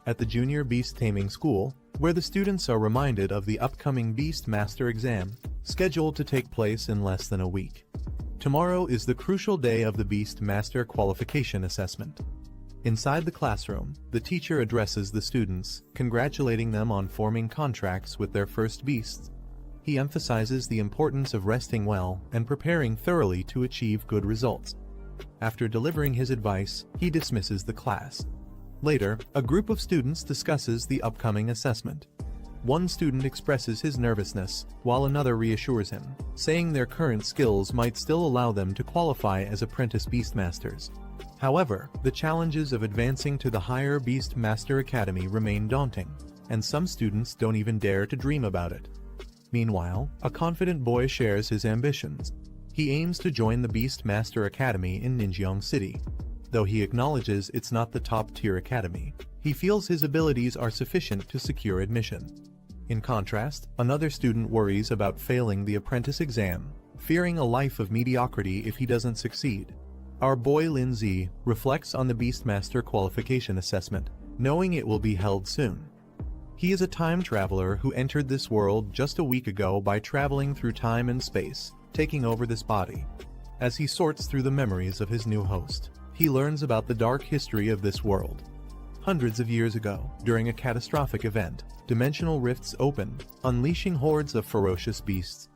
at the Junior Beast Taming School, where the students are reminded of the upcoming Beast Master exam, scheduled to take place in less than a week. Tomorrow is the crucial day of the Beast Master Qualification Assessment. Inside the classroom, the teacher addresses the students, congratulating them on forming contracts with their first beasts. He emphasizes the importance of resting well and preparing thoroughly to achieve good results. After delivering his advice, he dismisses the class. Later, a group of students discusses the upcoming assessment. One student expresses his nervousness, while another reassures him, saying their current skills might still allow them to qualify as apprentice Beastmasters. However, the challenges of advancing to the higher Beastmaster Academy remain daunting, and some students don't even dare to dream about it. Meanwhile, a confident boy shares his ambitions. He aims to join the Beastmaster Academy in Ninjeong City. Though he acknowledges it's not the top-tier academy, he feels his abilities are sufficient to secure admission. In contrast, another student worries about failing the apprentice exam, fearing a life of mediocrity if he doesn't succeed. Our boy Lin Zi reflects on the Beastmaster Qualification Assessment, knowing it will be held soon. He is a time traveler who entered this world just a week ago by traveling through time and space, taking over this body. As he sorts through the memories of his new host, he learns about the dark history of this world. Hundreds of years ago, during a catastrophic event, dimensional rifts opened, unleashing hordes of ferocious beasts.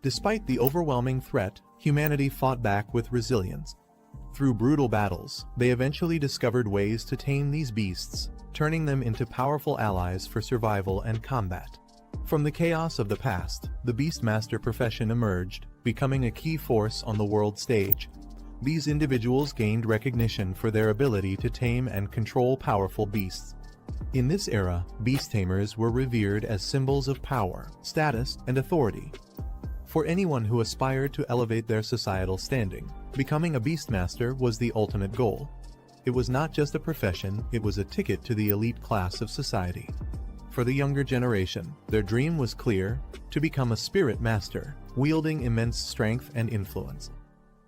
Despite the overwhelming threat, humanity fought back with resilience. Through brutal battles, they eventually discovered ways to tame these beasts, turning them into powerful allies for survival and combat. From the chaos of the past, the Beastmaster profession emerged, becoming a key force on the world stage. These individuals gained recognition for their ability to tame and control powerful beasts. In this era, beast tamers were revered as symbols of power, status, and authority. For anyone who aspired to elevate their societal standing, becoming a beastmaster was the ultimate goal. It was not just a profession, it was a ticket to the elite class of society. For the younger generation, their dream was clear: to become a spirit master, wielding immense strength and influence.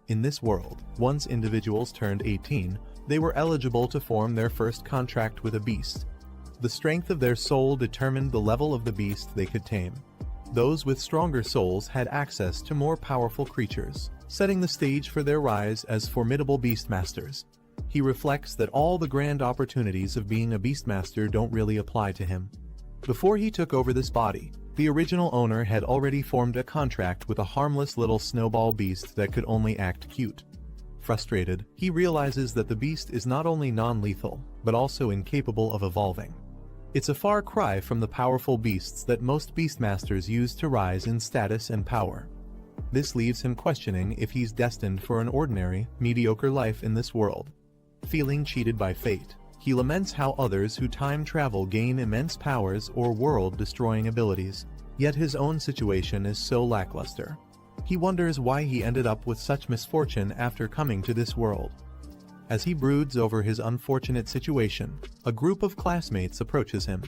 In this world, once individuals turned 18, they were eligible to form their first contract with a beast. The strength of their soul determined the level of the beast they could tame. Those with stronger souls had access to more powerful creatures, setting the stage for their rise as formidable beastmasters. He reflects that all the grand opportunities of being a beastmaster don't really apply to him. Before he took over this body, the original owner had already formed a contract with a harmless little snowball beast that could only act cute. Frustrated, he realizes that the beast is not only non-lethal, but also incapable of evolving. It's a far cry from the powerful beasts that most beastmasters use to rise in status and power. This leaves him questioning if he's destined for an ordinary, mediocre life in this world. Feeling cheated by fate, he laments how others who time travel gain immense powers or world-destroying abilities, yet his own situation is so lackluster. He wonders why he ended up with such misfortune after coming to this world. As he broods over his unfortunate situation, a group of classmates approaches him.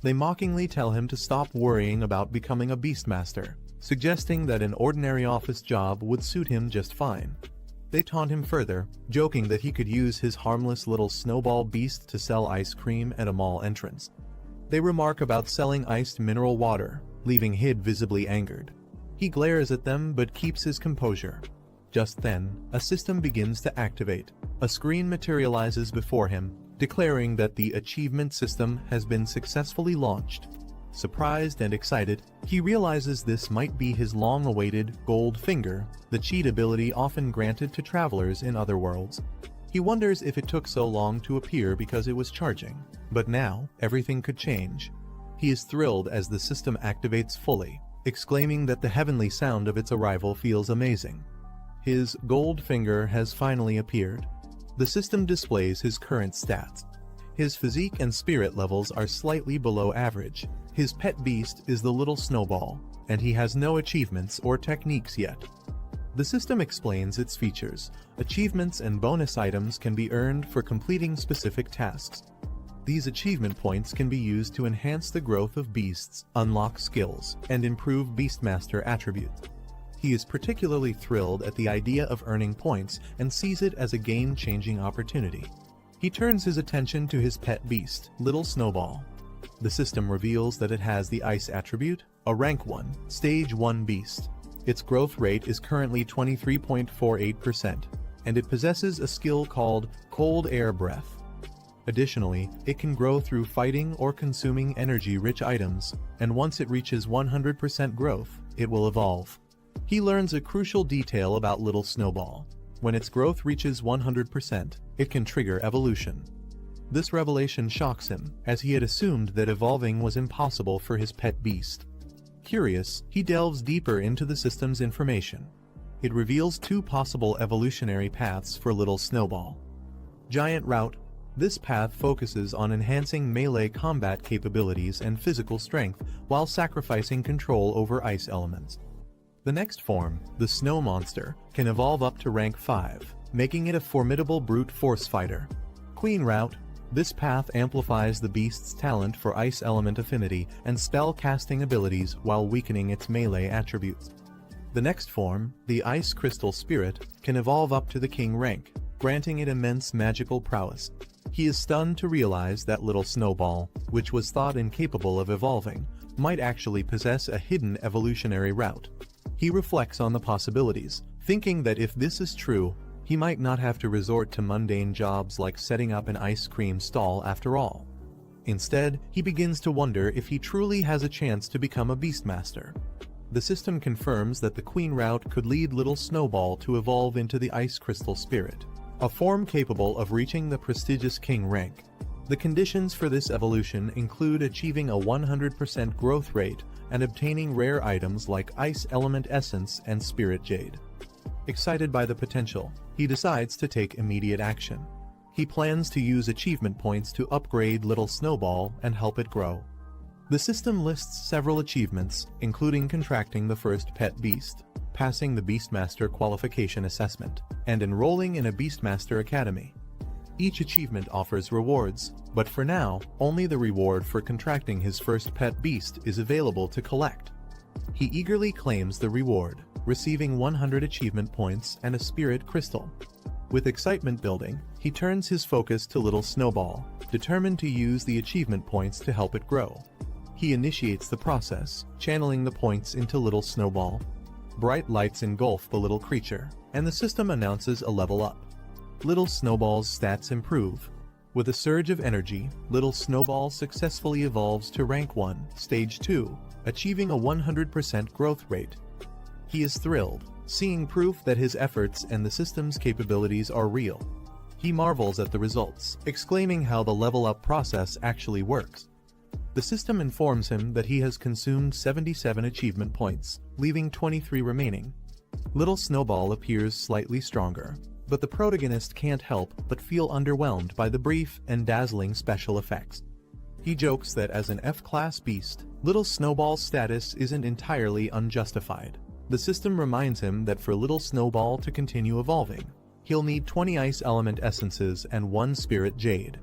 They mockingly tell him to stop worrying about becoming a beastmaster, suggesting that an ordinary office job would suit him just fine. They taunt him further, joking that he could use his harmless little snowball beast to sell ice cream at a mall entrance. They remark about selling iced mineral water, leaving Hid visibly angered. He glares at them but keeps his composure. Just then, a system begins to activate. A screen materializes before him, declaring that the achievement system has been successfully launched. Surprised and excited, he realizes this might be his long-awaited gold finger, the cheat ability often granted to travelers in other worlds. He wonders if it took so long to appear because it was charging, but now, everything could change. He is thrilled as the system activates fully, exclaiming that the heavenly sound of its arrival feels amazing. His gold finger has finally appeared. The system displays his current stats. His physique and spirit levels are slightly below average. His pet beast is the little Snowball, and he has no achievements or techniques yet. The system explains its features. Achievements and bonus items can be earned for completing specific tasks. These achievement points can be used to enhance the growth of beasts, unlock skills, and improve Beastmaster attributes. He is particularly thrilled at the idea of earning points and sees it as a game-changing opportunity. He turns his attention to his pet beast, Little Snowball. The system reveals that it has the Ice attribute, a Rank 1, Stage 1 beast. Its growth rate is currently 23.48%, and it possesses a skill called Cold Air Breath. Additionally, it can grow through fighting or consuming energy-rich items, and once it reaches 100% growth, it will evolve. He learns a crucial detail about Little Snowball. When its growth reaches 100%, it can trigger evolution. This revelation shocks him, as he had assumed that evolving was impossible for his pet beast. Curious, he delves deeper into the system's information. It reveals two possible evolutionary paths for Little Snowball. Giant Route. This path focuses on enhancing melee combat capabilities and physical strength while sacrificing control over ice elements. The next form, the Snow Monster, can evolve up to rank 5, making it a formidable brute force fighter. Queen Route. This path amplifies the beast's talent for ice element affinity and spell casting abilities while weakening its melee attributes. The next form, the Ice Crystal Spirit, can evolve up to the King rank, granting it immense magical prowess. He is stunned to realize that Little Snowball, which was thought incapable of evolving, might actually possess a hidden evolutionary route. He reflects on the possibilities, thinking that if this is true, he might not have to resort to mundane jobs like setting up an ice cream stall after all. Instead, he begins to wonder if he truly has a chance to become a Beastmaster. The system confirms that the Queen route could lead Little Snowball to evolve into the Ice Crystal Spirit, a form capable of reaching the prestigious King rank. The conditions for this evolution include achieving a 100% growth rate and obtaining rare items like Ice Element Essence and Spirit Jade. Excited by the potential, he decides to take immediate action. He plans to use achievement points to upgrade Little Snowball and help it grow. The system lists several achievements, including contracting the first pet beast, passing the Beastmaster qualification assessment, and enrolling in a Beastmaster Academy. Each achievement offers rewards, but for now, only the reward for contracting his first pet beast is available to collect. He eagerly claims the reward, receiving 100 achievement points and a spirit crystal. With excitement building, he turns his focus to Little Snowball, determined to use the achievement points to help it grow. He initiates the process, channeling the points into Little Snowball. Bright lights engulf the little creature, and the system announces a level up. Little Snowball's stats improve. With a surge of energy, Little Snowball successfully evolves to rank 1, stage 2, achieving a 100% growth rate. He is thrilled, seeing proof that his efforts and the system's capabilities are real. He marvels at the results, exclaiming how the level-up process actually works. The system informs him that he has consumed 77 achievement points, leaving 23 remaining. Little Snowball appears slightly stronger, but the protagonist can't help but feel underwhelmed by the brief and dazzling special effects. He jokes that as an F-class beast, Little Snowball's status isn't entirely unjustified. The system reminds him that for Little Snowball to continue evolving, he'll need 20 Ice Element Essences and 1 Spirit Jade.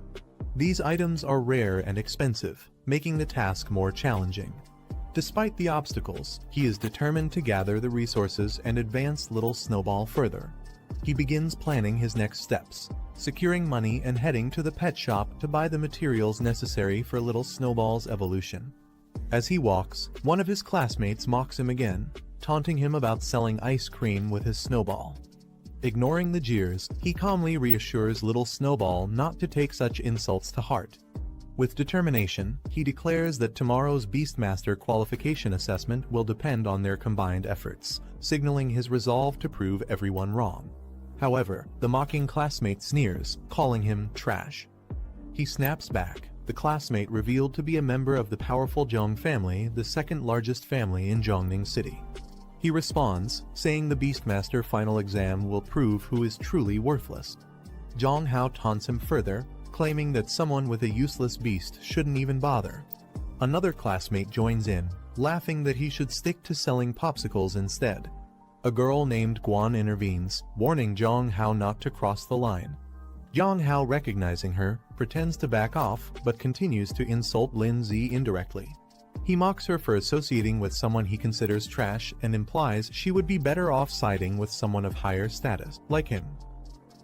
These items are rare and expensive, making the task more challenging. Despite the obstacles, he is determined to gather the resources and advance Little Snowball further. He begins planning his next steps, securing money and heading to the pet shop to buy the materials necessary for Little Snowball's evolution. As he walks, one of his classmates mocks him again, taunting him about selling ice cream with his snowball. Ignoring the jeers, he calmly reassures Little Snowball not to take such insults to heart. With determination, he declares that tomorrow's Beastmaster qualification assessment will depend on their combined efforts, signaling his resolve to prove everyone wrong. However, the mocking classmate sneers, calling him trash. He snaps back, the classmate revealed to be a member of the powerful Zhong family, the second largest family in Zhongning City. He responds, saying the Beastmaster final exam will prove who is truly worthless. Zhong Hao taunts him further, claiming that someone with a useless beast shouldn't even bother. Another classmate joins in, laughing that he should stick to selling popsicles instead. A girl named Guan intervenes, warning Zhong Hao not to cross the line. Zhong Hao, recognizing her, pretends to back off but continues to insult Lin Zi indirectly. He mocks her for associating with someone he considers trash and implies she would be better off siding with someone of higher status, like him.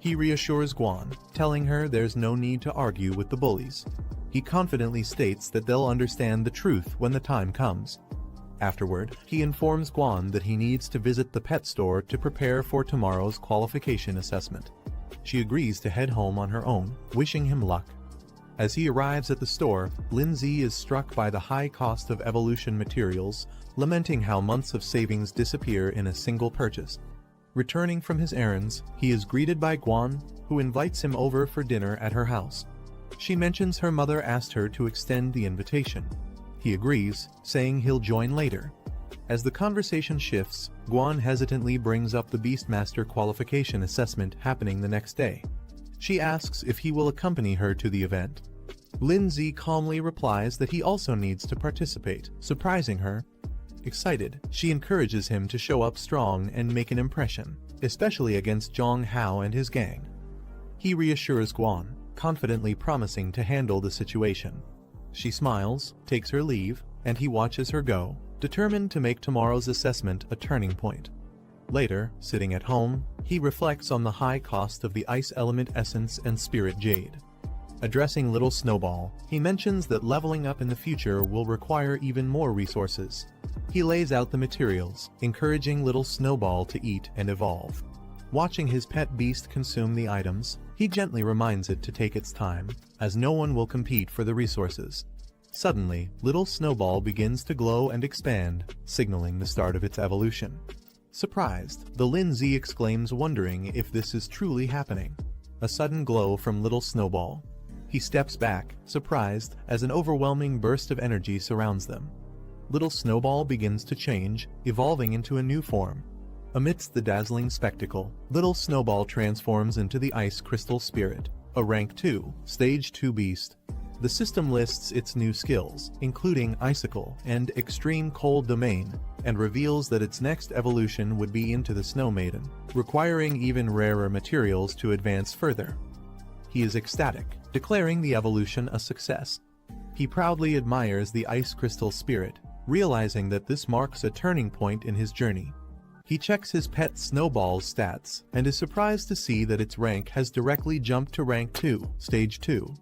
He reassures Guan, telling her there's no need to argue with the bullies. He confidently states that they'll understand the truth when the time comes. Afterward, he informs Guan that he needs to visit the pet store to prepare for tomorrow's qualification assessment. She agrees to head home on her own, wishing him luck. As he arrives at the store, Lindsay is struck by the high cost of evolution materials, lamenting how months of savings disappear in a single purchase. Returning from his errands, he is greeted by Guan, who invites him over for dinner at her house. She mentions her mother asked her to extend the invitation. He agrees, saying he'll join later. As the conversation shifts, Guan hesitantly brings up the Beastmaster qualification assessment happening the next day. She asks if he will accompany her to the event. Lindsay calmly replies that he also needs to participate, surprising her. Excited, she encourages him to show up strong and make an impression, especially against Zhong Hao and his gang. He reassures Guan, confidently promising to handle the situation. She smiles, takes her leave, and he watches her go, determined to make tomorrow's assessment a turning point. Later, sitting at home, he reflects on the high cost of the Ice Element Essence and Spirit Jade. Addressing little Snowball, he mentions that leveling up in the future will require even more resources. He lays out the materials, encouraging little Snowball to eat and evolve. Watching his pet beast consume the items, he gently reminds it to take its time, as no one will compete for the resources. Suddenly, little Snowball begins to glow and expand, signaling the start of its evolution. Surprised, the Lindsay exclaims, wondering if this is truly happening. A sudden glow from little Snowball. He steps back, surprised, as an overwhelming burst of energy surrounds them. Little Snowball begins to change, evolving into a new form. Amidst the dazzling spectacle, little Snowball transforms into the Ice Crystal Spirit, a Rank 2, Stage 2 beast. The system lists its new skills, including Icicle and Extreme Cold Domain, and reveals that its next evolution would be into the Snow Maiden, requiring even rarer materials to advance further. He is ecstatic, declaring the evolution a success. He proudly admires the Ice Crystal Spirit, realizing that this marks a turning point in his journey. He checks his pet Snowball's stats, and is surprised to see that its rank has directly jumped to Rank 2, Stage 2.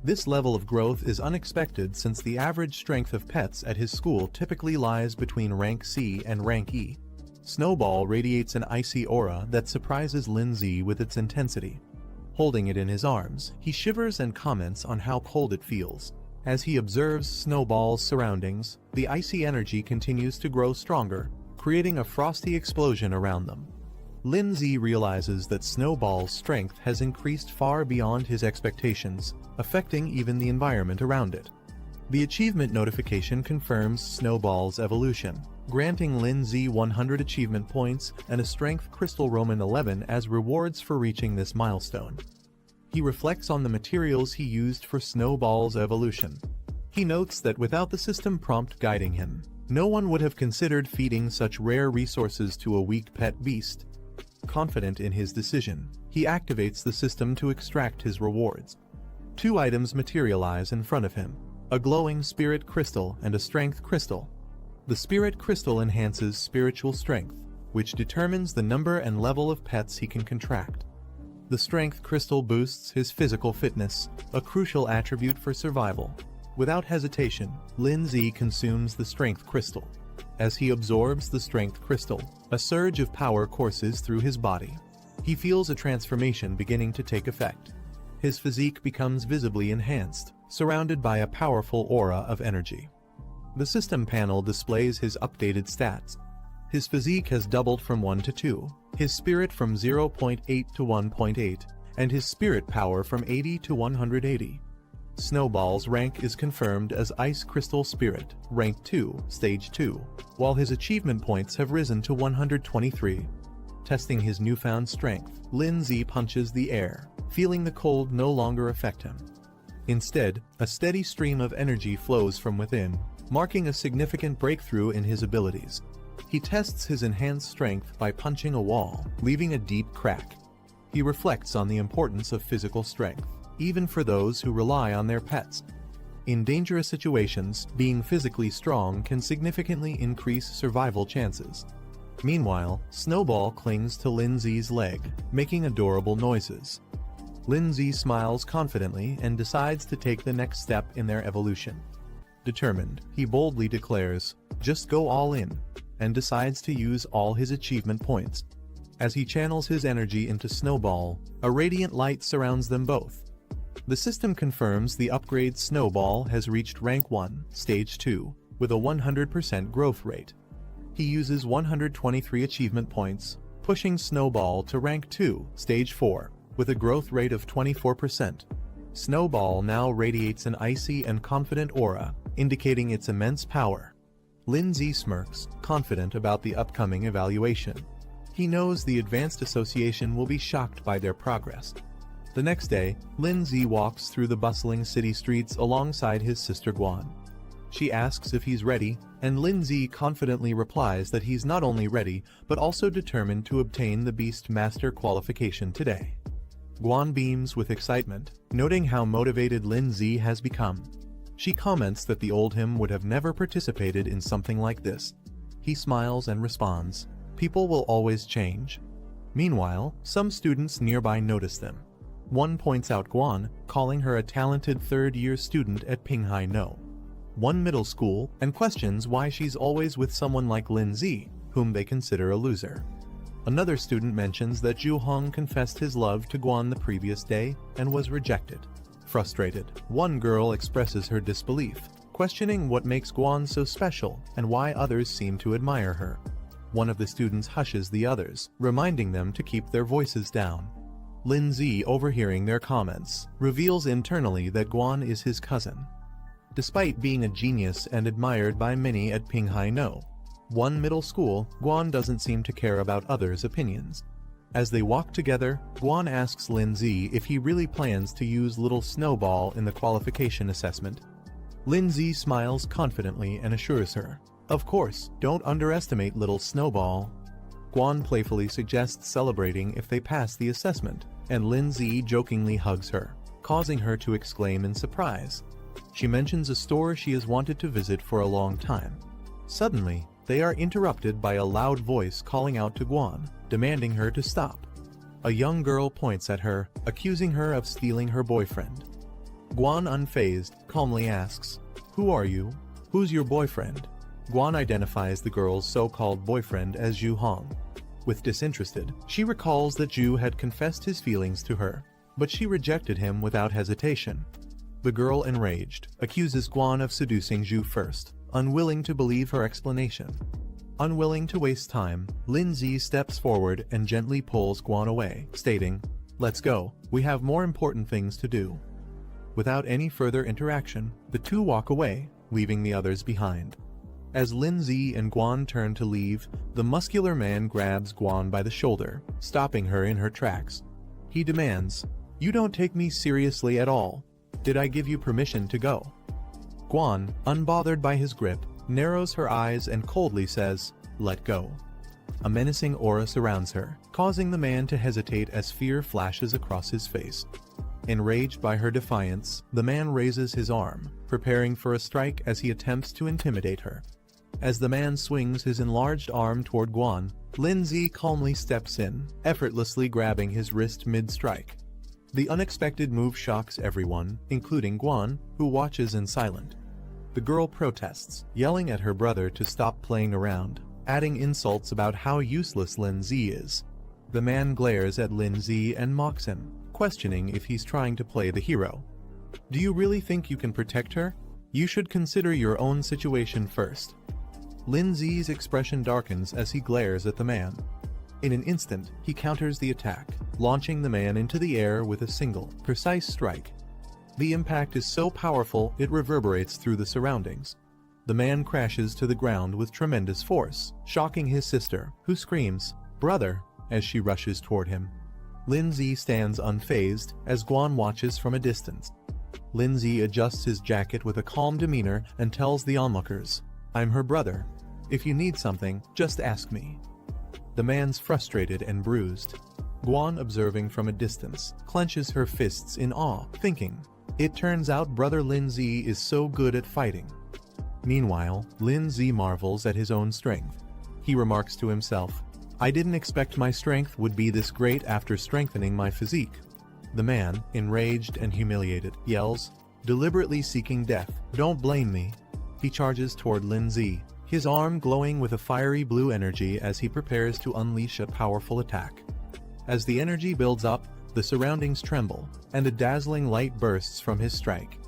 This level of growth is unexpected since the average strength of pets at his school typically lies between Rank C and Rank E. Snowball radiates an icy aura that surprises Lindsay with its intensity. Holding it in his arms, he shivers and comments on how cold it feels. As he observes Snowball's surroundings, the icy energy continues to grow stronger, creating a frosty explosion around them. Lindsay realizes that Snowball's strength has increased far beyond his expectations, affecting even the environment around it. The achievement notification confirms Snowball's evolution, granting Lindsay 100 achievement points and a Strength Crystal Roman 11 as rewards for reaching this milestone. He reflects on the materials he used for Snowball's evolution. He notes that without the system prompt guiding him, no one would have considered feeding such rare resources to a weak pet beast. Confident in his decision, he activates the system to extract his rewards. 2 items materialize in front of him, a glowing spirit crystal and a strength crystal. The spirit crystal enhances spiritual strength, which determines the number and level of pets he can contract. The strength crystal boosts his physical fitness, a crucial attribute for survival. Without hesitation, Lindsay consumes the strength crystal. As he absorbs the strength crystal, a surge of power courses through his body. He feels a transformation beginning to take effect. His physique becomes visibly enhanced, surrounded by a powerful aura of energy. The system panel displays his updated stats. His physique has doubled from 1 to 2, his spirit from 0.8 to 1.8, and his spirit power from 80 to 180. Snowball's rank is confirmed as Ice Crystal Spirit, Rank 2, Stage 2, while his achievement points have risen to 123. Testing his newfound strength, Lindsay punches the air, feeling the cold no longer affect him. Instead, a steady stream of energy flows from within, marking a significant breakthrough in his abilities. He tests his enhanced strength by punching a wall, leaving a deep crack. He reflects on the importance of physical strength, even for those who rely on their pets. In dangerous situations, being physically strong can significantly increase survival chances. Meanwhile, Snowball clings to Lindsay's leg, making adorable noises. Lindsay smiles confidently and decides to take the next step in their evolution. Determined, he boldly declares, "Just go all in," and decides to use all his achievement points. As he channels his energy into Snowball, a radiant light surrounds them both. The system confirms the upgrade Snowball has reached Rank 1, Stage 2, with a 100% growth rate. He uses 123 achievement points, pushing Snowball to Rank 2, Stage 4, with a growth rate of 24%. Snowball now radiates an icy and confident aura, indicating its immense power. Lindsay smirks, confident about the upcoming evaluation. He knows the Advanced Association will be shocked by their progress. The next day, Lindsay walks through the bustling city streets alongside his sister Guan. She asks if he's ready, and Lindsay confidently replies that he's not only ready, but also determined to obtain the Beast Master qualification today. Guan beams with excitement, noting how motivated Lindsay has become. She comments that the old him would have never participated in something like this. He smiles and responds, "People will always change." Meanwhile, some students nearby notice them. One points out Guan, calling her a talented third-year student at Pinghai No. One middle school, and questions why she's always with someone like Lindsay, whom they consider a loser. Another student mentions that Zhu Hong confessed his love to Guan the previous day and was rejected. Frustrated, one girl expresses her disbelief, questioning what makes Guan so special and why others seem to admire her. One of the students hushes the others, reminding them to keep their voices down. Lindsay, overhearing their comments, reveals internally that Guan is his cousin. Despite being a genius and admired by many at Pinghai No, one middle school, Guan doesn't seem to care about others' opinions. As they walk together, Guan asks Lindsay if he really plans to use Little Snowball in the qualification assessment. Lindsay smiles confidently and assures her, "Of course, don't underestimate Little Snowball." Guan playfully suggests celebrating if they pass the assessment, and Lindsay jokingly hugs her, causing her to exclaim in surprise. She mentions a store she has wanted to visit for a long time. Suddenly, they are interrupted by a loud voice calling out to Guan, demanding her to stop. A young girl points at her, accusing her of stealing her boyfriend. Guan, unfazed, calmly asks, "Who are you? Who's your boyfriend?" Guan identifies the girl's so-called boyfriend as Zhu Hong. With disinterested, she recalls that Zhu had confessed his feelings to her, but she rejected him without hesitation. The girl, enraged, accuses Guan of seducing Zhu first, unwilling to believe her explanation. Unwilling to waste time, Lindsay steps forward and gently pulls Guan away, stating, "Let's go, we have more important things to do." Without any further interaction, the two walk away, leaving the others behind. As Lindsay and Guan turn to leave, the muscular man grabs Guan by the shoulder, stopping her in her tracks. He demands, "You don't take me seriously at all. Did I give you permission to go?" Guan, unbothered by his grip, narrows her eyes and coldly says, "Let go." A menacing aura surrounds her, causing the man to hesitate as fear flashes across his face. Enraged by her defiance, the man raises his arm, preparing for a strike as he attempts to intimidate her. As the man swings his enlarged arm toward Guan, Lindsay calmly steps in, effortlessly grabbing his wrist mid-strike. The unexpected move shocks everyone, including Guan, who watches in silence. The girl protests, yelling at her brother to stop playing around, adding insults about how useless Lindsay is. The man glares at Lindsay and mocks him, questioning if he's trying to play the hero. "Do you really think you can protect her? You should consider your own situation first." Lindsay's expression darkens as he glares at the man. In an instant, he counters the attack, launching the man into the air with a single, precise strike. The impact is so powerful it reverberates through the surroundings. The man crashes to the ground with tremendous force, shocking his sister, who screams, "Brother," as she rushes toward him. Lindsay stands unfazed as Guan watches from a distance. Lindsay adjusts his jacket with a calm demeanor and tells the onlookers, "I'm her brother. If you need something, just ask me." The man's frustrated and bruised. Guan, observing from a distance, clenches her fists in awe, thinking, "It turns out brother Lindsay is so good at fighting." Meanwhile, Lindsay marvels at his own strength. he remarks to himself. I didn't expect my strength would be this great after strengthening my physique. The man, enraged and humiliated, yells, deliberately seeking death. Don't blame me. He charges toward Lindsay, his arm glowing with a fiery blue energy as he prepares to unleash a powerful attack. As the energy builds up, the surroundings tremble, and a dazzling light bursts from his strike.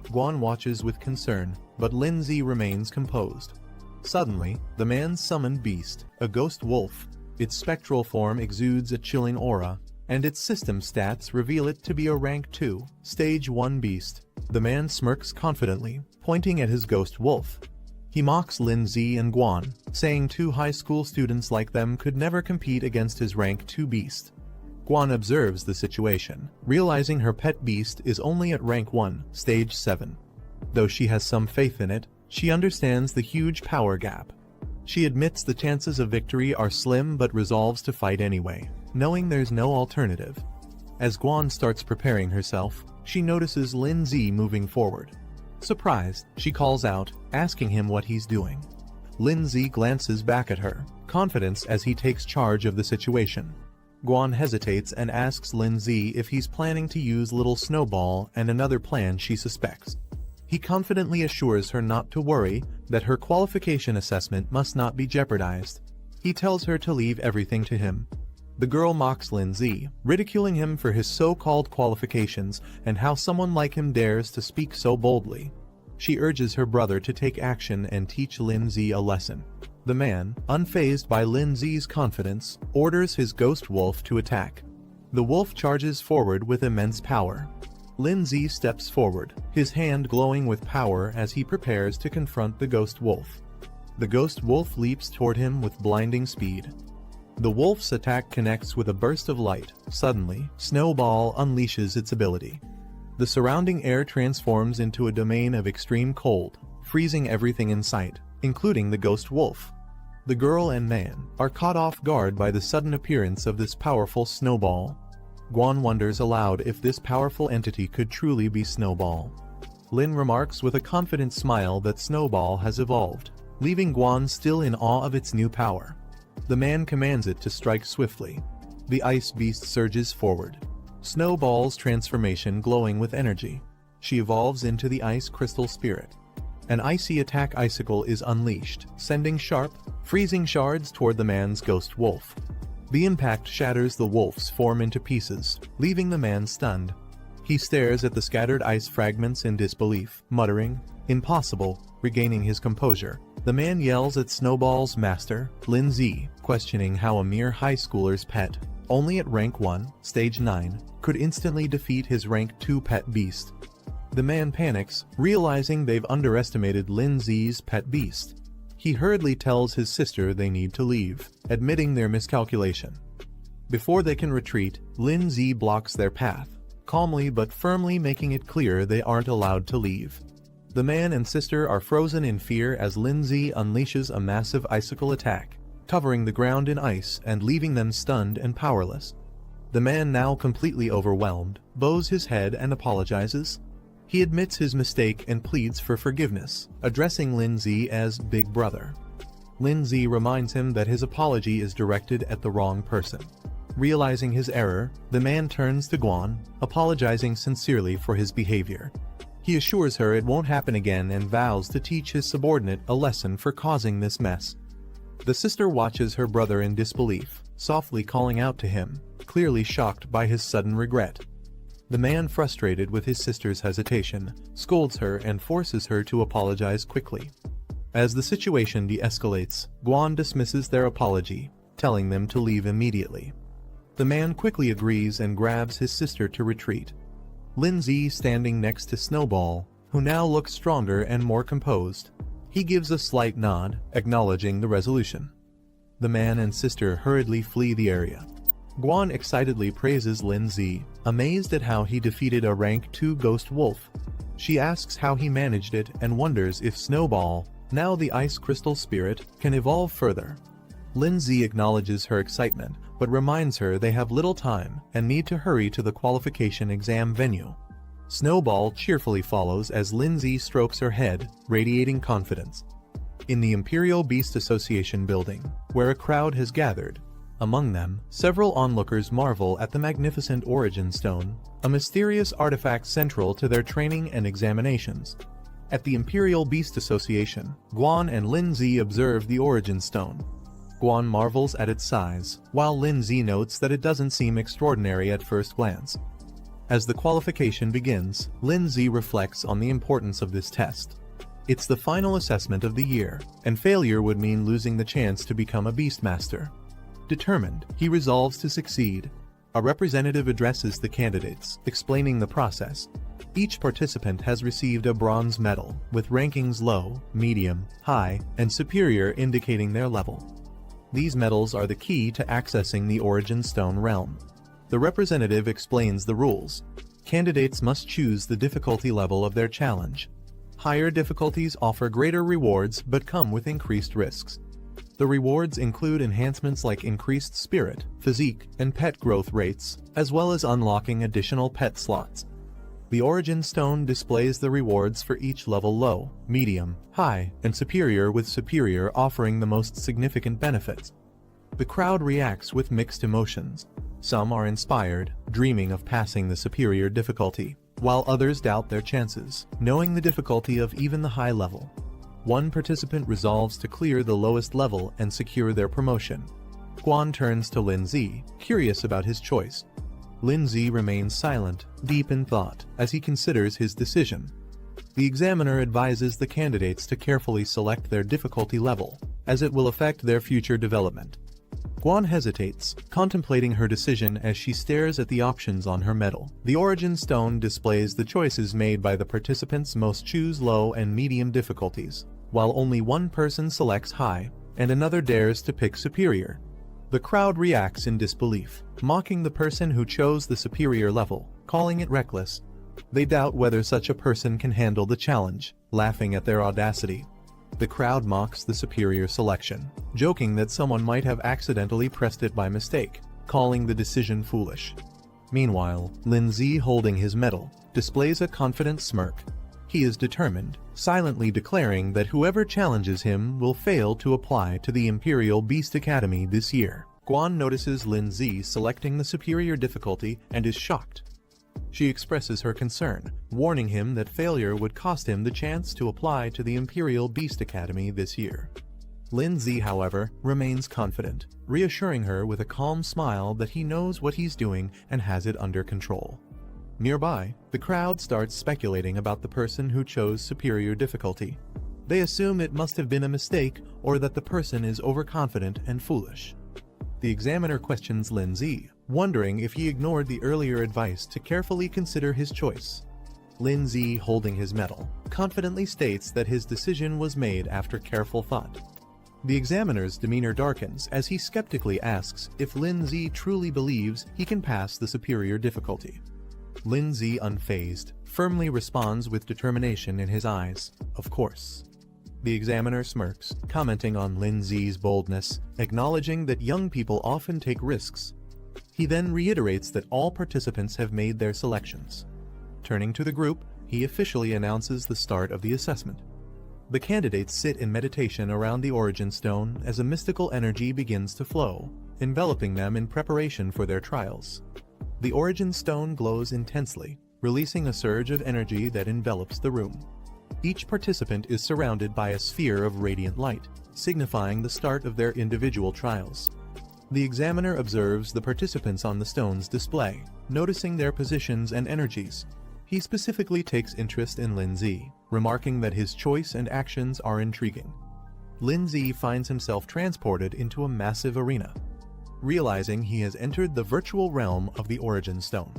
Guan watches with concern, but Lindsay remains composed. Suddenly, the man's summoned beast, a ghost wolf, its spectral form exudes a chilling aura, and its system stats reveal it to be a rank 2, stage 1 beast. The man smirks confidently, pointing at his ghost wolf. He mocks Lindsay and Guan, saying 2 high school students like them could never compete against his rank 2 beast. Guan observes the situation, realizing her pet beast is only at rank 1, stage 7. Though she has some faith in it, she understands the huge power gap. She admits the chances of victory are slim but resolves to fight anyway, knowing there's no alternative. As Guan starts preparing herself, she notices Lindsay moving forward. Surprised, she calls out, asking him what he's doing. Lindsay glances back at her, confidence as he takes charge of the situation. Guan hesitates and asks Lindsay if he's planning to use little Snowball and another plan she suspects. He confidently assures her not to worry, that her qualification assessment must not be jeopardized. He tells her to leave everything to him. The girl mocks Lindsay, ridiculing him for his so-called qualifications and how someone like him dares to speak so boldly. She urges her brother to take action and teach Lindsay a lesson. The man, unfazed by Lindsay's confidence, orders his ghost wolf to attack. The wolf charges forward with immense power. Lindsay steps forward, his hand glowing with power as he prepares to confront the ghost wolf. The ghost wolf leaps toward him with blinding speed. The wolf's attack connects with a burst of light. Suddenly, Snowball unleashes its ability. The surrounding air transforms into a domain of extreme cold, freezing everything in sight, including the ghost wolf. The girl and man are caught off guard by the sudden appearance of this powerful Snowball. Guan wonders aloud if this powerful entity could truly be Snowball. Lin remarks with a confident smile that Snowball has evolved, leaving Guan still in awe of its new power. The man commands it to strike swiftly. The ice beast surges forward, Snowball's transformation glowing with energy. She evolves into the ice crystal spirit. An icy attack icicle is unleashed, sending sharp, freezing shards toward the man's ghost wolf. The impact shatters the wolf's form into pieces, leaving the man stunned. He stares at the scattered ice fragments in disbelief, muttering, "Impossible," regaining his composure. The man yells at Snowball's master, Lindsay, questioning how a mere high schooler's pet, only at rank 1, stage 9, could instantly defeat his rank 2 pet beast. The man panics, realizing they've underestimated Lindsay's pet beast. He hurriedly tells his sister they need to leave, admitting their miscalculation. Before they can retreat, Lindsay blocks their path, calmly but firmly making it clear they aren't allowed to leave. The man and sister are frozen in fear as Lindsay unleashes a massive icicle attack, covering the ground in ice and leaving them stunned and powerless. The man, now completely overwhelmed, bows his head and apologizes. He admits his mistake and pleads for forgiveness, addressing Lindsay as Big Brother. Lindsay reminds him that his apology is directed at the wrong person. Realizing his error, the man turns to Guan, apologizing sincerely for his behavior. He assures her it won't happen again and vows to teach his subordinate a lesson for causing this mess. The sister watches her brother in disbelief, softly calling out to him, clearly shocked by his sudden regret. The man, frustrated with his sister's hesitation, scolds her and forces her to apologize quickly. As the situation de-escalates, Guan dismisses their apology, telling them to leave immediately. The man quickly agrees and grabs his sister to retreat. Lindsay standing next to Snowball, who now looks stronger and more composed. He gives a slight nod, acknowledging the resolution. The man and sister hurriedly flee the area. Guan excitedly praises Lindsay, amazed at how he defeated a rank 2 ghost wolf. She asks how he managed it and wonders if Snowball, now the ice crystal spirit, can evolve further. Lindsay acknowledges her excitement, but reminds her they have little time and need to hurry to the qualification exam venue. Snowball cheerfully follows as Lindsay strokes her head, radiating confidence. in the Imperial Beast Association building, where a crowd has gathered. Among them, several onlookers marvel at the magnificent Origin Stone, a mysterious artifact central to their training and examinations. At the Imperial Beast Association, Guan and Lin Zi observe the Origin Stone. Guan marvels at its size, while Lin Zi notes that it doesn't seem extraordinary at first glance. As the qualification begins, Lin Zi reflects on the importance of this test. It's the final assessment of the year, and failure would mean losing the chance to become a Beastmaster. Determined, he resolves to succeed. A representative addresses the candidates, explaining the process. Each participant has received a bronze medal, with rankings low, medium, high, and superior indicating their level. These medals are the key to accessing the Origin Stone realm. The representative explains the rules. Candidates must choose the difficulty level of their challenge. Higher difficulties offer greater rewards but come with increased risks. The rewards include enhancements like increased spirit, physique, and pet growth rates, as well as unlocking additional pet slots. The Origin Stone displays the rewards for each level: low, medium, high, and superior, with superior offering the most significant benefits. The crowd reacts with mixed emotions. Some are inspired, dreaming of passing the superior difficulty, while others doubt their chances, knowing the difficulty of even the high level. One participant resolves to clear the lowest level and secure their promotion. Guan turns to Lin Zi, curious about his choice. Lin Zi remains silent, deep in thought, as he considers his decision. The examiner advises the candidates to carefully select their difficulty level, as it will affect their future development. Guan hesitates, contemplating her decision as she stares at the options on her medal. The Origin Stone displays the choices made by the participants. Most choose low and medium difficulties, while only one person selects high, and another dares to pick superior. The crowd reacts in disbelief, mocking the person who chose the superior level, calling it reckless. They doubt whether such a person can handle the challenge, laughing at their audacity. The crowd mocks the superior selection, joking that someone might have accidentally pressed it by mistake, calling the decision foolish. Meanwhile, Lin Zi, holding his medal, displays a confident smirk. He is determined, silently declaring that whoever challenges him will fail to apply to the Imperial Beast Academy this year. Guan notices Lin Zi selecting the superior difficulty and is shocked. She expresses her concern, warning him that failure would cost him the chance to apply to the Imperial Beast Academy this year. Lin Zi, however, remains confident, reassuring her with a calm smile that he knows what he's doing and has it under control. Nearby, the crowd starts speculating about the person who chose superior difficulty. They assume it must have been a mistake or that the person is overconfident and foolish. The examiner questions Lin Zi, wondering if he ignored the earlier advice to carefully consider his choice. Lin Zi, holding his medal, confidently states that his decision was made after careful thought. The examiner's demeanor darkens as he skeptically asks if Lin Zi truly believes he can pass the superior difficulty. Lin Zi, unfazed, firmly responds with determination in his eyes, "Of course." The examiner smirks, commenting on Lin Zi's boldness, acknowledging that young people often take risks. He then reiterates that all participants have made their selections. Turning to the group, he officially announces the start of the assessment. The candidates sit in meditation around the Origin Stone as a mystical energy begins to flow, enveloping them in preparation for their trials. The Origin Stone glows intensely, releasing a surge of energy that envelops the room. Each participant is surrounded by a sphere of radiant light, signifying the start of their individual trials. The examiner observes the participants on the stone's display, noticing their positions and energies. He specifically takes interest in Lin Zi, remarking that his choice and actions are intriguing. Lin Zi finds himself transported into a massive arena, realizing he has entered the virtual realm of the Origin Stone.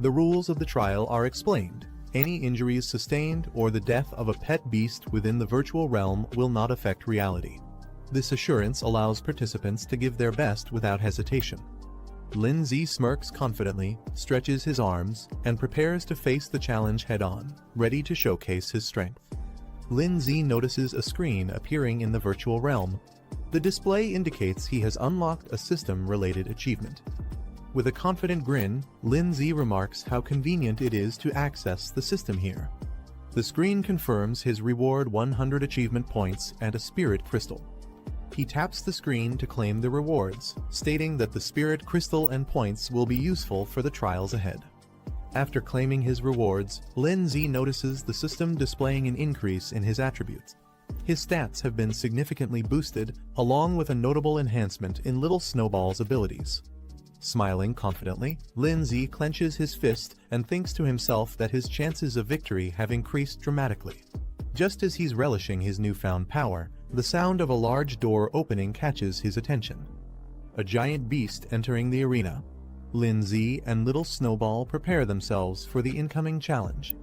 The rules of the trial are explained. Any injuries sustained or the death of a pet beast within the virtual realm will not affect reality. This assurance allows participants to give their best without hesitation. Lin Zi smirks confidently, stretches his arms, and prepares to face the challenge head-on, ready to showcase his strength. Lin Zi notices a screen appearing in the virtual realm. The display indicates he has unlocked a system-related achievement. With a confident grin, Lin Zi remarks how convenient it is to access the system here. The screen confirms his reward: 100 achievement points and a spirit crystal. He taps the screen to claim the rewards, stating that the spirit crystal and points will be useful for the trials ahead. After claiming his rewards, Lin Z notices the system displaying an increase in his attributes. His stats have been significantly boosted, along with a notable enhancement in Little Snowball's abilities. Smiling confidently, Lin Z clenches his fist and thinks to himself that his chances of victory have increased dramatically. Just as he's relishing his newfound power, the sound of a large door opening catches his attention. A giant beast entering the arena. Lin Z and Little Snowball prepare themselves for the incoming challenge.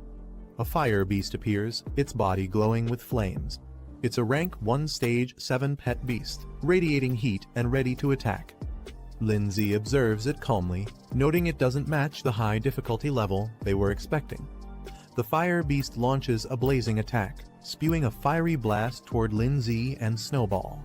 A fire beast appears, its body glowing with flames. It's a rank 1 stage 7 pet beast, radiating heat and ready to attack. Lin Z observes it calmly, noting it doesn't match the high difficulty level they were expecting. The fire beast launches a blazing attack, spewing a fiery blast toward Lin Z and Snowball.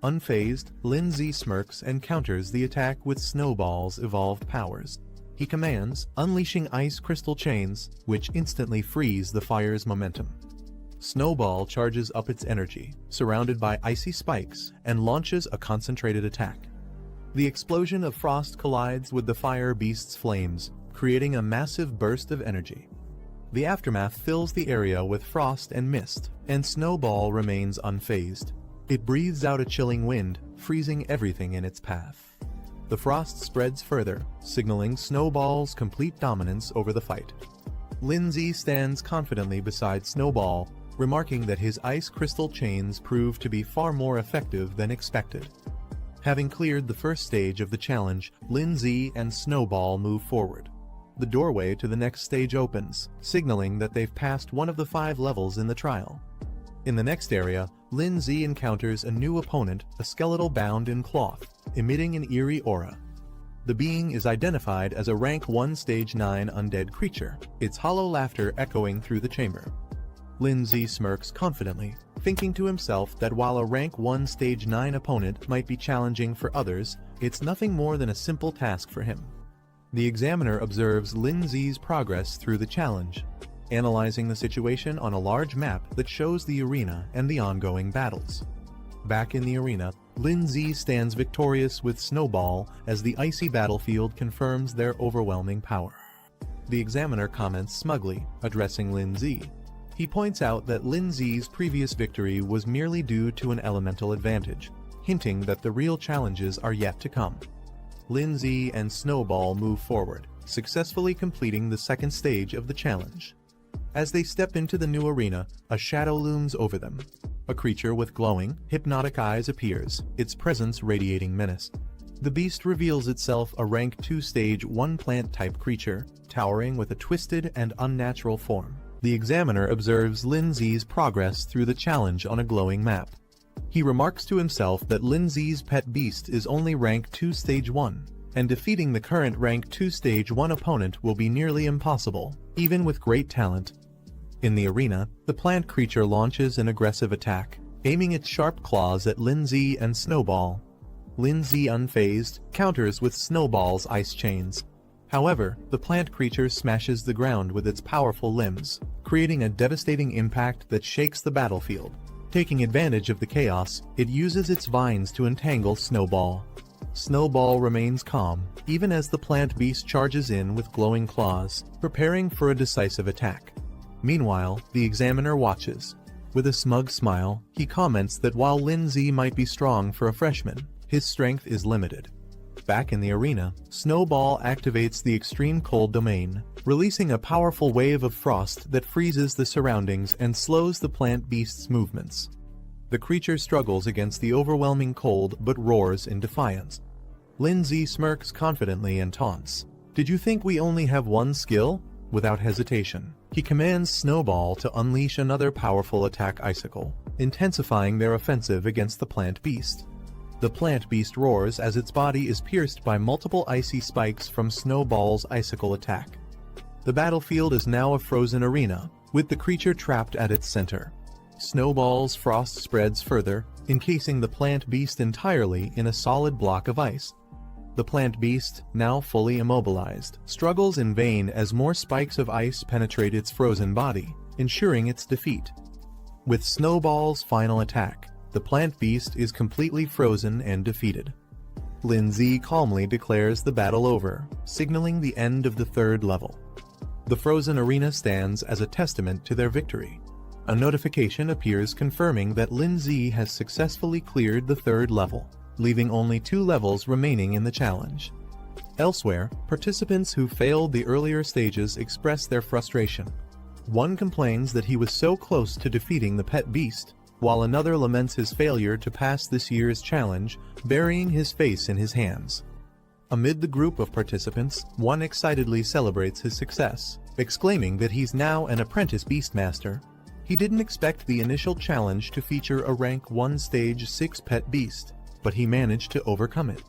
Unfazed, Lin Z smirks and counters the attack with Snowball's evolved powers. He commands, unleashing ice crystal chains, which instantly freeze the fire's momentum. Snowball charges up its energy, surrounded by icy spikes, and launches a concentrated attack. The explosion of frost collides with the fire beast's flames, creating a massive burst of energy. The aftermath fills the area with frost and mist, and Snowball remains unfazed. It breathes out a chilling wind, freezing everything in its path. The frost spreads further, signaling Snowball's complete dominance over the fight. Lin Z stands confidently beside Snowball, remarking that his ice crystal chains prove to be far more effective than expected. Having cleared the first stage of the challenge, Lin Z and Snowball move forward. The doorway to the next stage opens, signaling that they've passed one of the 5 levels in the trial. In the next area, Lin Z encounters a new opponent, a skeletal bound in cloth, emitting an eerie aura. The being is identified as a rank 1 stage 9 undead creature, its hollow laughter echoing through the chamber. Lin Z smirks confidently, thinking to himself that while a rank 1 stage 9 opponent might be challenging for others, it's nothing more than a simple task for him. The examiner observes Lin Z's progress through the challenge, analyzing the situation on a large map that shows the arena and the ongoing battles. Back in the arena, Lin Z stands victorious with Snowball as the icy battlefield confirms their overwhelming power. The examiner comments smugly, addressing Lin Z. He points out that Lin Z's previous victory was merely due to an elemental advantage, hinting that the real challenges are yet to come. Lin Z and Snowball move forward, successfully completing the second stage of the challenge. As they step into the new arena, a shadow looms over them. A creature with glowing, hypnotic eyes appears, its presence radiating menace. The beast reveals itself a rank 2 stage 1 plant-type creature, towering with a twisted and unnatural form. The examiner observes Lin Z's progress through the challenge on a glowing map. He remarks to himself that Lin Z's pet beast is only rank 2 stage 1, and defeating the current rank 2 stage 1 opponent will be nearly impossible, even with great talent. In the arena, the plant creature launches an aggressive attack, aiming its sharp claws at Lin Z and Snowball. Lin Z, unfazed, counters with Snowball's ice chains. However, the plant creature smashes the ground with its powerful limbs, creating a devastating impact that shakes the battlefield. Taking advantage of the chaos, it uses its vines to entangle Snowball. Snowball remains calm, even as the plant beast charges in with glowing claws, preparing for a decisive attack. Meanwhile, the examiner watches. With a smug smile, he comments that while Lin Z might be strong for a freshman, his strength is limited. Back in the arena, Snowball activates the extreme cold domain, releasing a powerful wave of frost that freezes the surroundings and slows the plant beast's movements. The creature struggles against the overwhelming cold but roars in defiance. Lin Z smirks confidently and taunts, "Did you think we only have one skill?" Without hesitation, he commands Snowball to unleash another powerful attack icicle, intensifying their offensive against the plant beast. The plant beast roars as its body is pierced by multiple icy spikes from Snowball's icicle attack. The battlefield is now a frozen arena, with the creature trapped at its center. Snowball's frost spreads further, encasing the plant beast entirely in a solid block of ice. The plant beast, now fully immobilized, struggles in vain as more spikes of ice penetrate its frozen body, ensuring its defeat. With Snowball's final attack, the plant beast is completely frozen and defeated. Lindsay calmly declares the battle over, signaling the end of the third level. The frozen arena stands as a testament to their victory. A notification appears confirming that Lindsay has successfully cleared the third level, leaving only 2 levels remaining in the challenge. Elsewhere, participants who failed the earlier stages express their frustration. One complains that he was so close to defeating the pet beast, while another laments his failure to pass this year's challenge, burying his face in his hands. Amid the group of participants, one excitedly celebrates his success, exclaiming that he's now an apprentice beastmaster. He didn't expect the initial challenge to feature a rank 1 stage 6 pet beast, but he managed to overcome it.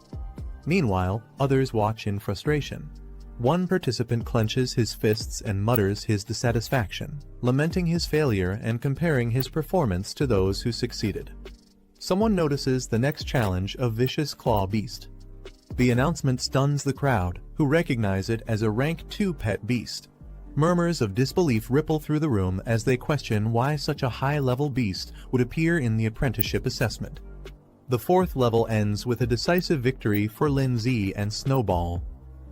Meanwhile, others watch in frustration. One participant clenches his fists and mutters his dissatisfaction, lamenting his failure and comparing his performance to those who succeeded. Someone notices the next challenge, a vicious claw beast. The announcement stuns the crowd, who recognize it as a rank 2 pet beast. Murmurs of disbelief ripple through the room as they question why such a high-level beast would appear in the apprenticeship assessment. The 4th level ends with a decisive victory for Lindsay and Snowball.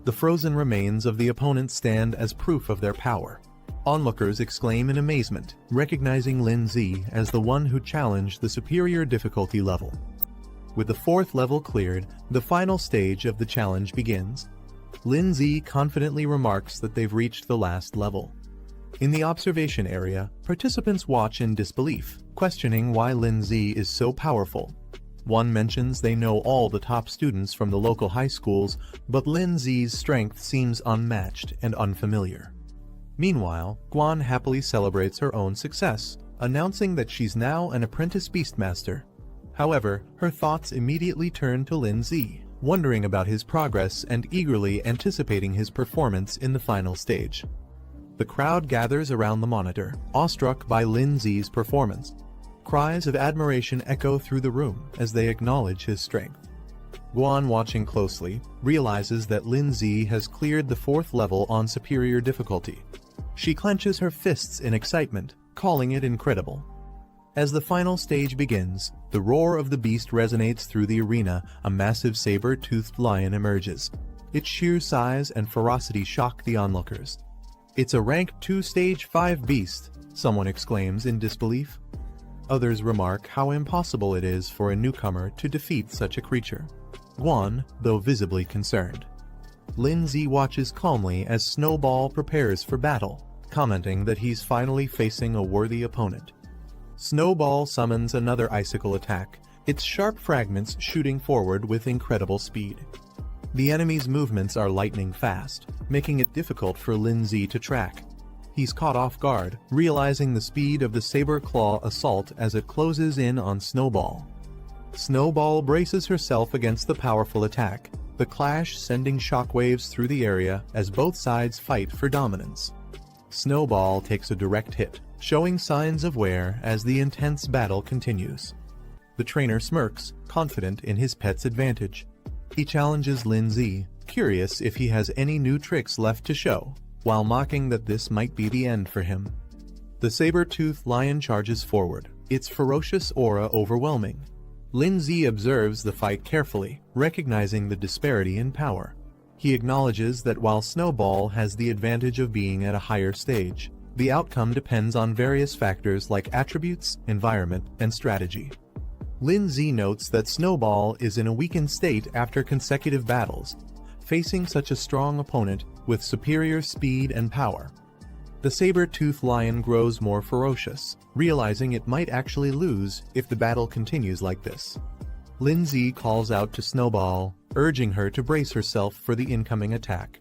The frozen remains of the opponents stand as proof of their power. Onlookers exclaim in amazement, recognizing Lindsay as the one who challenged the superior difficulty level. With the 4th level cleared, the final stage of the challenge begins. Lindsay confidently remarks that they've reached the last level. In the observation area, participants watch in disbelief, questioning why Lindsay is so powerful. One mentions they know all the top students from the local high schools, but Lindsay's strength seems unmatched and unfamiliar. Meanwhile, Guan happily celebrates her own success, announcing that she's now an apprentice beastmaster. However, her thoughts immediately turn to Lindsay, wondering about his progress and eagerly anticipating his performance in the final stage. The crowd gathers around the monitor, awestruck by Lindsay's performance. Cries of admiration echo through the room as they acknowledge his strength. Guan, watching closely, realizes that Lindsay has cleared the 4th level on superior difficulty. She clenches her fists in excitement, calling it incredible. As the final stage begins, the roar of the beast resonates through the arena. A massive saber-toothed lion emerges. Its sheer size and ferocity shock the onlookers. "It's a rank 2 stage 5 beast," someone exclaims in disbelief. Others remark how impossible it is for a newcomer to defeat such a creature. Guan, though visibly concerned. Lindsay watches calmly as Snowball prepares for battle, commenting that he's finally facing a worthy opponent. Snowball summons another icicle attack, its sharp fragments shooting forward with incredible speed. The enemy's movements are lightning fast, making it difficult for Lindsay to track. He's caught off guard, realizing the speed of the saber claw assault as it closes in on Snowball. Snowball braces herself against the powerful attack, the clash sending shockwaves through the area as both sides fight for dominance. Snowball takes a direct hit, showing signs of wear as the intense battle continues. The trainer smirks, confident in his pet's advantage. He challenges Lindsay, curious if he has any new tricks left to show, while mocking that this might be the end for him. The saber-toothed lion charges forward, its ferocious aura overwhelming. Lindsay observes the fight carefully, recognizing the disparity in power. He acknowledges that while Snowball has the advantage of being at a higher stage, the outcome depends on various factors like attributes, environment, and strategy. Lindsay notes that Snowball is in a weakened state after consecutive battles, facing such a strong opponent with superior speed and power. The saber-toothed lion grows more ferocious, realizing it might actually lose if the battle continues like this. Lindsay calls out to Snowball, urging her to brace herself for the incoming attack.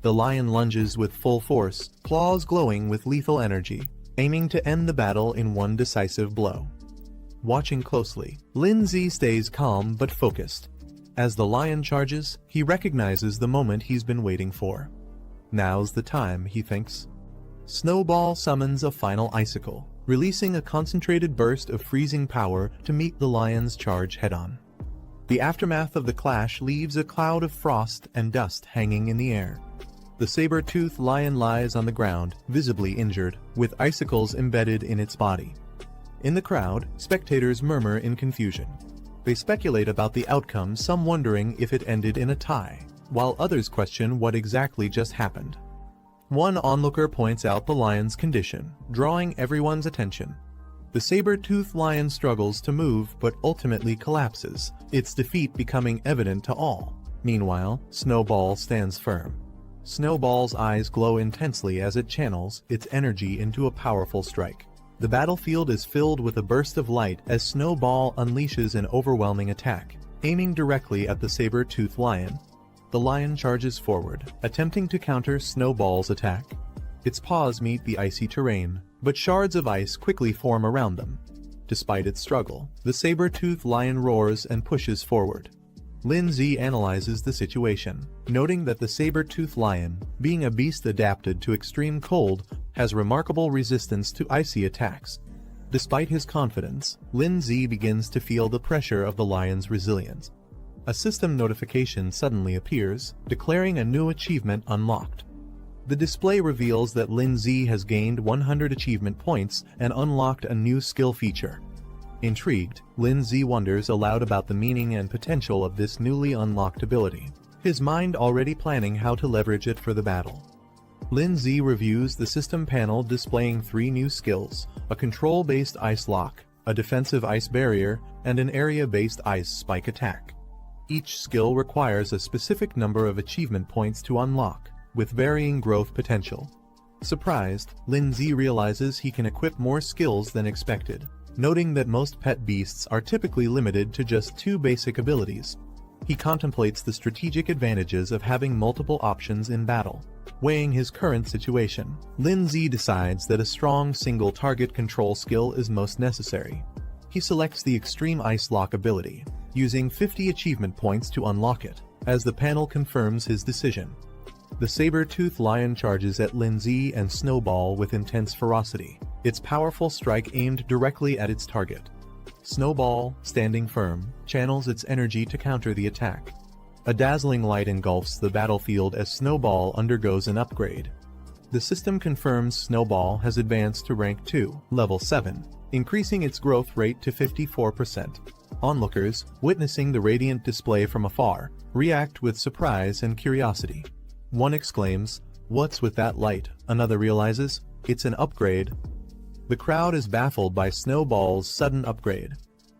The lion lunges with full force, claws glowing with lethal energy, aiming to end the battle in one decisive blow. Watching closely, Lindsay stays calm but focused. As the lion charges, he recognizes the moment he's been waiting for. Now's the time, he thinks. Snowball summons a final icicle, releasing a concentrated burst of freezing power to meet the lion's charge head-on. The aftermath of the clash leaves a cloud of frost and dust hanging in the air. The saber-toothed lion lies on the ground, visibly injured, with icicles embedded in its body. In the crowd, spectators murmur in confusion. They speculate about the outcome, some wondering if it ended in a tie, while others question what exactly just happened. One onlooker points out the lion's condition, drawing everyone's attention. The saber-toothed lion struggles to move but ultimately collapses, its defeat becoming evident to all. Meanwhile, Snowball stands firm. Snowball's eyes glow intensely as it channels its energy into a powerful strike. The battlefield is filled with a burst of light as Snowball unleashes an overwhelming attack, aiming directly at the saber-toothed lion. The lion charges forward, attempting to counter Snowball's attack. Its paws meet the icy terrain, but shards of ice quickly form around them. Despite its struggle, the saber-toothed lion roars and pushes forward. Lindsay analyzes the situation, noting that the saber-toothed lion, being a beast adapted to extreme cold, has remarkable resistance to icy attacks. Despite his confidence, Lindsay begins to feel the pressure of the lion's resilience. A system notification suddenly appears, declaring a new achievement unlocked. The display reveals that Lindsay has gained 100 achievement points and unlocked a new skill feature. Intrigued, Lindsay wonders aloud about the meaning and potential of this newly unlocked ability, his mind already planning how to leverage it for the battle. Lindsay reviews the system panel displaying 3 new skills: a control-based ice lock, a defensive ice barrier, and an area-based ice spike attack. Each skill requires a specific number of achievement points to unlock, with varying growth potential. Surprised, Lindsay realizes he can equip more skills than expected, noting that most pet beasts are typically limited to just 2 basic abilities. He contemplates the strategic advantages of having multiple options in battle. Weighing his current situation, Lindsay decides that a strong single-target control skill is most necessary. He selects the Extreme Ice Lock ability, using 50 achievement points to unlock it, as the panel confirms his decision. The saber-toothed lion charges at Lindsay and Snowball with intense ferocity, its powerful strike aimed directly at its target. Snowball, standing firm, channels its energy to counter the attack. A dazzling light engulfs the battlefield as Snowball undergoes an upgrade. The system confirms Snowball has advanced to rank 2, level 7, increasing its growth rate to 54%. Onlookers, witnessing the radiant display from afar, react with surprise and curiosity. One exclaims, "What's with that light?" Another realizes, "It's an upgrade." The crowd is baffled by Snowball's sudden upgrade.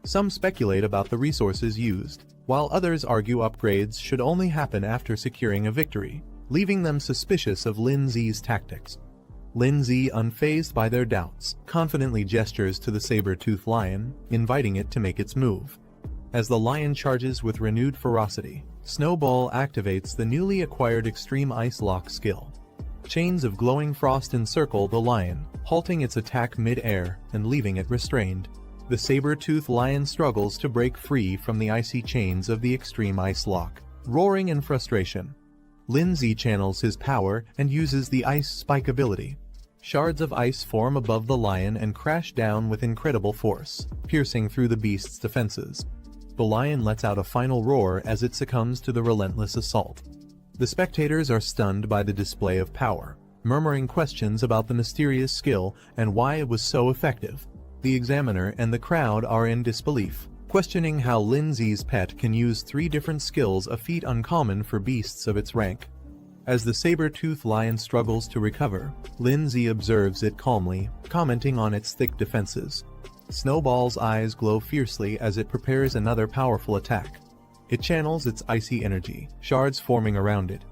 Some speculate about the resources used, while others argue upgrades should only happen after securing a victory, leaving them suspicious of Lindsay's tactics. Lindsay, unfazed by their doubts, confidently gestures to the saber-toothed lion, inviting it to make its move. As the lion charges with renewed ferocity, Snowball activates the newly acquired Extreme Ice Lock skill. Chains of glowing frost encircle the lion, halting its attack mid-air and leaving it restrained. The saber-toothed lion struggles to break free from the icy chains of the Extreme Ice Lock, roaring in frustration. Lindsay channels his power and uses the Ice Spike ability. Shards of ice form above the lion and crash down with incredible force, piercing through the beast's defenses. The lion lets out a final roar as it succumbs to the relentless assault. The spectators are stunned by the display of power, murmuring questions about the mysterious skill and why it was so effective. The examiner and the crowd are in disbelief, questioning how Lindsay's pet can use 3 different skills, a feat uncommon for beasts of its rank. As the saber-toothed lion struggles to recover, Lindsay observes it calmly, commenting on its thick defenses. Snowball's eyes glow fiercely as it prepares another powerful attack. It channels its icy energy, shards forming around it.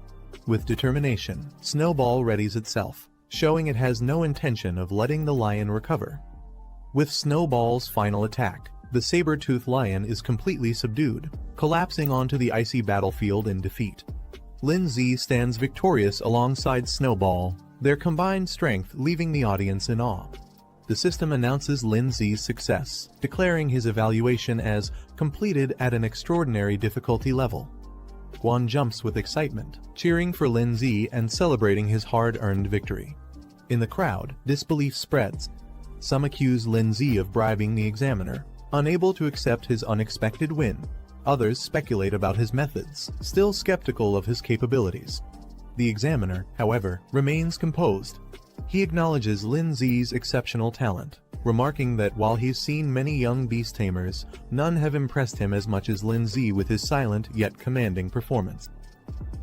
With determination, Snowball readies itself, showing it has no intention of letting the lion recover. With Snowball's final attack, the saber-toothed lion is completely subdued, collapsing onto the icy battlefield in defeat. Lindsay stands victorious alongside Snowball, their combined strength leaving the audience in awe. The system announces Lindsay's success, declaring his evaluation as completed at an extraordinary difficulty level. Guan jumps with excitement, cheering for Lindsay and celebrating his hard-earned victory. In the crowd, disbelief spreads. Some accuse Lindsay of bribing the examiner, unable to accept his unexpected win. Others speculate about his methods, still skeptical of his capabilities. The examiner, however, remains composed. He acknowledges Lin Zi's exceptional talent, remarking that while he's seen many young beast tamers, none have impressed him as much as Lin Zi with his silent yet commanding performance.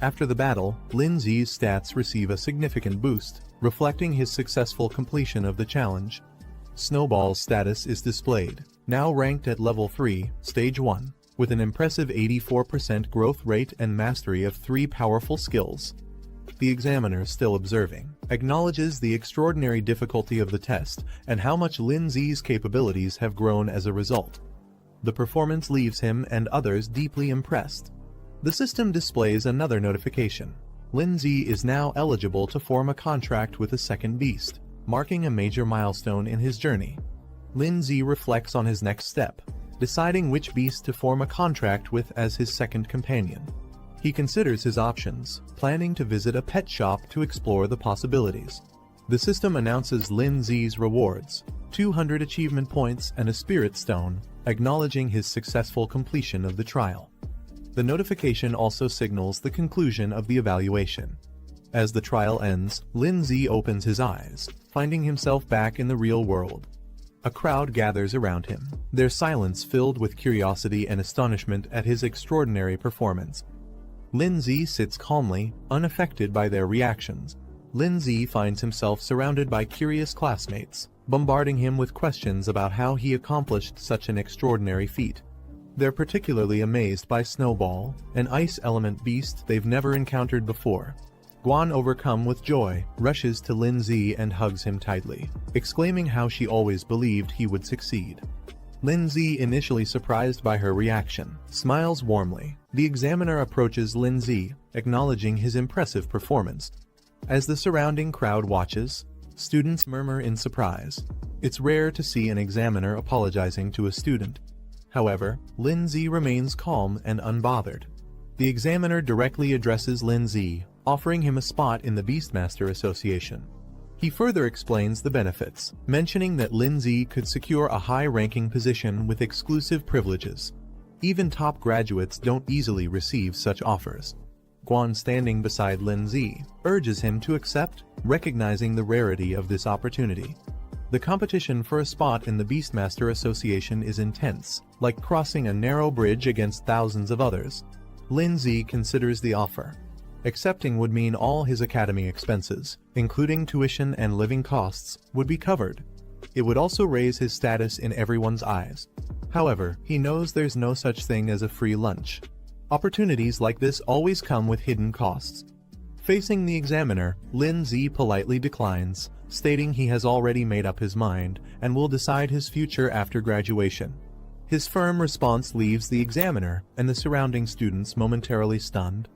After the battle, Lin Zi's stats receive a significant boost, reflecting his successful completion of the challenge. Snowball's status is displayed, now ranked at level 3, stage 1, with an impressive 84% growth rate and mastery of 3 powerful skills. The examiner, still observing, acknowledges the extraordinary difficulty of the test and how much Lin Zi's capabilities have grown as a result. The performance leaves him and others deeply impressed. The system displays another notification. Lin Zi is now eligible to form a contract with a second beast, marking a major milestone in his journey. Lin Zi reflects on his next step, deciding which beast to form a contract with as his second companion. He considers his options, planning to visit a pet shop to explore the possibilities. The system announces Lin Zi's rewards, 200 achievement points and a spirit stone, acknowledging his successful completion of the trial. The notification also signals the conclusion of the evaluation. As the trial ends, Lin Zi opens his eyes, finding himself back in the real world. A crowd gathers around him, their silence filled with curiosity and astonishment at his extraordinary performance. Lin Zi sits calmly, unaffected by their reactions. Lin Zi finds himself surrounded by curious classmates, bombarding him with questions about how he accomplished such an extraordinary feat. They're particularly amazed by Snowball, an ice element beast they've never encountered before. Guan, overcome with joy, rushes to Lin Zi and hugs him tightly, exclaiming how she always believed he would succeed. Lin Zi, initially surprised by her reaction, smiles warmly. The examiner approaches Lin Zi, acknowledging his impressive performance. As the surrounding crowd watches, students murmur in surprise. It's rare to see an examiner apologizing to a student. However, Lin Zi remains calm and unbothered. The examiner directly addresses Lin Zi, offering him a spot in the Beastmaster Association. He further explains the benefits, mentioning that Lin Zi could secure a high-ranking position with exclusive privileges. Even top graduates don't easily receive such offers. Guan, standing beside Lin Zi, urges him to accept, recognizing the rarity of this opportunity. The competition for a spot in the Beastmaster Association is intense, like crossing a narrow bridge against thousands of others. Lin Zi considers the offer. Accepting would mean all his academy expenses, including tuition and living costs, would be covered. It would also raise his status in everyone's eyes. However, he knows there's no such thing as a free lunch. Opportunities like this always come with hidden costs. Facing the examiner, Lin Zi politely declines, stating he has already made up his mind and will decide his future after graduation. His firm response leaves the examiner and the surrounding students momentarily stunned.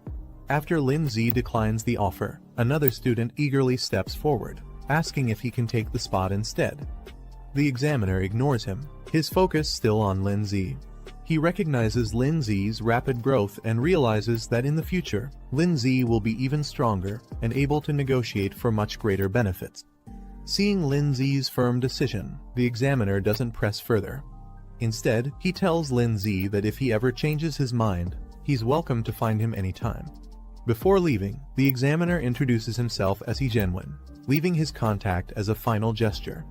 After Lin Zi declines the offer, another student eagerly steps forward, asking if he can take the spot instead. The examiner ignores him, his focus still on Lin Zi. He recognizes Lin Zi's rapid growth and realizes that in the future, Lin Zi will be even stronger and able to negotiate for much greater benefits. Seeing Lin Zi's firm decision, the examiner doesn't press further. Instead, he tells Lin Zi that if he ever changes his mind, he's welcome to find him anytime. Before leaving, the examiner introduces himself as Genuine, leaving his contact as a final gesture.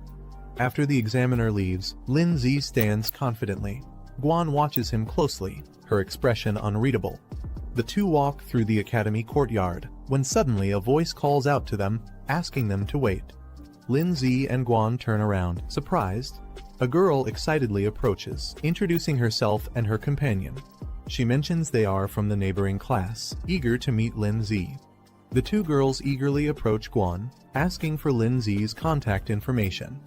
After the examiner leaves, Lin Zi stands confidently. Guan watches him closely, her expression unreadable. The two walk through the academy courtyard, when suddenly a voice calls out to them, asking them to wait. Lin Zi and Guan turn around, surprised. A girl excitedly approaches, introducing herself and her companion. She mentions they are from the neighboring class, eager to meet Lin Zi. The two girls eagerly approach Guan, asking for Lin Zi's contact information.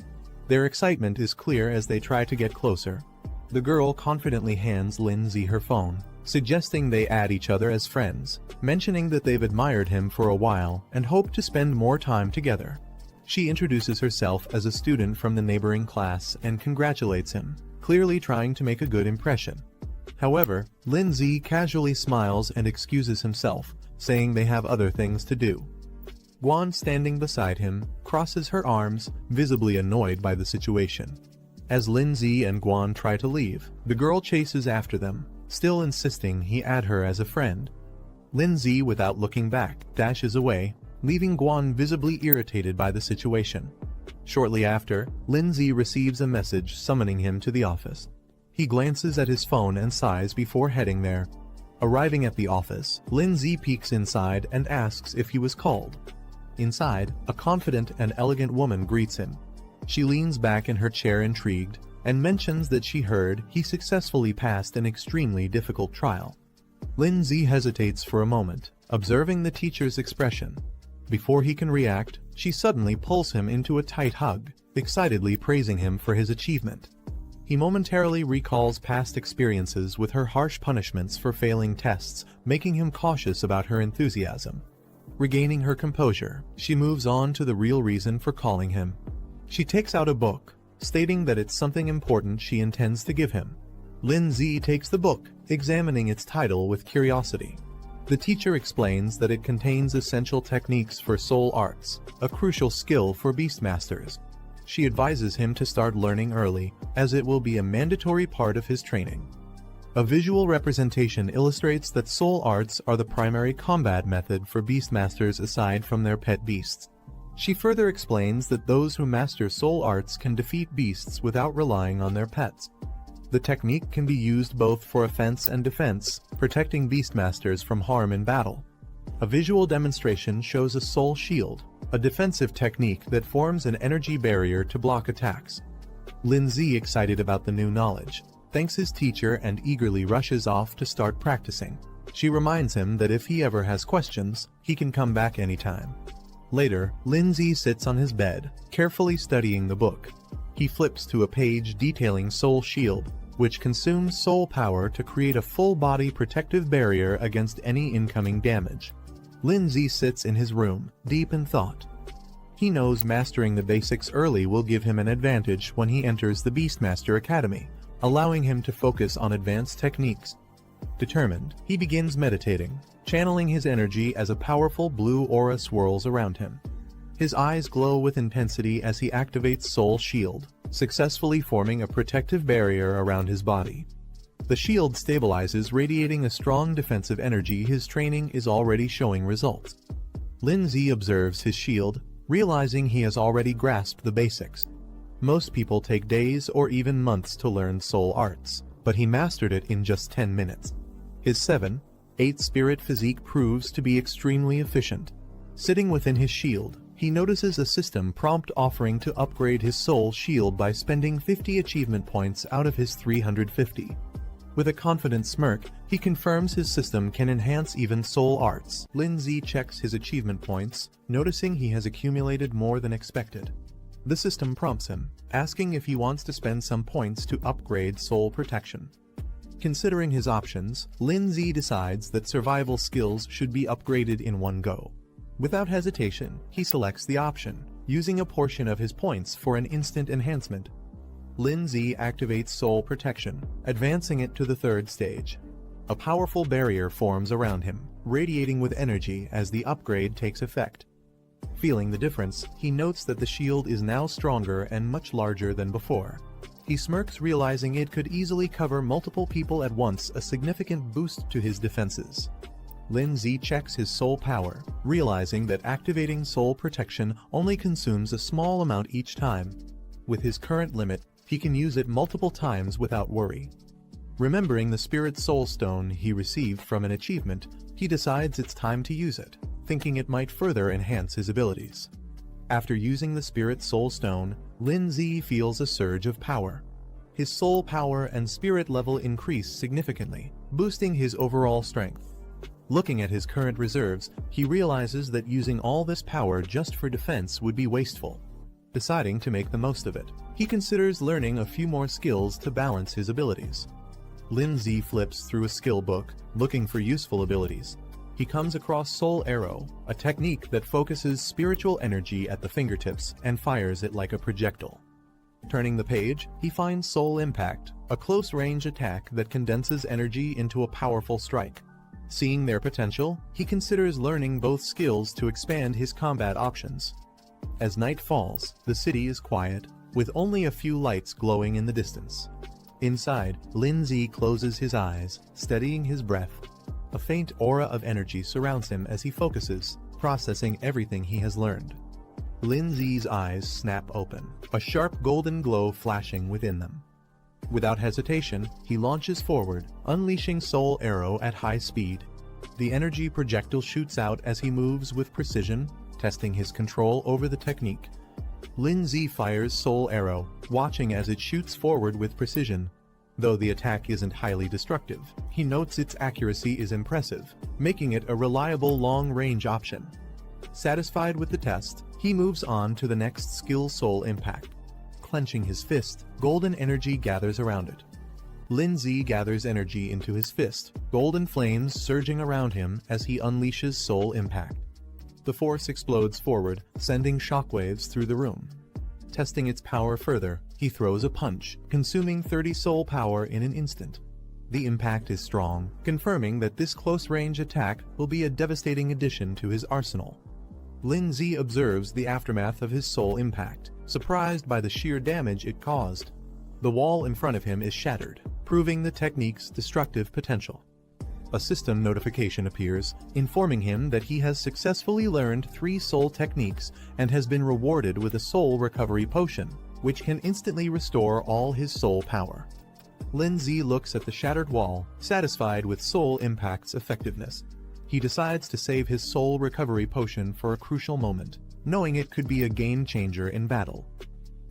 Their excitement is clear as they try to get closer. The girl confidently hands Lin Zi her phone, suggesting they add each other as friends, mentioning that they've admired him for a while and hope to spend more time together. She introduces herself as a student from the neighboring class and congratulates him, clearly trying to make a good impression. However, Lin Zi casually smiles and excuses himself, saying they have other things to do. Guan, standing beside him, crosses her arms, visibly annoyed by the situation. As Lin Zi and Guan try to leave, the girl chases after them, still insisting he add her as a friend. Lindsay, without looking back, dashes away, leaving Guan visibly irritated by the situation. Shortly after, Lindsay receives a message summoning him to the office. He glances at his phone and sighs before heading there. Arriving at the office, Lindsay peeks inside and asks if he was called. Inside, a confident and elegant woman greets him. She leans back in her chair intrigued, and mentions that she heard he successfully passed an extremely difficult trial. Lindsay hesitates for a moment, observing the teacher's expression. Before he can react, she suddenly pulls him into a tight hug, excitedly praising him for his achievement. He momentarily recalls past experiences with her harsh punishments for failing tests, making him cautious about her enthusiasm. Regaining her composure, she moves on to the real reason for calling him. She takes out a book, stating that it's something important she intends to give him. Lindsay takes the book, examining its title with curiosity. The teacher explains that it contains essential techniques for soul arts, a crucial skill for Beastmasters. She advises him to start learning early, as it will be a mandatory part of his training. A visual representation illustrates that soul arts are the primary combat method for Beastmasters aside from their pet beasts. She further explains that those who master soul arts can defeat beasts without relying on their pets. The technique can be used both for offense and defense, protecting Beastmasters from harm in battle. A visual demonstration shows a soul shield, a defensive technique that forms an energy barrier to block attacks. Lindsay, excited about the new knowledge, thanks his teacher and eagerly rushes off to start practicing. She reminds him that if he ever has questions, he can come back anytime. Later, Lindsay sits on his bed, carefully studying the book. He flips to a page detailing Soul Shield, which consumes soul power to create a full-body protective barrier against any incoming damage. Lindsay sits in his room, deep in thought. He knows mastering the basics early will give him an advantage when he enters the Beastmaster Academy, allowing him to focus on advanced techniques. Determined, he begins meditating, channeling his energy as a powerful blue aura swirls around him. His eyes glow with intensity as he activates Soul Shield, successfully forming a protective barrier around his body. The shield stabilizes, radiating a strong defensive energy. His training is already showing results. Lindsay observes his shield, realizing he has already grasped the basics. Most people take days or even months to learn soul arts, but he mastered it in just 10 minutes. His 7-8 spirit physique proves to be extremely efficient. Sitting within his shield, he notices a system prompt offering to upgrade his soul shield by spending 50 achievement points out of his 350. With a confident smirk, he confirms his system can enhance even soul arts. Lindsay checks his achievement points, noticing he has accumulated more than expected. The system prompts him, asking if he wants to spend some points to upgrade soul protection. Considering his options, Lindsay decides that survival skills should be upgraded in one go. Without hesitation, he selects the option, using a portion of his points for an instant enhancement. Lindsay activates Soul Protection, advancing it to the 3rd stage. A powerful barrier forms around him, radiating with energy as the upgrade takes effect. Feeling the difference, he notes that the shield is now stronger and much larger than before. He smirks, realizing it could easily cover multiple people at once, a significant boost to his defenses. Lindsay checks his soul power, realizing that activating Soul Protection only consumes a small amount each time. With his current limit, he can use it multiple times without worry. Remembering the Spirit Soul Stone he received from an achievement, he decides it's time to use it, thinking it might further enhance his abilities. After using the Spirit Soul Stone, Lindsay feels a surge of power. His soul power and spirit level increase significantly, boosting his overall strength. Looking at his current reserves, he realizes that using all this power just for defense would be wasteful. Deciding to make the most of it, he considers learning a few more skills to balance his abilities. Lindsay flips through a skill book, looking for useful abilities. He comes across Soul Arrow, a technique that focuses spiritual energy at the fingertips and fires it like a projectile. Turning the page, he finds Soul Impact, a close-range attack that condenses energy into a powerful strike. Seeing their potential, he considers learning both skills to expand his combat options. As night falls, the city is quiet, with only a few lights glowing in the distance. Inside, Lindsay closes his eyes, steadying his breath. A faint aura of energy surrounds him as he focuses, processing everything he has learned. Lin Zi's eyes snap open, a sharp golden glow flashing within them. Without hesitation, he launches forward, unleashing Soul Arrow at high speed. The energy projectile shoots out as he moves with precision, testing his control over the technique. Lin Zi fires Soul Arrow, watching as it shoots forward with precision. Though the attack isn't highly destructive, he notes its accuracy is impressive, making it a reliable long-range option. Satisfied with the test, he moves on to the next skill, Soul Impact. Clenching his fist, golden energy gathers around it. Lin Zi gathers energy into his fist, golden flames surging around him as he unleashes Soul Impact. The force explodes forward, sending shockwaves through the room. Testing its power further, he throws a punch, consuming 30 soul power in an instant. The impact is strong, confirming that this close-range attack will be a devastating addition to his arsenal. Lin Zi observes the aftermath of his soul impact, surprised by the sheer damage it caused. The wall in front of him is shattered, proving the technique's destructive potential. A system notification appears, informing him that he has successfully learned 3 soul techniques and has been rewarded with a soul recovery potion, which can instantly restore all his soul power. Lin Zi looks at the shattered wall, satisfied with soul impact's effectiveness. He decides to save his soul recovery potion for a crucial moment, knowing it could be a game-changer in battle.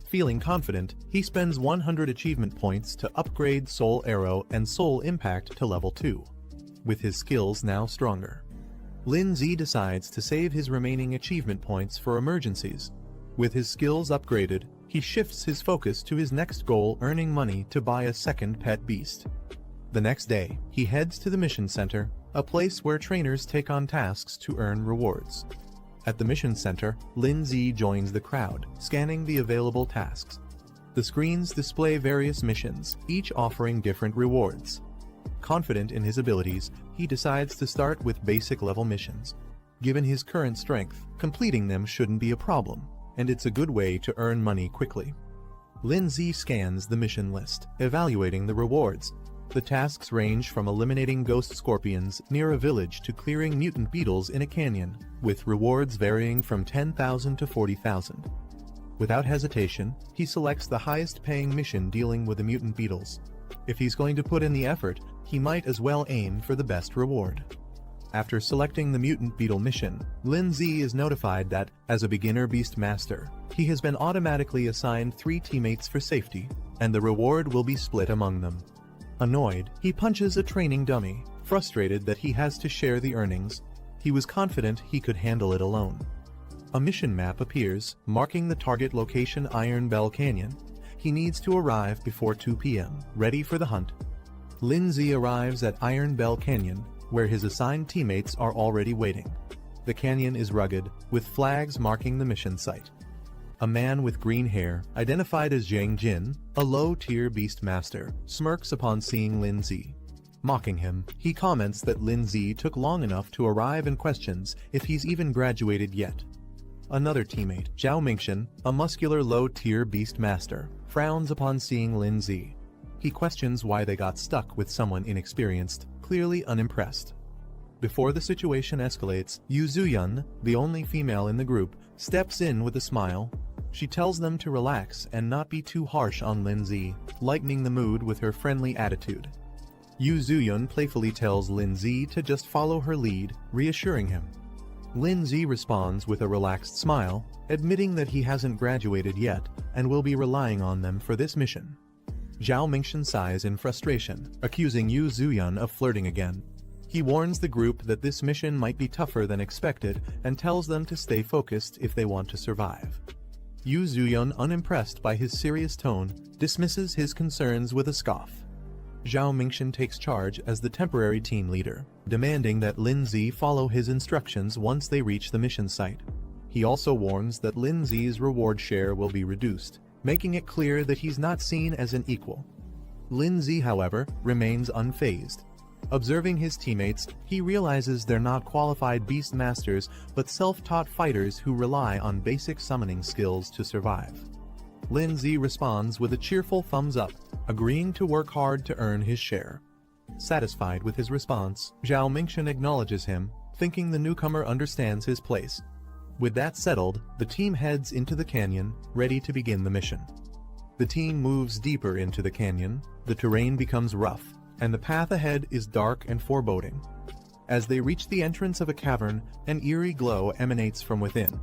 Feeling confident, he spends 100 achievement points to upgrade Soul Arrow and Soul Impact to level 2. With his skills now stronger, Lin Zi decides to save his remaining achievement points for emergencies. With his skills upgraded, he shifts his focus to his next goal, earning money to buy a second pet beast. The next day, he heads to the mission center, a place where trainers take on tasks to earn rewards. At the mission center, Lin Zi joins the crowd, scanning the available tasks. The screens display various missions, each offering different rewards. Confident in his abilities, he decides to start with basic level missions. Given his current strength, completing them shouldn't be a problem, and it's a good way to earn money quickly. Lin Zi scans the mission list, evaluating the rewards. The tasks range from eliminating ghost scorpions near a village to clearing mutant beetles in a canyon, with rewards varying from 10,000 to 40,000. Without hesitation, he selects the highest-paying mission dealing with the mutant beetles. If he's going to put in the effort, he might as well aim for the best reward. After selecting the mutant beetle mission, Lin Zi is notified that, as a beginner beast master, he has been automatically assigned 3 teammates for safety, and the reward will be split among them. Annoyed, he punches a training dummy, frustrated that he has to share the earnings. He was confident he could handle it alone. A mission map appears, marking the target location, Iron Bell Canyon. He needs to arrive before 2 p.m., ready for the hunt. Lin Zi arrives at Iron Bell Canyon, where his assigned teammates are already waiting. The canyon is rugged, with flags marking the mission site. A man with green hair, identified as Zhang Jin, a low-tier beast master, smirks upon seeing Lin Zi. Mocking him, he comments that Lin Zi took long enough to arrive and questions if he's even graduated yet. Another teammate, Zhao Mingxian, a muscular low-tier beast master, frowns upon seeing Lin Zi. He questions why they got stuck with someone inexperienced, clearly unimpressed. Before the situation escalates, Yu Zuyun, the only female in the group, steps in with a smile. She tells them to relax and not be too harsh on Lin Zi, lightening the mood with her friendly attitude. Yu Zuyun playfully tells Lin Zi to just follow her lead, reassuring him. Lin Zi responds with a relaxed smile, admitting that he hasn't graduated yet and will be relying on them for this mission. Zhao Mingxian sighs in frustration, accusing Yu Zuyun of flirting again. He warns the group that this mission might be tougher than expected and tells them to stay focused if they want to survive. Yu Zuyun, unimpressed by his serious tone, dismisses his concerns with a scoff. Zhao Mingxian takes charge as the temporary team leader, demanding that Lin Zi follow his instructions once they reach the mission site. He also warns that Lin Zi's reward share will be reduced, making it clear that he's not seen as an equal. Lin Zi, however, remains unfazed. Observing his teammates, he realizes they're not qualified beast masters but self-taught fighters who rely on basic summoning skills to survive. Lin Zi responds with a cheerful thumbs up, agreeing to work hard to earn his share. Satisfied with his response, Zhao Mingxian acknowledges him, thinking the newcomer understands his place. With that settled, the team heads into the canyon, ready to begin the mission. The team moves deeper into the canyon, the terrain becomes rough, and the path ahead is dark and foreboding. As they reach the entrance of a cavern, an eerie glow emanates from within.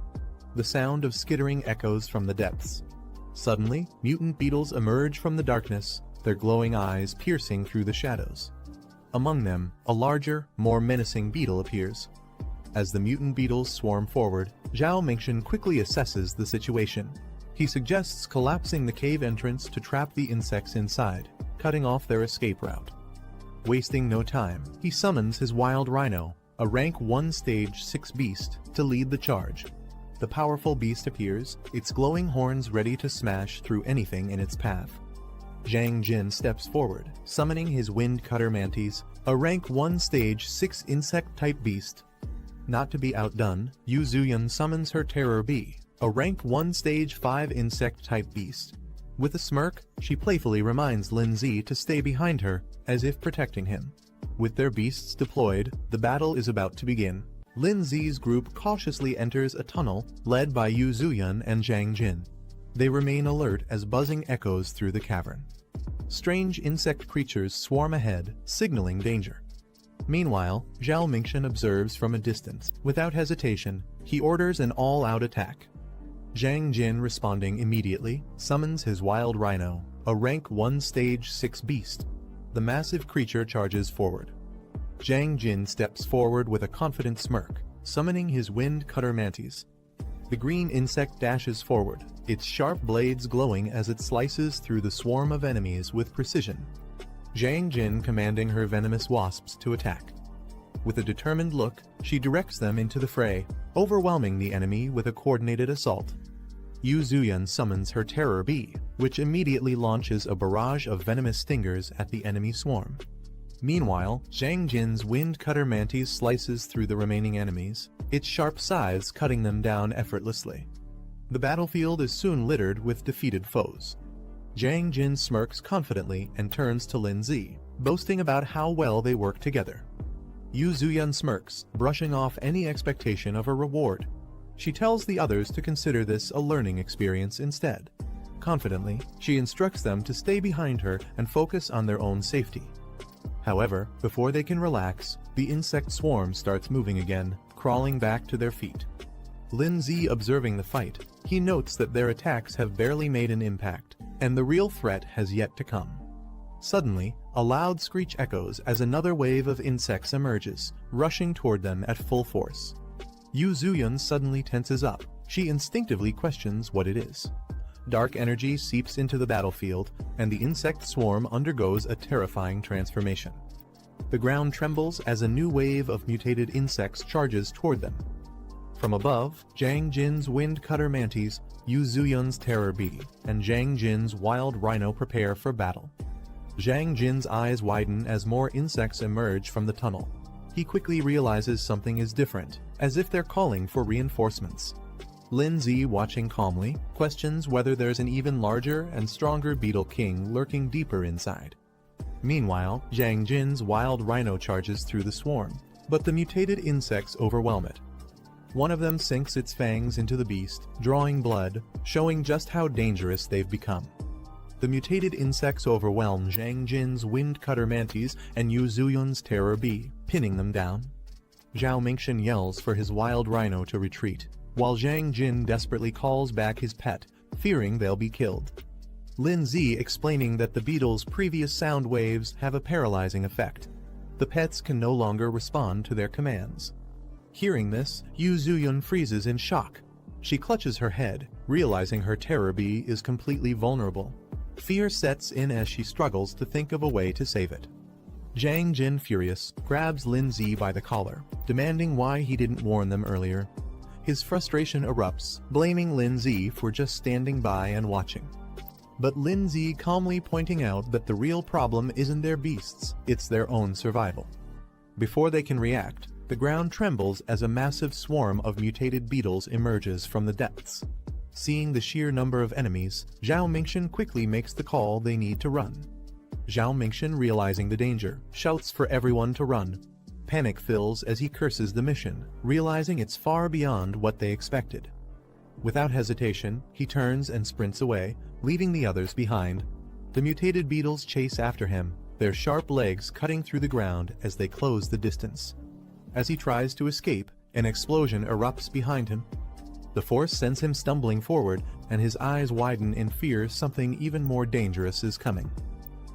The sound of skittering echoes from the depths. Suddenly, mutant beetles emerge from the darkness, their glowing eyes piercing through the shadows. Among them, a larger, more menacing beetle appears. As the mutant beetles swarm forward, Zhao Mingxian quickly assesses the situation. He suggests collapsing the cave entrance to trap the insects inside, cutting off their escape route. Wasting no time, he summons his wild rhino, a rank 1 stage 6 beast, to lead the charge. The powerful beast appears, its glowing horns ready to smash through anything in its path. Zhang Jin steps forward, summoning his wind cutter mantis, a rank 1 stage 6 insect-type beast. Not to be outdone, Yu Zuyun summons her terror bee, a rank 1 stage 5 insect-type beast. With a smirk, she playfully reminds Lin Zi to stay behind her, as if protecting him. With their beasts deployed, the battle is about to begin. Lin Zi's group cautiously enters a tunnel, led by Yu Zuyun and Zhang Jin. They remain alert as buzzing echoes through the cavern. Strange insect creatures swarm ahead, signaling danger. Meanwhile, Zhao Mingxian observes from a distance. Without hesitation, he orders an all-out attack. Zhang Jin, responding immediately, summons his wild rhino, a rank 1 stage 6 beast. The massive creature charges forward. Zhang Jin steps forward with a confident smirk, summoning his wind cutter mantis. The green insect dashes forward, its sharp blades glowing as it slices through the swarm of enemies with precision. Zhang Jin commanding her venomous wasps to attack. With a determined look, she directs them into the fray, overwhelming the enemy with a coordinated assault. Yu Zuyun summons her terror bee, which immediately launches a barrage of venomous stingers at the enemy swarm. Meanwhile, Zhang Jin's wind cutter mantis slices through the remaining enemies, its sharp scythes cutting them down effortlessly. The battlefield is soon littered with defeated foes. Zhang Jin smirks confidently and turns to Lin Zi, boasting about how well they work together. Yu Zuyun smirks, brushing off any expectation of a reward. She tells the others to consider this a learning experience instead. Confidently, she instructs them to stay behind her and focus on their own safety. However, before they can relax, the insect swarm starts moving again, crawling back to their feet. Lin Zi observing the fight, he notes that their attacks have barely made an impact, and the real threat has yet to come. Suddenly, a loud screech echoes as another wave of insects emerges, rushing toward them at full force. Yu Zuyun suddenly tenses up. She instinctively questions what it is. Dark energy seeps into the battlefield, and the insect swarm undergoes a terrifying transformation. The ground trembles as a new wave of mutated insects charges toward them. From above, Zhang Jin's wind cutter mantis, Yu Zuyun's terror bee, and Zhang Jin's wild rhino prepare for battle. Zhang Jin's eyes widen as more insects emerge from the tunnel. He quickly realizes something is different, as if they're calling for reinforcements. Lin Zi, watching calmly, questions whether there's an even larger and stronger beetle king lurking deeper inside. Meanwhile, Zhang Jin's wild rhino charges through the swarm, but the mutated insects overwhelm it. One of them sinks its fangs into the beast, drawing blood, showing just how dangerous they've become. The mutated insects overwhelm Zhang Jin's wind cutter mantis and Yu Zuyun's terror bee, pinning them down. Zhao Mingxian yells for his wild rhino to retreat, while Zhang Jin desperately calls back his pet, fearing they'll be killed. Lin Zi explaining that the beetle's previous sound waves have a paralyzing effect. The pets can no longer respond to their commands. Hearing this, Yu Zuyun freezes in shock. She clutches her head, realizing her terror bee is completely vulnerable. Fear sets in as she struggles to think of a way to save it. Zhang Jin, furious, grabs Lin Zi by the collar, demanding why he didn't warn them earlier. His frustration erupts, blaming Lin Zi for just standing by and watching. But Lin Zi calmly pointing out that the real problem isn't their beasts, it's their own survival. Before they can react, the ground trembles as a massive swarm of mutated beetles emerges from the depths. Seeing the sheer number of enemies, Zhao Mingxian quickly makes the call they need to run. Zhao Mingxian, realizing the danger, shouts for everyone to run. Panic fills as he curses the mission, realizing it's far beyond what they expected. Without hesitation, he turns and sprints away, leaving the others behind. The mutated beetles chase after him, their sharp legs cutting through the ground as they close the distance. As he tries to escape, an explosion erupts behind him. The force sends him stumbling forward, and his eyes widen in fear something even more dangerous is coming.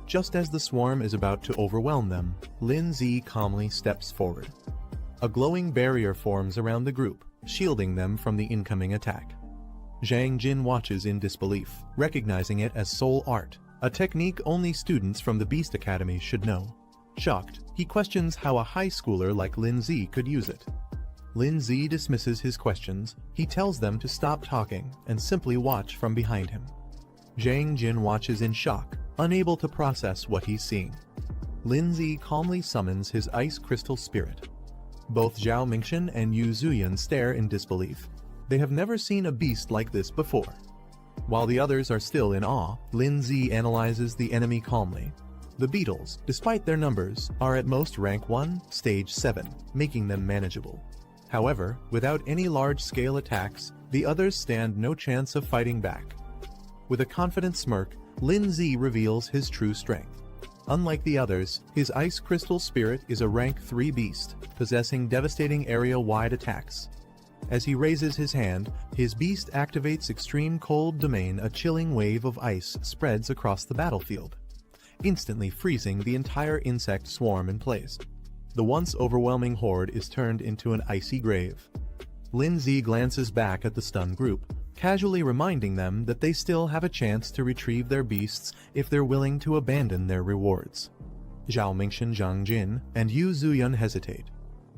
Just as the swarm is about to overwhelm them, Lin Zi calmly steps forward. A glowing barrier forms around the group, shielding them from the incoming attack. Zhang Jin watches in disbelief, recognizing it as soul art, a technique only students from the Beast Academy should know. Shocked, he questions how a high schooler like Lin Zi could use it. Lin Zi dismisses his questions. He tells them to stop talking and simply watch from behind him. Zhang Jin watches in shock, unable to process what he's seeing. Lin Zi calmly summons his ice crystal spirit. Both Zhao Mingxian and Yu Zuyan stare in disbelief. They have never seen a beast like this before. While the others are still in awe, Lin Zi analyzes the enemy calmly. The beetles, despite their numbers, are at most rank 1, stage 7, making them manageable. However, without any large-scale attacks, the others stand no chance of fighting back. With a confident smirk, Lin Zi reveals his true strength. Unlike the others, his ice crystal spirit is a rank 3 beast, possessing devastating area-wide attacks. As he raises his hand, his beast activates extreme cold domain. A chilling wave of ice spreads across the battlefield, instantly freezing the entire insect swarm in place. The once overwhelming horde is turned into an icy grave. Lin Zi glances back at the stunned group, casually reminding them that they still have a chance to retrieve their beasts if they're willing to abandon their rewards. Zhao Mingxian, Zhang Jin, and Yu Zuyan hesitate.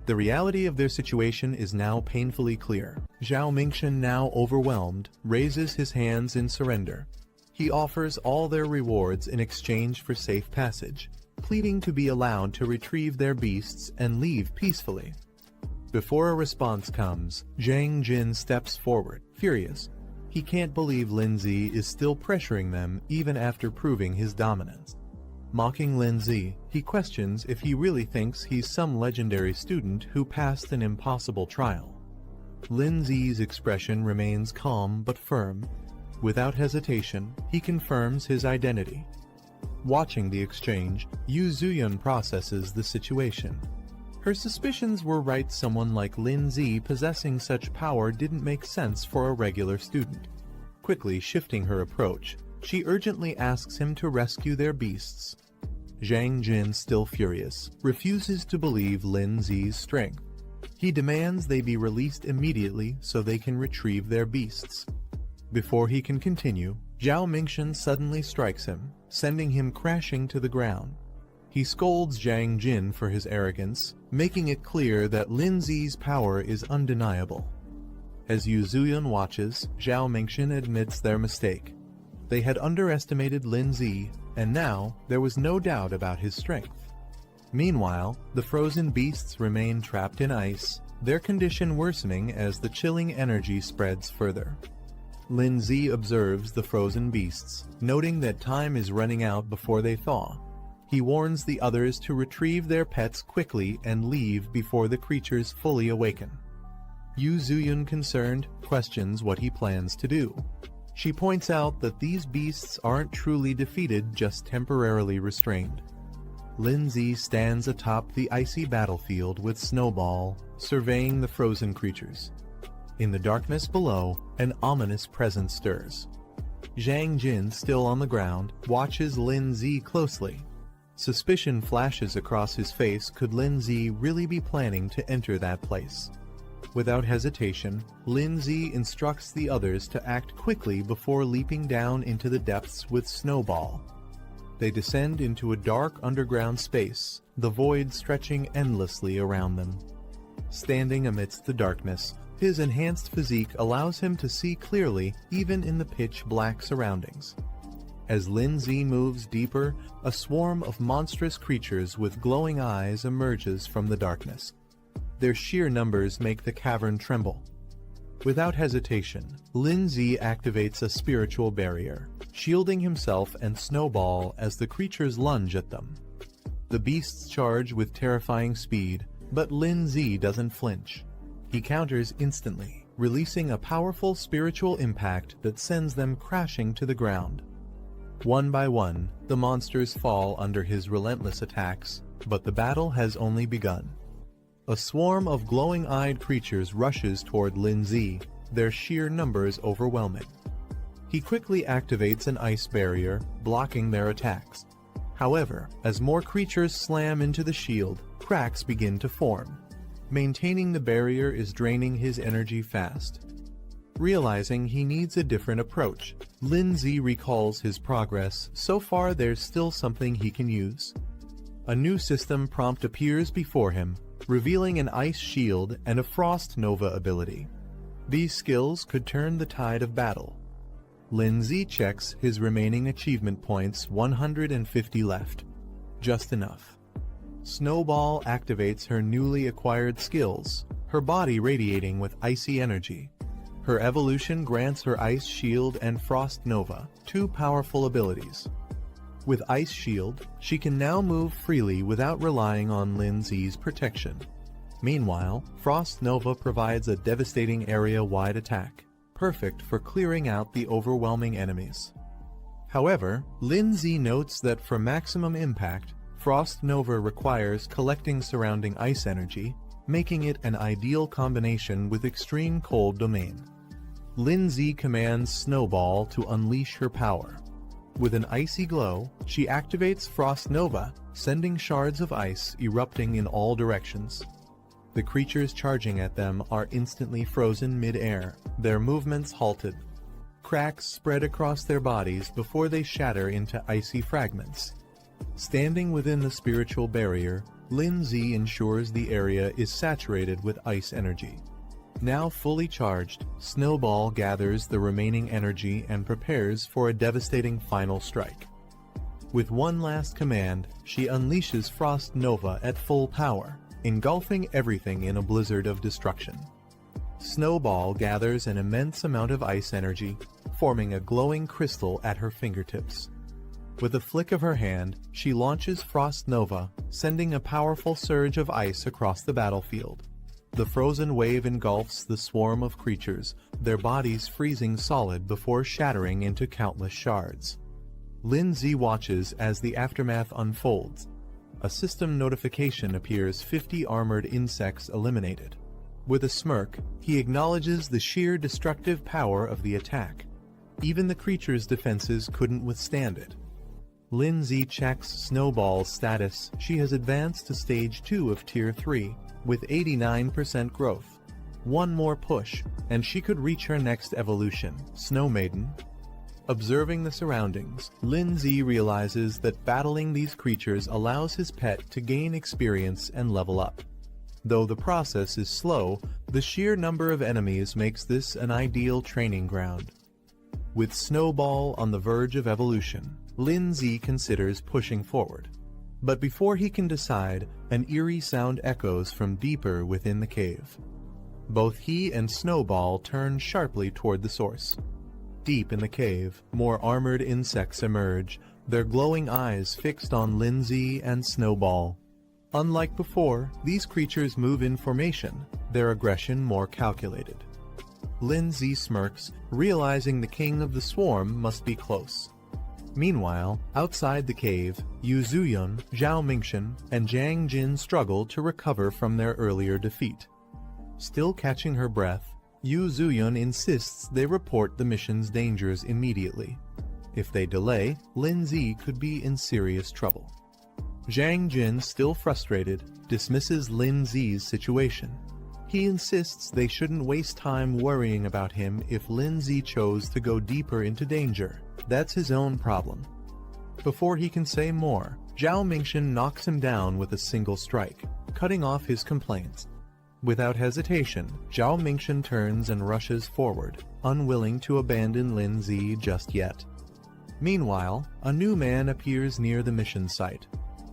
The reality of their situation is now painfully clear. Zhao Mingxian, now overwhelmed, raises his hands in surrender. He offers all their rewards in exchange for safe passage, pleading to be allowed to retrieve their beasts and leave peacefully. Before a response comes, Zhang Jin steps forward, furious. He can't believe Lin Zi is still pressuring them even after proving his dominance. Mocking Lin Zi, he questions if he really thinks he's some legendary student who passed an impossible trial. Lin Zi's expression remains calm but firm. Without hesitation, he confirms his identity. Watching the exchange, Yu Zuyan processes the situation. Her suspicions were right. Someone like Lin Zi possessing such power didn't make sense for a regular student. Quickly shifting her approach, she urgently asks him to rescue their beasts. Zhang Jin, still furious, refuses to believe Lin Zi's strength. He demands they be released immediately so they can retrieve their beasts. Before he can continue, Zhao Mingxian suddenly strikes him, sending him crashing to the ground. He scolds Zhang Jin for his arrogance, making it clear that Lin Zi's power is undeniable. As Yu Zuyan watches, Zhao Mingxian admits their mistake. They had underestimated Lin Zi, and now there was no doubt about his strength. Meanwhile, the frozen beasts remain trapped in ice, their condition worsening as the chilling energy spreads further. Lin Zi observes the frozen beasts, noting that time is running out before they thaw. He warns the others to retrieve their pets quickly and leave before the creatures fully awaken. Yu Zuyan, concerned, questions what he plans to do. She points out that these beasts aren't truly defeated, just temporarily restrained. Lin Zi stands atop the icy battlefield with Snowball, surveying the frozen creatures. In the darkness below, an ominous presence stirs. Zhang Jin, still on the ground, watches Lin Zi closely. Suspicion flashes across his face. Could Lin Zi really be planning to enter that place? Without hesitation, Lin Zi instructs the others to act quickly before leaping down into the depths with Snowball. They descend into a dark underground space, the void stretching endlessly around them. Standing amidst the darkness, his enhanced physique allows him to see clearly even in the pitch-black surroundings. As Lin Zi moves deeper, a swarm of monstrous creatures with glowing eyes emerges from the darkness. Their sheer numbers make the cavern tremble. Without hesitation, Lin Zi activates a spiritual barrier, shielding himself and Snowball as the creatures lunge at them. The beasts charge with terrifying speed, but Lin Z doesn't flinch. He counters instantly, releasing a powerful spiritual impact that sends them crashing to the ground. One by one, the monsters fall under his relentless attacks, but the battle has only begun. A swarm of glowing-eyed creatures rushes toward Lin Z, their sheer numbers overwhelming. He quickly activates an ice barrier, blocking their attacks. However, as more creatures slam into the shield, cracks begin to form. Maintaining the barrier is draining his energy fast. Realizing he needs a different approach, Lin Z recalls his progress. So far there's still something he can use. A new system prompt appears before him, revealing an ice shield and a frost nova ability. These skills could turn the tide of battle. Lin Z checks his remaining achievement points, 150 left. Just enough. Snowball activates her newly acquired skills, her body radiating with icy energy. Her evolution grants her Ice Shield and Frost Nova, two powerful abilities. With Ice Shield, she can now move freely without relying on Lin Z's protection. Meanwhile, Frost Nova provides a devastating area-wide attack, perfect for clearing out the overwhelming enemies. However, Lin Z notes that for maximum impact, Frost Nova requires collecting surrounding ice energy, making it an ideal combination with Extreme Cold Domain. Lin Z commands Snowball to unleash her power. With an icy glow, she activates Frost Nova, sending shards of ice erupting in all directions. The creatures charging at them are instantly frozen mid-air, their movements halted. Cracks spread across their bodies before they shatter into icy fragments. Standing within the spiritual barrier, Lin Z ensures the area is saturated with ice energy. Now fully charged, Snowball gathers the remaining energy and prepares for a devastating final strike. With one last command, she unleashes Frost Nova at full power, engulfing everything in a blizzard of destruction. Snowball gathers an immense amount of ice energy, forming a glowing crystal at her fingertips. With a flick of her hand, she launches Frost Nova, sending a powerful surge of ice across the battlefield. The frozen wave engulfs the swarm of creatures, their bodies freezing solid before shattering into countless shards. Lin Z watches as the aftermath unfolds. A system notification appears: 50 armored insects eliminated. With a smirk, he acknowledges the sheer destructive power of the attack. Even the creature's defenses couldn't withstand it. Lin Z checks Snowball's status. She has advanced to Stage 2 of Tier 3, with 89% growth. One more push, and she could reach her next evolution, Snow Maiden. Observing the surroundings, Lin Z realizes that battling these creatures allows his pet to gain experience and level up. Though the process is slow, the sheer number of enemies makes this an ideal training ground. With Snowball on the verge of evolution, Lin Z considers pushing forward. But before he can decide, an eerie sound echoes from deeper within the cave. Both he and Snowball turn sharply toward the source. Deep in the cave, more armored insects emerge, their glowing eyes fixed on Lin Z and Snowball. Unlike before, these creatures move in formation, their aggression more calculated. Lin Z smirks, realizing the king of the swarm must be close. Meanwhile, outside the cave, Yu Zuyun, Zhao Mingshan, and Jiang Jin struggle to recover from their earlier defeat. Still catching her breath, Yu Zuyun insists they report the mission's dangers immediately. If they delay, Lin Z could be in serious trouble. Jiang Jin, still frustrated, dismisses Lin Z's situation. He insists they shouldn't waste time worrying about him if Lin Z chose to go deeper into danger. That's his own problem. Before he can say more, Zhao Mingshan knocks him down with a single strike, cutting off his complaints. Without hesitation, Zhao Mingshan turns and rushes forward, unwilling to abandon Lin Z just yet. Meanwhile, a new man appears near the mission site.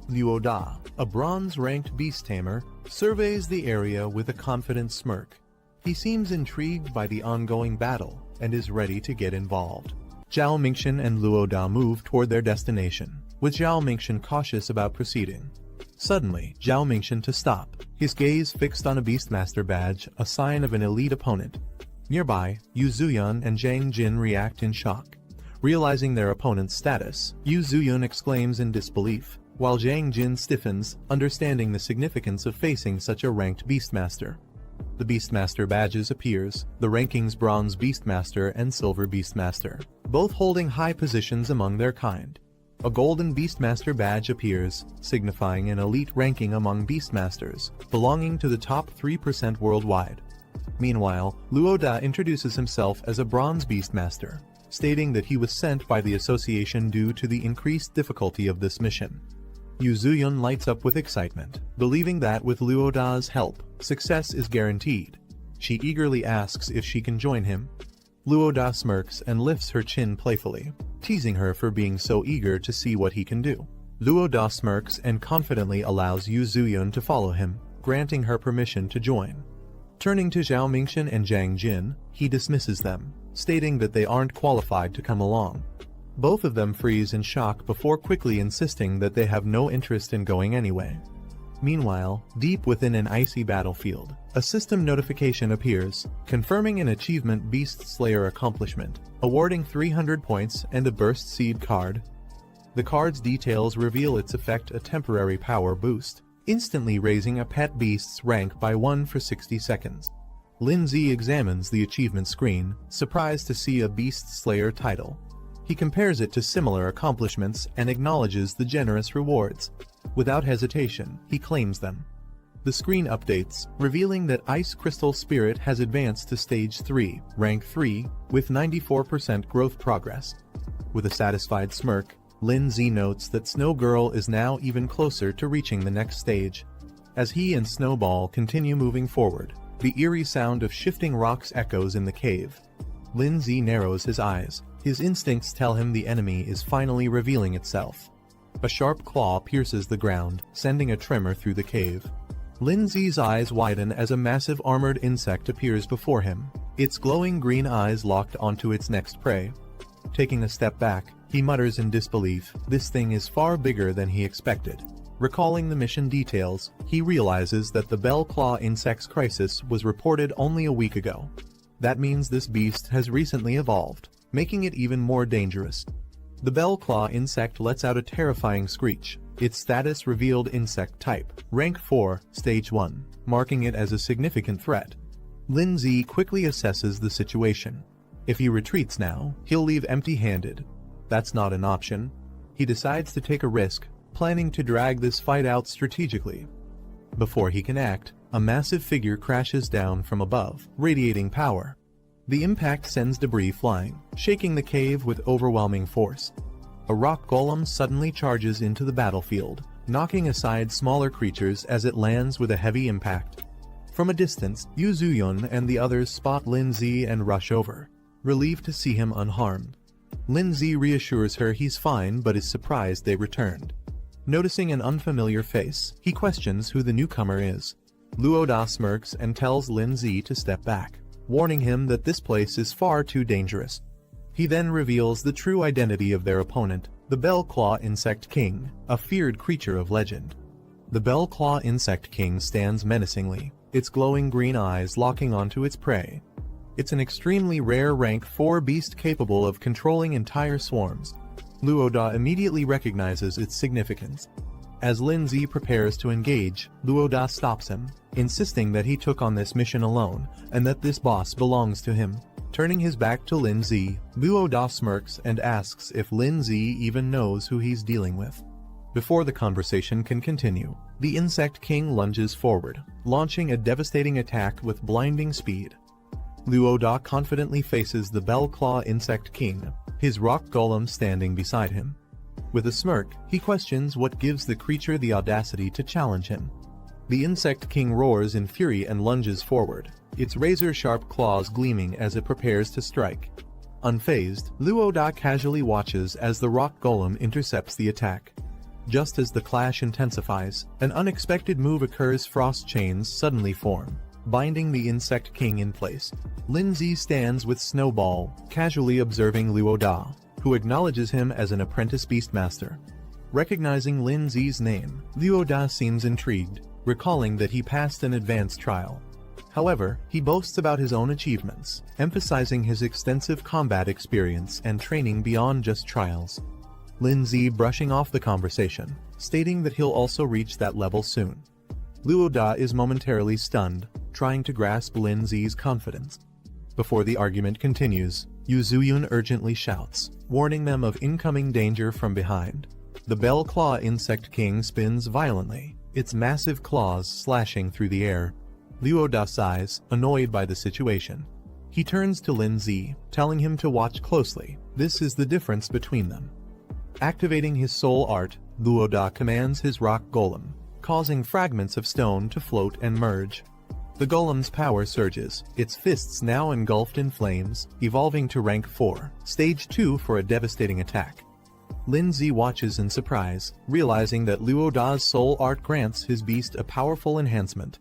Liu Da, a bronze-ranked beast tamer, surveys the area with a confident smirk. He seems intrigued by the ongoing battle and is ready to get involved. Zhao Mingxian and Luo Da move toward their destination, with Zhao Mingxian cautious about proceeding. Suddenly, Zhao Mingxian to stop, his gaze fixed on a Beastmaster badge, a sign of an elite opponent. Nearby, Yu Zuyun and Zhang Jin react in shock. Realizing their opponent's status, Yu Zuyun exclaims in disbelief, while Zhang Jin stiffens, understanding the significance of facing such a ranked Beastmaster. The Beastmaster badges appears, the rankings Bronze Beastmaster and Silver Beastmaster, both holding high positions among their kind. A Golden Beastmaster badge appears, signifying an elite ranking among Beastmasters, belonging to the top 3% worldwide. Meanwhile, Luo Da introduces himself as a Bronze Beastmaster, stating that he was sent by the association due to the increased difficulty of this mission. Yu Zuyun lights up with excitement, believing that with Luo Da's help, success is guaranteed. She eagerly asks if she can join him. Luo Da smirks and lifts her chin playfully, teasing her for being so eager to see what he can do. Luo Da smirks and confidently allows Yu Zuyun to follow him, granting her permission to join. Turning to Zhao Mingxian and Zhang Jin, he dismisses them, stating that they aren't qualified to come along. Both of them freeze in shock before quickly insisting that they have no interest in going anyway. Meanwhile, deep within an icy battlefield, a system notification appears, confirming an achievement Beast Slayer accomplishment, awarding 300 points and a Burst Seed card. The card's details reveal its effect, a temporary power boost, instantly raising a pet beast's rank by 1 for 60 seconds. Lin Zi examines the achievement screen, surprised to see a Beast Slayer title. He compares it to similar accomplishments and acknowledges the generous rewards. Without hesitation, he claims them. The screen updates, revealing that Ice Crystal Spirit has advanced to Stage 3, Rank 3, with 94% growth progress. With a satisfied smirk, Lin Zi notes that Snow Girl is now even closer to reaching the next stage. As he and Snowball continue moving forward, the eerie sound of shifting rocks echoes in the cave. Lin Zi narrows his eyes. His instincts tell him the enemy is finally revealing itself. A sharp claw pierces the ground, sending a tremor through the cave. Lin Zi's eyes widen as a massive armored insect appears before him, its glowing green eyes locked onto its next prey. Taking a step back, he mutters in disbelief, this thing is far bigger than he expected. Recalling the mission details, he realizes that the Bell Claw insect's crisis was reported only a week ago. That means this beast has recently evolved, making it even more dangerous. The Bell Claw insect lets out a terrifying screech, its status revealed insect type, rank 4, stage 1, marking it as a significant threat. Lin Zi quickly assesses the situation. If he retreats now, he'll leave empty-handed. That's not an option. He decides to take a risk, planning to drag this fight out strategically. Before he can act, a massive figure crashes down from above, radiating power. The impact sends debris flying, shaking the cave with overwhelming force. A rock golem suddenly charges into the battlefield, knocking aside smaller creatures as it lands with a heavy impact. From a distance, Yu Zuyun and the others spot Lin Zi and rush over, relieved to see him unharmed. Lin Zi reassures her he's fine but is surprised they returned. Noticing an unfamiliar face, he questions who the newcomer is. Luo Da smirks and tells Lin Zi to step back, warning him that this place is far too dangerous. He then reveals the true identity of their opponent, the Bell Claw Insect King, a feared creature of legend. The Bell Claw Insect King stands menacingly, its glowing green eyes locking onto its prey. It's an extremely rare rank 4 beast capable of controlling entire swarms. Luo Da immediately recognizes its significance. As Lin Zi prepares to engage, Luo Da stops him, insisting that he took on this mission alone, and that this boss belongs to him. Turning his back to Lin Zi, Luo Da smirks and asks if Lin Zi even knows who he's dealing with. Before the conversation can continue, the Insect King lunges forward, launching a devastating attack with blinding speed. Luo Da confidently faces the Bell Claw Insect King, his rock golem standing beside him. With a smirk, he questions what gives the creature the audacity to challenge him. The Insect King roars in fury and lunges forward, its razor-sharp claws gleaming as it prepares to strike. Unfazed, Luo Da casually watches as the rock golem intercepts the attack. Just as the clash intensifies, an unexpected move occurs. Frost chains suddenly form. binding the insect king in place. Lindsay stands with Snowball, casually observing Luo Da, who acknowledges him as an apprentice beastmaster. Recognizing Lindsay's name, Luo Da seems intrigued, recalling that he passed an advanced trial. However, he boasts about his own achievements, emphasizing his extensive combat experience and training beyond just trials. Lindsay brushing off the conversation, stating that he'll also reach that level soon. Luo Da is momentarily stunned, trying to grasp Lindsay's confidence. Before the argument continues, Yu Zuyun urgently shouts, warning them of incoming danger from behind. The Bell Claw Insect King spins violently, its massive claws slashing through the air. Luo Da sighs, annoyed by the situation. He turns to Lindsay, telling him to watch closely. This is the difference between them. Activating his soul art, Luo Da commands his rock golem, causing fragments of stone to float and merge. The golem's power surges, its fists now engulfed in flames, evolving to rank 4, stage 2 for a devastating attack. Lindsay watches in surprise, realizing that Luo Da's soul art grants his beast a powerful enhancement.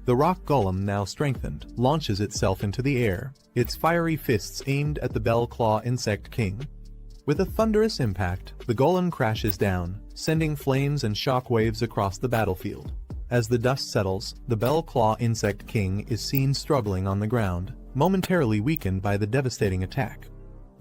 The rock golem, now strengthened, launches itself into the air, its fiery fists aimed at the Bell Claw Insect King. With a thunderous impact, the golem crashes down, sending flames and shockwaves across the battlefield. As the dust settles, the Bell Claw Insect King is seen struggling on the ground, momentarily weakened by the devastating attack.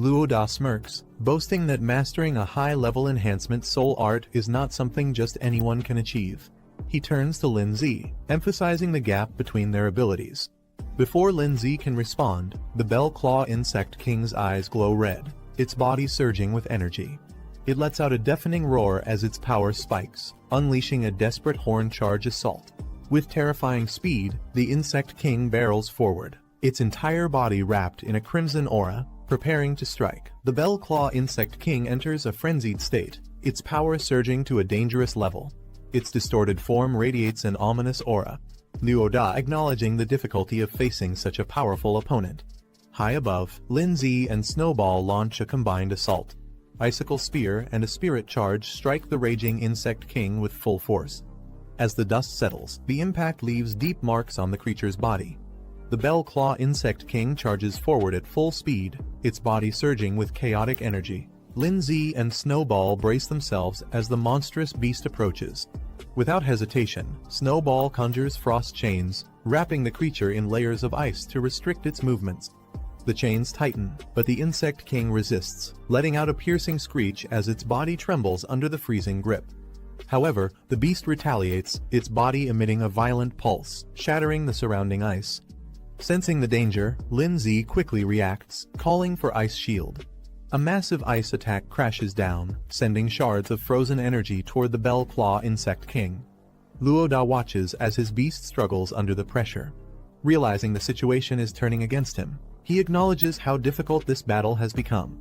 Luo Da smirks, boasting that mastering a high-level enhancement soul art is not something just anyone can achieve. He turns to Lindsay, emphasizing the gap between their abilities. Before Lindsay can respond, the Bell Claw Insect King's eyes glow red, its body surging with energy. It lets out a deafening roar as its power spikes, unleashing a desperate horn charge assault. With terrifying speed, the Insect King barrels forward, its entire body wrapped in a crimson aura, preparing to strike. The Bell Claw Insect King enters a frenzied state, its power surging to a dangerous level. Its distorted form radiates an ominous aura. Luo Da acknowledging the difficulty of facing such a powerful opponent. High above, Lindsay and Snowball launch a combined assault. Icicle Spear and a Spirit Charge strike the raging Insect King with full force. As the dust settles, the impact leaves deep marks on the creature's body. The Bell Claw Insect King charges forward at full speed, its body surging with chaotic energy. Lindsay and Snowball brace themselves as the monstrous beast approaches. Without hesitation, Snowball conjures frost chains, wrapping the creature in layers of ice to restrict its movements. The chains tighten, but the Insect King resists, letting out a piercing screech as its body trembles under the freezing grip. However, the beast retaliates, its body emitting a violent pulse, shattering the surrounding ice. Sensing the danger, Lindsay quickly reacts, calling for Ice Shield. A massive ice attack crashes down, sending shards of frozen energy toward the Bell Claw Insect King. Luo Da watches as his beast struggles under the pressure. Realizing the situation is turning against him, he acknowledges how difficult this battle has become.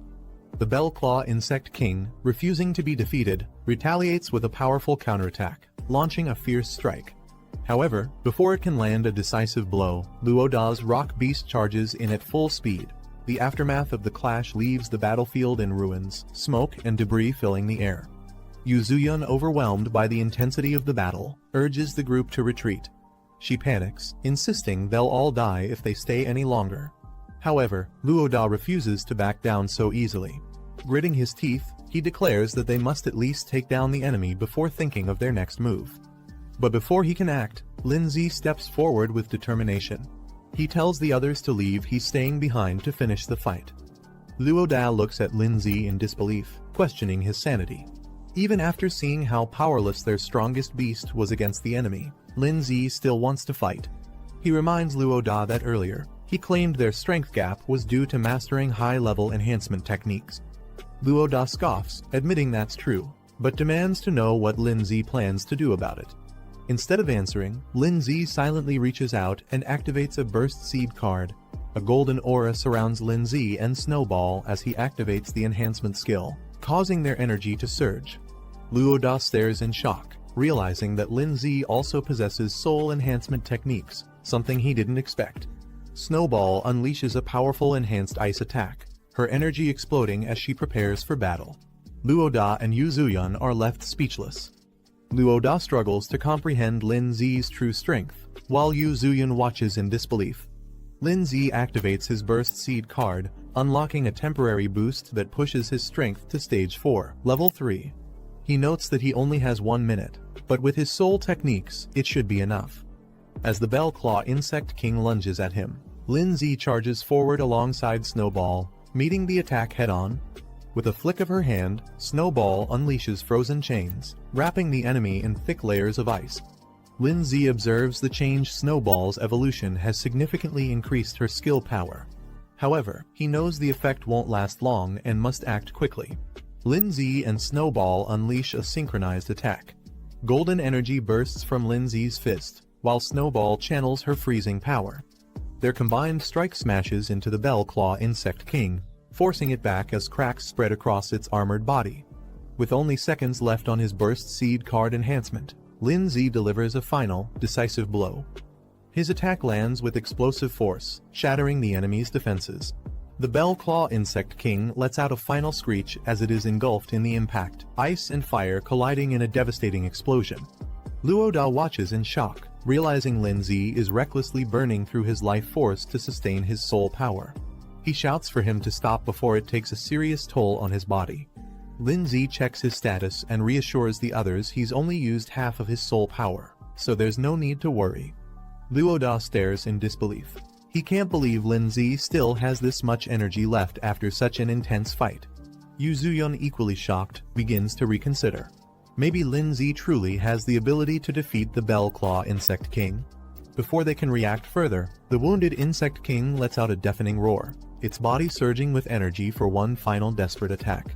The Bell Claw Insect King, refusing to be defeated, retaliates with a powerful counterattack, launching a fierce strike. However, before it can land a decisive blow, Luo Da's rock beast charges in at full speed. The aftermath of the clash leaves the battlefield in ruins, smoke and debris filling the air. Yu Zuyun, overwhelmed by the intensity of the battle, urges the group to retreat. She panics, insisting they'll all die if they stay any longer. However, Luo Da refuses to back down so easily. Gritting his teeth, he declares that they must at least take down the enemy before thinking of their next move. But before he can act, Lindsay steps forward with determination. He tells the others to leave, he's staying behind to finish the fight. Luo Da looks at Lindsay in disbelief, questioning his sanity. Even after seeing how powerless their strongest beast was against the enemy, Lindsay still wants to fight. He reminds Luo Da that earlier, he claimed their strength gap was due to mastering high-level enhancement techniques. Luo Da scoffs, admitting that's true, but demands to know what Lindsay plans to do about it. Instead of answering, Lindsay silently reaches out and activates a Burst Seed card. A golden aura surrounds Lindsay and Snowball as he activates the enhancement skill, causing their energy to surge. Luo Da stares in shock, realizing that Lindsay also possesses soul enhancement techniques, something he didn't expect. Snowball unleashes a powerful enhanced ice attack, her energy exploding as she prepares for battle. Luo Da and Yu Zuyun are left speechless. Luo Da struggles to comprehend Lin Zi's true strength, while Yu Zuyun watches in disbelief. Lin Zi activates his Burst Seed card, unlocking a temporary boost that pushes his strength to stage 4, level 3. He notes that he only has 1 minute, but with his soul techniques, it should be enough. As the Bell Claw Insect King lunges at him, Lin Zi charges forward alongside Snowball, meeting the attack head-on. With a flick of her hand, Snowball unleashes frozen chains, wrapping the enemy in thick layers of ice. Lin Zi observes the change Snowball's evolution has significantly increased her skill power. However, he knows the effect won't last long and must act quickly. Lin Zi and Snowball unleash a synchronized attack. Golden energy bursts from Lin Zi's fist, while Snowball channels her freezing power. Their combined strike smashes into the Bell Claw Insect King, forcing it back as cracks spread across its armored body. With only seconds left on his Burst Seed card enhancement, Lin Zi delivers a final, decisive blow. His attack lands with explosive force, shattering the enemy's defenses. The Bell Claw Insect King lets out a final screech as it is engulfed in the impact, ice and fire colliding in a devastating explosion. Luo Da watches in shock, realizing Lin Zi is recklessly burning through his life force to sustain his soul power. He shouts for him to stop before it takes a serious toll on his body. Lin Zi checks his status and reassures the others he's only used half of his soul power, so there's no need to worry. Luo Da stares in disbelief. He can't believe Lin Zi still has this much energy left after such an intense fight. Yu Zuyun, equally shocked, begins to reconsider. Maybe Lin Zi truly has the ability to defeat the Bell Claw Insect King. Before they can react further, the wounded Insect King lets out a deafening roar, its body surging with energy for one final desperate attack.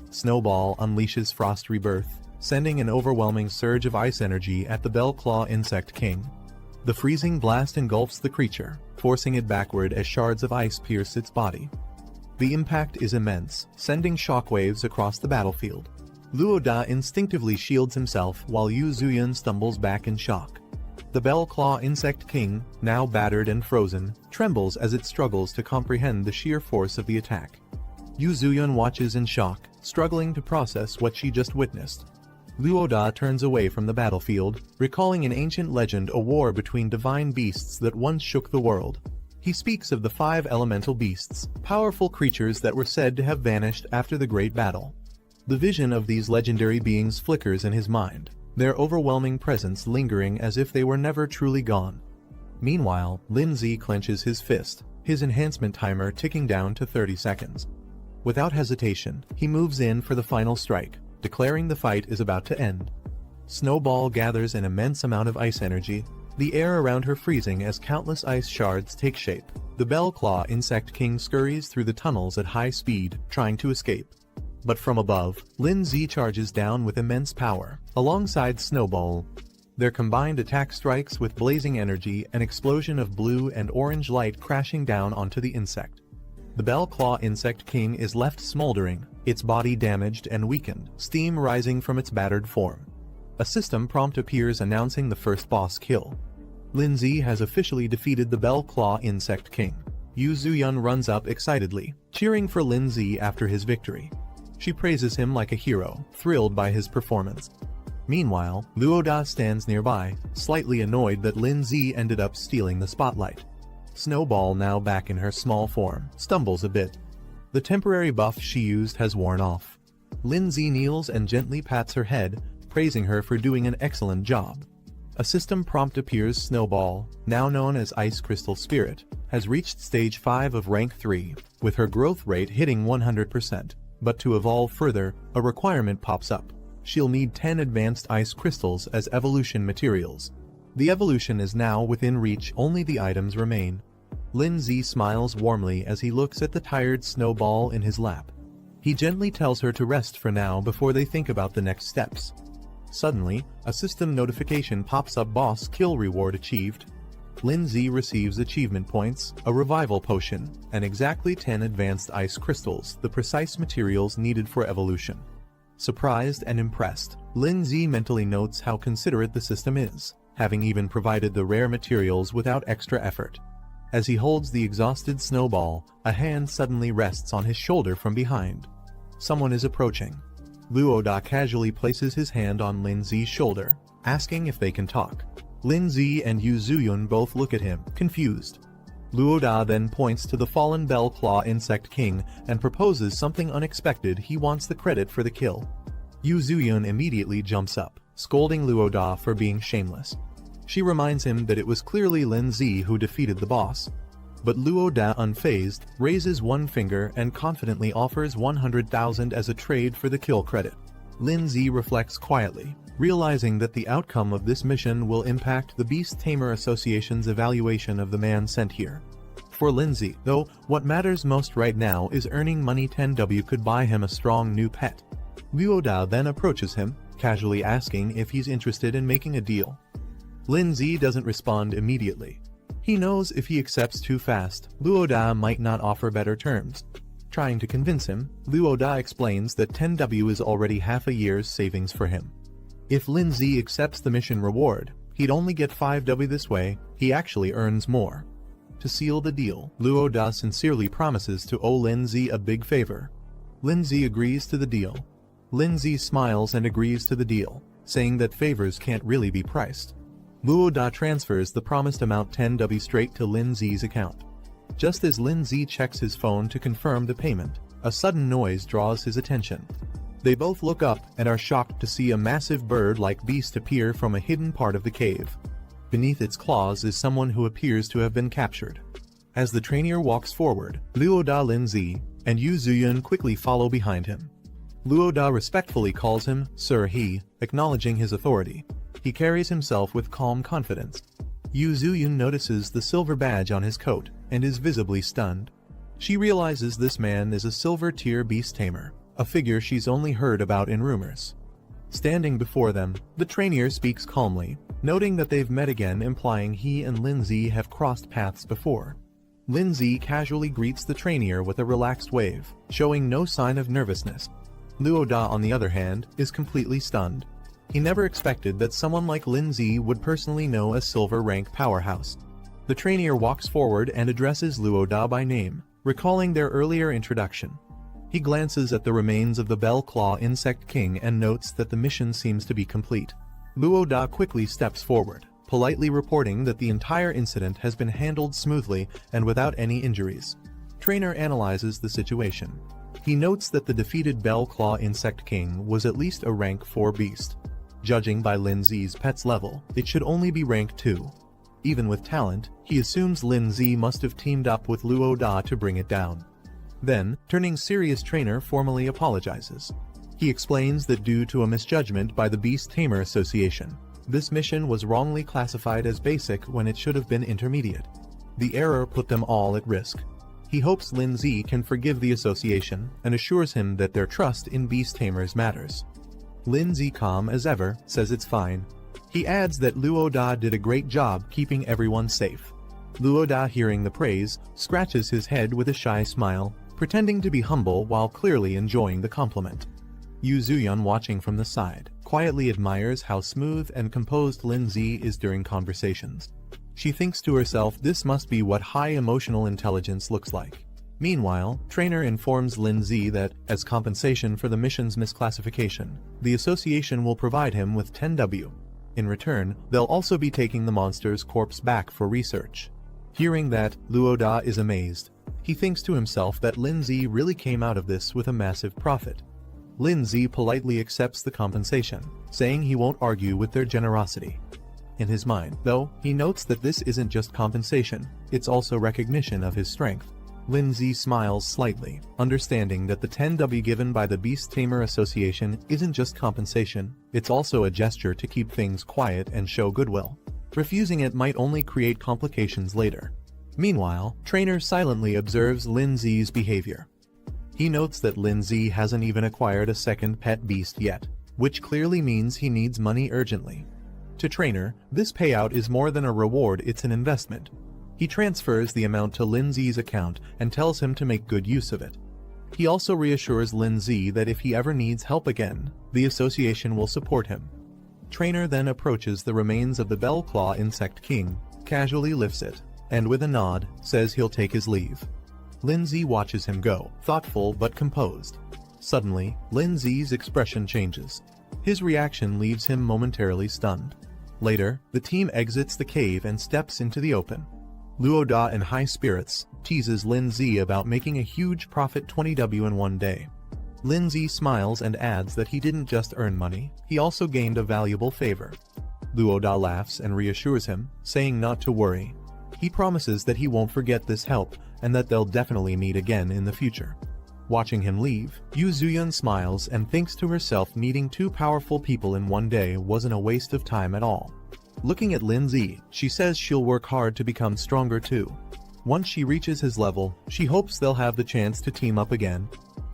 Snowball unleashes Frost Rebirth, sending an overwhelming surge of ice energy at the Bell Claw Insect King. The freezing blast engulfs the creature, forcing it backward as shards of ice pierce its body. The impact is immense, sending shockwaves across the battlefield. Luo Da instinctively shields himself while Yu Zuyun stumbles back in shock. The Bell Claw Insect King, now battered and frozen, trembles as it struggles to comprehend the sheer force of the attack. Yu Zuyun watches in shock, struggling to process what she just witnessed. Luo Da turns away from the battlefield, recalling an ancient legend, a war between divine beasts that once shook the world. He speaks of the 5 elemental beasts, powerful creatures that were said to have vanished after the great battle. The vision of these legendary beings flickers in his mind, their overwhelming presence lingering as if they were never truly gone. Meanwhile, Lin Zi clenches his fist, his enhancement timer ticking down to 30 seconds. Without hesitation, he moves in for the final strike, declaring the fight is about to end. Snowball gathers an immense amount of ice energy, the air around her freezing as countless ice shards take shape. The Bell Claw Insect King scurries through the tunnels at high speed, trying to escape. But from above, Lin Zi charges down with immense power, alongside Snowball. Their combined attack strikes with blazing energy, an explosion of blue and orange light crashing down onto the insect. The Bell Claw Insect King is left smoldering, its body damaged and weakened, steam rising from its battered form. A system prompt appears announcing the first boss kill. Lin Zi has officially defeated the Bell Claw Insect King. Yu Zuyun runs up excitedly, cheering for Lin Zi after his victory. She praises him like a hero, thrilled by his performance. Meanwhile, Luo Da stands nearby, slightly annoyed that Lin Zi ended up stealing the spotlight. Snowball, now back in her small form, stumbles a bit. The temporary buff she used has worn off. Lin Zi kneels and gently pats her head, praising her for doing an excellent job. A system prompt appears. Snowball, now known as Ice Crystal Spirit, has reached stage 5 of rank 3, with her growth rate hitting 100%. But to evolve further, a requirement pops up. She'll need 10 advanced ice crystals as evolution materials. The evolution is now within reach, only the items remain. Lin Zi smiles warmly as he looks at the tired Snowball in his lap. He gently tells her to rest for now before they think about the next steps. Suddenly, a system notification pops up. Boss kill reward achieved. Lin Zi receives achievement points, a revival potion, and exactly 10 advanced ice crystals, the precise materials needed for evolution. Surprised and impressed, Lin Zi mentally notes how considerate the system is, having even provided the rare materials without extra effort. As he holds the exhausted Snowball, a hand suddenly rests on his shoulder from behind. Someone is approaching. Luoda casually places his hand on Lin Zi's shoulder, asking if they can talk. Lin Zi and Yu Zuyun both look at him, confused. Luoda then points to the fallen Bell Claw Insect King and proposes something unexpected. He wants the credit for the kill. Yu Zuyun immediately jumps up, scolding Luoda for being shameless. She reminds him that it was clearly Lin Zi who defeated the boss. But Luoda, unfazed, raises one finger and confidently offers 100,000 as a trade for the kill credit. Lin Zi reflects quietly, realizing that the outcome of this mission will impact the Beast Tamer Association's evaluation of the man sent here. For Lin Zi, though, what matters most right now is earning money. 10W could buy him a strong new pet. Luoda then approaches him, casually asking if he's interested in making a deal. Lin Zi doesn't respond immediately. He knows if he accepts too fast, Luoda might not offer better terms. Trying to convince him, Luoda explains that 10W is already half a year's savings for him. If Lin Zi accepts the mission reward, he'd only get 5W this way. He actually earns more. To seal the deal, Luoda sincerely promises to owe Lin Zi a big favor. Lin Zi agrees to the deal. Lin Zi smiles and agrees to the deal, saying that favors can't really be priced. Luoda transfers the promised amount 10W straight to Lin Zi's account. Just as Lin Zi checks his phone to confirm the payment, a sudden noise draws his attention. They both look up and are shocked to see a massive bird-like beast appear from a hidden part of the cave. Beneath its claws is someone who appears to have been captured. As the trainer walks forward, Luoda, Lin Zi, and Yu Zuyun quickly follow behind him. Luoda respectfully calls him Sir He, acknowledging his authority. He carries himself with calm confidence. Yu Zuyun notices the silver badge on his coat and is visibly stunned. She realizes this man is a silver-tier beast tamer, a figure she's only heard about in rumors. Standing before them, the trainer speaks calmly, noting that they've met again, implying he and Lin Zi have crossed paths before. Lin Zi casually greets the trainer with a relaxed wave, showing no sign of nervousness. Luoda, on the other hand, is completely stunned. He never expected that someone like Lin Zi would personally know a silver-rank powerhouse. The trainer walks forward and addresses Luoda by name, recalling their earlier introduction. He glances at the remains of the Bell Claw Insect King and notes that the mission seems to be complete. Luoda quickly steps forward, politely reporting that the entire incident has been handled smoothly and without any injuries. Trainer analyzes the situation. He notes that the defeated Bell Claw Insect King was at least a rank 4 beast. Judging by Lin Zi's pet's level, it should only be rank 2. Even with talent, he assumes Lin Zi must have teamed up with Luoda to bring it down. Then, turning serious, trainer formally apologizes. He explains that due to a misjudgment by the Beast Tamer Association, this mission was wrongly classified as basic when it should have been intermediate. The error put them all at risk. He hopes Lin Zi can forgive the association and assures him that their trust in Beast Tamers matters. Lin Zi, calm as ever, says it's fine. He adds that Luoda did a great job keeping everyone safe. Luoda, hearing the praise, scratches his head with a shy smile, pretending to be humble while clearly enjoying the compliment. Yu Zuyun, watching from the side, quietly admires how smooth and composed Lin Zi is during conversations. She thinks to herself, this must be what high emotional intelligence looks like. Meanwhile, trainer informs Lin Zi that, as compensation for the mission's misclassification, the association will provide him with 10W. In return, they'll also be taking the monster's corpse back for research. Hearing that, Luoda is amazed. He thinks to himself that Lin Zi really came out of this with a massive profit. Lin Zi politely accepts the compensation, saying he won't argue with their generosity. In his mind, though, he notes that this isn't just compensation, it's also recognition of his strength. Lin Zi smiles slightly, understanding that the 10W given by the Beast Tamer Association isn't just compensation, it's also a gesture to keep things quiet and show goodwill. Refusing it might only create complications later. Meanwhile, trainer silently observes Lin Zi's behavior. He notes that Lin Zi hasn't even acquired a second pet beast yet, which clearly means he needs money urgently. To trainer, this payout is more than a reward, it's an investment. He transfers the amount to Lin Zi's account and tells him to make good use of it. He also reassures Lin Zi that if he ever needs help again, the association will support him. Trainer then approaches the remains of the Bell Claw Insect King, casually lifts it, and with a nod, says he'll take his leave. Lin Zi watches him go, thoughtful but composed. Suddenly, Lin Zi's expression changes. His reaction leaves him momentarily stunned. Later, the team exits the cave and steps into the open. Luo Da, in high spirits, teases Lin Zi about making a huge profit 20W in one day. Lin Zi smiles and adds that he didn't just earn money, he also gained a valuable favor. Luo Da laughs and reassures him, saying not to worry. He promises that he won't forget this help, and that they'll definitely meet again in the future. Watching him leave, Yu Zuyun smiles and thinks to herself meeting two powerful people in one day wasn't a waste of time at all. Looking at Lin Zi, she says she'll work hard to become stronger too. Once she reaches his level, she hopes they'll have the chance to team up again.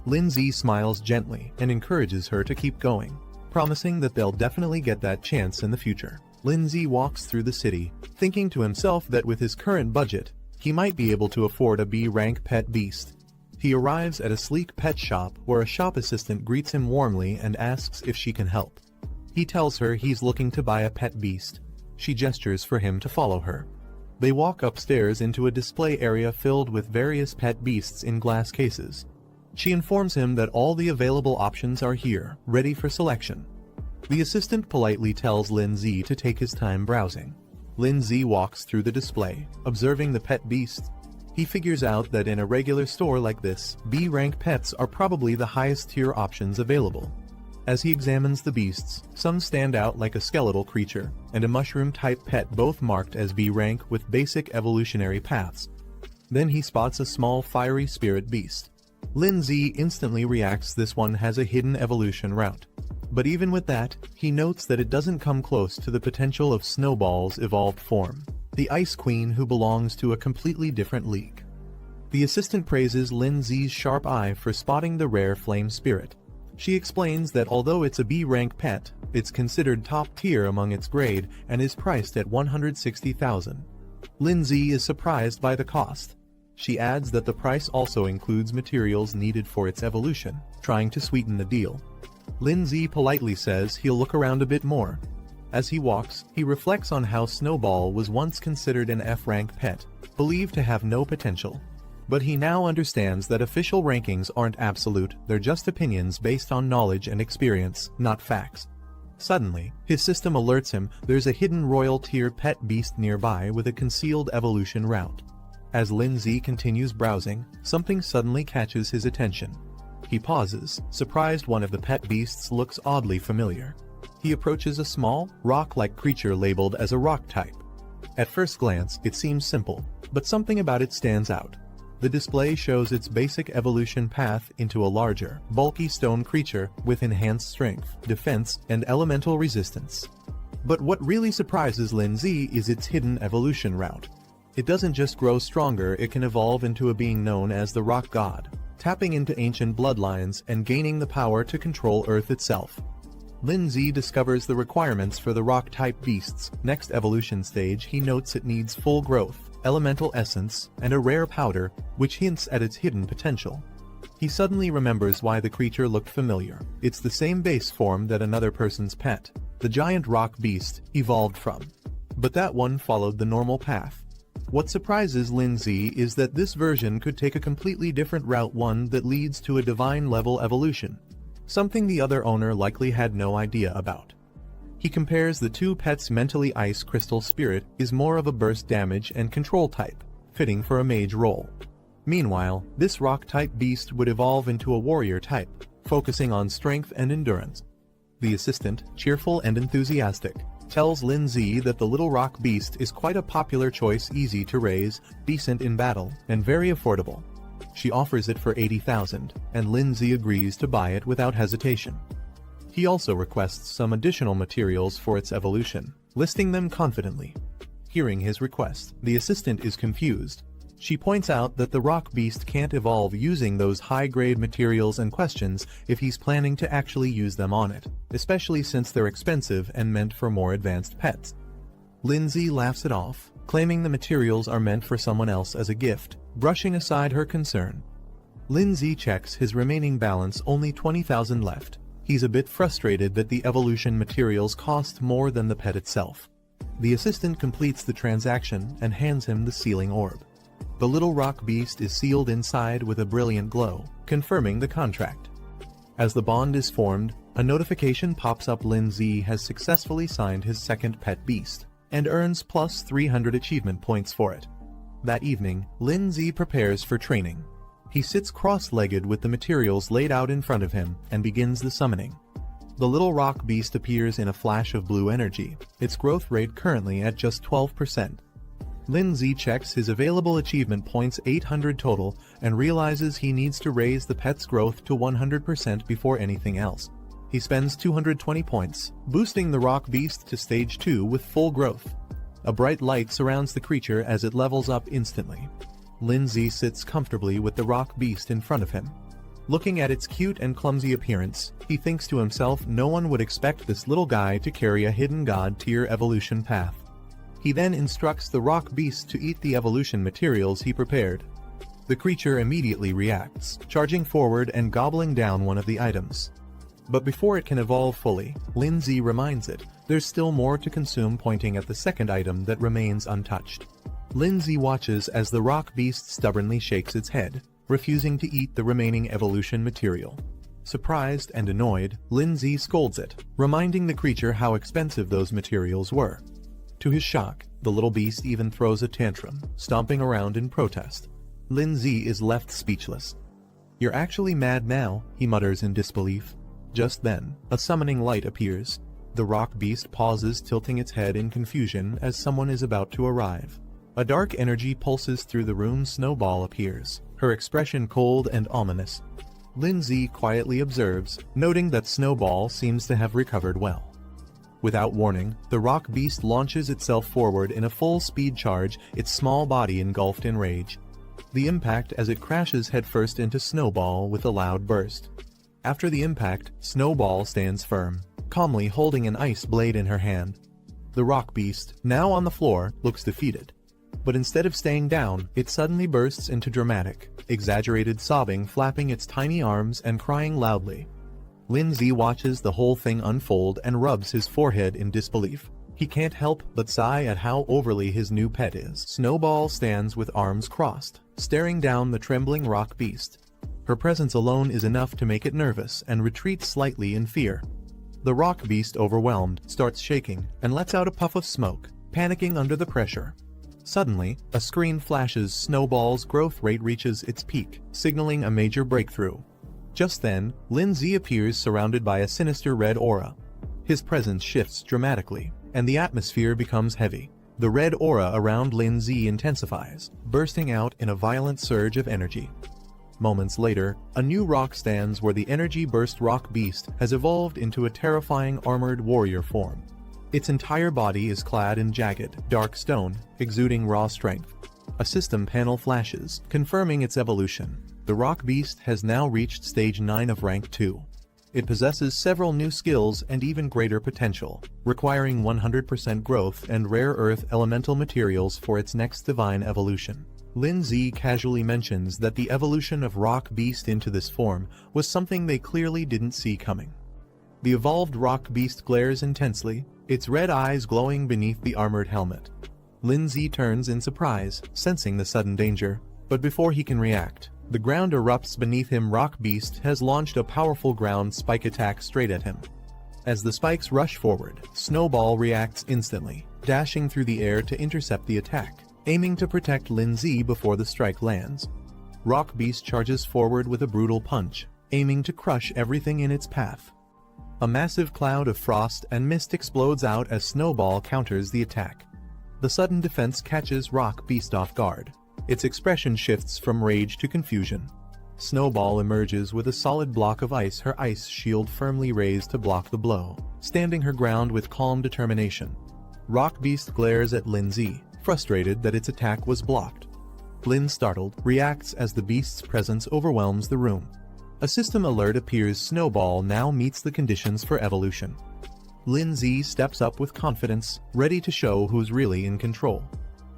Lin Zi smiles gently and encourages her to keep going, promising that they'll definitely get that chance in the future. Lin Zi walks through the city, thinking to himself that with his current budget, he might be able to afford a B-rank pet beast. He arrives at a sleek pet shop where a shop assistant greets him warmly and asks if she can help. He tells her he's looking to buy a pet beast. She gestures for him to follow her. They walk upstairs into a display area filled with various pet beasts in glass cases. She informs him that all the available options are here, ready for selection. The assistant politely tells Lin Zi to take his time browsing. Lin Zi walks through the display, observing the pet beasts. He figures out that in a regular store like this, B-rank pets are probably the highest tier options available. As he examines the beasts, some stand out like a skeletal creature, and a mushroom-type pet, both marked as B-rank with basic evolutionary paths. Then he spots a small fiery spirit beast. Lin Zi instantly reacts this one has a hidden evolution route. But even with that, he notes that it doesn't come close to the potential of Snowball's evolved form, the Ice Queen who belongs to a completely different league. The assistant praises Lin Zi's sharp eye for spotting the rare flame spirit. She explains that although it's a B-rank pet, it's considered top tier among its grade and is priced at 160,000. Lin Zi is surprised by the cost. She adds that the price also includes materials needed for its evolution, trying to sweeten the deal. Lin Zi politely says he'll look around a bit more. As he walks, he reflects on how Snowball was once considered an F-rank pet, believed to have no potential. But he now understands that official rankings aren't absolute, they're just opinions based on knowledge and experience, not facts. Suddenly, his system alerts him there's a hidden royal tier pet beast nearby with a concealed evolution route. As Lin Zi continues browsing, something suddenly catches his attention. He pauses, surprised one of the pet beasts looks oddly familiar. He approaches a small, rock-like creature labeled as a rock type. At first glance, it seems simple, but something about it stands out. The display shows its basic evolution path into a larger, bulky stone creature with enhanced strength, defense, and elemental resistance. But what really surprises Lin Zi is its hidden evolution route. It doesn't just grow stronger, it can evolve into a being known as the Rock God, tapping into ancient bloodlines and gaining the power to control Earth itself. Lin Zi discovers the requirements for the rock-type beast's next evolution stage. He notes it needs full growth, elemental essence, and a rare powder, which hints at its hidden potential. He suddenly remembers why the creature looked familiar. It's the same base form that another person's pet, the giant rock beast, evolved from. But that one followed the normal path. What surprises Lin Zi is that this version could take a completely different route, one that leads to a divine-level evolution, something the other owner likely had no idea about. He compares the two pets. Mentally, Ice Crystal Spirit is more of a burst damage and control type, fitting for a mage role. Meanwhile, this rock-type beast would evolve into a warrior type, focusing on strength and endurance. The assistant, cheerful and enthusiastic, tells Lin Zi that the little rock beast is quite a popular choice, easy to raise, decent in battle, and very affordable. She offers it for 80,000, and Lin Zi agrees to buy it without hesitation. He also requests some additional materials for its evolution, listing them confidently. Hearing his request, the assistant is confused. She points out that the rock beast can't evolve using those high-grade materials and questions if he's planning to actually use them on it, especially since they're expensive and meant for more advanced pets. Lin Zi laughs it off, claiming the materials are meant for someone else as a gift, brushing aside her concern. Lin Zi checks his remaining balance, only 20,000 left. He's a bit frustrated that the evolution materials cost more than the pet itself. The assistant completes the transaction and hands him the sealing orb. The little rock beast is sealed inside with a brilliant glow, confirming the contract. As the bond is formed, a notification pops up. Lin Z has successfully signed his second pet beast, and earns plus 300 achievement points for it. That evening, Lin Z prepares for training. He sits cross-legged with the materials laid out in front of him and begins the summoning. The little rock beast appears in a flash of blue energy, its growth rate currently at just 12%. Lin Z checks his available achievement points, 800 total, and realizes he needs to raise the pet's growth to 100% before anything else. He spends 220 points, boosting the rock beast to stage 2 with full growth. A bright light surrounds the creature as it levels up instantly. Lin Z sits comfortably with the rock beast in front of him. Looking at its cute and clumsy appearance, he thinks to himself, no one would expect this little guy to carry a hidden god tier evolution path. He then instructs the rock beast to eat the evolution materials he prepared. The creature immediately reacts, charging forward and gobbling down one of the items. But before it can evolve fully, Lin Z reminds it there's still more to consume, pointing at the second item that remains untouched. Lin Z watches as the rock beast stubbornly shakes its head, refusing to eat the remaining evolution material. Surprised and annoyed, Lin Z scolds it, reminding the creature how expensive those materials were. To his shock, the little beast even throws a tantrum, stomping around in protest. Lin Z is left speechless. "You're actually mad now," he mutters in disbelief. Just then, a summoning light appears. The rock beast pauses, tilting its head in confusion as someone is about to arrive. A dark energy pulses through the room. Snowball appears, her expression cold and ominous. Lin Z quietly observes, noting that Snowball seems to have recovered well. Without warning, the rock beast launches itself forward in a full-speed charge, its small body engulfed in rage. The impact as it crashes headfirst into Snowball with a loud burst. After the impact, Snowball stands firm, calmly holding an ice blade in her hand. The rock beast, now on the floor, looks defeated. But instead of staying down, it suddenly bursts into dramatic, exaggerated sobbing, flapping its tiny arms and crying loudly. Lin Z watches the whole thing unfold and rubs his forehead in disbelief. He can't help but sigh at how overly his new pet is. Snowball stands with arms crossed, staring down the trembling rock beast. Her presence alone is enough to make it nervous and retreats slightly in fear. The rock beast, overwhelmed, starts shaking and lets out a puff of smoke, panicking under the pressure. Suddenly, a screen flashes. Snowball's growth rate reaches its peak, signaling a major breakthrough. Just then, Lin Z appears surrounded by a sinister red aura. His presence shifts dramatically, and the atmosphere becomes heavy. The red aura around Lin Z intensifies, bursting out in a violent surge of energy. Moments later, a new rock stands where the energy burst rock beast has evolved into a terrifying armored warrior form. Its entire body is clad in jagged, dark stone, exuding raw strength. A system panel flashes, confirming its evolution. The rock beast has now reached stage 9 of rank 2. It possesses several new skills and even greater potential, requiring 100% growth and rare earth elemental materials for its next divine evolution. Lin Z casually mentions that the evolution of rock beast into this form was something they clearly didn't see coming. The evolved rock beast glares intensely, its red eyes glowing beneath the armored helmet. Lin Z turns in surprise, sensing the sudden danger, but before he can react, the ground erupts beneath him. Rock beast has launched a powerful ground spike attack straight at him. As the spikes rush forward, Snowball reacts instantly, dashing through the air to intercept the attack, aiming to protect Lin Z before the strike lands. Rock beast charges forward with a brutal punch, aiming to crush everything in its path. A massive cloud of frost and mist explodes out as Snowball counters the attack. The sudden defense catches rock beast off guard. Its expression shifts from rage to confusion. Snowball emerges with a solid block of ice, her ice shield firmly raised to block the blow, standing her ground with calm determination. Rock beast glares at Lin Z, frustrated that its attack was blocked. Lin, startled, reacts as the beast's presence overwhelms the room. A system alert appears. Snowball now meets the conditions for evolution. Lin Z steps up with confidence, ready to show who's really in control.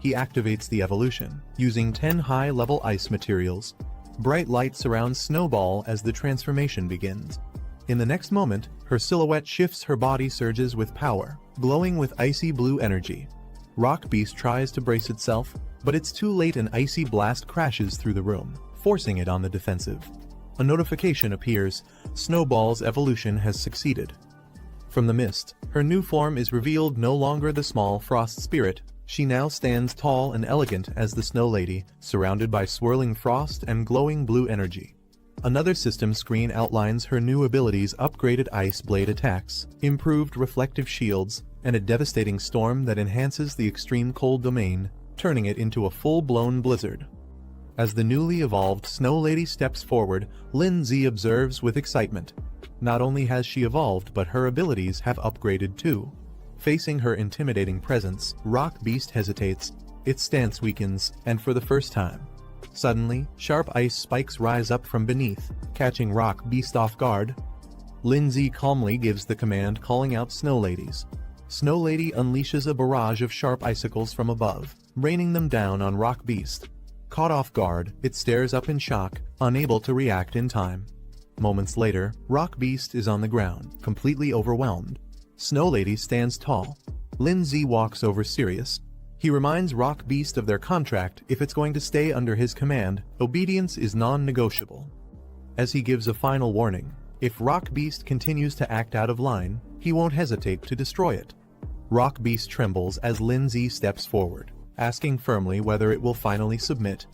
He activates the evolution, using 10 high-level ice materials. Bright light surrounds Snowball as the transformation begins. In the next moment, her silhouette shifts, her body surges with power, glowing with icy blue energy. Rock beast tries to brace itself, but it's too late. An icy blast crashes through the room, forcing it on the defensive. A notification appears. Snowball's evolution has succeeded. From the mist, her new form is revealed, no longer the small frost spirit. She now stands tall and elegant as the Snow Lady, surrounded by swirling frost and glowing blue energy. Another system screen outlines her new abilities: upgraded ice blade attacks, improved reflective shields, and a devastating storm that enhances the extreme cold domain, turning it into a full-blown blizzard. As the newly evolved Snow Lady steps forward, Lindsay observes with excitement. Not only has she evolved, but her abilities have upgraded too. Facing her intimidating presence, Rock Beast hesitates, its stance weakens, and for the first time. Suddenly, sharp ice spikes rise up from beneath, catching Rock Beast off guard. Lindsay calmly gives the command, calling out Snow Ladies. Snow Lady unleashes a barrage of sharp icicles from above, raining them down on Rock Beast. Caught off guard, it stares up in shock, unable to react in time. Moments later, Rock Beast is on the ground, completely overwhelmed. Snow Lady stands tall. Lindsay walks over serious. He reminds Rock Beast of their contract. If it's going to stay under his command, obedience is non-negotiable. As he gives a final warning, if Rock Beast continues to act out of line, he won't hesitate to destroy it. Rock Beast trembles as Lindsay steps forward, asking firmly whether it will finally submit.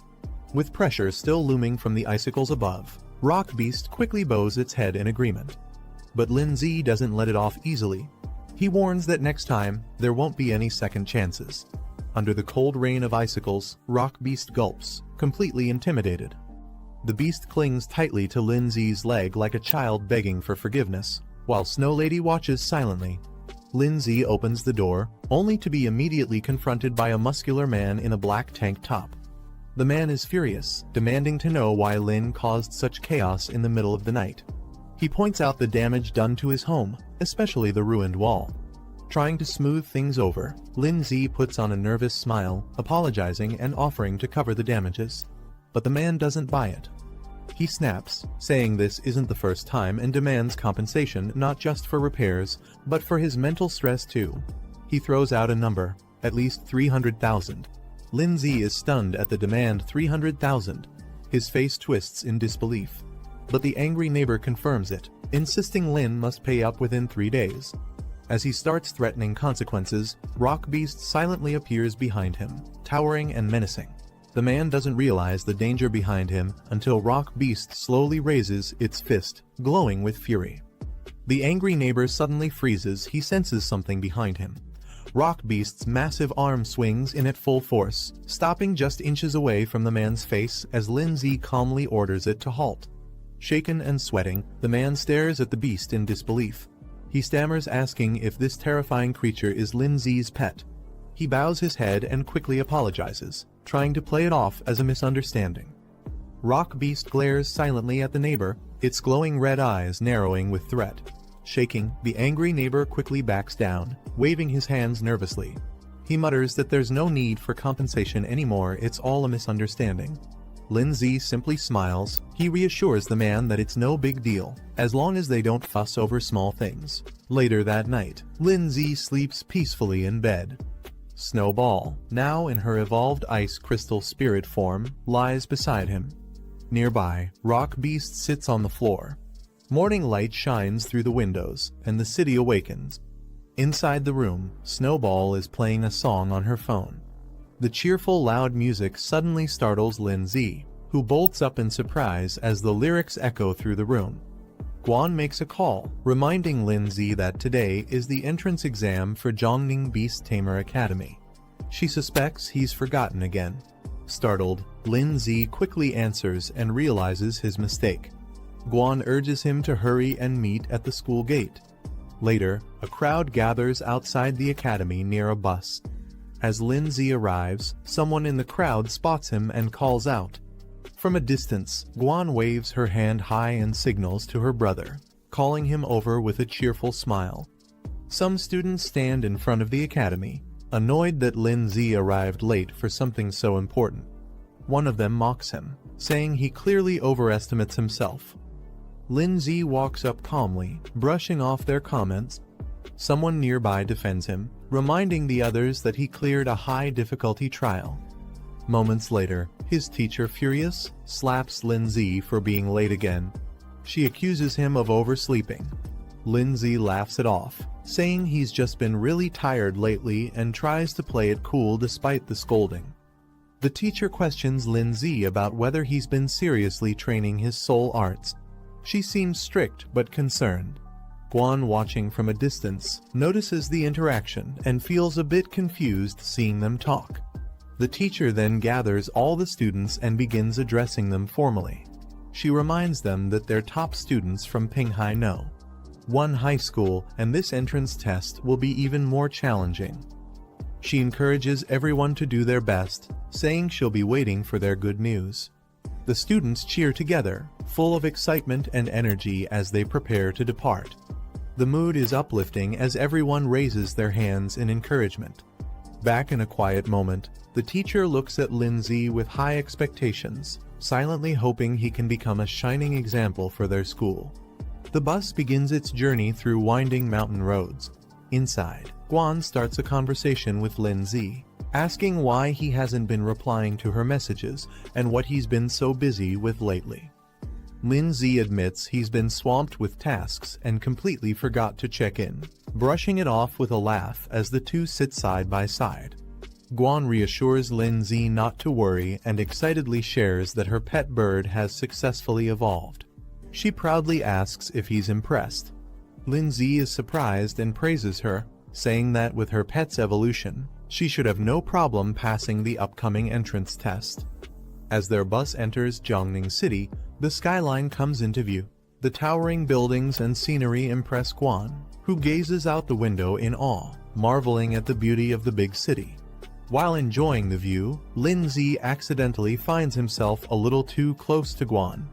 With pressure still looming from the icicles above, Rock Beast quickly bows its head in agreement. But Lindsay doesn't let it off easily. He warns that next time, there won't be any second chances. Under the cold rain of icicles, Rock Beast gulps, completely intimidated. The beast clings tightly to Lindsay's leg like a child begging for forgiveness, while Snow Lady watches silently. Lindsay opens the door, only to be immediately confronted by a muscular man in a black tank top. The man is furious, demanding to know why Lin caused such chaos in the middle of the night. He points out the damage done to his home, especially the ruined wall. Trying to smooth things over, Lindsay puts on a nervous smile, apologizing and offering to cover the damages. But the man doesn't buy it. He snaps, saying this isn't the first time, and demands compensation not just for repairs, but for his mental stress too. He throws out a number, at least 300,000. Lindsay is stunned at the demand. 300,000. His face twists in disbelief. But the angry neighbor confirms it, insisting Lin must pay up within 3 days. As he starts threatening consequences, Rock Beast silently appears behind him, towering and menacing. The man doesn't realize the danger behind him until Rock Beast slowly raises its fist, glowing with fury. The angry neighbor suddenly freezes. He senses something behind him. Rock Beast's massive arm swings in at full force, stopping just inches away from the man's face as Lindsay calmly orders it to halt. Shaken and sweating, the man stares at the beast in disbelief. He stammers, asking if this terrifying creature is Lindsay's pet. He bows his head and quickly apologizes, trying to play it off as a misunderstanding. Rock Beast glares silently at the neighbor, its glowing red eyes narrowing with threat. Shaking, the angry neighbor quickly backs down, waving his hands nervously. He mutters that there's no need for compensation anymore, it's all a misunderstanding. Lindsay simply smiles. He reassures the man that it's no big deal, as long as they don't fuss over small things. Later that night, Lindsay sleeps peacefully in bed. Snowball, now in her evolved ice crystal spirit form, lies beside him. Nearby, Rock Beast sits on the floor. Morning light shines through the windows, and the city awakens. Inside the room, Snowball is playing a song on her phone. The cheerful, loud music suddenly startles Lindsay, who bolts up in surprise as the lyrics echo through the room. Guan makes a call, reminding Lindsay that today is the entrance exam for Zhongning Beast Tamer Academy. She suspects he's forgotten again. Startled, Lindsay quickly answers and realizes his mistake. Guan urges him to hurry and meet at the school gate. Later, a crowd gathers outside the academy near a bus. As Lindsay arrives, someone in the crowd spots him and calls out. From a distance, Guan waves her hand high and signals to her brother, calling him over with a cheerful smile. Some students stand in front of the academy, annoyed that Lindsay arrived late for something so important. One of them mocks him, saying he clearly overestimates himself. Lindsay walks up calmly, brushing off their comments. Someone nearby defends him, reminding the others that he cleared a high-difficulty trial. Moments later, his teacher, furious, slaps Lindsay for being late again. She accuses him of oversleeping. Lindsay laughs it off, saying he's just been really tired lately and tries to play it cool despite the scolding. The teacher questions Lindsay about whether he's been seriously training his soul arts. She seems strict but concerned. Guan, watching from a distance, notices the interaction and feels a bit confused seeing them talk. The teacher then gathers all the students and begins addressing them formally. She reminds them that they're top students from Pinghai No. 1 high school, and this entrance test will be even more challenging. She encourages everyone to do their best, saying she'll be waiting for their good news. The students cheer together, full of excitement and energy as they prepare to depart. The mood is uplifting as everyone raises their hands in encouragement. Back in a quiet moment, the teacher looks at Lindsay with high expectations, silently hoping he can become a shining example for their school. The bus begins its journey through winding mountain roads. Inside, Guan starts a conversation with Lindsay, asking why he hasn't been replying to her messages and what he's been so busy with lately. Lindsay admits he's been swamped with tasks and completely forgot to check in, brushing it off with a laugh as the two sit side by side. Guan reassures Lindsay not to worry and excitedly shares that her pet bird has successfully evolved. She proudly asks if he's impressed. Lindsay is surprised and praises her, saying that with her pet's evolution, she should have no problem passing the upcoming entrance test. As their bus enters Jiangning City, the skyline comes into view. The towering buildings and scenery impress Guan, who gazes out the window in awe, marveling at the beauty of the big city. While enjoying the view, Lindsay accidentally finds himself a little too close to Guan.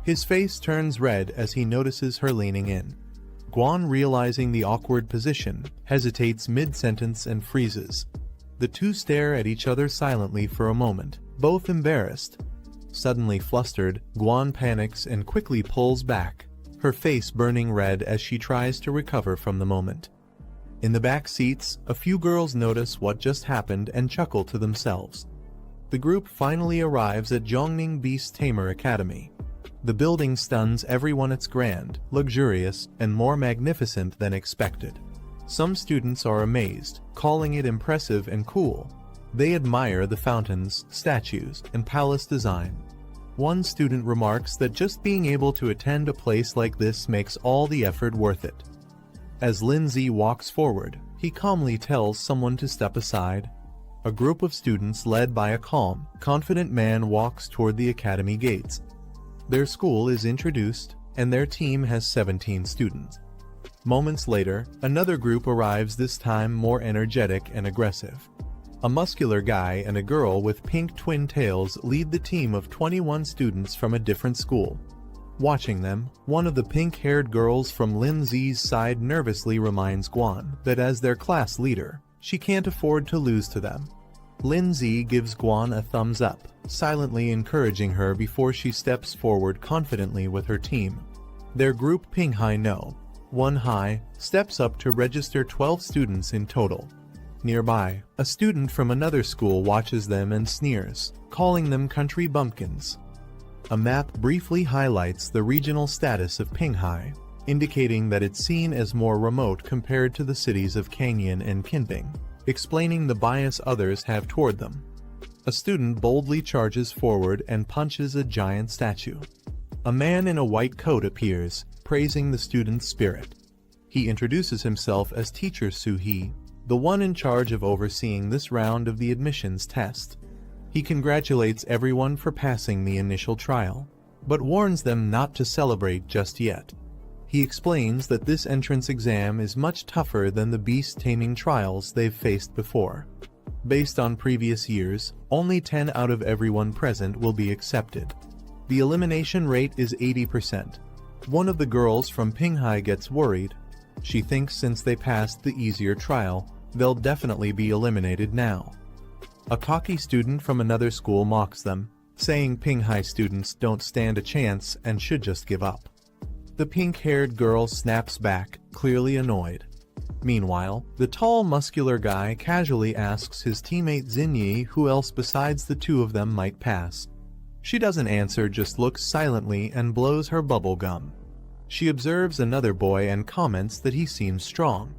His face turns red as he notices her leaning in. Guan, realizing the awkward position, hesitates mid-sentence and freezes. The two stare at each other silently for a moment, both embarrassed. Suddenly flustered, Guan panics and quickly pulls back, her face burning red as she tries to recover from the moment. In the back seats, a few girls notice what just happened and chuckle to themselves. The group finally arrives at Jiangning Beast Tamer Academy. The building stuns everyone. It's grand, luxurious, and more magnificent than expected. Some students are amazed, calling it impressive and cool. They admire the fountains, statues, and palace design. One student remarks that just being able to attend a place like this makes all the effort worth it. As Lindsay walks forward, he calmly tells someone to step aside. A group of students led by a calm, confident man walks toward the academy gates. Their school is introduced, and their team has 17 students. Moments later, another group arrives, this time more energetic and aggressive. A muscular guy and a girl with pink twin tails lead the team of 21 students from a different school. Watching them, one of the pink-haired girls from Lindsay's side nervously reminds Guan that as their class leader, she can't afford to lose to them. Lindsay gives Guan a thumbs up, silently encouraging her before she steps forward confidently with her team. Their group, Pinghai No. 1 High, steps up to register 12 students in total. Nearby, a student from another school watches them and sneers, calling them country bumpkins. A map briefly highlights the regional status of Pinghai, indicating that it's seen as more remote compared to the cities of Canyon and Kinping, explaining the bias others have toward them. A student boldly charges forward and punches a giant statue. A man in a white coat appears, praising the student's spirit. He introduces himself as Teacher Su-hee, the one in charge of overseeing this round of the admissions test. He congratulates everyone for passing the initial trial, but warns them not to celebrate just yet. He explains that this entrance exam is much tougher than the beast taming trials they've faced before. Based on previous years, only 10 out of everyone present will be accepted. The elimination rate is 80%. One of the girls from Pinghai gets worried. She thinks since they passed the easier trial, they'll definitely be eliminated now. A cocky student from another school mocks them, saying Pinghai students don't stand a chance and should just give up. The pink-haired girl snaps back, clearly annoyed. Meanwhile, the tall, muscular guy casually asks his teammate Xinyi who else besides the two of them might pass. She doesn't answer, just looks silently and blows her bubble gum. She observes another boy and comments that he seems strong.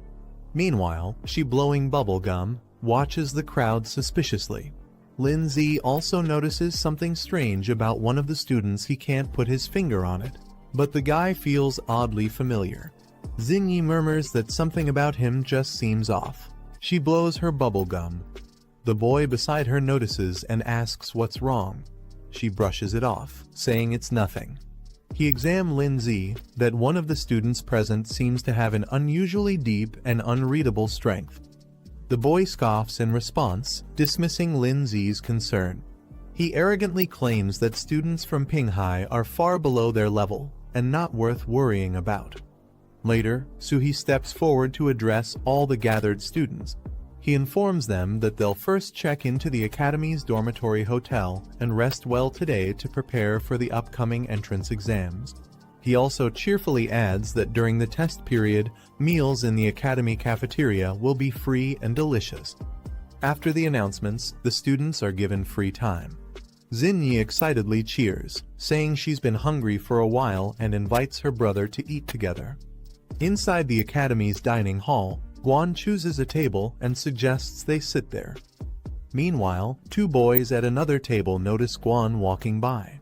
Meanwhile, she blowing bubble gum, watches the crowd suspiciously. Lindsay also notices something strange about one of the students. He can't put his finger on it, but the guy feels oddly familiar. Xinyi murmurs that something about him just seems off. She blows her bubble gum. The boy beside her notices and asks what's wrong. She brushes it off, saying it's nothing. He examines Lindsay, that one of the students present seems to have an unusually deep and unreadable strength. The boy scoffs in response, dismissing Lindsay's concern. He arrogantly claims that students from Pinghai are far below their level and not worth worrying about. Later, Suhi steps forward to address all the gathered students. He informs them that they'll first check into the Academy's dormitory hotel and rest well today to prepare for the upcoming entrance exams. He also cheerfully adds that during the test period, meals in the Academy cafeteria will be free and delicious. After the announcements, the students are given free time. Xinyi excitedly cheers, saying she's been hungry for a while and invites her brother to eat together. Inside the Academy's dining hall, Guan chooses a table and suggests they sit there. Meanwhile, two boys at another table notice Guan walking by.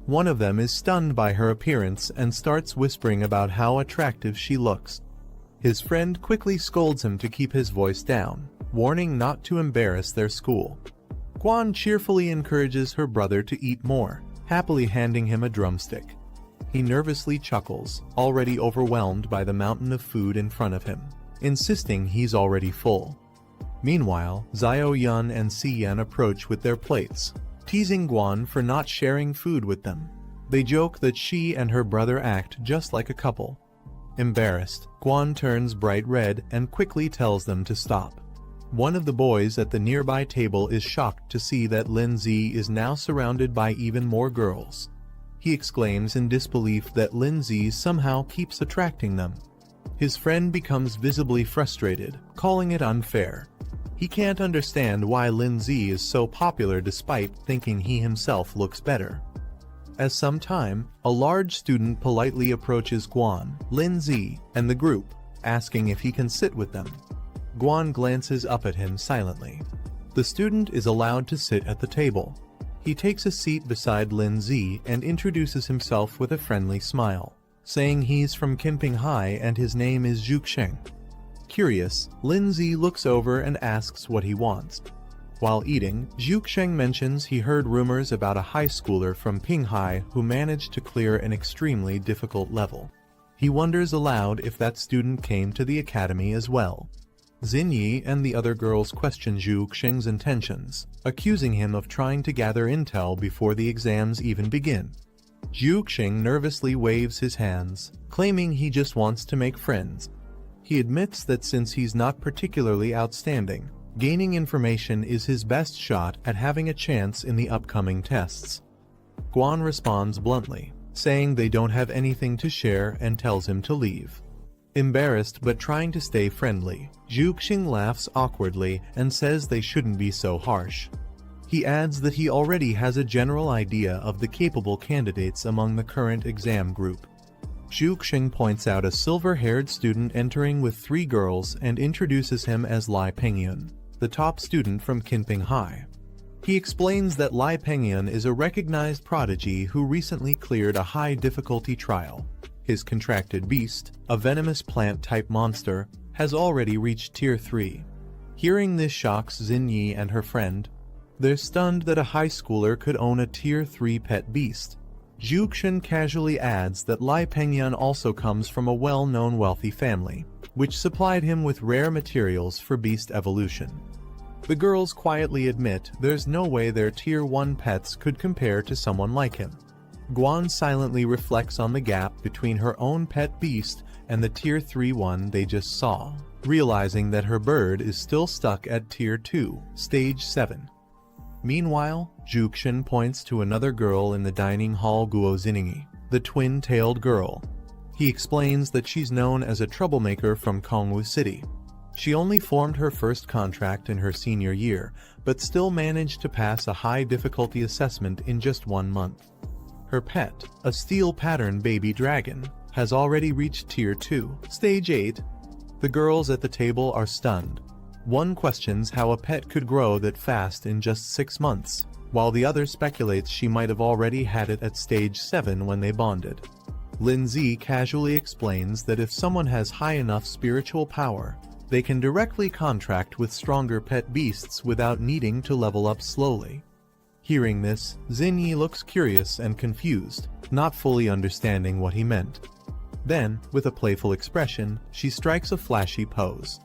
One of them is stunned by her appearance and starts whispering about how attractive she looks. His friend quickly scolds him to keep his voice down, warning not to embarrass their school. Guan cheerfully encourages her brother to eat more, happily handing him a drumstick. He nervously chuckles, already overwhelmed by the mountain of food in front of him, insisting he's already full. Meanwhile, Xiao Yun and Si Yan approach with their plates, teasing Guan for not sharing food with them. They joke that she and her brother act just like a couple. Embarrassed, Guan turns bright red and quickly tells them to stop. One of the boys at the nearby table is shocked to see that Lindsay is now surrounded by even more girls. He exclaims in disbelief that Lindsay somehow keeps attracting them. His friend becomes visibly frustrated, calling it unfair. He can't understand why Lindsay is so popular despite thinking he himself looks better. As some time, a large student politely approaches Guan, Lindsay, and the group, asking if he can sit with them. Guan glances up at him silently. The student is allowed to sit at the table. He takes a seat beside Lindsay and introduces himself with a friendly smile, saying he's from Kinping High and his name is Zhuxing. Curious, Lindsay looks over and asks what he wants. While eating, Zhuxing mentions he heard rumors about a high schooler from Pinghai who managed to clear an extremely difficult level. He wonders aloud if that student came to the academy as well. Xinyi and the other girls question Zhuxing's intentions, accusing him of trying to gather intel before the exams even begin. Zhuxing nervously waves his hands, claiming he just wants to make friends. He admits that since he's not particularly outstanding, gaining information is his best shot at having a chance in the upcoming tests. Guan responds bluntly, saying they don't have anything to share and tells him to leave. Embarrassed but trying to stay friendly, Zhuxing laughs awkwardly and says they shouldn't be so harsh. He adds that he already has a general idea of the capable candidates among the current exam group. Zhuxing points out a silver-haired student entering with 3 girls and introduces him as Lai Pengyun, the top student from Kinping High. He explains that Lai Pengyun is a recognized prodigy who recently cleared a high-difficulty trial. His contracted beast, a venomous plant-type monster, has already reached Tier 3. Hearing this shocks Xinyi and her friend. They're stunned that a high schooler could own a Tier 3 pet beast. Zhuxing casually adds that Lai Pengyun also comes from a well-known wealthy family, which supplied him with rare materials for beast evolution. The girls quietly admit there's no way their Tier 1 pets could compare to someone like him. Guan silently reflects on the gap between her own pet beast and the Tier 3 one they just saw, realizing that her bird is still stuck at Tier 2, Stage 7. Meanwhile, Zhuxing points to another girl in the dining hall, Guo Ziningi, the twin-tailed girl. He explains that she's known as a troublemaker from Kongwu City. She only formed her first contract in her senior year, but still managed to pass a high difficulty assessment in just 1 month. Her pet, a steel pattern baby dragon, has already reached Tier 2, Stage 8. The girls at the table are stunned. One questions how a pet could grow that fast in just 6 months, while the other speculates she might have already had it at Stage 7 when they bonded. Lindsay casually explains that if someone has high enough spiritual power, they can directly contract with stronger pet beasts without needing to level up slowly. Hearing this, Xinyi looks curious and confused, not fully understanding what he meant. Then, with a playful expression, she strikes a flashy pose.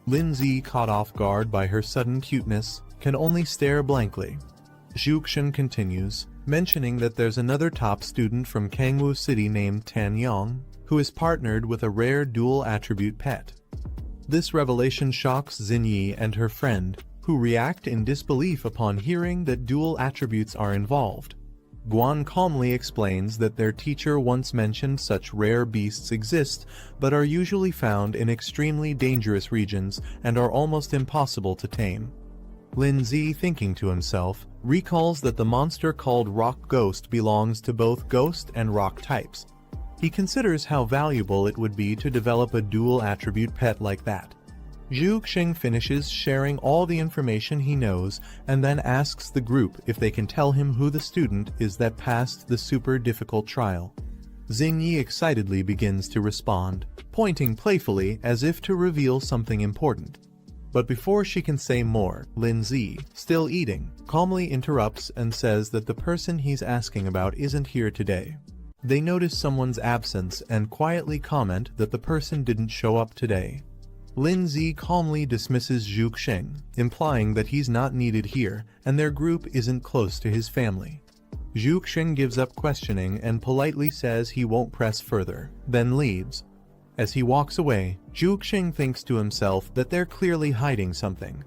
Lindsay, caught off guard by her sudden cuteness, can only stare blankly. Zhuxin continues, mentioning that there's another top student from Kangwu City named Tan Yong, who is partnered with a rare dual-attribute pet. This revelation shocks Xinyi and her friend, who react in disbelief upon hearing that dual attributes are involved. Guan calmly explains that their teacher once mentioned such rare beasts exist, but are usually found in extremely dangerous regions and are almost impossible to tame. Lindsay, thinking to himself, recalls that the monster called Rock Ghost belongs to both ghost and rock types. He considers how valuable it would be to develop a dual-attribute pet like that. Zhu Xing finishes sharing all the information he knows and then asks the group if they can tell him who the student is that passed the super difficult trial. Xingyi excitedly begins to respond, pointing playfully as if to reveal something important. But before she can say more, Lindsay, still eating, calmly interrupts and says that the person he's asking about isn't here today. They notice someone's absence and quietly comment that the person didn't show up today. Lindsay calmly dismisses Zhu Xing, implying that he's not needed here and their group isn't close to his family. Zhu Xing gives up questioning and politely says he won't press further, then leaves. As he walks away, Zhu Xing thinks to himself that they're clearly hiding something.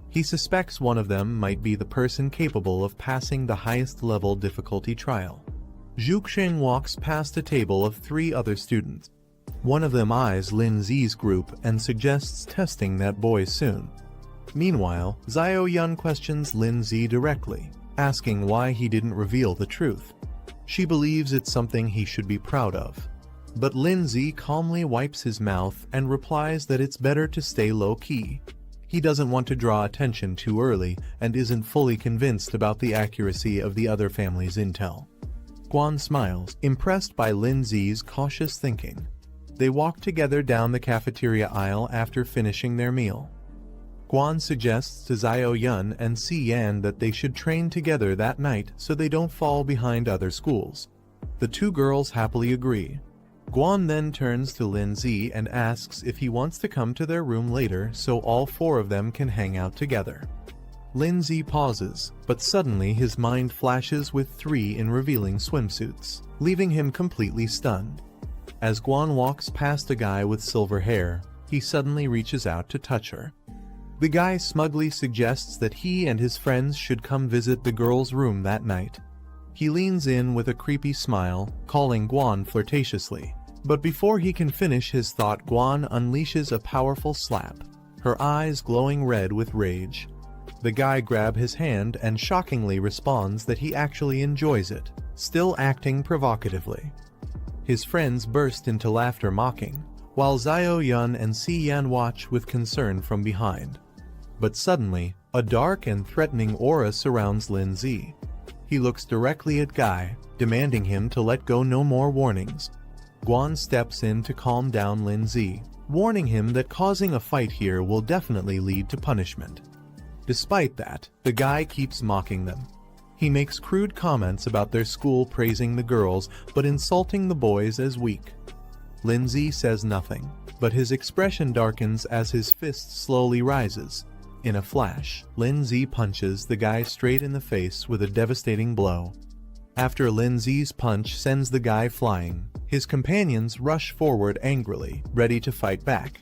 He suspects one of them might be the person capable of passing the highest level difficulty trial. Zhu Xing walks past a table of 3 other students. One of them eyes Lindsay's group and suggests testing that boy soon. Meanwhile, Xiao Yun questions Lindsay directly, asking why he didn't reveal the truth. She believes it's something he should be proud of. But Lindsay calmly wipes his mouth and replies that it's better to stay low-key. He doesn't want to draw attention too early and isn't fully convinced about the accuracy of the other family's intel. Guan smiles, impressed by Lindsay's cautious thinking. They walk together down the cafeteria aisle after finishing their meal. Guan suggests to Xiao Yun and Si Yan that they should train together that night so they don't fall behind other schools. The 2 girls happily agree. Guan then turns to Lindsay and asks if he wants to come to their room later so all 4 of them can hang out together. Lindsay pauses, but suddenly his mind flashes with 3 in revealing swimsuits, leaving him completely stunned. As Guan walks past a guy with silver hair, he suddenly reaches out to touch her. The guy smugly suggests that he and his friends should come visit the girl's room that night. He leans in with a creepy smile, calling Guan flirtatiously. But before he can finish his thought, Guan unleashes a powerful slap, her eyes glowing red with rage. The guy grabs his hand and shockingly responds that he actually enjoys it, still acting provocatively. His friends burst into laughter mocking, while Xiao Yun and Si Yan watch with concern from behind. But suddenly, a dark and threatening aura surrounds Lindsay. He looks directly at Guy, demanding him to let go. No more warnings. Guan steps in to calm down Lindsay, warning him that causing a fight here will definitely lead to punishment. Despite that, the guy keeps mocking them. He makes crude comments about their school, praising the girls but insulting the boys as weak. Lindsay says nothing, but his expression darkens as his fist slowly rises. In a flash, Lindsay punches the guy straight in the face with a devastating blow. After Lindsay's punch sends the guy flying, his companions rush forward angrily, ready to fight back.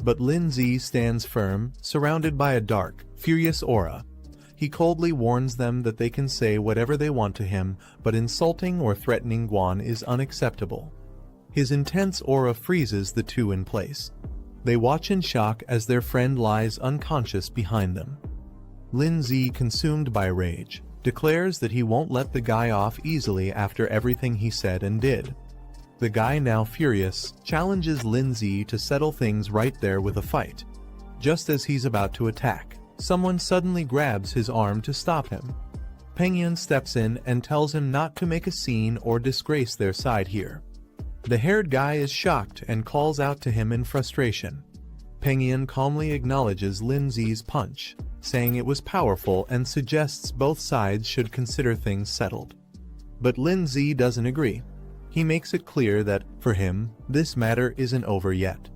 But Lindsay stands firm, surrounded by a dark, furious aura. He coldly warns them that they can say whatever they want to him, but insulting or threatening Guan is unacceptable. His intense aura freezes the two in place. They watch in shock as their friend lies unconscious behind them. Lindsay, consumed by rage, declares that he won't let the guy off easily after everything he said and did. The guy, now furious, challenges Lindsay to settle things right there with a fight. Just as he's about to attack, someone suddenly grabs his arm to stop him. Pengyun steps in and tells him not to make a scene or disgrace their side here. The haired guy is shocked and calls out to him in frustration. Pengyun calmly acknowledges Lindsay's punch, saying it was powerful and suggests both sides should consider things settled. But Lindsay doesn't agree. He makes it clear that, for him, this matter isn't over yet.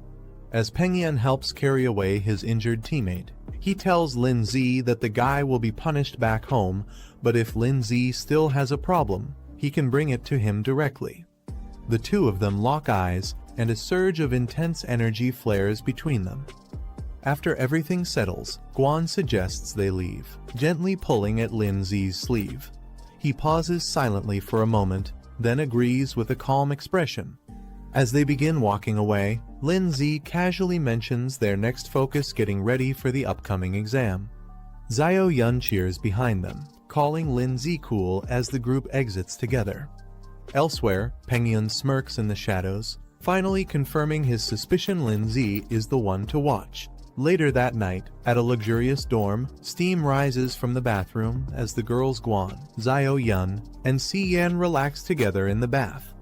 As Pengyun helps carry away his injured teammate, he tells Lindsay that the guy will be punished back home, but if Lindsay still has a problem, he can bring it to him directly. The two of them lock eyes, and a surge of intense energy flares between them. After everything settles, Guan suggests they leave, gently pulling at Lindsay's sleeve. He pauses silently for a moment, then agrees with a calm expression. As they begin walking away, Lindsay casually mentions their next focus getting ready for the upcoming exam. Xiao Yun cheers behind them, calling Lindsay cool as the group exits together. Elsewhere, Pengyun smirks in the shadows, finally confirming his suspicion Lindsay is the one to watch. Later that night, at a luxurious dorm, steam rises from the bathroom as the girls Guan, Xiao Yun, and Si Yan relax together in the bath.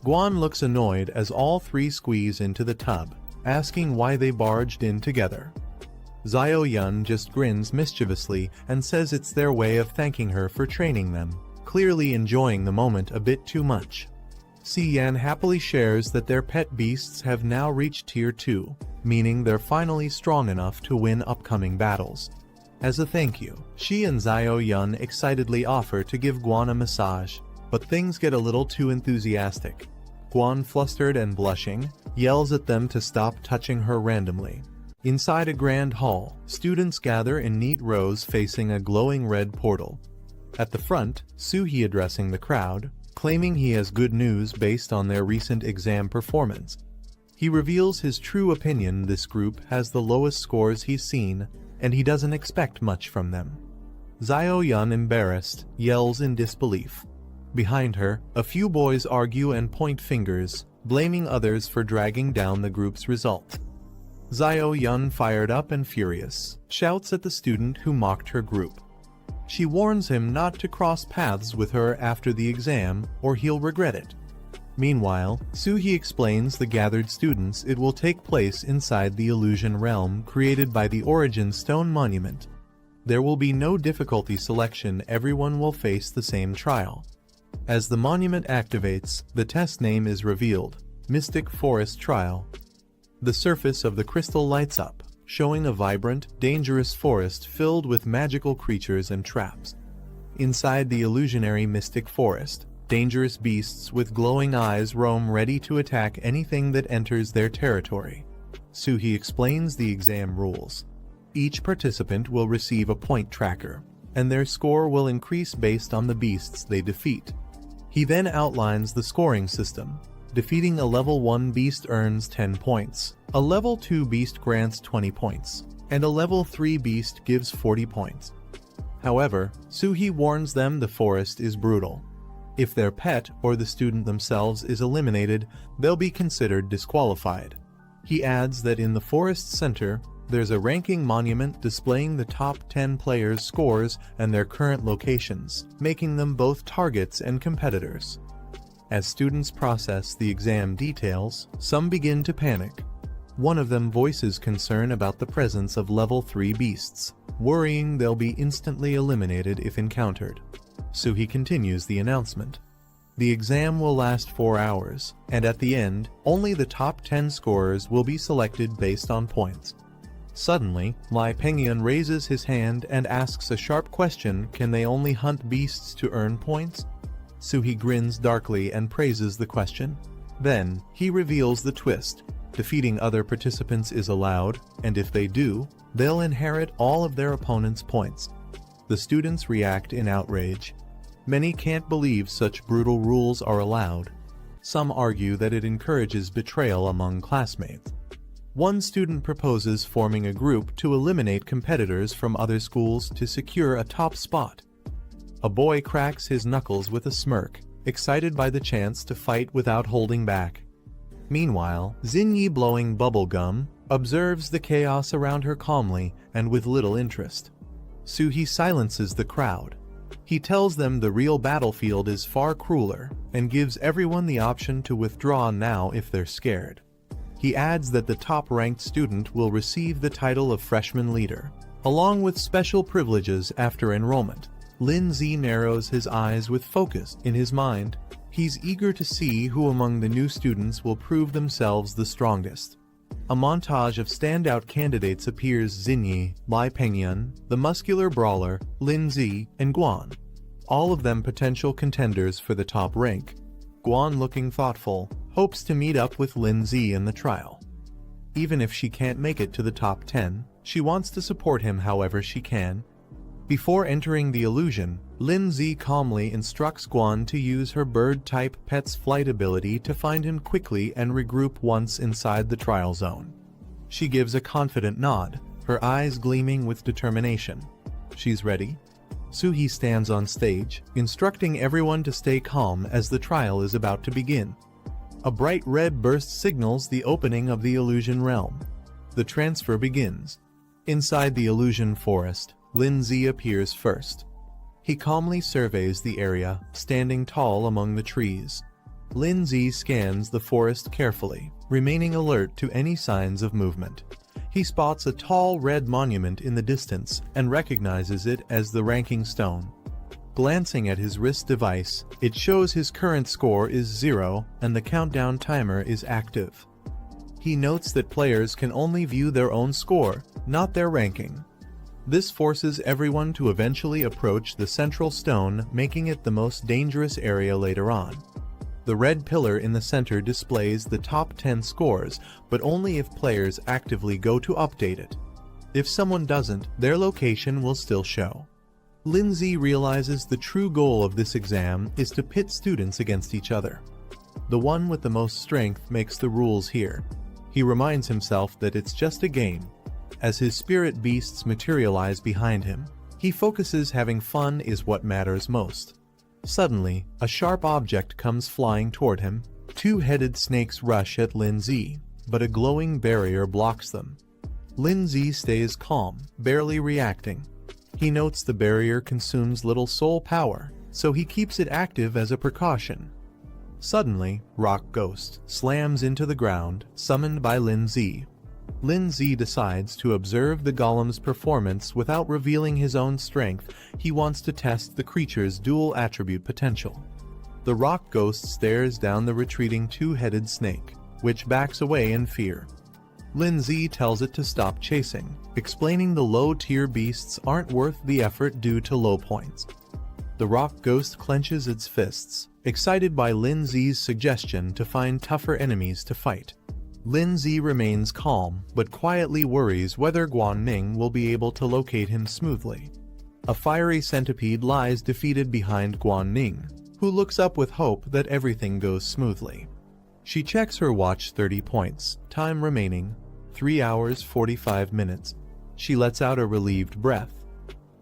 Guan looks annoyed as all three squeeze into the tub, asking why they barged in together. Xiao Yun just grins mischievously and says it's their way of thanking her for training them, clearly enjoying the moment a bit too much. Si Yan happily shares that their pet beasts have now reached Tier 2, meaning they're finally strong enough to win upcoming battles. As a thank you, she and Xiao Yun excitedly offer to give Guan a massage, but things get a little too enthusiastic. Guan, flustered and blushing, yells at them to stop touching her randomly. Inside a grand hall, students gather in neat rows facing a glowing red portal. At the front, Suhee addressing the crowd, claiming he has good news based on their recent exam performance. He reveals his true opinion: this group has the lowest scores he's seen, and he doesn't expect much from them. Xiao Yun, embarrassed, yells in disbelief. Behind her, a few boys argue and point fingers, blaming others for dragging down the group's result. Xiao Yun, fired up and furious, shouts at the student who mocked her group. She warns him not to cross paths with her after the exam, or he'll regret it. Meanwhile, Suhee explains the gathered students it will take place inside the illusion realm created by the Origin Stone Monument. There will be no difficulty selection, everyone will face the same trial. As the monument activates, the test name is revealed: Mystic Forest Trial. The surface of the crystal lights up, showing a vibrant, dangerous forest filled with magical creatures and traps. Inside the illusionary mystic forest, dangerous beasts with glowing eyes roam, ready to attack anything that enters their territory. Suhee explains the exam rules. Each participant will receive a point tracker, and their score will increase based on the beasts they defeat. He then outlines the scoring system. Defeating a level 1 beast earns 10 points, a level 2 beast grants 20 points, and a level 3 beast gives 40 points. However, Suhee warns them the forest is brutal. If their pet or the student themselves is eliminated, they'll be considered disqualified. He adds that in the forest's center, there's a ranking monument displaying the top 10 players' scores and their current locations, making them both targets and competitors. As students process the exam details, some begin to panic. One of them voices concern about the presence of level 3 beasts, worrying they'll be instantly eliminated if encountered. Suhee continues the announcement. The exam will last 4 hours, and at the end, only the top 10 scorers will be selected based on points. Suddenly, Lai Pengyun raises his hand and asks a sharp question: can they only hunt beasts to earn points? Suhee grins darkly and praises the question. Then, he reveals the twist. Defeating other participants is allowed, and if they do, they'll inherit all of their opponent's points. The students react in outrage. Many can't believe such brutal rules are allowed. Some argue that it encourages betrayal among classmates. One student proposes forming a group to eliminate competitors from other schools to secure a top spot. A boy cracks his knuckles with a smirk, excited by the chance to fight without holding back. Meanwhile, Xinyi, blowing bubble gum, observes the chaos around her calmly and with little interest. Suhee silences the crowd. He tells them the real battlefield is far crueler and gives everyone the option to withdraw now if they're scared. He adds that the top-ranked student will receive the title of freshman leader, along with special privileges after enrollment. Lin-Zi narrows his eyes with focus in his mind. He's eager to see who among the new students will prove themselves the strongest. A montage of standout candidates appears: Xinyi, Lai Pengyun, the muscular brawler, Lin-Zi, and Guan. All of them potential contenders for the top rank. Guan, looking thoughtful, hopes to meet up with Lin-Zi in the trial. Even if she can't make it to the top 10, she wants to support him however she can. Before entering the illusion, Lin-Zi calmly instructs Guan to use her bird-type pet's flight ability to find him quickly and regroup once inside the trial zone. She gives a confident nod, her eyes gleaming with determination. She's ready. Suhee stands on stage, instructing everyone to stay calm as the trial is about to begin. A bright red burst signals the opening of the illusion realm. The transfer begins. Inside the illusion forest, Lin-Zi appears first. He calmly surveys the area, standing tall among the trees. Lin-Zi scans the forest carefully, remaining alert to any signs of movement. He spots a tall red monument in the distance and recognizes it as the ranking stone. Glancing at his wrist device, it shows his current score is 0 and the countdown timer is active. He notes that players can only view their own score, not their ranking. This forces everyone to eventually approach the central stone, making it the most dangerous area later on. The red pillar in the center displays the top 10 scores, but only if players actively go to update it. If someone doesn't, their location will still show. Lin-Zi realizes the true goal of this exam is to pit students against each other. The one with the most strength makes the rules here. He reminds himself that it's just a game. As his spirit beasts materialize behind him, he focuses having fun is what matters most. Suddenly, a sharp object comes flying toward him. Two-headed snakes rush at Lin-Zi, but a glowing barrier blocks them. Lin-Zi stays calm, barely reacting. He notes the barrier consumes little soul power, so he keeps it active as a precaution. Suddenly, Rock Ghost slams into the ground, summoned by Lin-Zi. Lin-Zi decides to observe the golem's performance without revealing his own strength. He wants to test the creature's dual attribute potential. The rock ghost stares down the retreating two-headed snake, which backs away in fear. Lin-Zi tells it to stop chasing, explaining the low-tier beasts aren't worth the effort due to low points. The rock ghost clenches its fists, excited by Lin-Zi's suggestion to find tougher enemies to fight. Lin-Zi remains calm, but quietly worries whether Guan Ning will be able to locate him smoothly. A fiery centipede lies defeated behind Guan Ning, who looks up with hope that everything goes smoothly. She checks her watch. 30 points, time remaining, 3 hours 45 minutes. She lets out a relieved breath.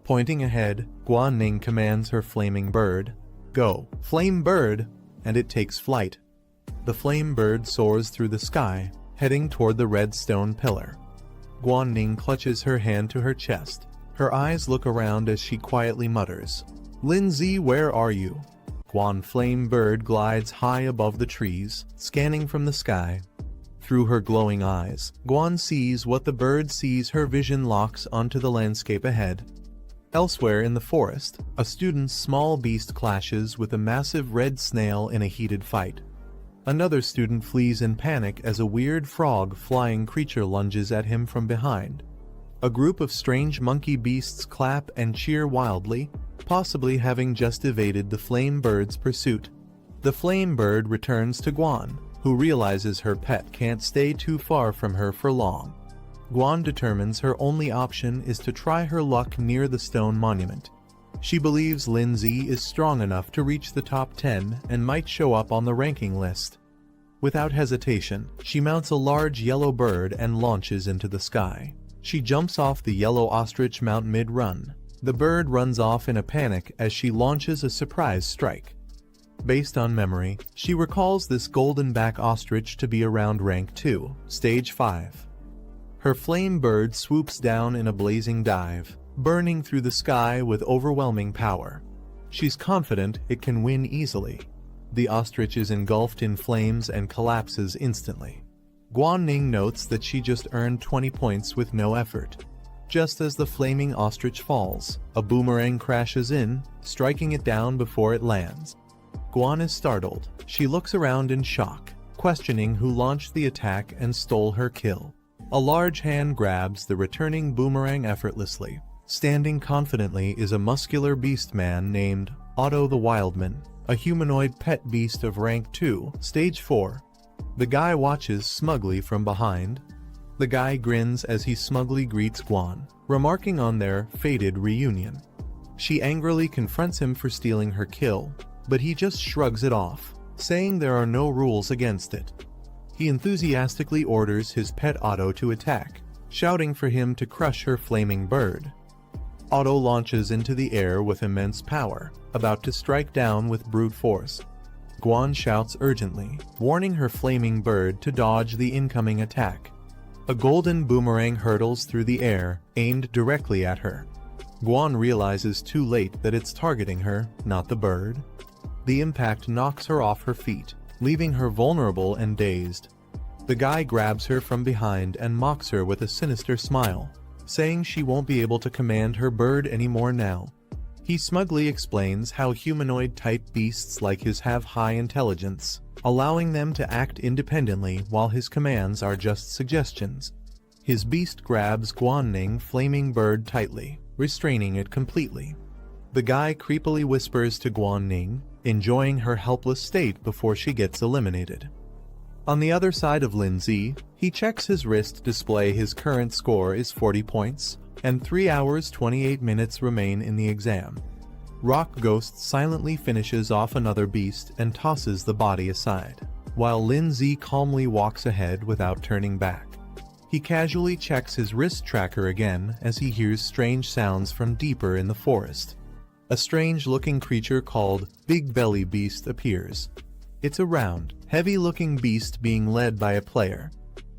Pointing ahead, Guan Ning commands her flaming bird, "Go, flame bird," and it takes flight. The flame bird soars through the sky, heading toward the red stone pillar. Guan Ning clutches her hand to her chest. Her eyes look around as she quietly mutters, "Lin-Zi, where are you?" Guan Flame Bird glides high above the trees, scanning from the sky. Through her glowing eyes, Guan sees what the bird sees. Her vision locks onto the landscape ahead. Elsewhere in the forest, a student's small beast clashes with a massive red snail in a heated fight. Another student flees in panic as a weird frog-flying creature lunges at him from behind. A group of strange monkey beasts clap and cheer wildly, possibly having just evaded the flame bird's pursuit. The flame bird returns to Guan, who realizes her pet can't stay too far from her for long. Guan determines her only option is to try her luck near the stone monument. She believes Lindsay is strong enough to reach the top 10 and might show up on the ranking list. Without hesitation, she mounts a large yellow bird and launches into the sky. She jumps off the yellow ostrich mount mid-run. The bird runs off in a panic as she launches a surprise strike. Based on memory, she recalls this golden-back ostrich to be around rank 2, stage 5. Her flame bird swoops down in a blazing dive, burning through the sky with overwhelming power. She's confident it can win easily. The ostrich is engulfed in flames and collapses instantly. Guanning notes that she just earned 20 points with no effort. Just as the flaming ostrich falls, a boomerang crashes in, striking it down before it lands. Guan is startled. She looks around in shock, questioning who launched the attack and stole her kill. A large hand grabs the returning boomerang effortlessly. Standing confidently is a muscular beast man named Otto the Wildman, a humanoid pet beast of rank 2, stage 4. The guy watches smugly from behind. The guy grins as he smugly greets Guan, remarking on their fated reunion. She angrily confronts him for stealing her kill, but he just shrugs it off, saying there are no rules against it. He enthusiastically orders his pet Otto to attack, shouting for him to crush her flaming bird. Otto launches into the air with immense power, about to strike down with brute force. Guan shouts urgently, warning her flaming bird to dodge the incoming attack. A golden boomerang hurtles through the air, aimed directly at her. Guan realizes too late that it's targeting her, not the bird. The impact knocks her off her feet, leaving her vulnerable and dazed. The guy grabs her from behind and mocks her with a sinister smile, saying she won't be able to command her bird anymore now. He smugly explains how humanoid-type beasts like his have high intelligence, allowing them to act independently while his commands are just suggestions. His beast grabs Guanning flaming bird tightly, restraining it completely. The guy creepily whispers to Guanning, enjoying her helpless state before she gets eliminated. On the other side of Lindsay, he checks his wrist display. His current score is 40 points, and 3 hours 28 minutes remain in the exam. Rock Ghost silently finishes off another beast and tosses the body aside, while Lindsay calmly walks ahead without turning back. He casually checks his wrist tracker again as he hears strange sounds from deeper in the forest. A strange-looking creature called Big Belly Beast appears. It's a round, heavy-looking beast being led by a player.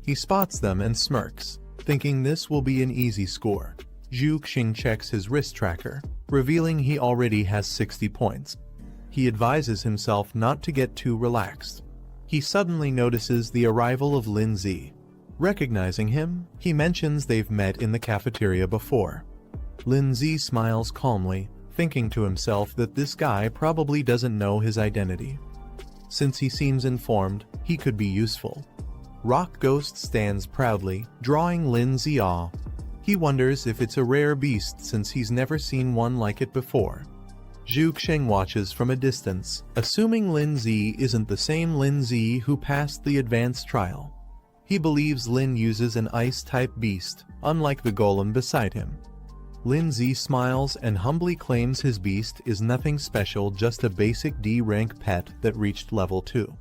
He spots them and smirks, thinking this will be an easy score. Zhu Xing checks his wrist tracker, revealing he already has 60 points. He advises himself not to get too relaxed. He suddenly notices the arrival of Lindsay. Recognizing him, he mentions they've met in the cafeteria before. Lindsay smiles calmly, thinking to himself that this guy probably doesn't know his identity. Since he seems informed, he could be useful. Rock Ghost stands proudly, drawing Lindsay off. He wonders if it's a rare beast since he's never seen one like it before. Zhu Xing watches from a distance, assuming Lindsay isn't the same Lindsay who passed the advanced trial. He believes Lin uses an ice-type beast, unlike the golem beside him. Lindsay smiles and humbly claims his beast is nothing special, just a basic D-rank pet that reached level 2.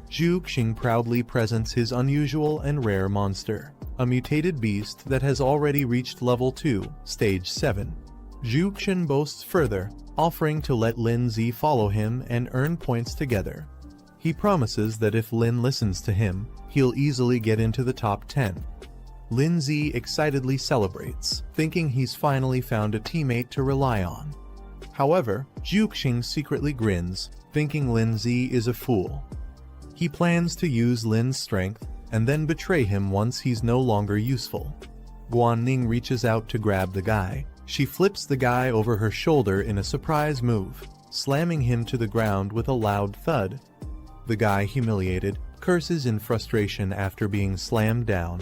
Zhu Xing proudly presents his unusual and rare monster, a mutated beast that has already reached level 2, stage 7. Zhu Xing boasts further, offering to let Lindsay follow him and earn points together. He promises that if Lin listens to him, he'll easily get into the top 10. Lindsay excitedly celebrates, thinking he's finally found a teammate to rely on. However, Zhu Xing secretly grins, thinking Lindsay is a fool. He plans to use Lin's strength and then betray him once he's no longer useful. Guanning reaches out to grab the guy. She flips the guy over her shoulder in a surprise move, slamming him to the ground with a loud thud. The guy, humiliated, curses in frustration after being slammed down.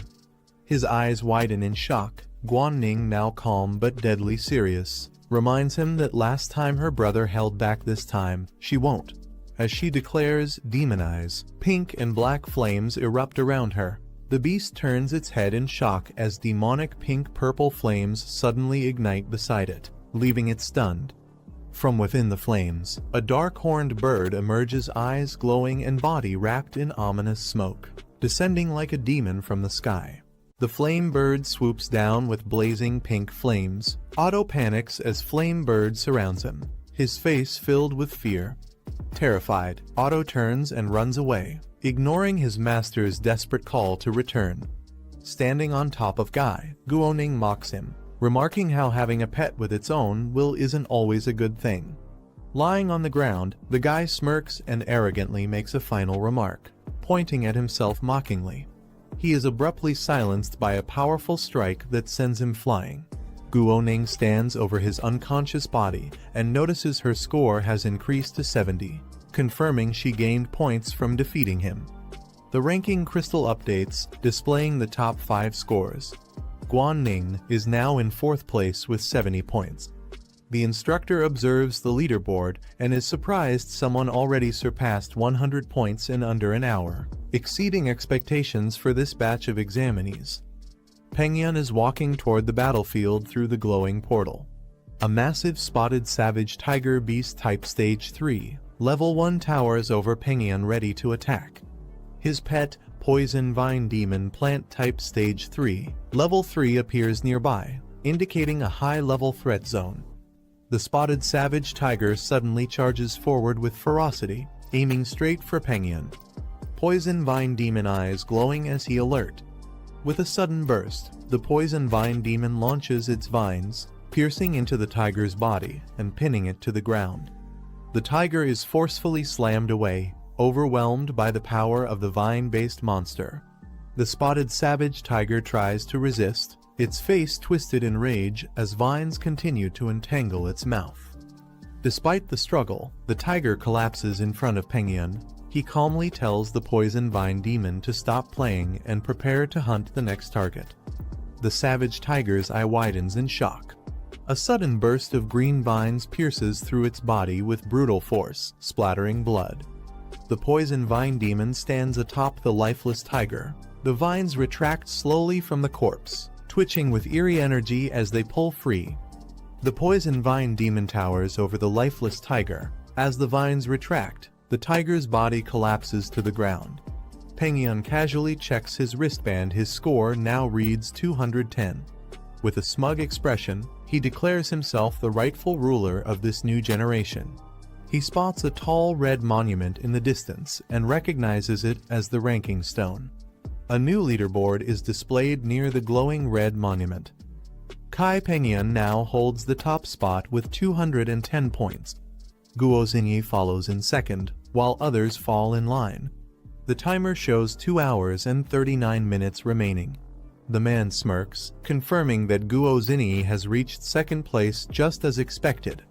His eyes widen in shock. Guanning, now calm but deadly serious, reminds him that last time her brother held back, this time she won't. As she declares, "Demon eyes," pink and black flames erupt around her. The beast turns its head in shock as demonic pink-purple flames suddenly ignite beside it, leaving it stunned. From within the flames, a dark-horned bird emerges, eyes glowing and body wrapped in ominous smoke, descending like a demon from the sky. The flame bird swoops down with blazing pink flames. Otto panics as flame bird surrounds him, his face filled with fear. Terrified, Otto turns and runs away, ignoring his master's desperate call to return. Standing on top of Guy, Guoning mocks him, remarking how having a pet with its own will isn't always a good thing. Lying on the ground, the guy smirks and arrogantly makes a final remark, pointing at himself mockingly. He is abruptly silenced by a powerful strike that sends him flying. Guoning stands over his unconscious body and notices her score has increased to 70, confirming she gained points from defeating him. The ranking crystal updates, displaying the top 5 scores. Guoning is now in 4th place with 70 points. The instructor observes the leaderboard and is surprised someone already surpassed 100 points in under an hour, exceeding expectations for this batch of examinees. Pengyun is walking toward the battlefield through the glowing portal. A massive spotted savage tiger beast type stage 3, level 1 towers over Pengyun ready to attack. His pet, poison vine demon plant type stage 3, level 3 appears nearby, indicating a high-level threat zone. The spotted savage tiger suddenly charges forward with ferocity, aiming straight for Pengyun. Poison vine demon eyes glowing as he alert. With a sudden burst, the poison vine demon launches its vines, piercing into the tiger's body and pinning it to the ground. The tiger is forcefully slammed away, overwhelmed by the power of the vine-based monster. The spotted savage tiger tries to resist, its face twisted in rage as vines continue to entangle its mouth. Despite the struggle, the tiger collapses in front of Pengyun. He calmly tells the poison vine demon to stop playing and prepare to hunt the next target. The savage tiger's eye widens in shock. A sudden burst of green vines pierces through its body with brutal force, splattering blood. The poison vine demon stands atop the lifeless tiger. The vines retract slowly from the corpse, twitching with eerie energy as they pull free. The poison vine demon towers over the lifeless tiger. As the vines retract, the tiger's body collapses to the ground. Pengyun casually checks his wristband. His score now reads 210. With a smug expression, he declares himself the rightful ruler of this new generation. He spots a tall red monument in the distance and recognizes it as the ranking stone. A new leaderboard is displayed near the glowing red monument. Kai Pengyun now holds the top spot with 210 points. Guo Xingyi follows in second, while others fall in line. The timer shows 2 hours and 39 minutes remaining. The man smirks, confirming that Guo Xingyi has reached second place just as expected.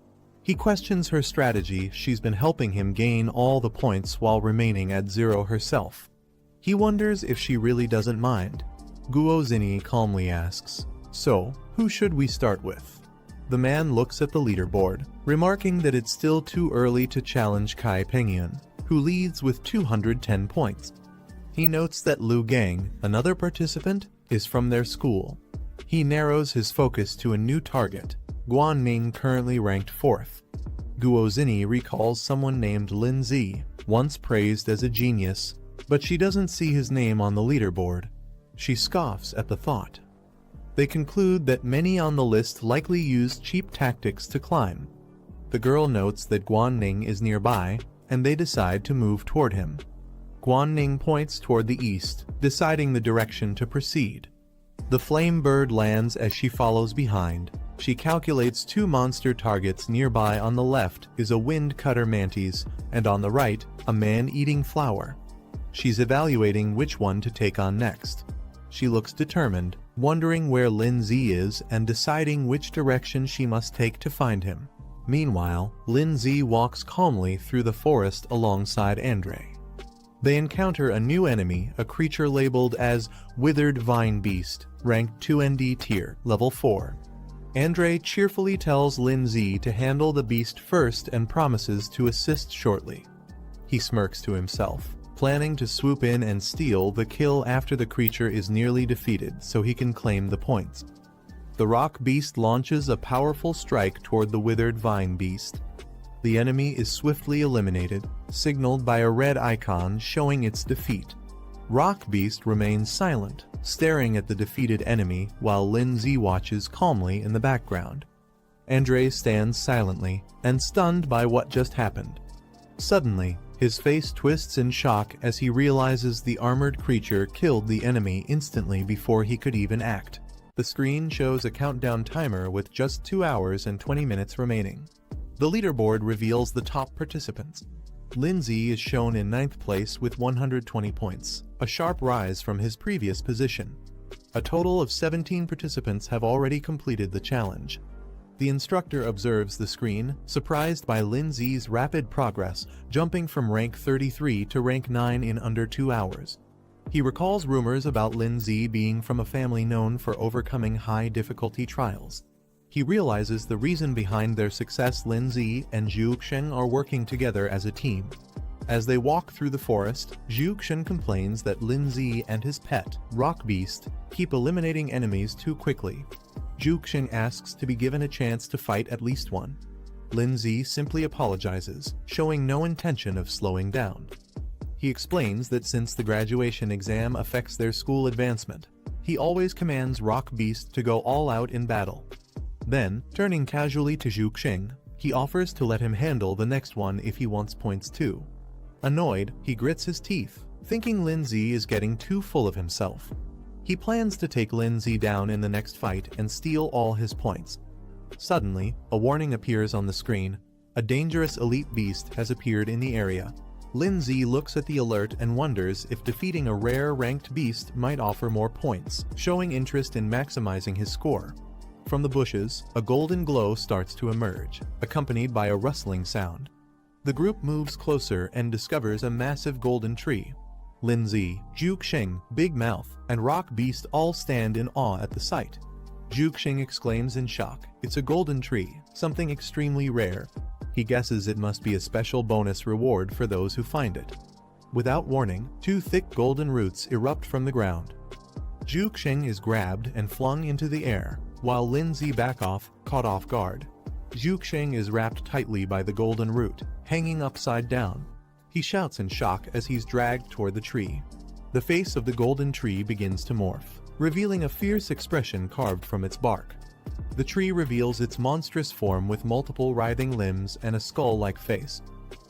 He questions her strategy. She's been helping him gain all the points while remaining at 0 herself. He wonders if she really doesn't mind. Guo Xingyi calmly asks, "So, who should we start with?" The man looks at the leaderboard, remarking that it's still too early to challenge Kai Pengyun, who leads with 210 points. He notes that Lu Gang, another participant, is from their school. He narrows his focus to a new target, Guanning, currently ranked 4th. Guo Xingyi recalls someone named Lin Zi, once praised as a genius, but she doesn't see his name on the leaderboard. She scoffs at the thought. They conclude that many on the list likely used cheap tactics to climb. The girl notes that Guanning is nearby, and they decide to move toward him. Guanning points toward the east, deciding the direction to proceed. The flame bird lands as she follows behind. She calculates 2 monster targets. Nearby on the left is a wind cutter mantis, and on the right, a man-eating flower. She's evaluating which one to take on next. She looks determined, wondering where Lin Zi is and deciding which direction she must take to find him. Meanwhile, Lin Zi walks calmly through the forest alongside Andre. They encounter a new enemy, a creature labeled as Withered Vine Beast, ranked 2ND tier, level 4. Andre cheerfully tells Lin Zi to handle the beast first and promises to assist shortly. He smirks to himself, planning to swoop in and steal the kill after the creature is nearly defeated so he can claim the points. The rock beast launches a powerful strike toward the withered vine beast. The enemy is swiftly eliminated, signaled by a red icon showing its defeat. Rock beast remains silent, staring at the defeated enemy while Lindsay watches calmly in the background. Andre stands silently and stunned by what just happened. Suddenly, his face twists in shock as he realizes the armored creature killed the enemy instantly before he could even act. The screen shows a countdown timer with just 2 hours and 20 minutes remaining. The leaderboard reveals the top participants. Lindsay is shown in 9th place with 120 points, a sharp rise from his previous position. A total of 17 participants have already completed the challenge. The instructor observes the screen, surprised by Lindsay's rapid progress, jumping from rank 33 to rank 9 in under 2 hours. He recalls rumors about Lindsay being from a family known for overcoming high-difficulty trials. He realizes the reason behind their success. Lindsay and Zhuxiang are working together as a team. As they walk through the forest, Zhuxiang complains that Lindsay and his pet, Rock Beast, keep eliminating enemies too quickly. Zhuxiang asks to be given a chance to fight at least one. Lindsay simply apologizes, showing no intention of slowing down. He explains that since the graduation exam affects their school advancement, he always commands Rock Beast to go all out in battle. Then, turning casually to Zhuxiang, he offers to let him handle the next one if he wants points too. Annoyed, he grits his teeth, thinking Lindsay is getting too full of himself. He plans to take Lindsay down in the next fight and steal all his points. Suddenly, a warning appears on the screen. A dangerous elite beast has appeared in the area. Lindsay looks at the alert and wonders if defeating a rare ranked beast might offer more points, showing interest in maximizing his score. From the bushes, a golden glow starts to emerge, accompanied by a rustling sound. The group moves closer and discovers a massive golden tree. Lindsay, Zhuxiang, Big Mouth, and Rock Beast all stand in awe at the sight. Zhuxiang exclaims in shock, "It's a golden tree, something extremely rare." He guesses it must be a special bonus reward for those who find it. Without warning, 2 thick golden roots erupt from the ground. Zhuxiang is grabbed and flung into the air, while Lindsay back off, caught off guard. Zhuxiang is wrapped tightly by the golden root, hanging upside down. He shouts in shock as he's dragged toward the tree. The face of the golden tree begins to morph, revealing a fierce expression carved from its bark. The tree reveals its monstrous form with multiple writhing limbs and a skull-like face.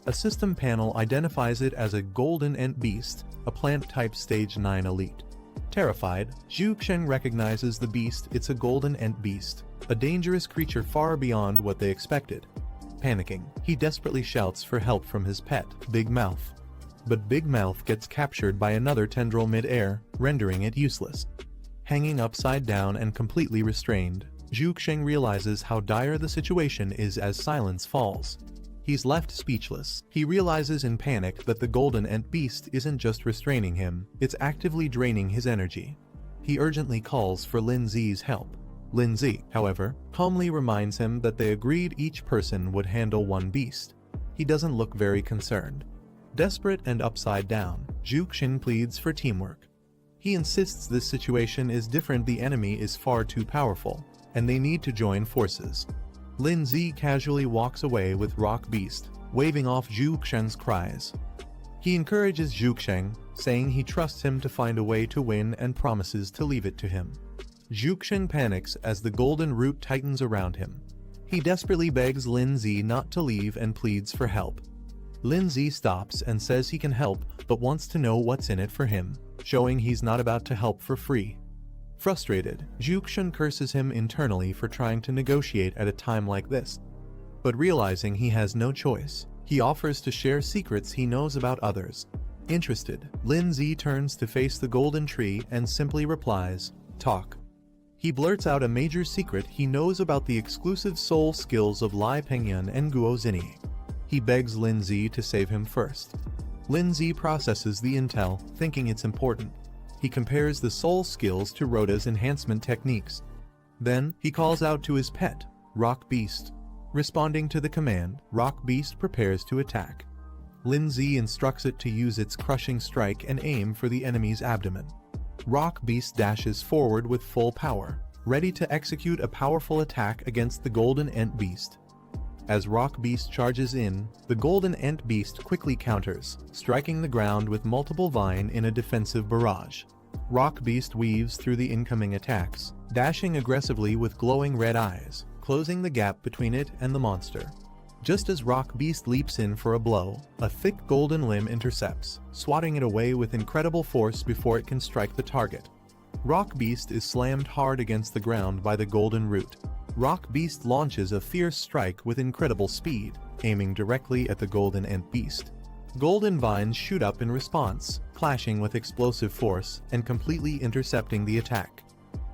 A system panel identifies it as a golden ant beast, a plant-type stage 9 elite. Terrified, Zhuxiang recognizes the beast. It's a golden ant beast, a dangerous creature far beyond what they expected. Panicking, he desperately shouts for help from his pet, Big Mouth. But Big Mouth gets captured by another tendril mid-air, rendering it useless. Hanging upside down and completely restrained, Zhuxiang realizes how dire the situation is as silence falls. He's left speechless. He realizes in panic that the golden ant beast isn't just restraining him, it's actively draining his energy. He urgently calls for Lindsay's help. Lindsay, however, calmly reminds him that they agreed each person would handle one beast. He doesn't look very concerned. Desperate and upside down, Zhuxiang pleads for teamwork. He insists this situation is different. The enemy is far too powerful, and they need to join forces. Lindsay casually walks away with Rock Beast, waving off Zhuxiang's cries. He encourages Zhuxiang, saying he trusts him to find a way to win and promises to leave it to him. Zhuxiang panics as the golden root tightens around him. He desperately begs Lindsay not to leave and pleads for help. Lindsay stops and says he can help but wants to know what's in it for him, showing he's not about to help for free. Frustrated, Zhuxiang curses him internally for trying to negotiate at a time like this. But realizing he has no choice, he offers to share secrets he knows about others. Interested, Lindsay turns to face the golden tree and simply replies, "Talk." He blurts out a major secret he knows about the exclusive soul skills of Lai Pengyan and Guo Zini. He begs Lindsay to save him first. Lindsay processes the intel, thinking it's important. He compares the soul skills to Rhoda's enhancement techniques. Then, he calls out to his pet, Rock Beast. Responding to the command, Rock Beast prepares to attack. Lindsay instructs it to use its crushing strike and aim for the enemy's abdomen. Rock Beast dashes forward with full power, ready to execute a powerful attack against the Golden Ant Beast. As Rock Beast charges in, the Golden Ant Beast quickly counters, striking the ground with multiple vine in a defensive barrage. Rock Beast weaves through the incoming attacks, dashing aggressively with glowing red eyes, closing the gap between it and the monster. Just as Rock Beast leaps in for a blow, a thick golden limb intercepts, swatting it away with incredible force before it can strike the target. Rock Beast is slammed hard against the ground by the golden root. Rock Beast launches a fierce strike with incredible speed, aiming directly at the Golden Ant Beast. Golden vines shoot up in response, clashing with explosive force and completely intercepting the attack.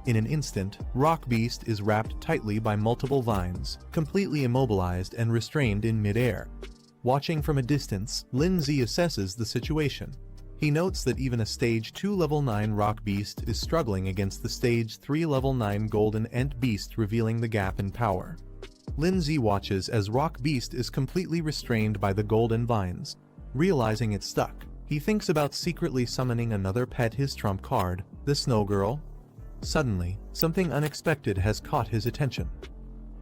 In an instant, Rock Beast is wrapped tightly by multiple vines, completely immobilized and restrained in mid-air. Watching from a distance, Lindsay assesses the situation. He notes that even a Stage 2 Level 9 Rock Beast is struggling against the Stage 3 Level 9 Golden Ant Beast, revealing the gap in power. Lindsay watches as Rock Beast is completely restrained by the golden vines. Realizing it's stuck, he thinks about secretly summoning another pet, his trump card, the Snow Girl. Suddenly, something unexpected has caught his attention.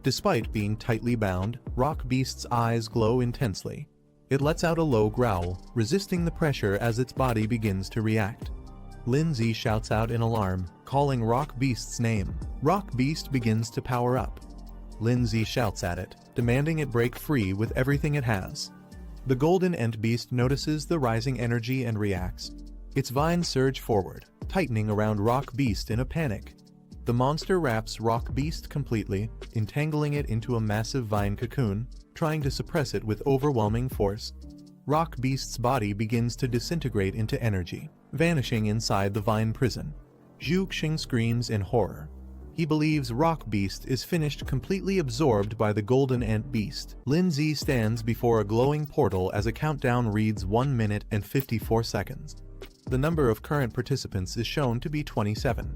Despite being tightly bound, Rock Beast's eyes glow intensely. It lets out a low growl, resisting the pressure as its body begins to react. Lindsay shouts out in alarm, calling Rock Beast's name. Rock Beast begins to power up. Lindsay shouts at it, demanding it break free with everything it has. The Golden Ant Beast notices the rising energy and reacts. Its vines surge forward, tightening around Rock Beast in a panic. The monster wraps Rock Beast completely, entangling it into a massive vine cocoon, trying to suppress it with overwhelming force. Rock Beast's body begins to disintegrate into energy, vanishing inside the vine prison. Zhu Xing screams in horror. He believes Rock Beast is finished, completely absorbed by the Golden Ant Beast. Lindsay stands before a glowing portal as a countdown reads 1 minute and 54 seconds. The number of current participants is shown to be 27.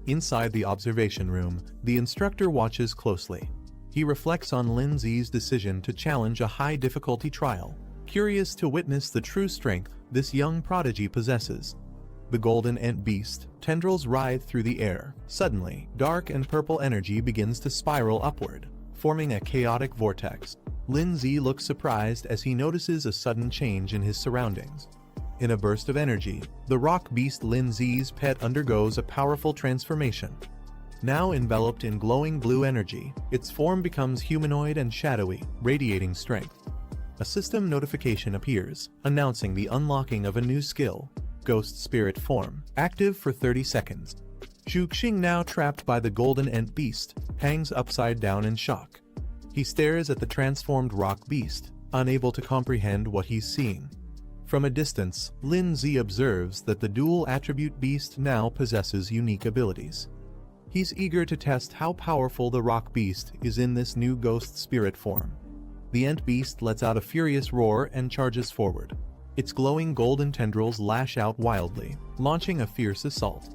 Inside the observation room, the instructor watches closely. He reflects on Lindsay's decision to challenge a high-difficulty trial, curious to witness the true strength this young prodigy possesses. The Golden Ant Beast tendrils writhe through the air. Suddenly, dark and purple energy begins to spiral upward, forming a chaotic vortex. Lindsay looks surprised as he notices a sudden change in his surroundings. In a burst of energy, the Rock Beast, Lindsay's pet, undergoes a powerful transformation. Now enveloped in glowing blue energy, its form becomes humanoid and shadowy, radiating strength. A system notification appears, announcing the unlocking of a new skill, Ghost Spirit Form, active for 30 seconds. Zhu Xing, now trapped by the Golden Ant Beast, hangs upside down in shock. He stares at the transformed Rock Beast, unable to comprehend what he's seeing. From a distance, Lindsay observes that the dual attribute beast now possesses unique abilities. He's eager to test how powerful the Rock Beast is in this new ghost spirit form. The Ant Beast lets out a furious roar and charges forward. Its glowing golden tendrils lash out wildly, launching a fierce assault.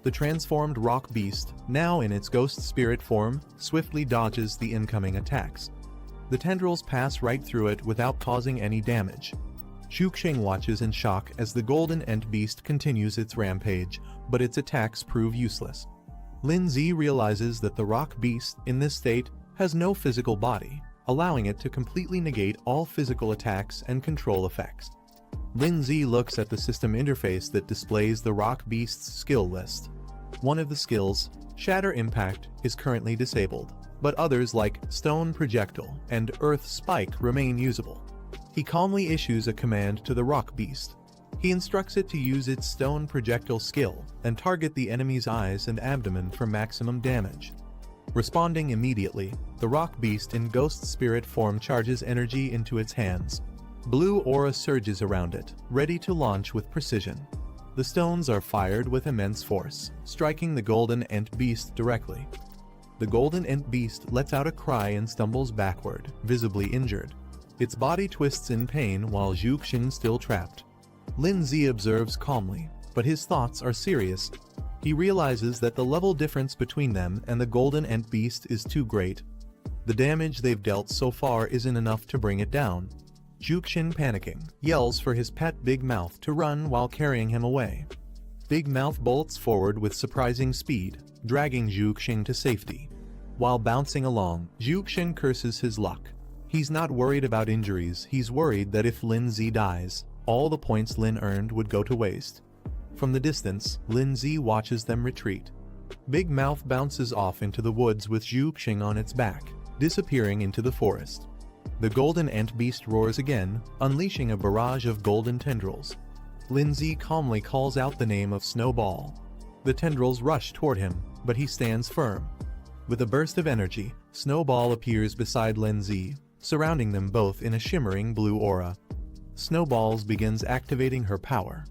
The transformed Rock Beast, now in its ghost spirit form, swiftly dodges the incoming attacks. The tendrils pass right through it without causing any damage. Zhu Xing watches in shock as the Golden Ant Beast continues its rampage, but its attacks prove useless. Lindsay realizes that the Rock Beast, in this state, has no physical body, allowing it to completely negate all physical attacks and control effects. Lindsay looks at the system interface that displays the Rock Beast's skill list. One of the skills, Shatter Impact, is currently disabled, but others like Stone Projectile and Earth Spike remain usable. He calmly issues a command to the Rock Beast. He instructs it to use its Stone Projectile skill and target the enemy's eyes and abdomen for maximum damage. Responding immediately, the Rock Beast in Ghost Spirit form charges energy into its hands. Blue aura surges around it, ready to launch with precision. The stones are fired with immense force, striking the Golden Ant Beast directly. The Golden Ant Beast lets out a cry and stumbles backward, visibly injured. Its body twists in pain while Zhu Xing still trapped. Lindsay observes calmly, but his thoughts are serious. He realizes that the level difference between them and the Golden Ant Beast is too great. The damage they've dealt so far isn't enough to bring it down. Zhu Xing, panicking, yells for his pet Big Mouth to run while carrying him away. Big Mouth bolts forward with surprising speed, dragging Zhu Xing to safety. While bouncing along, Zhu Xing curses his luck. He's not worried about injuries, he's worried that if Lin Zi dies, all the points Lin earned would go to waste. From the distance, Lin Zi watches them retreat. Big Mouth bounces off into the woods with Zhu Xing on its back, disappearing into the forest. The golden ant beast roars again, unleashing a barrage of golden tendrils. Lin Zi calmly calls out the name of Snowball. The tendrils rush toward him, but he stands firm. With a burst of energy, Snowball appears beside Lin Zi, surrounding them both in a shimmering blue aura. Snowballs begins activating her power.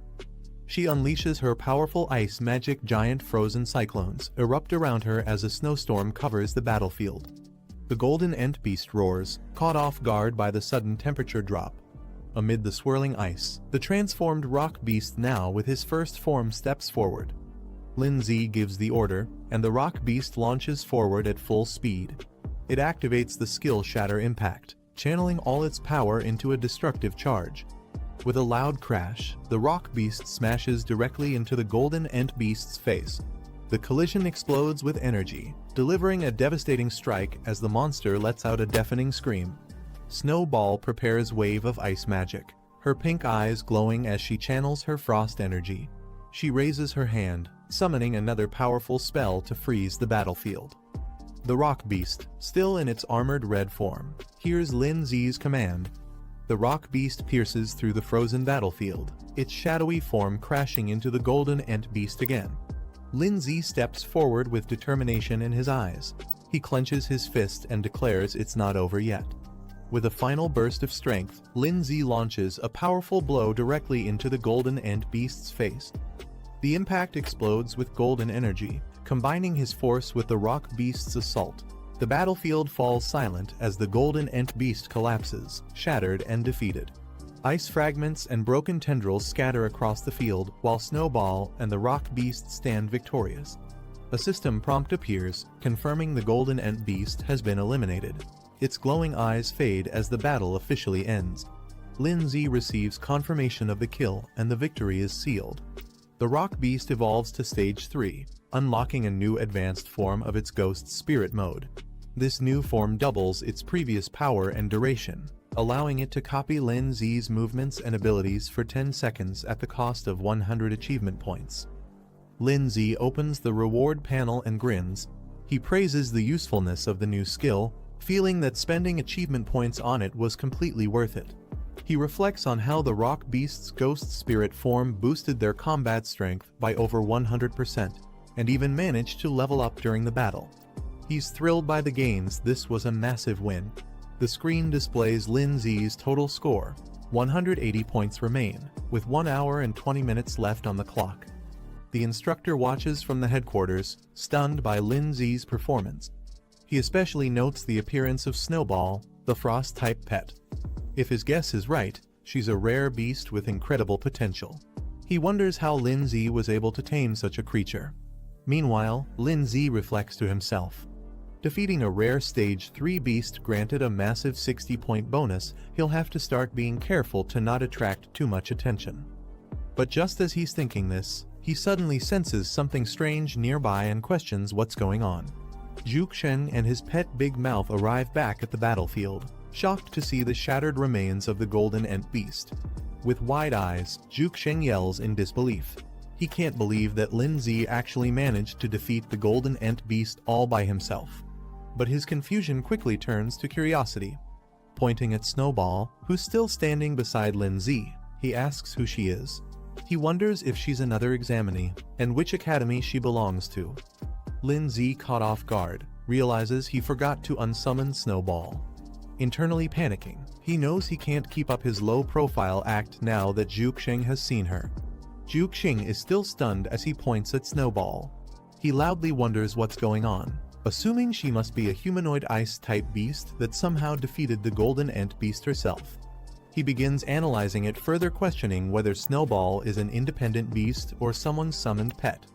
She unleashes her powerful ice magic. Giant frozen cyclones erupt around her as a snowstorm covers the battlefield. The golden ant beast roars, caught off guard by the sudden temperature drop. Amid the swirling ice, the transformed rock beast now with his first form steps forward. Lin Zi gives the order, and the rock beast launches forward at full speed. It activates the skill Shatter Impact, channeling all its power into a destructive charge. With a loud crash, the rock beast smashes directly into the golden ant beast's face. The collision explodes with energy, delivering a devastating strike as the monster lets out a deafening scream. Snowball prepares wave of ice magic, her pink eyes glowing as she channels her frost energy. She raises her hand, summoning another powerful spell to freeze the battlefield. The rock beast, still in its armored red form, hears Lin Zi's command. The rock beast pierces through the frozen battlefield, its shadowy form crashing into the golden ant beast again. Lin Zi steps forward with determination in his eyes. He clenches his fist and declares it's not over yet. With a final burst of strength, Lin Zi launches a powerful blow directly into the golden ant beast's face. The impact explodes with golden energy, combining his force with the rock beast's assault. The battlefield falls silent as the golden ant beast collapses, shattered and defeated. Ice fragments and broken tendrils scatter across the field, while Snowball and the rock beast stand victorious. A system prompt appears, confirming the golden ant beast has been eliminated. Its glowing eyes fade as the battle officially ends. Lin Zi receives confirmation of the kill, and the victory is sealed. The rock beast evolves to stage 3, unlocking a new advanced form of its ghost spirit mode. This new form doubles its previous power and duration, allowing it to copy Lin Zi's movements and abilities for 10 seconds at the cost of 100 achievement points. Lin Zi opens the reward panel and grins. He praises the usefulness of the new skill, feeling that spending achievement points on it was completely worth it. He reflects on how the rock beast's ghost spirit form boosted their combat strength by over 100%, and even managed to level up during the battle. He's thrilled by the gains. This was a massive win. The screen displays Lin Zi's total score. 180 points remain, with 1 hour and 20 minutes left on the clock. The instructor watches from the headquarters, stunned by Lin Zi's performance. He especially notes the appearance of Snowball, the frost-type pet. If his guess is right, she's a rare beast with incredible potential. He wonders how Lin Zi was able to tame such a creature. Meanwhile, Lin Zi reflects to himself. Defeating a rare stage 3 beast granted a massive 60-point bonus. He'll have to start being careful to not attract too much attention. But just as he's thinking this, he suddenly senses something strange nearby and questions what's going on. Zhu Xing and his pet Big Mouth arrive back at the battlefield, shocked to see the shattered remains of the golden ant beast. With wide eyes, Zhu Xing yells in disbelief. He can't believe that Lin Zi actually managed to defeat the golden ant beast all by himself. But his confusion quickly turns to curiosity. Pointing at Snowball, who's still standing beside Lin Zi, he asks who she is. He wonders if she's another examinee, and which academy she belongs to. Lin Zi, caught off guard, realizes he forgot to unsummon Snowball. Internally panicking, he knows he can't keep up his low-profile act now that Zhu Xing has seen her. Zhu Xing is still stunned as he points at Snowball. He loudly wonders what's going on, assuming she must be a humanoid ice-type beast that somehow defeated the golden ant beast herself. He begins analyzing it, further questioning whether Snowball is an independent beast or someone's summoned pet.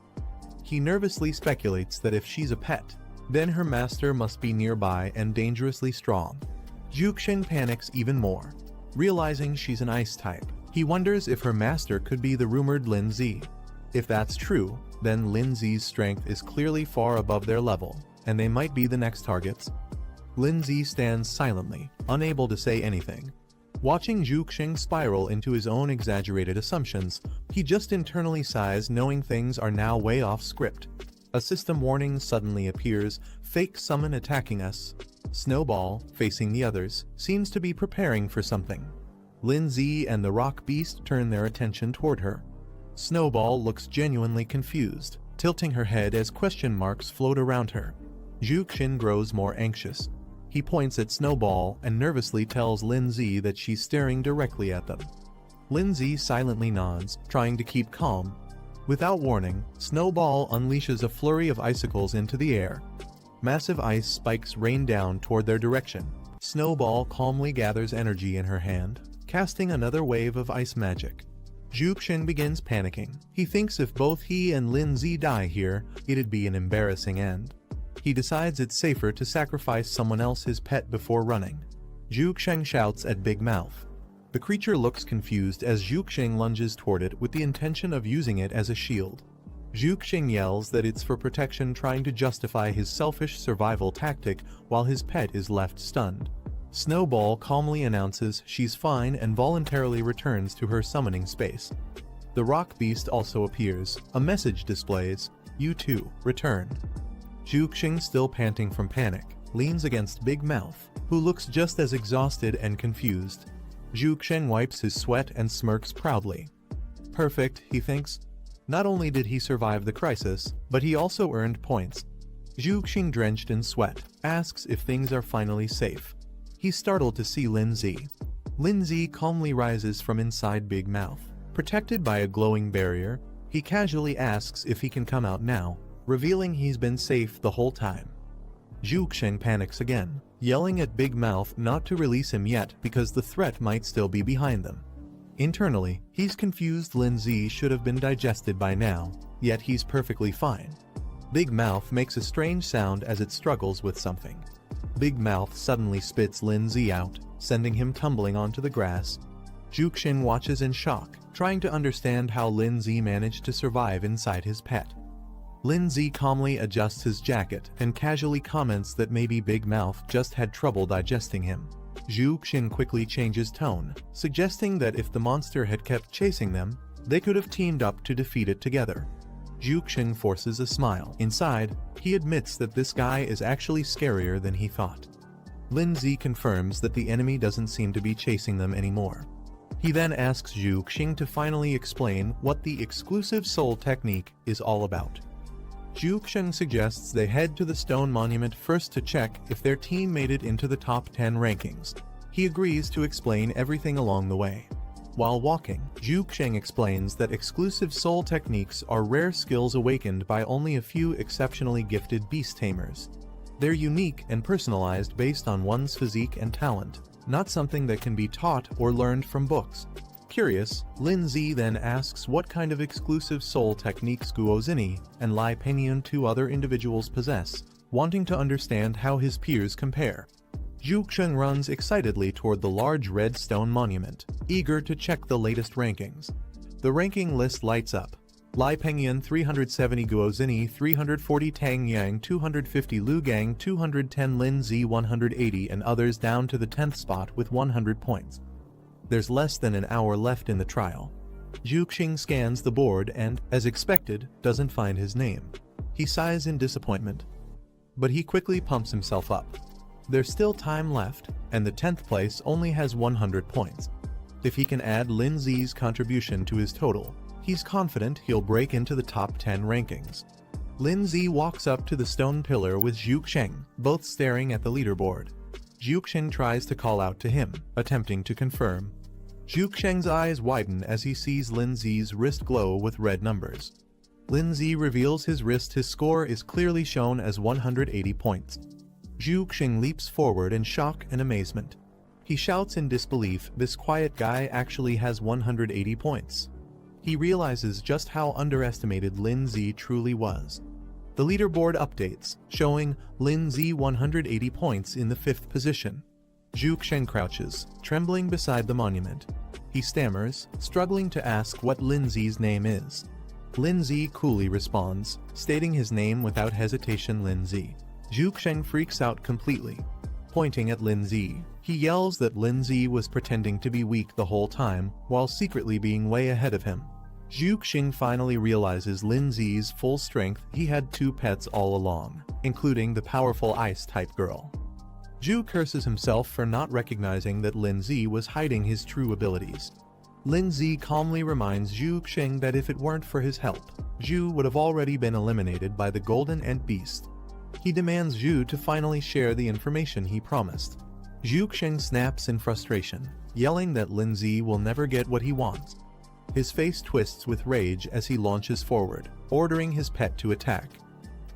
He nervously speculates that if she's a pet, then her master must be nearby and dangerously strong. Zhu Xing panics even more. Realizing she's an ice type, he wonders if her master could be the rumored Lin Zi. If that's true, then Lindsay's strength is clearly far above their level, and they might be the next targets. Lindsay stands silently, unable to say anything. Watching Zhuxing spiral into his own exaggerated assumptions, he just internally sighs, knowing things are now way off script. A system warning suddenly appears, fake summon attacking us. Snowball, facing the others, seems to be preparing for something. Lindsay and the rock beast turn their attention toward her. Snowball looks genuinely confused, tilting her head as question marks float around her. Zhuxing grows more anxious. He points at Snowball and nervously tells Lindsay that she's staring directly at them. Lindsay silently nods, trying to keep calm. Without warning, Snowball unleashes a flurry of icicles into the air. Massive ice spikes rain down toward their direction. Snowball calmly gathers energy in her hand, casting another wave of ice magic. Zhuxing begins panicking. He thinks if both he and Lindsay die here, it'd be an embarrassing end. He decides it's safer to sacrifice someone else's pet before running. Zhuxing shouts at Big Mouth. The creature looks confused as Zhuxing lunges toward it with the intention of using it as a shield. Zhuxing yells that it's for protection, trying to justify his selfish survival tactic while his pet is left stunned. Snowball calmly announces she's fine and voluntarily returns to her summoning space. The rock beast also appears. A message displays, "You too, return." Zhuxing, still panting from panic, leans against Big Mouth, who looks just as exhausted and confused. Zhuxing wipes his sweat and smirks proudly. Perfect, he thinks. Not only did he survive the crisis, but he also earned points. Zhuxing, drenched in sweat, asks if things are finally safe. He's startled to see Lindsay. Lindsay calmly rises from inside Big Mouth. Protected by a glowing barrier, he casually asks if he can come out now, revealing he's been safe the whole time. Zhuxing panics again, yelling at Big Mouth not to release him yet because the threat might still be behind them. Internally, he's confused. Lindsay should have been digested by now, yet he's perfectly fine. Big Mouth makes a strange sound as it struggles with something. Big Mouth suddenly spits Lindsay out, sending him tumbling onto the grass. Zhuxing watches in shock, trying to understand how Lindsay managed to survive inside his pet. Lindsay calmly adjusts his jacket and casually comments that maybe Big Mouth just had trouble digesting him. Zhuxing quickly changes tone, suggesting that if the monster had kept chasing them, they could have teamed up to defeat it together. Zhuxing forces a smile. Inside, he admits that this guy is actually scarier than he thought. Lindsay confirms that the enemy doesn't seem to be chasing them anymore. He then asks Zhuxing to finally explain what the exclusive soul technique is all about. Zhuxing suggests they head to the stone monument first to check if their team made it into the top 10 rankings. He agrees to explain everything along the way. While walking, Zhuxing explains that exclusive soul techniques are rare skills awakened by only a few exceptionally gifted beast tamers. They're unique and personalized based on one's physique and talent, not something that can be taught or learned from books. Curious, Lindsay then asks what kind of exclusive soul techniques Guozini and Lai Pengyun, two other individuals, possess, wanting to understand how his peers compare. Zhuxing runs excitedly toward the large red stone monument, eager to check the latest rankings. The ranking list lights up. Lai Pengyun 370, Guozini 340, Tang Yang 250, Lu Gang 210, Lindsay 180, and others down to the 10th spot with 100 points. There's less than an hour left in the trial. Zhuxing scans the board and, as expected, doesn't find his name. He sighs in disappointment. But he quickly pumps himself up. There's still time left, and the 10th place only has 100 points. If he can add Lindsay's contribution to his total, he's confident he'll break into the top 10 rankings. Lindsay walks up to the stone pillar with Zhuxing, both staring at the leaderboard. Zhuxing tries to call out to him, attempting to confirm. Zhuxing's eyes widen as he sees Lindsay's wrist glow with red numbers. Lindsay reveals his wrist. His score is clearly shown as 180 points. Zhuxing leaps forward in shock and amazement. He shouts in disbelief, this quiet guy actually has 180 points. He realizes just how underestimated Lindsay truly was. The leaderboard updates, showing Lindsay 180 points in the 5th position. Zhuxing crouches, trembling beside the monument. He stammers, struggling to ask what Lindsay's name is. Lindsay coolly responds, stating his name without hesitation, Lindsay. Zhuxing freaks out completely. Pointing at Lindsay, he yells that Lindsay was pretending to be weak the whole time, while secretly being way ahead of him. Zhuxing finally realizes Lindsay's full strength. He had two pets all along, including the powerful ice-type girl. Zhu curses himself for not recognizing that Lindsay was hiding his true abilities. Lindsay calmly reminds Zhuxing that if it weren't for his help, Zhu would have already been eliminated by the Golden Ant Beast. He demands Zhu to finally share the information he promised. Zhuxing snaps in frustration, yelling that Lindsay will never get what he wants. His face twists with rage as he launches forward, ordering his pet to attack.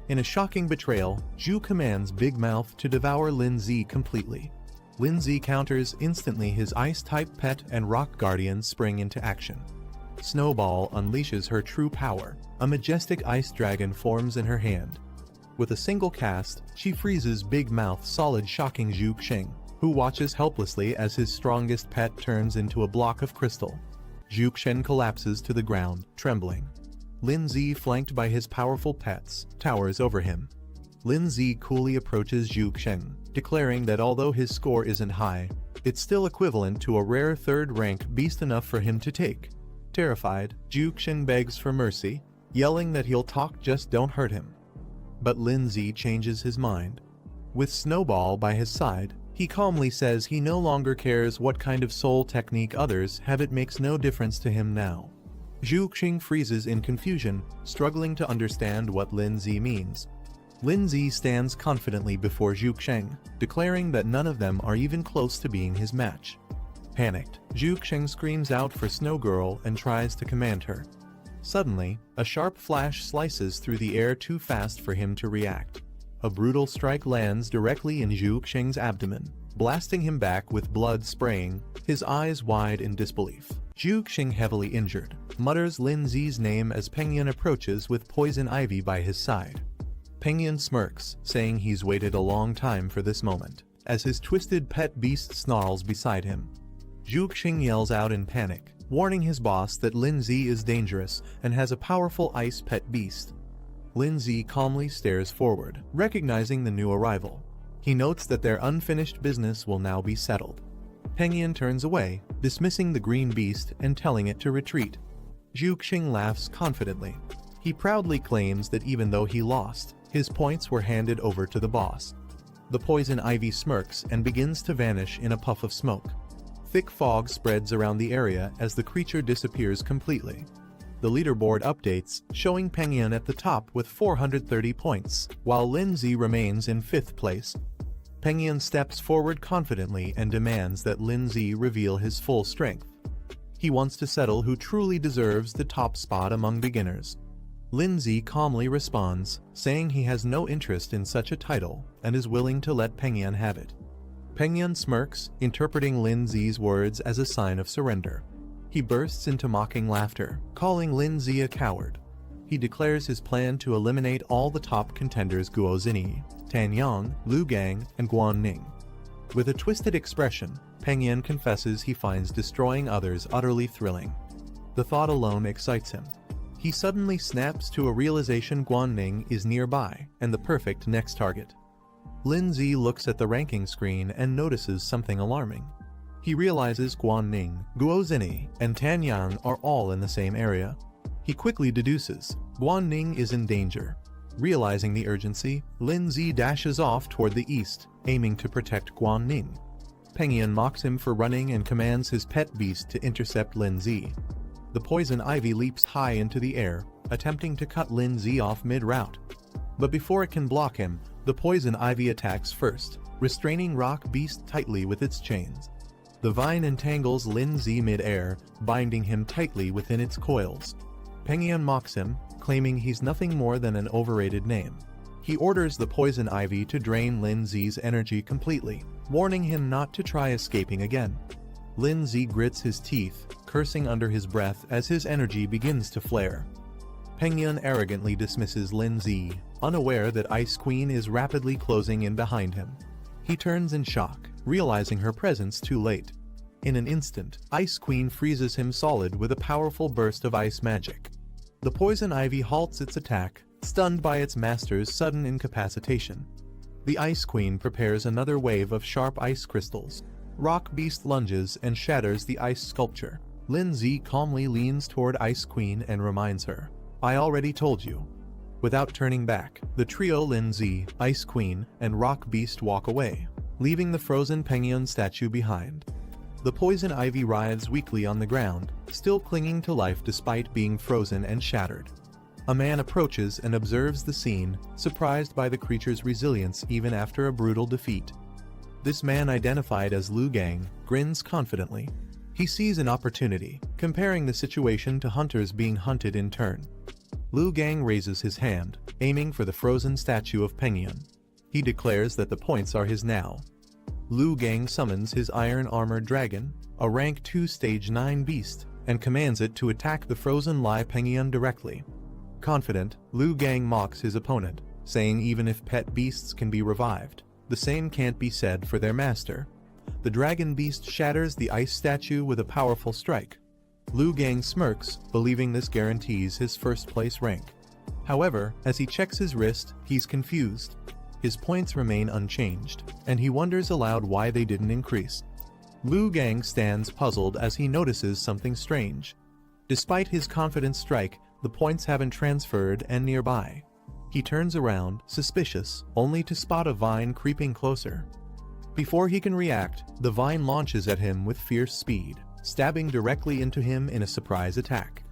In a shocking betrayal, Zhu commands Big Mouth to devour Lindsay completely. Lindsay counters instantly. His ice-type pet and rock guardian spring into action. Snowball unleashes her true power. A majestic ice dragon forms in her hand. With a single cast, she freezes Big Mouth solid, shocking Zhuxing, who watches helplessly as his strongest pet turns into a block of crystal. Zhuxing collapses to the ground, trembling. Lindsay, flanked by his powerful pets, towers over him. Lindsay coolly approaches Zhuxing, declaring that although his score isn't high, it's still equivalent to a rare third-rank beast, enough for him to take. Terrified, Zhuxing begs for mercy, yelling that he'll talk, just don't hurt him. But Lindsay changes his mind. With Snowball by his side, he calmly says he no longer cares what kind of soul technique others have, it makes no difference to him now. Zhuxing freezes in confusion, struggling to understand what Lindsay means. Lindsay stands confidently before Zhuxing, declaring that none of them are even close to being his match. Panicked, Zhuxing screams out for Snow Girl and tries to command her. Suddenly, a sharp flash slices through the air too fast for him to react. A brutal strike lands directly in Zhuxing's abdomen, blasting him back with blood spraying, his eyes wide in disbelief. Zhuxing, heavily injured, mutters Lindsay's name as Pengyun approaches with poison ivy by his side. Pengyun smirks, saying he's waited a long time for this moment, as his twisted pet beast snarls beside him. Zhuxing yells out in panic, warning his boss that Lindsay is dangerous and has a powerful ice pet beast. Lindsay calmly stares forward, recognizing the new arrival. He notes that their unfinished business will now be settled. Pengyun turns away, dismissing the green beast and telling it to retreat. Zhuxing laughs confidently. He proudly claims that even though he lost, his points were handed over to the boss. The poison ivy smirks and begins to vanish in a puff of smoke. Thick fog spreads around the area as the creature disappears completely. The leaderboard updates, showing Pengyun at the top with 430 points, while Lindsay remains in 5th place. Pengyun steps forward confidently and demands that Lindsay reveal his full strength. He wants to settle who truly deserves the top spot among beginners. Lindsay calmly responds, saying he has no interest in such a title and is willing to let Pengyun have it. Pengyun smirks, interpreting Lindsay's words as a sign of surrender. He bursts into mocking laughter, calling Lindsay a coward. He declares his plan to eliminate all the top contenders: Guo Zini, Tan Yang, Lu Gang, and Guan Ning. With a twisted expression, Pengyun confesses he finds destroying others utterly thrilling. The thought alone excites him. He suddenly snaps to a realization: Guan Ning is nearby and the perfect next target. Lindsay looks at the ranking screen and notices something alarming. He realizes Guan Ning, Guo Zini, and Tan Yang are all in the same area. He quickly deduces Guan Ning is in danger. Realizing the urgency, Lindsay dashes off toward the east, aiming to protect Guan Ning. Pengyun mocks him for running and commands his pet beast to intercept Lindsay. The poison ivy leaps high into the air, attempting to cut Lindsay off mid-route. But before it can block him, the poison ivy attacks first, restraining Rock Beast tightly with its chains. The vine entangles Lindsay mid-air, binding him tightly within its coils. Pengyun mocks him, claiming he's nothing more than an overrated name. He orders the poison ivy to drain Lindsay's energy completely, warning him not to try escaping again. Lindsay grits his teeth, cursing under his breath as his energy begins to flare. Pengyun arrogantly dismisses Lindsay, unaware that Ice Queen is rapidly closing in behind him. He turns in shock, realizing her presence too late. In an instant, Ice Queen freezes him solid with a powerful burst of ice magic. The poison ivy halts its attack, stunned by its master's sudden incapacitation. The Ice Queen prepares another wave of sharp ice crystals. Rock Beast lunges and shatters the ice sculpture. Lin-Z calmly leans toward Ice Queen and reminds her, "I already told you." Without turning back, the trio Lin-Z, Ice Queen, and Rock Beast walk away, leaving the frozen Penguin statue behind. The poison ivy writhes weakly on the ground, still clinging to life despite being frozen and shattered. A man approaches and observes the scene, surprised by the creature's resilience even after a brutal defeat. This man, identified as Liu Gang, grins confidently. He sees an opportunity, comparing the situation to hunters being hunted in turn. Liu Gang raises his hand, aiming for the frozen statue of Penguin. He declares that the points are his now. Liu Gang summons his iron-armored dragon, a rank 2 stage 9 beast, and commands it to attack the frozen Lai Penguin directly. Confident, Liu Gang mocks his opponent, saying even if pet beasts can be revived, the same can't be said for their master. The dragon beast shatters the ice statue with a powerful strike. Liu Gang smirks, believing this guarantees his first-place rank. However, as he checks his wrist, he's confused. His points remain unchanged, and he wonders aloud why they didn't increase. Liu Gang stands puzzled as he notices something strange. Despite his confident strike, the points haven't transferred and nearby. He turns around, suspicious, only to spot a vine creeping closer. Before he can react, the vine launches at him with fierce speed, stabbing directly into him in a surprise attack.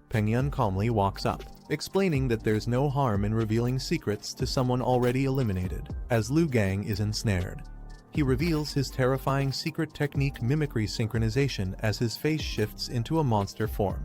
Penguin calmly walks up, explaining that there's no harm in revealing secrets to someone already eliminated, as Liu Gang is ensnared. He reveals his terrifying secret technique, mimicry synchronization, as his face shifts into a monster form.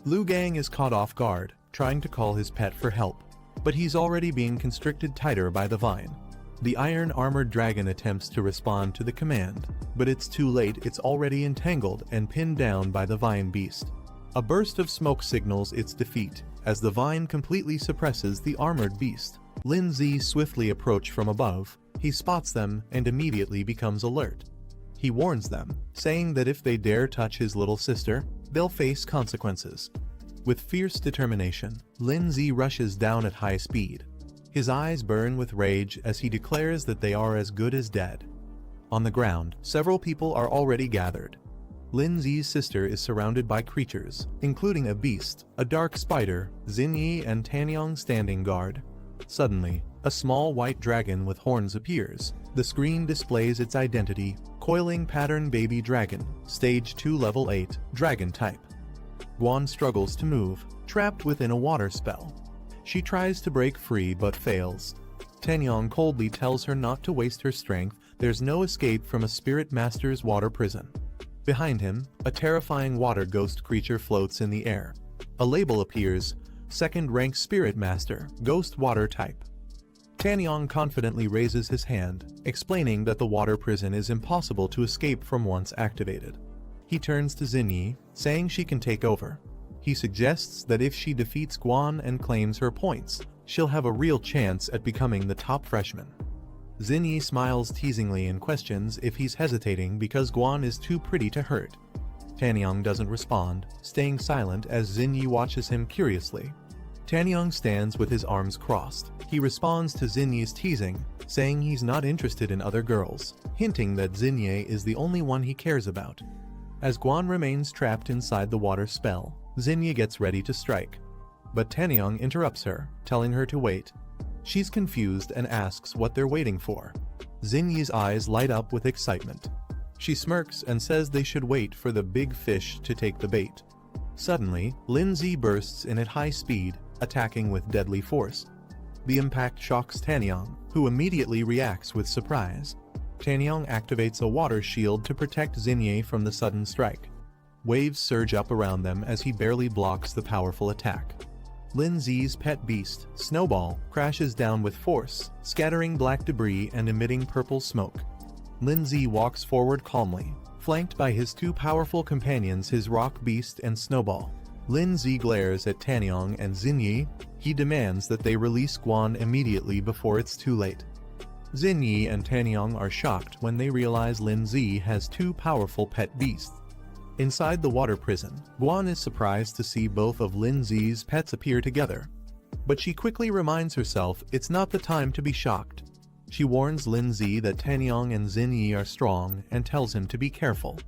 Liu Gang is caught off guard, trying to call his pet for help, but he's already being constricted tighter by the vine. The iron-armored dragon attempts to respond to the command, but it's too late. It's already entangled and pinned down by the vine beast. A burst of smoke signals its defeat, as the vine completely suppresses the armored beast. Lin-Z swiftly approach from above. He spots them and immediately becomes alert. He warns them, saying that if they dare touch his little sister, they'll face consequences. With fierce determination, Lin-Z rushes down at high speed. His eyes burn with rage as he declares that they are as good as dead. On the ground, several people are already gathered. Lin-Z's sister is surrounded by creatures, including a beast, a dark spider, Xinyi and Tanyong standing guard. Suddenly, a small white dragon with horns appears. The screen displays its identity, Coiling Pattern Baby Dragon, Stage 2 Level 8, Dragon Type. Guan struggles to move, trapped within a water spell. She tries to break free but fails. Tanyong coldly tells her not to waste her strength. There's no escape from a spirit master's water prison. Behind him, a terrifying water ghost creature floats in the air. A label appears, Second Rank Spirit Master, Ghost Water Type. Tanyong confidently raises his hand, explaining that the water prison is impossible to escape from once activated. He turns to Xinyi, saying she can take over. He suggests that if she defeats Guan and claims her points, she'll have a real chance at becoming the top freshman. Xinyi smiles teasingly and questions if he's hesitating because Guan is too pretty to hurt. Tanyong doesn't respond, staying silent as Xinyi watches him curiously. Tanyong stands with his arms crossed. He responds to Xinyi's teasing, saying he's not interested in other girls, hinting that Xinyi is the only one he cares about. As Guan remains trapped inside the water spell, Xinyi gets ready to strike. But Tanyong interrupts her, telling her to wait. She's confused and asks what they're waiting for. Xinyi's eyes light up with excitement. She smirks and says they should wait for the big fish to take the bait. Suddenly, Lin-Z bursts in at high speed, attacking with deadly force. The impact shocks Tanyong, who immediately reacts with surprise. Tanyong activates a water shield to protect Xinyi from the sudden strike. Waves surge up around them as he barely blocks the powerful attack. Lin-Z's pet beast, Snowball, crashes down with force, scattering black debris and emitting purple smoke. Lin-Z walks forward calmly, flanked by his two powerful companions, his rock beast and Snowball. Lin-Z glares at Tanyong and Xinyi. He demands that they release Guan immediately before it's too late. Xinyi and Tanyong are shocked when they realize Lin-Z has two powerful pet beasts. Inside the water prison, Guan is surprised to see both of Lin Zi's pets appear together. But she quickly reminds herself it's not the time to be shocked. She warns Lin Zi that Tanyang and Xin Yi are strong and tells him to be careful.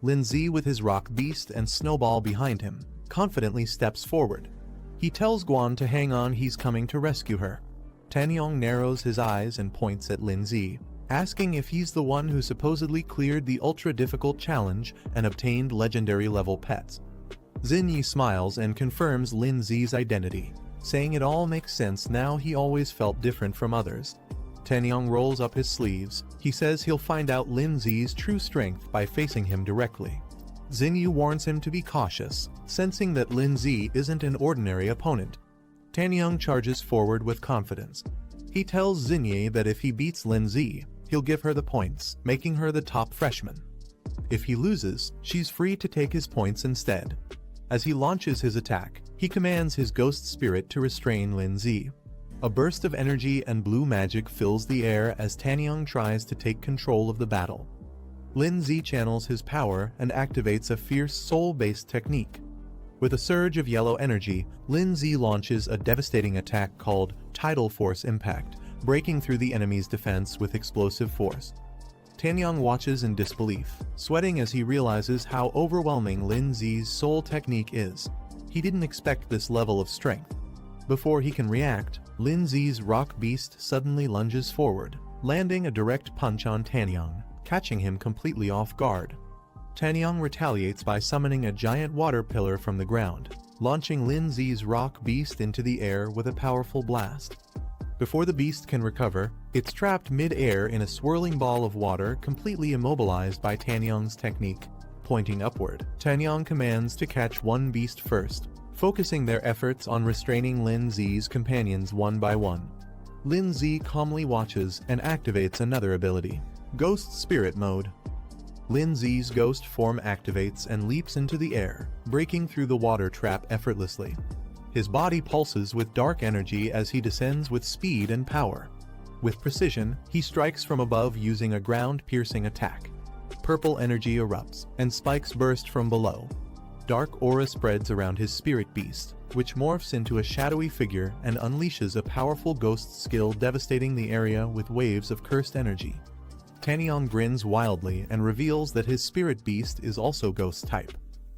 Lin Zi, with his rock beast and Snowball behind him, confidently steps forward. He tells Guan to hang on, he's coming to rescue her. Tanyang narrows his eyes and points at Lin Zi, asking if he's the one who supposedly cleared the ultra-difficult challenge and obtained legendary-level pets. Xin Yi smiles and confirms Lin Zi's identity, saying it all makes sense now, he always felt different from others. Tanyang rolls up his sleeves. He says he'll find out Lin Zi's true strength by facing him directly. Xin Yi warns him to be cautious, sensing that Lin Zi isn't an ordinary opponent. Tanyang charges forward with confidence. He tells Xin Yi that if he beats Lin Zi, he'll give her the points, making her the top freshman. If he loses, she's free to take his points instead. As he launches his attack, he commands his ghost spirit to restrain Lin Zi. A burst of energy and blue magic fills the air as Tanyang tries to take control of the battle. Lin Zi channels his power and activates a fierce soul-based technique. With a surge of yellow energy, Lin Zi launches a devastating attack called Tidal Force Impact, breaking through the enemy's defense with explosive force. Tanyang watches in disbelief, sweating as he realizes how overwhelming Lin Zi's soul technique is. He didn't expect this level of strength. Before he can react, Lin Zi's rock beast suddenly lunges forward, landing a direct punch on Tanyang, catching him completely off guard. Tanyang retaliates by summoning a giant water pillar from the ground, launching Lin Zi's rock beast into the air with a powerful blast. Before the beast can recover, it's trapped mid-air in a swirling ball of water, completely immobilized by Tanyang's technique. Pointing upward, Tanyang commands to catch one beast first, focusing their efforts on restraining Lin Zi's companions one by one. Lin Zi calmly watches and activates another ability, Ghost Spirit Mode. Lin Zi's ghost form activates and leaps into the air, breaking through the water trap effortlessly. His body pulses with dark energy as he descends with speed and power. With precision, he strikes from above using a ground-piercing attack. Purple energy erupts, and spikes burst from below. Dark aura spreads around his spirit beast, which morphs into a shadowy figure and unleashes a powerful ghost skill, devastating the area with waves of cursed energy. Tanyang grins wildly and reveals that his spirit beast is also ghost type.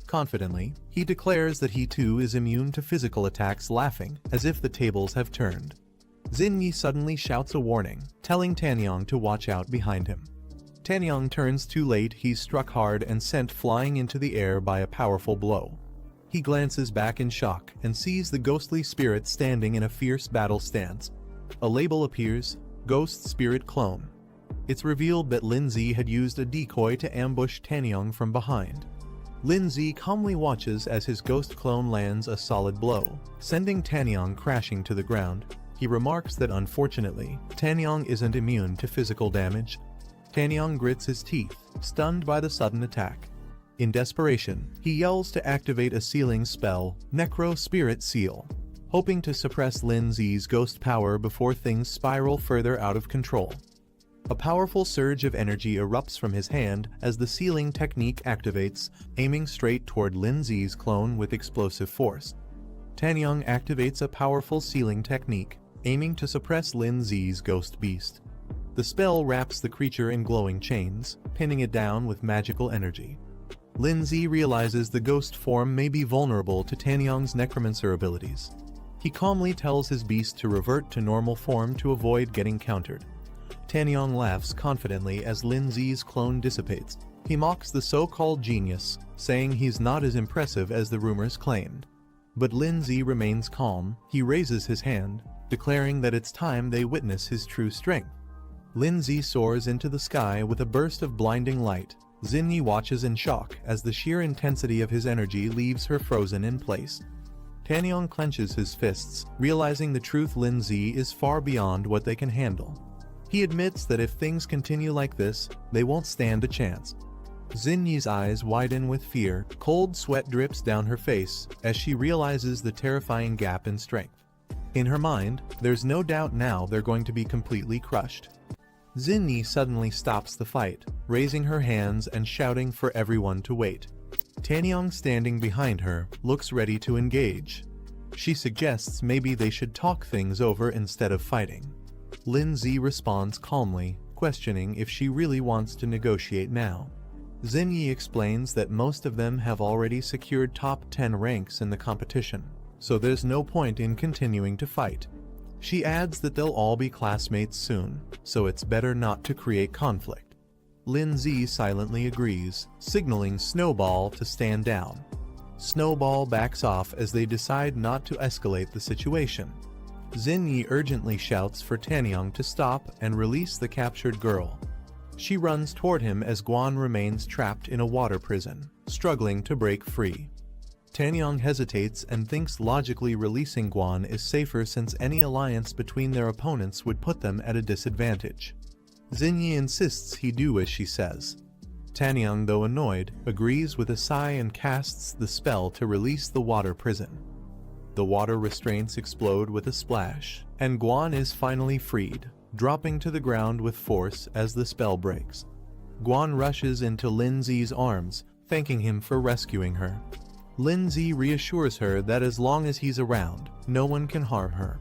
Confidently, he declares that he too is immune to physical attacks, laughing as if the tables have turned. Xin Yi suddenly shouts a warning, telling Tanyang to watch out behind him. Tanyang turns too late, he's struck hard and sent flying into the air by a powerful blow. He glances back in shock and sees the ghostly spirit standing in a fierce battle stance. A label appears, Ghost Spirit Clone. It's revealed that Lin Zi had used a decoy to ambush Tanyang from behind. Lin Zi calmly watches as his ghost clone lands a solid blow, sending Tanyang crashing to the ground. He remarks that unfortunately, Tanyang isn't immune to physical damage. Tanyang grits his teeth, stunned by the sudden attack. In desperation, he yells to activate a sealing spell, Necro Spirit Seal, hoping to suppress Lin Zi's ghost power before things spiral further out of control. A powerful surge of energy erupts from his hand as the sealing technique activates, aiming straight toward Lin Zi's clone with explosive force. Tanyang activates a powerful sealing technique, aiming to suppress Lin Zi's ghost beast. The spell wraps the creature in glowing chains, pinning it down with magical energy. Lin Zi realizes the ghost form may be vulnerable to Tanyang's necromancer abilities. He calmly tells his beast to revert to normal form to avoid getting countered. Tanyang laughs confidently as Lin Zi's clone dissipates. He mocks the so-called genius, saying he's not as impressive as the rumors claimed. But Lin Zi remains calm. He raises his hand, declaring that it's time they witness his true strength. Lin Zi soars into the sky with a burst of blinding light. Xin Yi watches in shock as the sheer intensity of his energy leaves her frozen in place. Tanyang clenches his fists, realizing the truth: Lin Zi is far beyond what they can handle. He admits that if things continue like this, they won't stand a chance. Xin Yi's eyes widen with fear, cold sweat drips down her face as she realizes the terrifying gap in strength. In her mind, there's no doubt now they're going to be completely crushed. Xin Yi suddenly stops the fight, raising her hands and shouting for everyone to wait. Tanyong, standing behind her, looks ready to engage. She suggests maybe they should talk things over instead of fighting. Lindsay responds calmly, questioning if she really wants to negotiate now. Xinyi explains that most of them have already secured top 10 ranks in the competition, so there's no point in continuing to fight. She adds that they'll all be classmates soon, so it's better not to create conflict. Lindsay silently agrees, signaling Snowball to stand down. Snowball backs off as they decide not to escalate the situation. Xinyi urgently shouts for Tanyong to stop and release the captured girl. She runs toward him as Guan remains trapped in a water prison, struggling to break free. Tanyong hesitates and thinks logically releasing Guan is safer since any alliance between their opponents would put them at a disadvantage. Xinyi insists he do as she says. Tanyong, though annoyed, agrees with a sigh and casts the spell to release the water prison. The water restraints explode with a splash, and Guan is finally freed, dropping to the ground with force as the spell breaks. Guan rushes into Lindsay's arms, thanking him for rescuing her. Lindsay reassures her that as long as he's around, no one can harm her.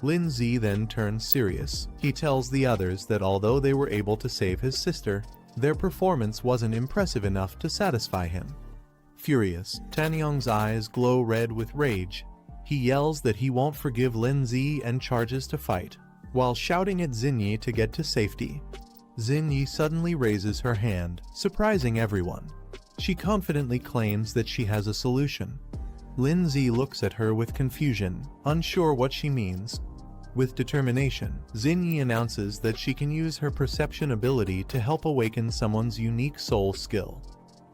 Lindsay then turns serious. He tells the others that although they were able to save his sister, their performance wasn't impressive enough to satisfy him. Furious, Tanyong's eyes glow red with rage. He yells that he won't forgive Lindsay and charges to fight, while shouting at Xinyi to get to safety. Xinyi suddenly raises her hand, surprising everyone. She confidently claims that she has a solution. Lindsay looks at her with confusion, unsure what she means. With determination, Xinyi announces that she can use her perception ability to help awaken someone's unique soul skill.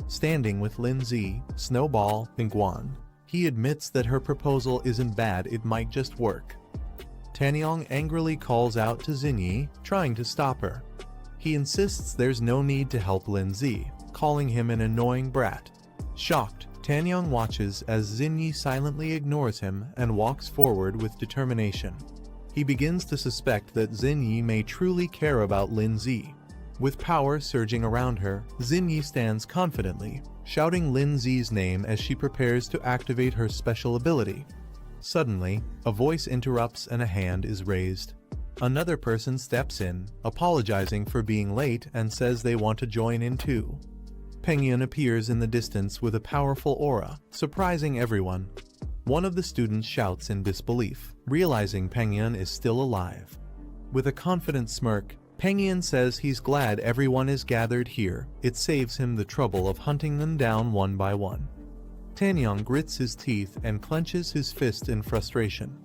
Standing with Lindsay, Snowball, and Guan, he admits that her proposal isn't bad, it might just work. Tanyong angrily calls out to Xinyi, trying to stop her. He insists there's no need to help Lindsay, calling him an annoying brat. Shocked, Tanyong watches as Xinyi silently ignores him and walks forward with determination. He begins to suspect that Xinyi may truly care about Lindsay. With power surging around her, Xinyi stands confidently, shouting Lindsay's name as she prepares to activate her special ability. Suddenly, a voice interrupts and a hand is raised. Another person steps in, apologizing for being late and says they want to join in too. Pengyun appears in the distance with a powerful aura, surprising everyone. One of the students shouts in disbelief, realizing Pengyun is still alive. With a confident smirk, Pengyun says he's glad everyone is gathered here, it saves him the trouble of hunting them down one by one. Tanyong grits his teeth and clenches his fist in frustration.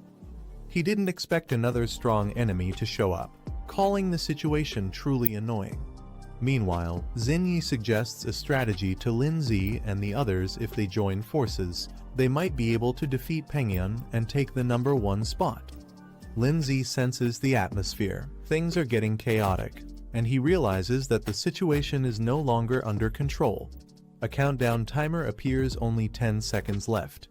He didn't expect another strong enemy to show up, calling the situation truly annoying. Meanwhile, Xinyi suggests a strategy to Lindsay and the others. If they join forces, they might be able to defeat Pengyun and take the number 1 spot. Lindsay senses the atmosphere. Things are getting chaotic, and he realizes that the situation is no longer under control. A countdown timer appears, only 10 seconds left.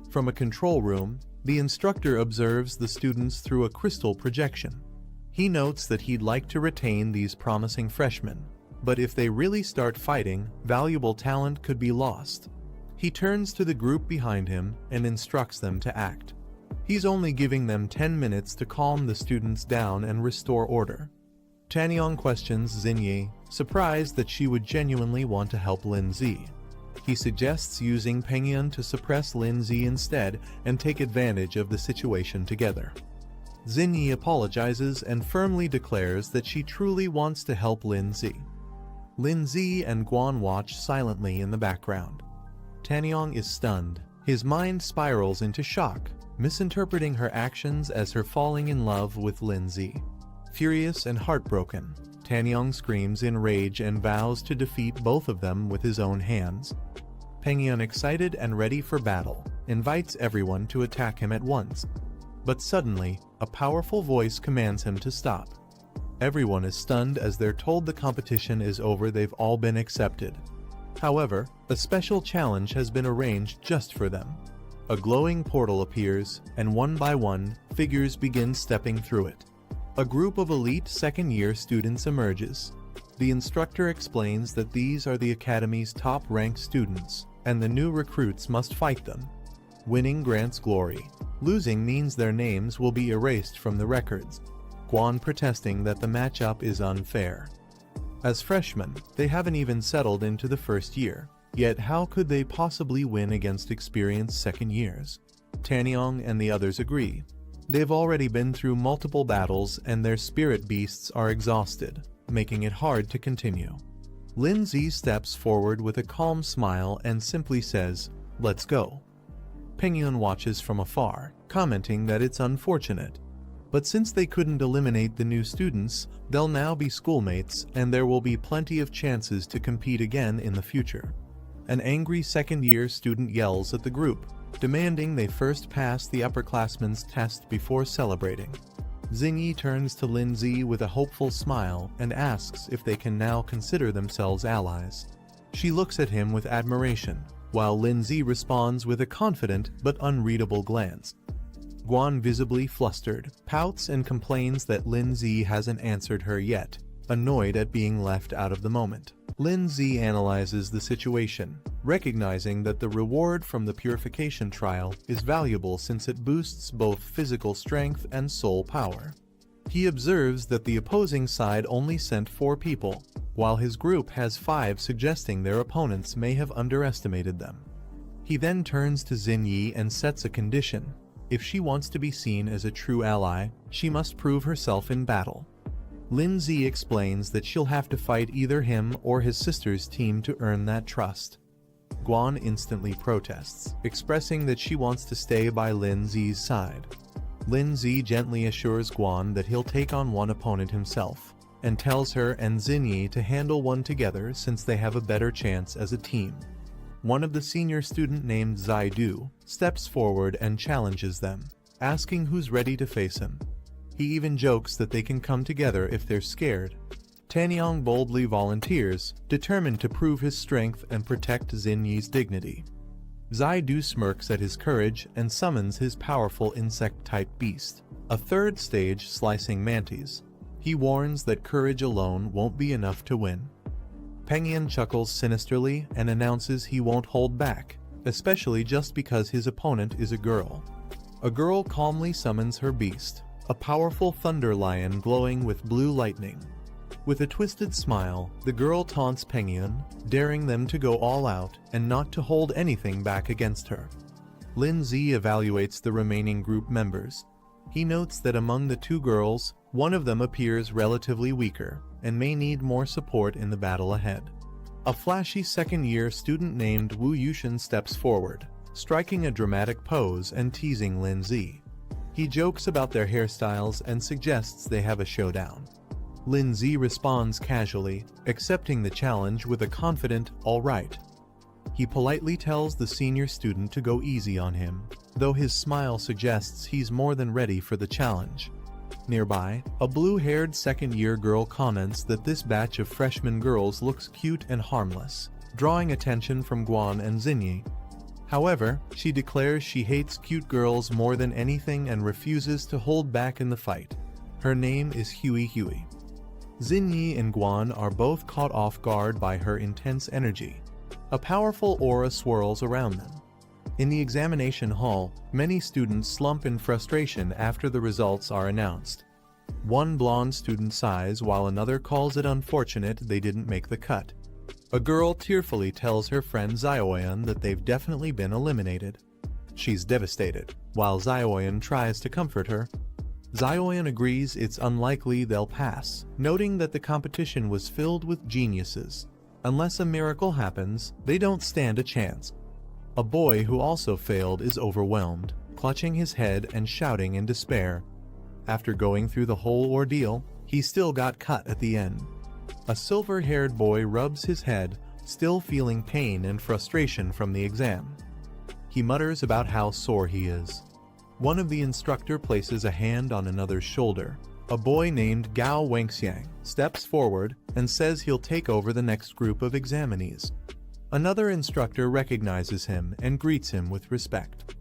From a control room, the instructor observes the students through a crystal projection. He notes that he'd like to retain these promising freshmen, but if they really start fighting, valuable talent could be lost. He turns to the group behind him and instructs them to act. He's only giving them 10 minutes to calm the students down and restore order. Tanyong questions Xinyi, surprised that she would genuinely want to help Lindsay. He suggests using Pengyun to suppress Lindsay instead and take advantage of the situation together. Xinyi apologizes and firmly declares that she truly wants to help Lindsay. Lindsay and Guan watch silently in the background. Tanyong is stunned. His mind spirals into shock, misinterpreting her actions as her falling in love with Lindsay. Furious and heartbroken, Tanyong screams in rage and vows to defeat both of them with his own hands. Pengyun, excited and ready for battle, invites everyone to attack him at once. But suddenly, a powerful voice commands him to stop. Everyone is stunned as they're told the competition is over. They've all been accepted. However, a special challenge has been arranged just for them. A glowing portal appears, and one by one, figures begin stepping through it. A group of elite second-year students emerges. The instructor explains that these are the academy's top-ranked students, and the new recruits must fight them. Winning grants glory. Losing means their names will be erased from the records. Guan protesting that the matchup is unfair. As freshmen, they haven't even settled into the first year, yet how could they possibly win against experienced second years? Tanyong and the others agree. They've already been through multiple battles and their spirit beasts are exhausted, making it hard to continue. Lindsay steps forward with a calm smile and simply says, "Let's go." Pengyun watches from afar, commenting that it's unfortunate. But since they couldn't eliminate the new students, they'll now be schoolmates and there will be plenty of chances to compete again in the future. An angry second-year student yells at the group, demanding they first pass the upperclassmen's test before celebrating. Xingyi turns to Lindsay with a hopeful smile and asks if they can now consider themselves allies. She looks at him with admiration, while Lindsay responds with a confident but unreadable glance. Guan, visibly flustered, pouts and complains that Lindsay hasn't answered her yet, annoyed at being left out of the moment. Lindsay analyzes the situation, recognizing that the reward from the purification trial is valuable since it boosts both physical strength and soul power. He observes that the opposing side only sent 4 people, while his group has 5, suggesting their opponents may have underestimated them. He then turns to Xingyi and sets a condition. If she wants to be seen as a true ally, she must prove herself in battle. Lindsay explains that she'll have to fight either him or his sister's team to earn that trust. Guan instantly protests, expressing that she wants to stay by Lindsay's side. Lindsay gently assures Guan that he'll take on one opponent himself, and tells her and Xingyi to handle one together since they have a better chance as a team. One of the senior student named Zaidu steps forward and challenges them, asking who's ready to face him. He even jokes that they can come together if they're scared. Tanyong boldly volunteers, determined to prove his strength and protect Xingyi's dignity. Zaidu smirks at his courage and summons his powerful insect-type beast, a third stage slicing mantis. He warns that courage alone won't be enough to win. Pengyun chuckles sinisterly and announces he won't hold back, especially just because his opponent is a girl. A girl calmly summons her beast, a powerful thunder lion glowing with blue lightning. With a twisted smile, the girl taunts Pengyun, daring them to go all out and not to hold anything back against her. Lindsay evaluates the remaining group members. He notes that among the 2 girls, one of them appears relatively weaker and may need more support in the battle ahead. A flashy second-year student named Wu Yushin steps forward, striking a dramatic pose and teasing Lindsay. He jokes about their hairstyles and suggests they have a showdown. Lindsay responds casually, accepting the challenge with a confident, "All right." He politely tells the senior student to go easy on him, though his smile suggests he's more than ready for the challenge. Nearby, a blue-haired second-year girl comments that this batch of freshman girls looks cute and harmless, drawing attention from Guan and Xingyi. However, she declares she hates cute girls more than anything and refuses to hold back in the fight. Her name is Huey. Xingyi and Guan are both caught off guard by her intense energy. A powerful aura swirls around them. In the examination hall, many students slump in frustration after the results are announced. One blonde student sighs while another calls it unfortunate they didn't make the cut. A girl tearfully tells her friend Zioyan that they've definitely been eliminated. She's devastated, while Zioyan tries to comfort her. Zioyan agrees it's unlikely they'll pass, noting that the competition was filled with geniuses. Unless a miracle happens, they don't stand a chance. A boy who also failed is overwhelmed, clutching his head and shouting in despair. After going through the whole ordeal, he still got cut at the end. A silver-haired boy rubs his head, still feeling pain and frustration from the exam. He mutters about how sore he is. One of the instructor places a hand on another's shoulder. A boy named Gao Wangxiang steps forward and says he'll take over the next group of examinees. Another instructor recognizes him and greets him with respect.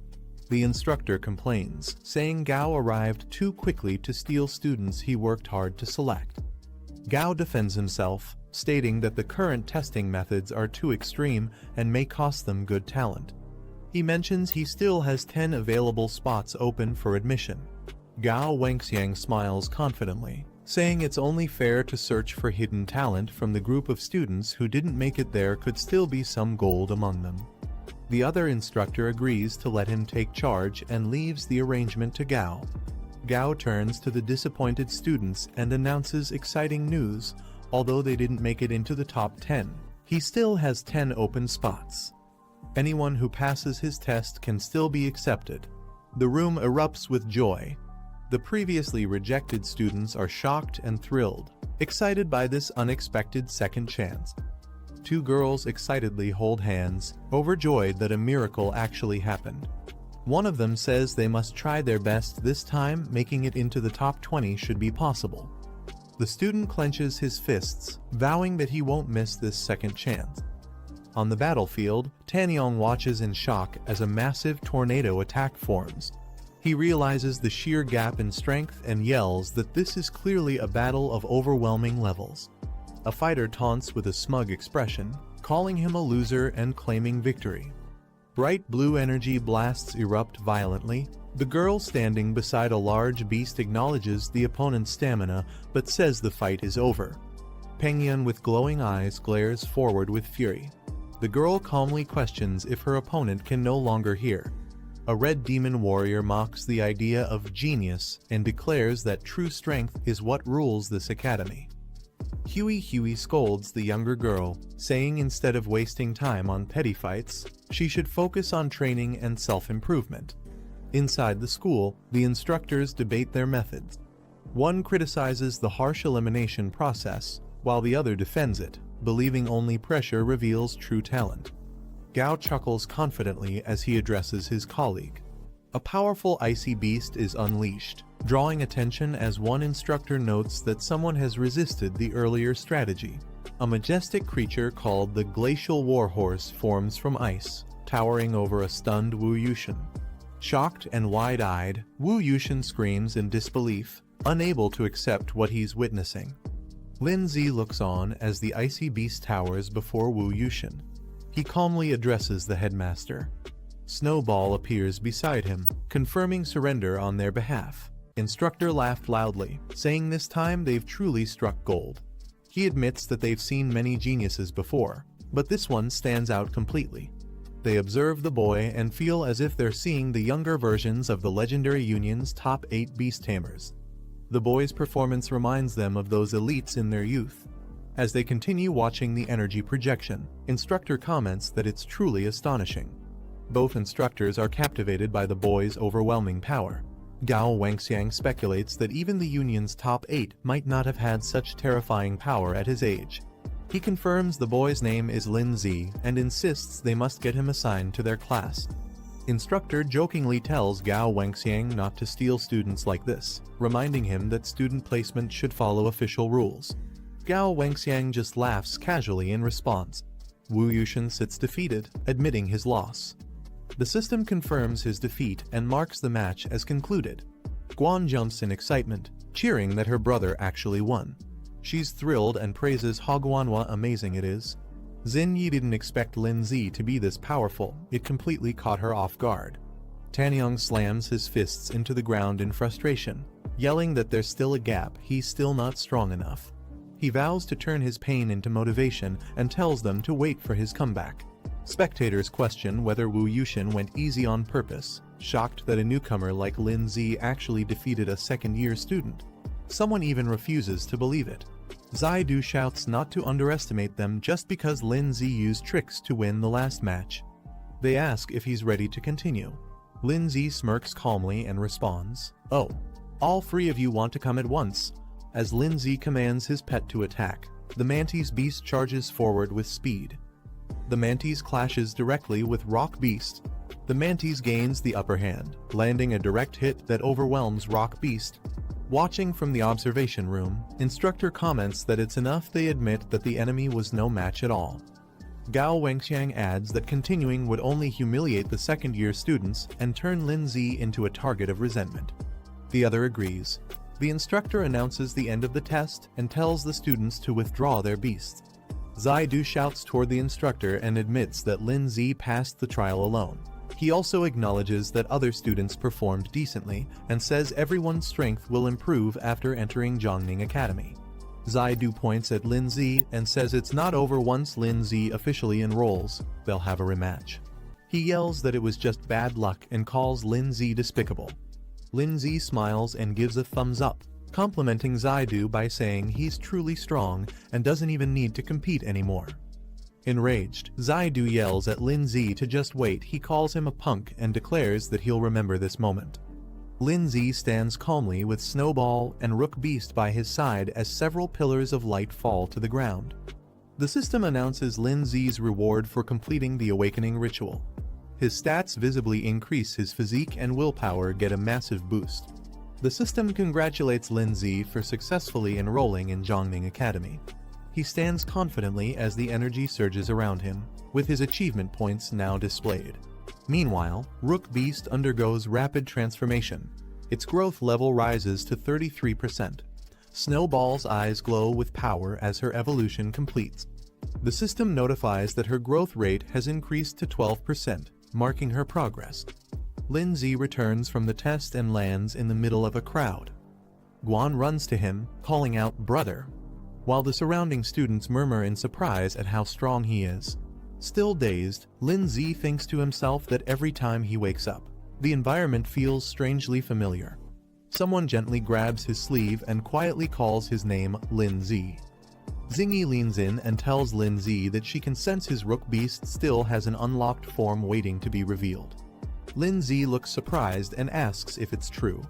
The instructor complains, saying Gao arrived too quickly to steal students he worked hard to select. Gao defends himself, stating that the current testing methods are too extreme and may cost them good talent. He mentions he still has 10 available spots open for admission. Gao Wangxiang smiles confidently, saying it's only fair to search for hidden talent from the group of students who didn't make it. There could still be some gold among them. The other instructor agrees to let him take charge and leaves the arrangement to Gao. Gao turns to the disappointed students and announces exciting news. Although they didn't make it into the top 10, he still has 10 open spots. Anyone who passes his test can still be accepted. The room erupts with joy. The previously rejected students are shocked and thrilled, excited by this unexpected second chance. Two girls excitedly hold hands, overjoyed that a miracle actually happened. One of them says they must try their best this time. Making it into the top 20 should be possible. The student clenches his fists, vowing that he won't miss this second chance. On the battlefield, Tanyong watches in shock as a massive tornado attack forms. He realizes the sheer gap in strength and yells that this is clearly a battle of overwhelming levels. A fighter taunts with a smug expression, calling him a loser and claiming victory. Bright blue energy blasts erupt violently. The girl standing beside a large beast acknowledges the opponent's stamina, but says the fight is over. Pengyun with glowing eyes glares forward with fury. The girl calmly questions if her opponent can no longer hear. A red demon warrior mocks the idea of genius and declares that true strength is what rules this academy. Huey scolds the younger girl, saying instead of wasting time on petty fights, she should focus on training and self-improvement. Inside the school, the instructors debate their methods. One criticizes the harsh elimination process, while the other defends it, believing only pressure reveals true talent. Gao chuckles confidently as he addresses his colleague. A powerful icy beast is unleashed, drawing attention as one instructor notes that someone has resisted the earlier strategy. A majestic creature called the Glacial Warhorse forms from ice, towering over a stunned Wu Yushin. Shocked and wide-eyed, Wu Yushin screams in disbelief, unable to accept what he's witnessing. Lin Zi looks on as the icy beast towers before Wu Yushin. He calmly addresses the headmaster. Snowball appears beside him, confirming surrender on their behalf. Instructor laughed loudly, saying this time they've truly struck gold. He admits that they've seen many geniuses before, but this one stands out completely. They observe the boy and feel as if they're seeing the younger versions of the legendary union's top 8 beast tamers. The boy's performance reminds them of those elites in their youth. As they continue watching the energy projection, instructor comments that it's truly astonishing. Both instructors are captivated by the boy's overwhelming power. Gao Wangxiang speculates that even the union's top 8 might not have had such terrifying power at his age. He confirms the boy's name is Lin Zi and insists they must get him assigned to their class. Instructor jokingly tells Gao Wangxiang not to steal students like this, reminding him that student placement should follow official rules. Gao Wangxiang just laughs casually in response. Wu Yushin sits defeated, admitting his loss. The system confirms his defeat and marks the match as concluded. Guan jumps in excitement, cheering that her brother actually won. She's thrilled and praises Hogwanhwa amazing it is. Xin Yi didn't expect Lin Zi to be this powerful, it completely caught her off guard. Tanyong slams his fists into the ground in frustration, yelling that there's still a gap, he's still not strong enough. He vows to turn his pain into motivation and tells them to wait for his comeback. Spectators question whether Wu Yushin went easy on purpose, shocked that a newcomer like Lin Zi actually defeated a second-year student. Someone even refuses to believe it. Zaidu shouts not to underestimate them just because Lin Zi used tricks to win the last match. They ask if he's ready to continue. Lin Zi smirks calmly and responds, "Oh, all 3 of you want to come at once." As Lin Zi commands his pet to attack, the Mantis Beast charges forward with speed. The Mantis clashes directly with Rock Beast. The Mantis gains the upper hand, landing a direct hit that overwhelms Rock Beast. Watching from the observation room, instructor comments that it's enough they admit that the enemy was no match at all. Gao Wangxiang adds that continuing would only humiliate the second-year students and turn Lin Zi into a target of resentment. The other agrees. The instructor announces the end of the test and tells the students to withdraw their beasts. Zaidu shouts toward the instructor and admits that Lin Zi passed the trial alone. He also acknowledges that other students performed decently and says everyone's strength will improve after entering Zhongning Academy. Zaidu points at Lin Zi and says it's not over once Lin Zi officially enrolls, they'll have a rematch. He yells that it was just bad luck and calls Lin Zi despicable. Lin Zi smiles and gives a thumbs up, complimenting Zaidu by saying he's truly strong and doesn't even need to compete anymore. Enraged, Zaidu yells at Lin Zi to just wait. He calls him a punk and declares that he'll remember this moment. Lin Zi stands calmly with Snowball and Rook Beast by his side as several pillars of light fall to the ground. The system announces Lin Zi's reward for completing the awakening ritual. His stats visibly increase, his physique and willpower get a massive boost. The system congratulates Lin Zi for successfully enrolling in Zhongning Academy. He stands confidently as the energy surges around him, with his achievement points now displayed. Meanwhile, Rook Beast undergoes rapid transformation. Its growth level rises to 33%. Snowball's eyes glow with power as her evolution completes. The system notifies that her growth rate has increased to 12%, marking her progress. Lin Zi returns from the test and lands in the middle of a crowd. Guan runs to him, calling out, "Brother," while the surrounding students murmur in surprise at how strong he is. Still dazed, Lin Zi thinks to himself that every time he wakes up, the environment feels strangely familiar. Someone gently grabs his sleeve and quietly calls his name Lin Zi. Zingy leans in and tells Lin Zi that she can sense his Rook Beast still has an unlocked form waiting to be revealed. Lin Zi looks surprised and asks if it's true.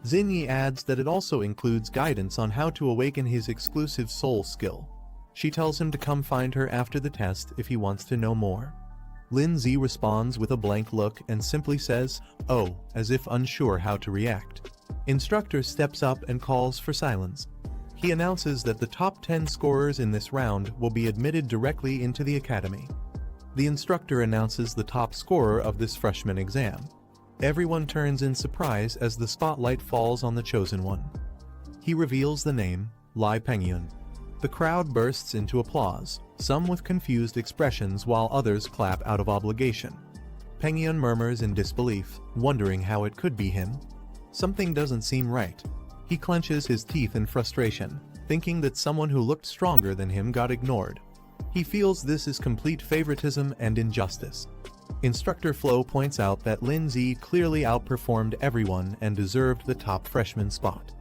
Zingy adds that it also includes guidance on how to awaken his exclusive soul skill. She tells him to come find her after the test if he wants to know more. Lin Zi responds with a blank look and simply says, "Oh," as if unsure how to react. Instructor steps up and calls for silence. He announces that the top 10 scorers in this round will be admitted directly into the academy. The instructor announces the top scorer of this freshman exam. Everyone turns in surprise as the spotlight falls on the chosen one. He reveals the name, Lai Pengyun. The crowd bursts into applause, some with confused expressions while others clap out of obligation. Pengyun murmurs in disbelief, wondering how it could be him. Something doesn't seem right. He clenches his teeth in frustration, thinking that someone who looked stronger than him got ignored. He feels this is complete favoritism and injustice. Instructor Flo points out that Lin Zi clearly outperformed everyone and deserved the top freshman spot.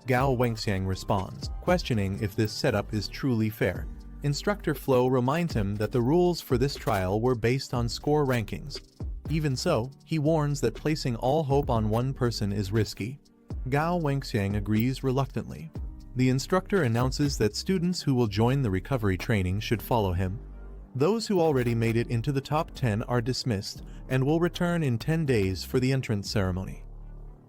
Gao Wengxiang responds, questioning if this setup is truly fair. Instructor Flo reminds him that the rules for this trial were based on score rankings. Even so, he warns that placing all hope on one person is risky. Gao Wengxiang agrees reluctantly. The instructor announces that students who will join the recovery training should follow him. Those who already made it into the top 10 are dismissed and will return in 10 days for the entrance ceremony.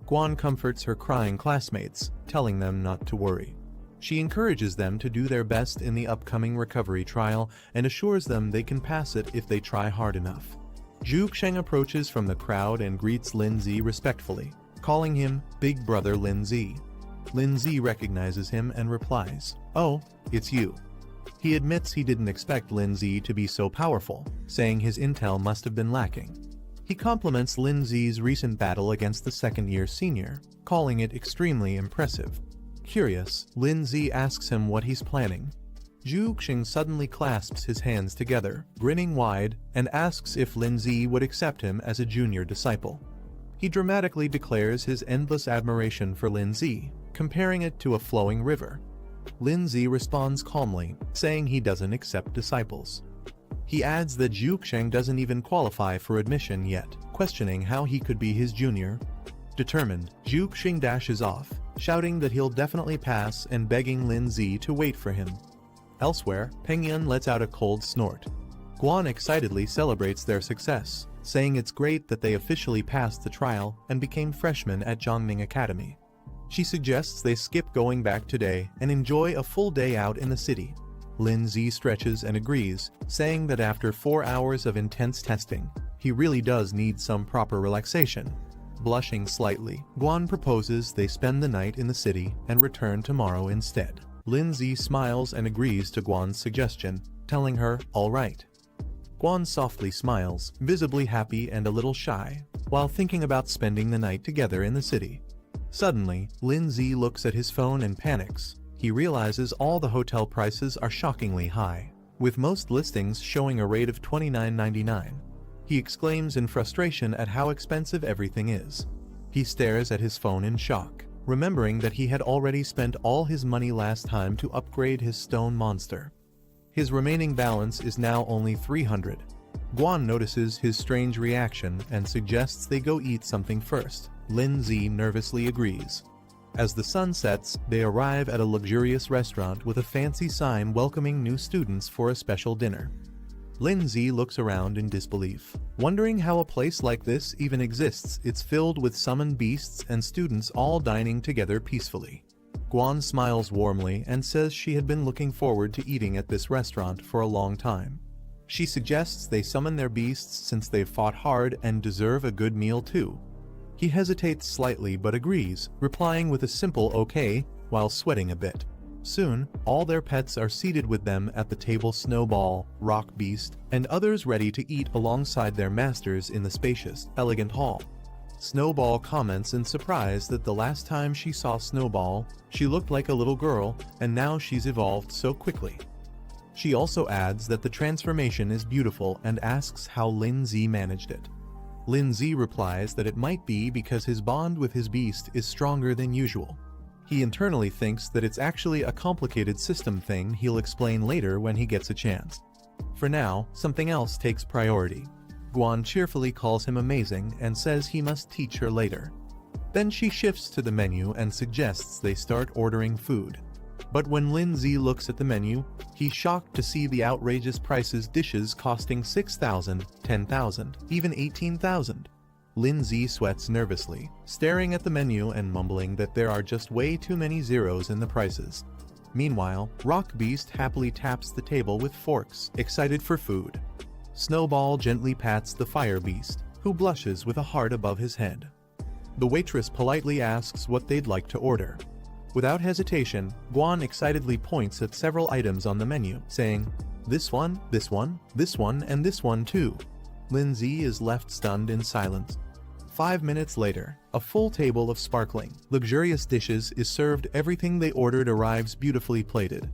Guan comforts her crying classmates, telling them not to worry. She encourages them to do their best in the upcoming recovery trial and assures them they can pass it if they try hard enough. Zhu Sheng approaches from the crowd and greets Lin Zi respectfully, calling him Big Brother Lin Zi. Lin Zi recognizes him and replies, "Oh, it's you." He admits he didn't expect Lin Zi to be so powerful, saying his intel must have been lacking. He compliments Lin Zi's recent battle against the second-year senior, calling it extremely impressive. Curious, Lin Zi asks him what he's planning. Zhu Xing suddenly clasps his hands together, grinning wide, and asks if Lin Zi would accept him as a junior disciple. He dramatically declares his endless admiration for Lin Zi, comparing it to a flowing river. Lin Zi responds calmly, saying he doesn't accept disciples. He adds that Zhu Xing doesn't even qualify for admission yet, questioning how he could be his junior. Determined, Zhu Xing dashes off, shouting that he'll definitely pass and begging Lin Zi to wait for him. Elsewhere, Pengyun lets out a cold snort. Guan excitedly celebrates their success, saying it's great that they officially passed the trial and became freshmen at Zhongning Academy. She suggests they skip going back today and enjoy a full day out in the city. Lin Zi stretches and agrees, saying that after 4 hours of intense testing, he really does need some proper relaxation. Blushing slightly, Guan proposes they spend the night in the city and return tomorrow instead. Lindsay smiles and agrees to Guan's suggestion, telling her, "All right." Guan softly smiles, visibly happy and a little shy, while thinking about spending the night together in the city. Suddenly, Lindsay looks at his phone and panics. He realizes all the hotel prices are shockingly high, with most listings showing a rate of $29.99. He exclaims in frustration at how expensive everything is. He stares at his phone in shock, remembering that he had already spent all his money last time to upgrade his stone monster. His remaining balance is now only 300. Guan notices his strange reaction and suggests they go eat something first. Lindsay nervously agrees. As the sun sets, they arrive at a luxurious restaurant with a fancy sign welcoming new students for a special dinner. Lindsay looks around in disbelief, wondering how a place like this even exists. It's filled with summoned beasts and students all dining together peacefully. Guan smiles warmly and says she had been looking forward to eating at this restaurant for a long time. She suggests they summon their beasts since they've fought hard and deserve a good meal too. He hesitates slightly but agrees, replying with a simple okay, while sweating a bit. Soon, all their pets are seated with them at the table: Snowball, Rock Beast, and others ready to eat alongside their masters in the spacious, elegant hall. Snowball comments in surprise that the last time she saw Snowball, she looked like a little girl, and now she's evolved so quickly. She also adds that the transformation is beautiful and asks how Lindsay managed it. Lindsay replies that it might be because his bond with his beast is stronger than usual. He internally thinks that it's actually a complicated system thing he'll explain later when he gets a chance. For now, something else takes priority. Guan cheerfully calls him amazing and says he must teach her later. Then she shifts to the menu and suggests they start ordering food. But when Lindsay looks at the menu, he's shocked to see the outrageous prices: dishes costing 6,000, 10,000, even 18,000. Lindsay sweats nervously, staring at the menu and mumbling that there are just way too many zeros in the prices. Meanwhile, Rock Beast happily taps the table with forks, excited for food. Snowball gently pats the Fire Beast, who blushes with a heart above his head. The waitress politely asks what they'd like to order. Without hesitation, Guan excitedly points at several items on the menu, saying, "This one, this one, this one, and this one too." Lindsay is left stunned in silence. 5 minutes later, a full table of sparkling, luxurious dishes is served. Everything they ordered arrives beautifully plated.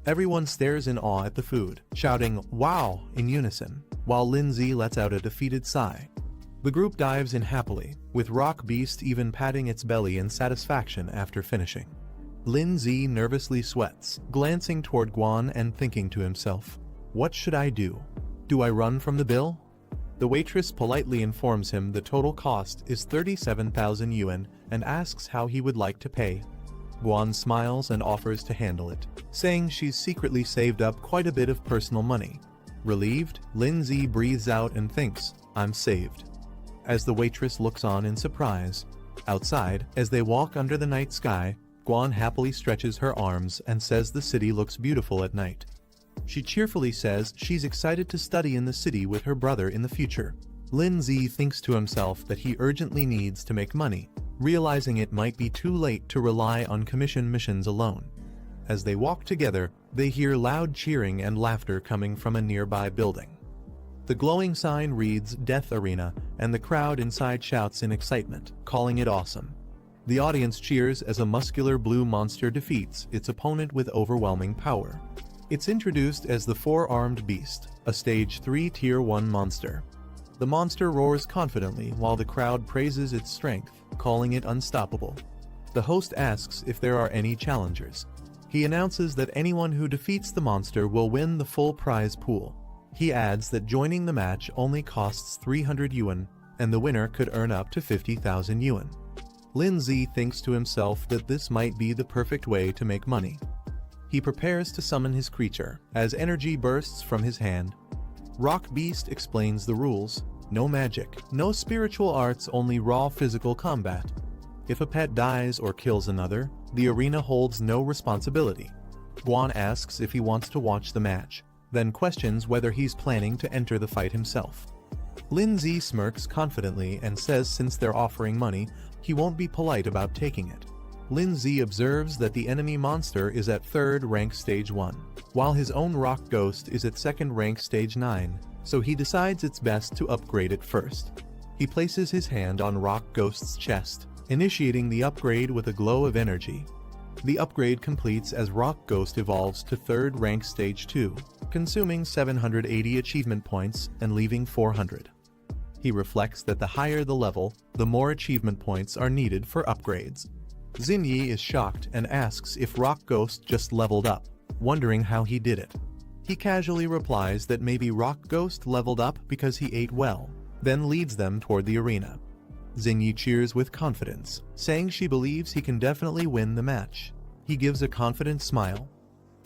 Everyone stares in awe at the food, shouting "Wow!" in unison, while Lindsay lets out a defeated sigh. The group dives in happily, with Rock Beast even patting its belly in satisfaction after finishing. Lindsay nervously sweats, glancing toward Guan and thinking to himself, "What should I do? Do I run from the bill?" The waitress politely informs him the total cost is 37,000 yuan and asks how he would like to pay. Guan smiles and offers to handle it, saying she's secretly saved up quite a bit of personal money. Relieved, Lindsay breathes out and thinks, "I'm saved." As the waitress looks on in surprise. Outside, as they walk under the night sky, Guan happily stretches her arms and says the city looks beautiful at night. She cheerfully says she's excited to study in the city with her brother in the future. Lindsay thinks to himself that he urgently needs to make money, realizing it might be too late to rely on commission missions alone. As they walk together, they hear loud cheering and laughter coming from a nearby building. The glowing sign reads "Death Arena," and the crowd inside shouts in excitement, calling it awesome. The audience cheers as a muscular blue monster defeats its opponent with overwhelming power. It's introduced as the Four-Armed Beast, a Stage 3 Tier 1 monster. The monster roars confidently while the crowd praises its strength, calling it unstoppable. The host asks if there are any challengers. He announces that anyone who defeats the monster will win the full prize pool. He adds that joining the match only costs 300 yuan, and the winner could earn up to 50,000 yuan. Lindsay thinks to himself that this might be the perfect way to make money. He prepares to summon his creature, as energy bursts from his hand. Rock Beast explains the rules: no magic, no spiritual arts, only raw physical combat. If a pet dies or kills another, the arena holds no responsibility. Guan asks if he wants to watch the match, then questions whether he's planning to enter the fight himself. Lin Zi smirks confidently and says since they're offering money, he won't be polite about taking it. Lin Zi observes that the enemy monster is at 3rd rank stage 1, while his own rock ghost is at 2nd rank stage 9, so he decides it's best to upgrade it first. He places his hand on Rock Ghost's chest, initiating the upgrade with a glow of energy. The upgrade completes as Rock Ghost evolves to 3rd rank stage 2, consuming 780 achievement points and leaving 400. He reflects that the higher the level, the more achievement points are needed for upgrades. Xinyi is shocked and asks if Rock Ghost just leveled up, wondering how he did it. He casually replies that maybe Rock Ghost leveled up because he ate well, then leads them toward the arena. Xinyi cheers with confidence, saying she believes he can definitely win the match. He gives a confident smile.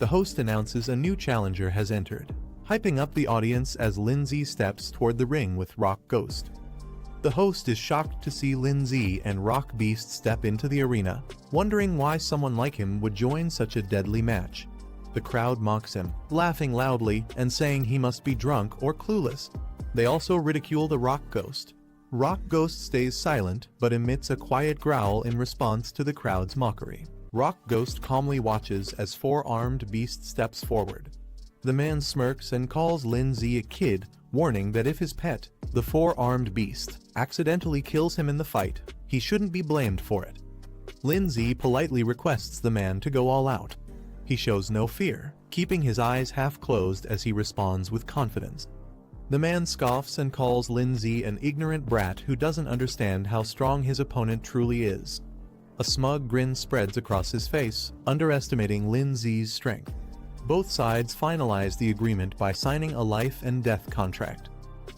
The host announces a new challenger has entered, hyping up the audience as Lin Zi steps toward the ring with Rock Ghost. The host is shocked to see Lin Zi and Rock Beast step into the arena, wondering why someone like him would join such a deadly match. The crowd mocks him, laughing loudly and saying he must be drunk or clueless. They also ridicule the Rock Ghost. Rock Ghost stays silent but emits a quiet growl in response to the crowd's mockery. Rock Ghost calmly watches as 4-armed beast steps forward. The man smirks and calls Lin Zi a kid, warning that if his pet, the 4-armed beast, accidentally kills him in the fight, he shouldn't be blamed for it. Lin Zi politely requests the man to go all out. He shows no fear, keeping his eyes half closed as he responds with confidence. The man scoffs and calls Lin Zi an ignorant brat who doesn't understand how strong his opponent truly is. A smug grin spreads across his face, underestimating Lin Zi's strength. Both sides finalize the agreement by signing a life and death contract.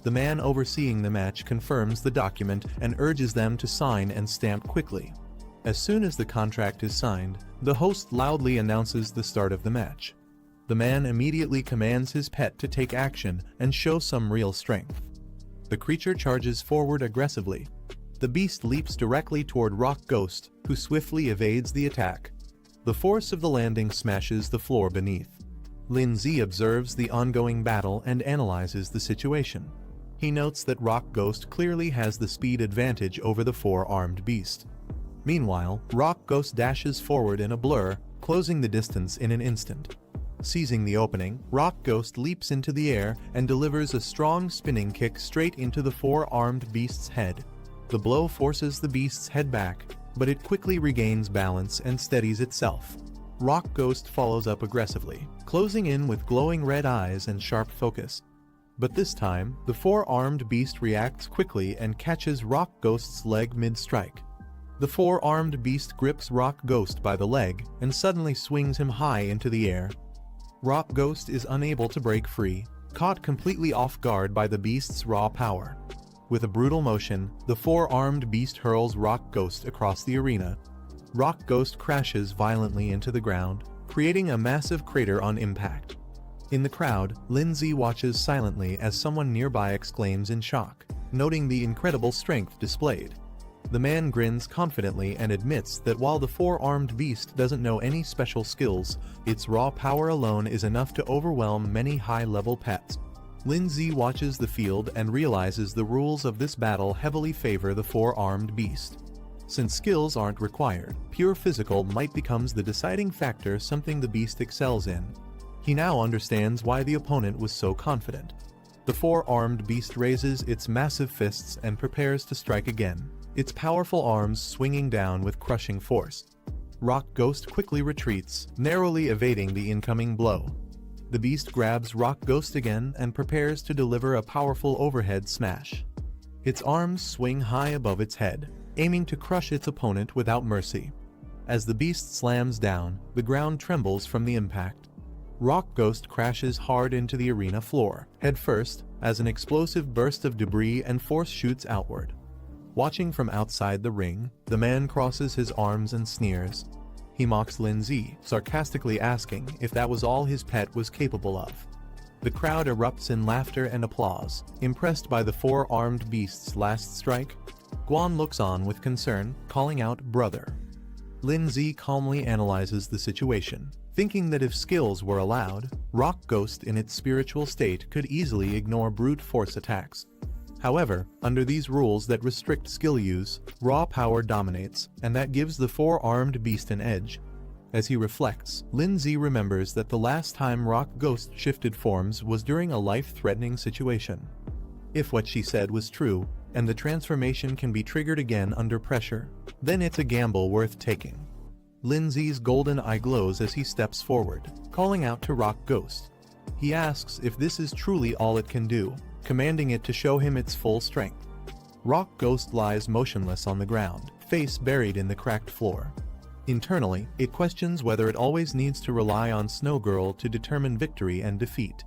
The man overseeing the match confirms the document and urges them to sign and stamp quickly. As soon as the contract is signed, the host loudly announces the start of the match. The man immediately commands his pet to take action and show some real strength. The creature charges forward aggressively. The beast leaps directly toward Rock Ghost, who swiftly evades the attack. The force of the landing smashes the floor beneath. Lin Zi observes the ongoing battle and analyzes the situation. He notes that Rock Ghost clearly has the speed advantage over the 4-armed beast. Meanwhile, Rock Ghost dashes forward in a blur, closing the distance in an instant. Seizing the opening, Rock Ghost leaps into the air and delivers a strong spinning kick straight into the 4-armed beast's head. The blow forces the beast's head back, but it quickly regains balance and steadies itself. Rock Ghost follows up aggressively, closing in with glowing red eyes and sharp focus. But this time, the 4-armed beast reacts quickly and catches Rock Ghost's leg mid-strike. The 4-armed beast grips Rock Ghost by the leg and suddenly swings him high into the air. Rock Ghost is unable to break free, caught completely off guard by the beast's raw power. With a brutal motion, the 4-armed beast hurls Rock Ghost across the arena. Rock Ghost crashes violently into the ground, creating a massive crater on impact. In the crowd, Lin Zi watches silently as someone nearby exclaims in shock, noting the incredible strength displayed. The man grins confidently and admits that while the 4-armed beast doesn't know any special skills, its raw power alone is enough to overwhelm many high-level pets. Lin Zi watches the field and realizes the rules of this battle heavily favor the 4-armed beast. Since skills aren't required, pure physical might becomes the deciding factor, something the beast excels in. He now understands why the opponent was so confident. The 4-armed beast raises its massive fists and prepares to strike again, its powerful arms swinging down with crushing force. Rock Ghost quickly retreats, narrowly evading the incoming blow. The beast grabs Rock Ghost again and prepares to deliver a powerful overhead smash. Its arms swing high above its head, aiming to crush its opponent without mercy. As the beast slams down, the ground trembles from the impact. Rock Ghost crashes hard into the arena floor, headfirst, as an explosive burst of debris and force shoots outward. Watching from outside the ring, the man crosses his arms and sneers. He mocks Lin Zi, sarcastically asking if that was all his pet was capable of. The crowd erupts in laughter and applause, impressed by the 4-armed beast's last strike. Guan looks on with concern, calling out, "Brother." Lin Zi calmly analyzes the situation, thinking that if skills were allowed, Rock Ghost in its spiritual state could easily ignore brute force attacks. However, under these rules that restrict skill use, raw power dominates, and that gives the four-armed beast an edge. As he reflects, Lindsay remembers that the last time Rock Ghost shifted forms was during a life-threatening situation. If what she said was true, and the transformation can be triggered again under pressure, then it's a gamble worth taking. Lindsay's golden eye glows as he steps forward, calling out to Rock Ghost. He asks if this is truly all it can do, commanding it to show him its full strength. Rock Ghost lies motionless on the ground, face buried in the cracked floor. Internally, it questions whether it always needs to rely on Snowgirl to determine victory and defeat.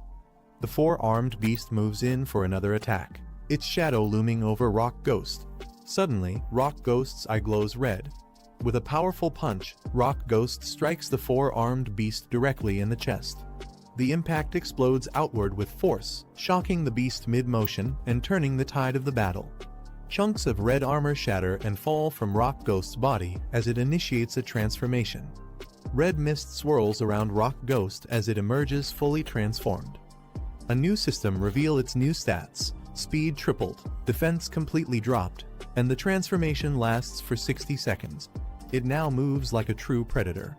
The four-armed beast moves in for another attack, its shadow looming over Rock Ghost. Suddenly, Rock Ghost's eye glows red. With a powerful punch, Rock Ghost strikes the four-armed beast directly in the chest. The impact explodes outward with force, shocking the beast mid-motion and turning the tide of the battle. Chunks of red armor shatter and fall from Rock Ghost's body as it initiates a transformation. Red mist swirls around Rock Ghost as it emerges fully transformed. A new system reveals its new stats. Speed tripled, defense completely dropped, and the transformation lasts for 60 seconds. It now moves like a true predator.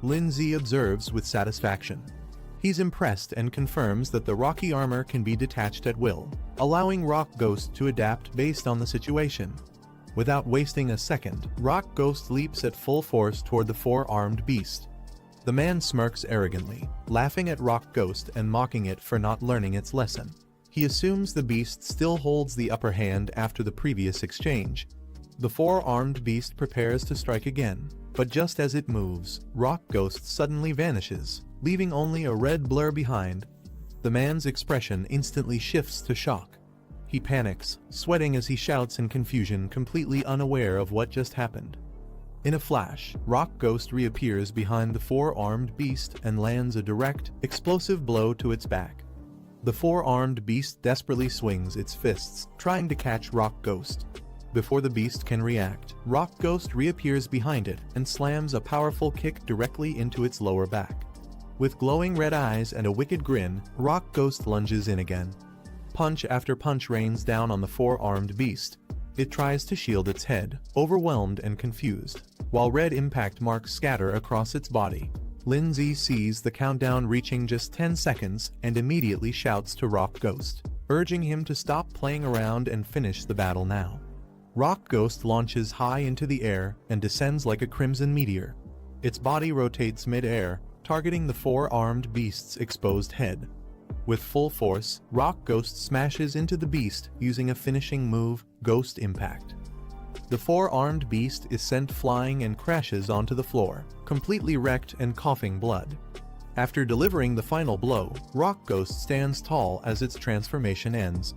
Lindsay observes with satisfaction. He's impressed and confirms that the rocky armor can be detached at will, allowing Rock Ghost to adapt based on the situation. Without wasting a second, Rock Ghost leaps at full force toward the four-armed beast. The man smirks arrogantly, laughing at Rock Ghost and mocking it for not learning its lesson. He assumes the beast still holds the upper hand after the previous exchange. The four-armed beast prepares to strike again, but just as it moves, Rock Ghost suddenly vanishes, leaving only a red blur behind. The man's expression instantly shifts to shock. He panics, sweating as he shouts in confusion, completely unaware of what just happened. In a flash, Rock Ghost reappears behind the four-armed beast and lands a direct, explosive blow to its back. The four-armed beast desperately swings its fists, trying to catch Rock Ghost. Before the beast can react, Rock Ghost reappears behind it and slams a powerful kick directly into its lower back. With glowing red eyes and a wicked grin, Rock Ghost lunges in again. Punch after punch rains down on the four-armed beast. It tries to shield its head, overwhelmed and confused, while red impact marks scatter across its body. Lindsay sees the countdown reaching just 10 seconds and immediately shouts to Rock Ghost, urging him to stop playing around and finish the battle now. Rock Ghost launches high into the air and descends like a crimson meteor. Its body rotates mid-air, targeting the four-armed beast's exposed head. With full force, Rock Ghost smashes into the beast using a finishing move, Ghost Impact. The four-armed beast is sent flying and crashes onto the floor, completely wrecked and coughing blood. After delivering the final blow, Rock Ghost stands tall as its transformation ends.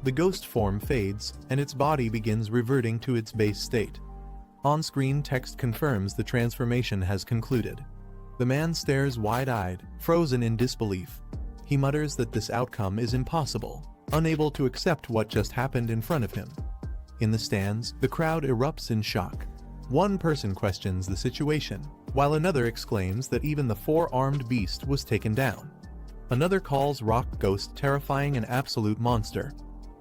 The ghost form fades, and its body begins reverting to its base state. On-screen text confirms the transformation has concluded. The man stares wide-eyed, frozen in disbelief. He mutters that this outcome is impossible, unable to accept what just happened in front of him. In the stands, the crowd erupts in shock. One person questions the situation, while another exclaims that even the four-armed beast was taken down. Another calls Rock Ghost terrifying and absolute monster.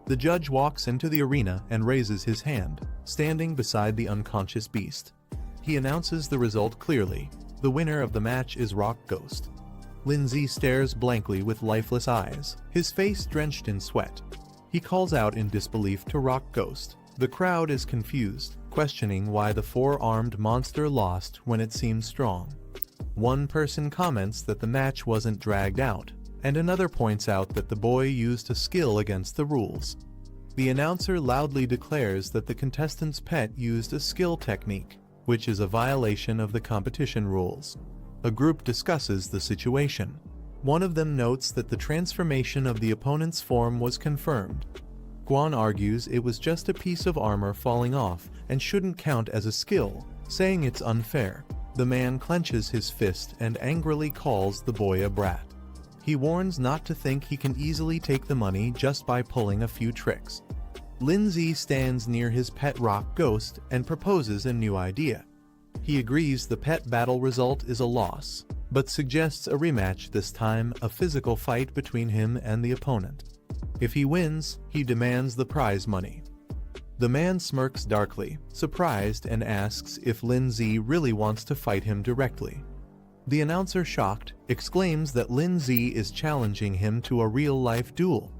The judge walks into the arena and raises his hand, standing beside the unconscious beast. He announces the result clearly. The winner of the match is Rock Ghost. Lindsay stares blankly with lifeless eyes, his face drenched in sweat. He calls out in disbelief to Rock Ghost. The crowd is confused, questioning why the four-armed monster lost when it seemed strong. One person comments that the match wasn't dragged out, and another points out that the boy used a skill against the rules. The announcer loudly declares that the contestant's pet used a skill technique, which is a violation of the competition rules. A group discusses the situation. One of them notes that the transformation of the opponent's form was confirmed. Guan argues it was just a piece of armor falling off and shouldn't count as a skill, saying it's unfair. The man clenches his fist and angrily calls the boy a brat. He warns not to think he can easily take the money just by pulling a few tricks. Lindsay stands near his pet Rock Ghost and proposes a new idea. He agrees the pet battle result is a loss, but suggests a rematch, this time a physical fight between him and the opponent. If he wins, he demands the prize money. The man smirks darkly, surprised, and asks if Lin Zi really wants to fight him directly. The announcer, shocked, exclaims that Lin Zi is challenging him to a real-life duel.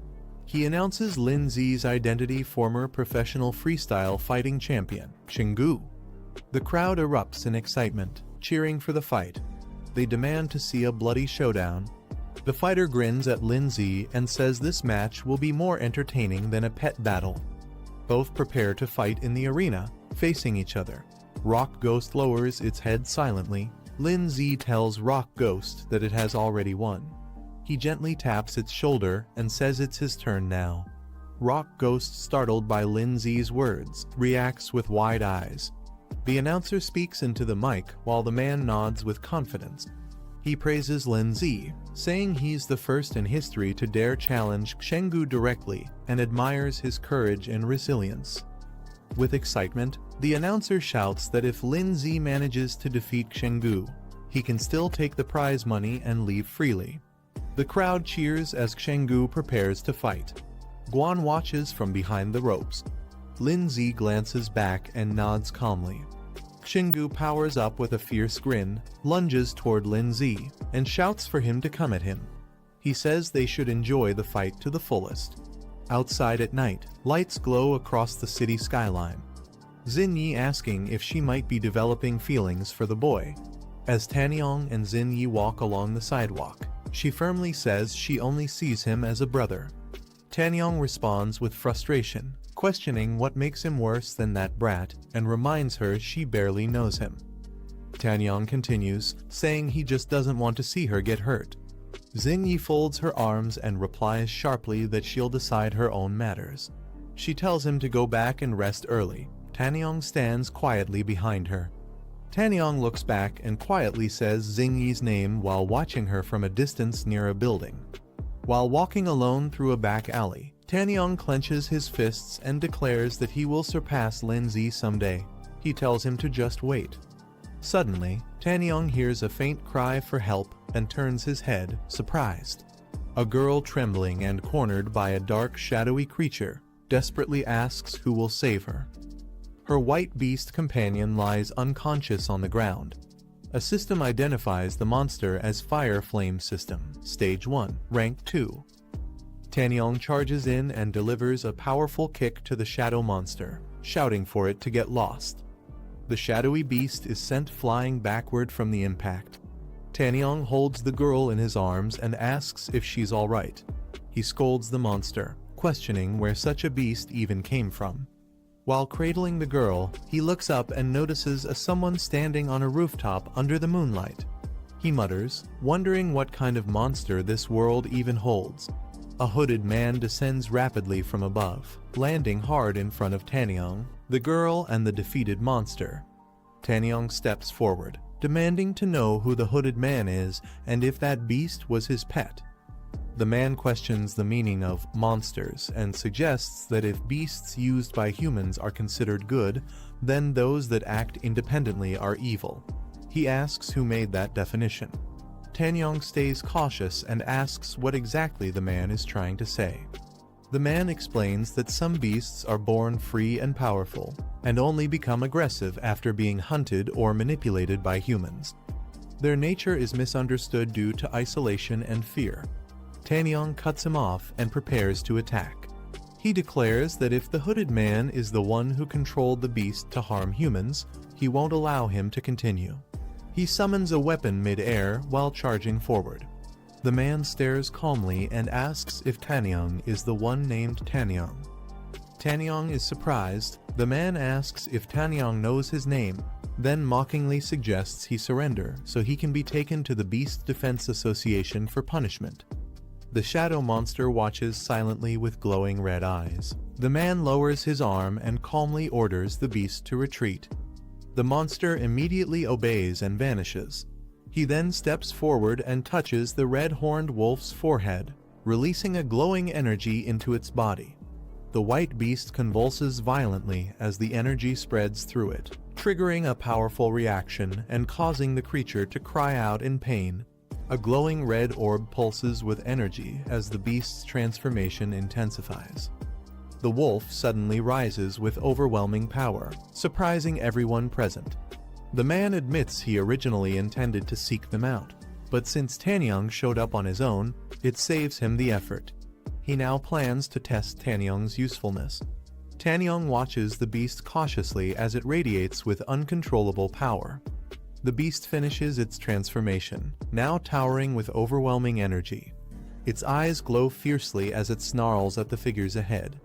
He announces Lin Zi's identity: former professional freestyle fighting champion, Chenggu. The crowd erupts in excitement, cheering for the fight. They demand to see a bloody showdown. The fighter grins at Lin Zi and says this match will be more entertaining than a pet battle. Both prepare to fight in the arena, facing each other. Rock Ghost lowers its head silently. Lin Zi tells Rock Ghost that it has already won. He gently taps its shoulder and says it's his turn now. Rock Ghost, startled by Lin Zi's words, reacts with wide eyes. The announcer speaks into the mic while the man nods with confidence. He praises Lin Zi, saying he's the first in history to dare challenge Chenggu directly, and admires his courage and resilience. With excitement, the announcer shouts that if Lin Zi manages to defeat Chenggu, he can still take the prize money and leave freely. The crowd cheers as Chenggu prepares to fight. Guan watches from behind the ropes. Lin Zi glances back and nods calmly. Chenggu powers up with a fierce grin, lunges toward Lin Zi, and shouts for him to come at him. He says they should enjoy the fight to the fullest. Outside at night, lights glow across the city skyline. Xinyi asking if she might be developing feelings for the boy. As Tanyong and Xinyi walk along the sidewalk, she firmly says she only sees him as a brother. Tanyong responds with frustration, questioning what makes him worse than that brat, and reminds her she barely knows him. Tanyong continues, saying he just doesn't want to see her get hurt. Xinyi folds her arms and replies sharply that she'll decide her own matters. She tells him to go back and rest early. Tanyong stands quietly behind her. Tanyong looks back and quietly says Xinyi's name while watching her from a distance near a building. While walking alone through a back alley, Tanyong clenches his fists and declares that he will surpass Lin Zi someday. He tells him to just wait. Suddenly, Tanyong hears a faint cry for help and turns his head, surprised. A girl, trembling and cornered by a dark, shadowy creature, desperately asks who will save her. Her white beast companion lies unconscious on the ground. A system identifies the monster as Fire Flame System, Stage 1, Rank 2. Tanyong charges in and delivers a powerful kick to the shadow monster, shouting for it to get lost. The shadowy beast is sent flying backward from the impact. Tanyong holds the girl in his arms and asks if she's alright. He scolds the monster, questioning where such a beast even came from. While cradling the girl, he looks up and notices someone standing on a rooftop under the moonlight. He mutters, wondering what kind of monster this world even holds. A hooded man descends rapidly from above, landing hard in front of Tanyong, the girl, and the defeated monster. Tanyong steps forward, demanding to know who the hooded man is and if that beast was his pet. The man questions the meaning of monsters and suggests that if beasts used by humans are considered good, then those that act independently are evil. He asks who made that definition. Tanyong stays cautious and asks what exactly the man is trying to say. The man explains that some beasts are born free and powerful, and only become aggressive after being hunted or manipulated by humans. Their nature is misunderstood due to isolation and fear. Tanyong cuts him off and prepares to attack. He declares that if the hooded man is the one who controlled the beast to harm humans, he won't allow him to continue. He summons a weapon mid-air while charging forward. The man stares calmly and asks if Tanyong is the one named Tanyong. Tanyong is surprised. The man asks if Tanyong knows his name, then mockingly suggests he surrender so he can be taken to the Beast Defense Association for punishment. The shadow monster watches silently with glowing red eyes. The man lowers his arm and calmly orders the beast to retreat. The monster immediately obeys and vanishes. He then steps forward and touches the red-horned wolf's forehead, releasing a glowing energy into its body. The white beast convulses violently as the energy spreads through it, triggering a powerful reaction and causing the creature to cry out in pain. A glowing red orb pulses with energy as the beast's transformation intensifies. The wolf suddenly rises with overwhelming power, surprising everyone present. The man admits he originally intended to seek them out, but since Tanyang showed up on his own, it saves him the effort. He now plans to test Tanyang's usefulness. Tanyang watches the beast cautiously as it radiates with uncontrollable power. The beast finishes its transformation, now towering with overwhelming energy. Its eyes glow fiercely as it snarls at the figures ahead.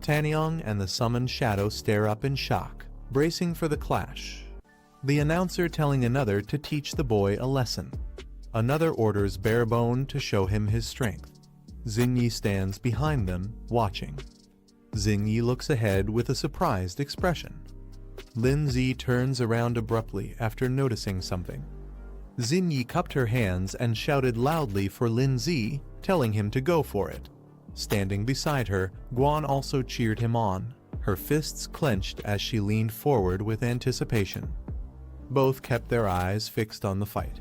Tanyang and the summoned shadow stare up in shock, bracing for the clash. The announcer telling another to teach the boy a lesson. Another orders Barebone to show him his strength. Xinyi stands behind them, watching. Xinyi looks ahead with a surprised expression. Linzi turns around abruptly after noticing something. Xinyi cupped her hands and shouted loudly for Linzi, telling him to go for it. Standing beside her, Guan also cheered him on, her fists clenched as she leaned forward with anticipation. Both kept their eyes fixed on the fight.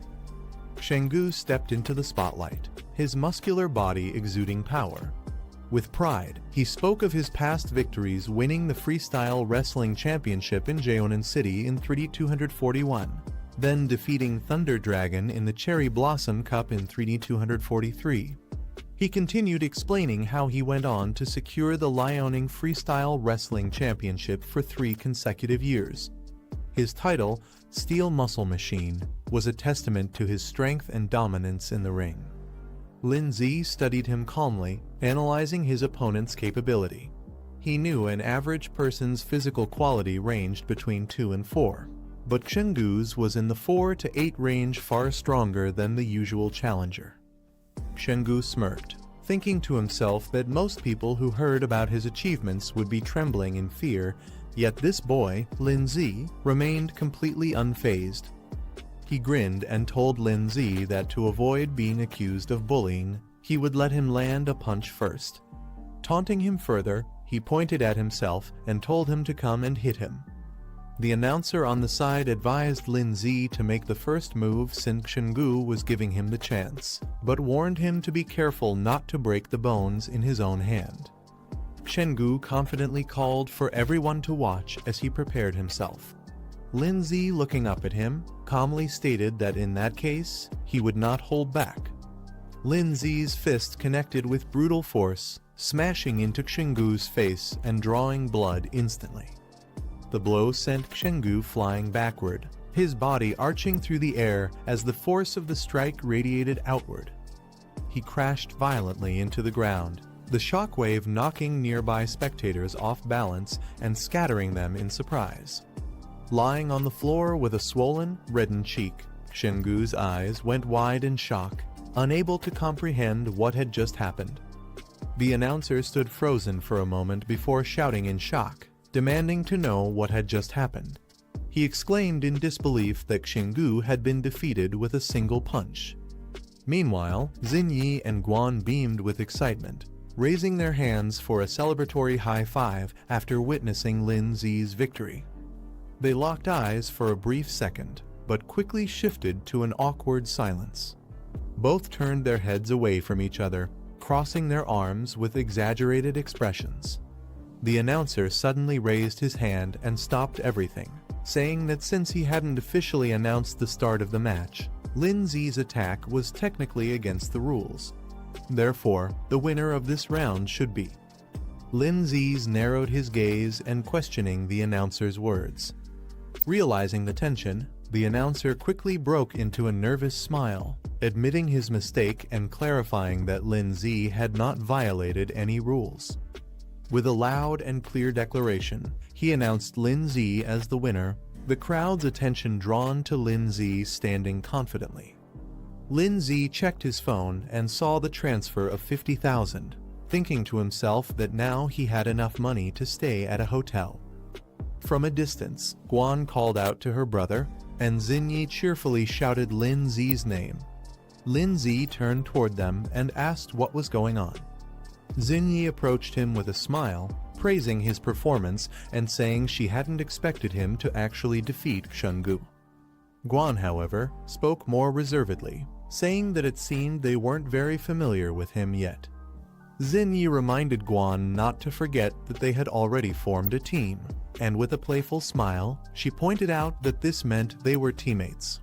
Shenggu stepped into the spotlight, his muscular body exuding power. With pride, he spoke of his past victories, winning the Freestyle Wrestling Championship in Jeonan City in 3241, then defeating Thunder Dragon in the Cherry Blossom Cup in 3243. He continued explaining how he went on to secure the Liaoning Freestyle Wrestling Championship for 3 consecutive years. His title, Steel Muscle Machine, was a testament to his strength and dominance in the ring. Linzi studied him calmly, analyzing his opponent's capability. He knew an average person's physical quality ranged between 2 and 4, but Shenggu's was in the 4 to 8 range, far stronger than the usual challenger. Shenggu smirked, thinking to himself that most people who heard about his achievements would be trembling in fear, yet this boy, Linzi, remained completely unfazed. He grinned and told Linzi that to avoid being accused of bullying, he would let him land a punch first. Taunting him further, he pointed at himself and told him to come and hit him. The announcer on the side advised Linzi to make the first move since Shenggu was giving him the chance, but warned him to be careful not to break the bones in his own hand. Shenggu confidently called for everyone to watch as he prepared himself. Linzi, looking up at him, calmly stated that in that case, he would not hold back. Linzi's fist connected with brutal force, smashing into Shenggu's face and drawing blood instantly. The blow sent Shenggu flying backward, his body arching through the air as the force of the strike radiated outward. He crashed violently into the ground, the shockwave knocking nearby spectators off balance and scattering them in surprise. Lying on the floor with a swollen, reddened cheek, Shenggu's eyes went wide in shock, unable to comprehend what had just happened. The announcer stood frozen for a moment before shouting in shock, demanding to know what had just happened. He exclaimed in disbelief that Shenggu had been defeated with a single punch. Meanwhile, Xinyi and Guan beamed with excitement, raising their hands for a celebratory high five after witnessing Linzi's victory. They locked eyes for a brief second, but quickly shifted to an awkward silence. Both turned their heads away from each other, crossing their arms with exaggerated expressions. The announcer suddenly raised his hand and stopped everything, saying that since he hadn't officially announced the start of the match, Linzi's attack was technically against the rules. Therefore, the winner of this round should be. Linzi's narrowed his gaze and questioning the announcer's words. Realizing the tension, the announcer quickly broke into a nervous smile, admitting his mistake and clarifying that Linzi had not violated any rules. With a loud and clear declaration, he announced Linzi as the winner, the crowd's attention drawn to Linzi standing confidently. Linzi checked his phone and saw the transfer of 50,000, thinking to himself that now he had enough money to stay at a hotel. From a distance, Guan called out to her brother, and Xinyi cheerfully shouted Linzi's name. Linzi turned toward them and asked what was going on. Xinyi approached him with a smile, praising his performance and saying she hadn't expected him to actually defeat Shenggu. Guan, however, spoke more reservedly, saying that it seemed they weren't very familiar with him yet. Xinyi reminded Guan not to forget that they had already formed a team, and with a playful smile, she pointed out that this meant they were teammates.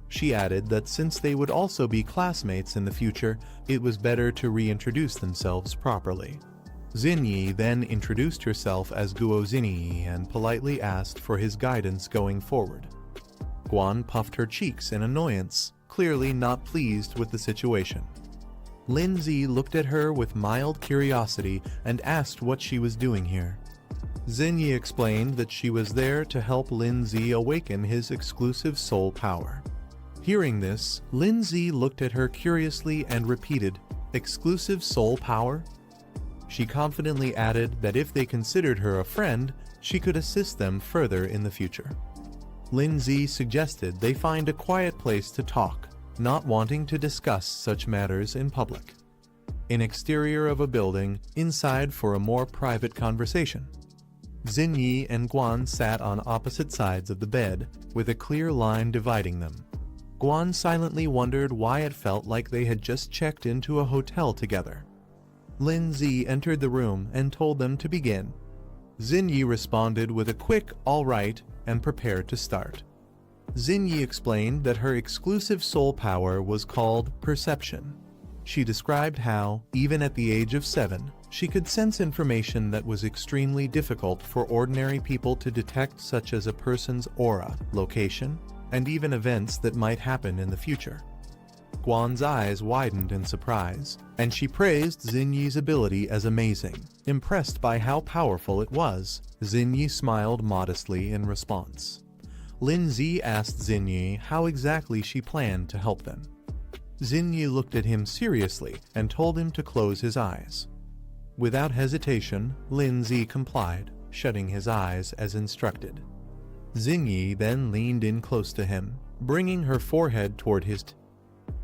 She added that since they would also be classmates in the future, it was better to reintroduce themselves properly. Xinyi then introduced herself as Guo Xinyi and politely asked for his guidance going forward. Guan puffed her cheeks in annoyance, clearly not pleased with the situation. Lindsay looked at her with mild curiosity and asked what she was doing here. Xinyi explained that she was there to help Lindsay awaken his exclusive soul power. Hearing this, Lindsay looked at her curiously and repeated, "Exclusive soul power?" She confidently added that if they considered her a friend, she could assist them further in the future. Lindsay suggested they find a quiet place to talk, not wanting to discuss such matters in public. An exterior of a building, inside for a more private conversation. Xinyi and Guan sat on opposite sides of the bed, with a clear line dividing them. Guan silently wondered why it felt like they had just checked into a hotel together. Lindsay entered the room and told them to begin. Xinyi responded with a quick "all right" and prepared to start. Xinyi explained that her exclusive soul power was called perception. She described how, even at the age of 7, she could sense information that was extremely difficult for ordinary people to detect, such as a person's aura, location, and even events that might happen in the future. Guan's eyes widened in surprise, and she praised Xinyi's ability as amazing. Impressed by how powerful it was, Xinyi smiled modestly in response. Lindsay asked Xinyi how exactly she planned to help them. Xinyi looked at him seriously and told him to close his eyes. Without hesitation, Lindsay complied, shutting his eyes as instructed. Xinyi then leaned in close to him, bringing her forehead toward his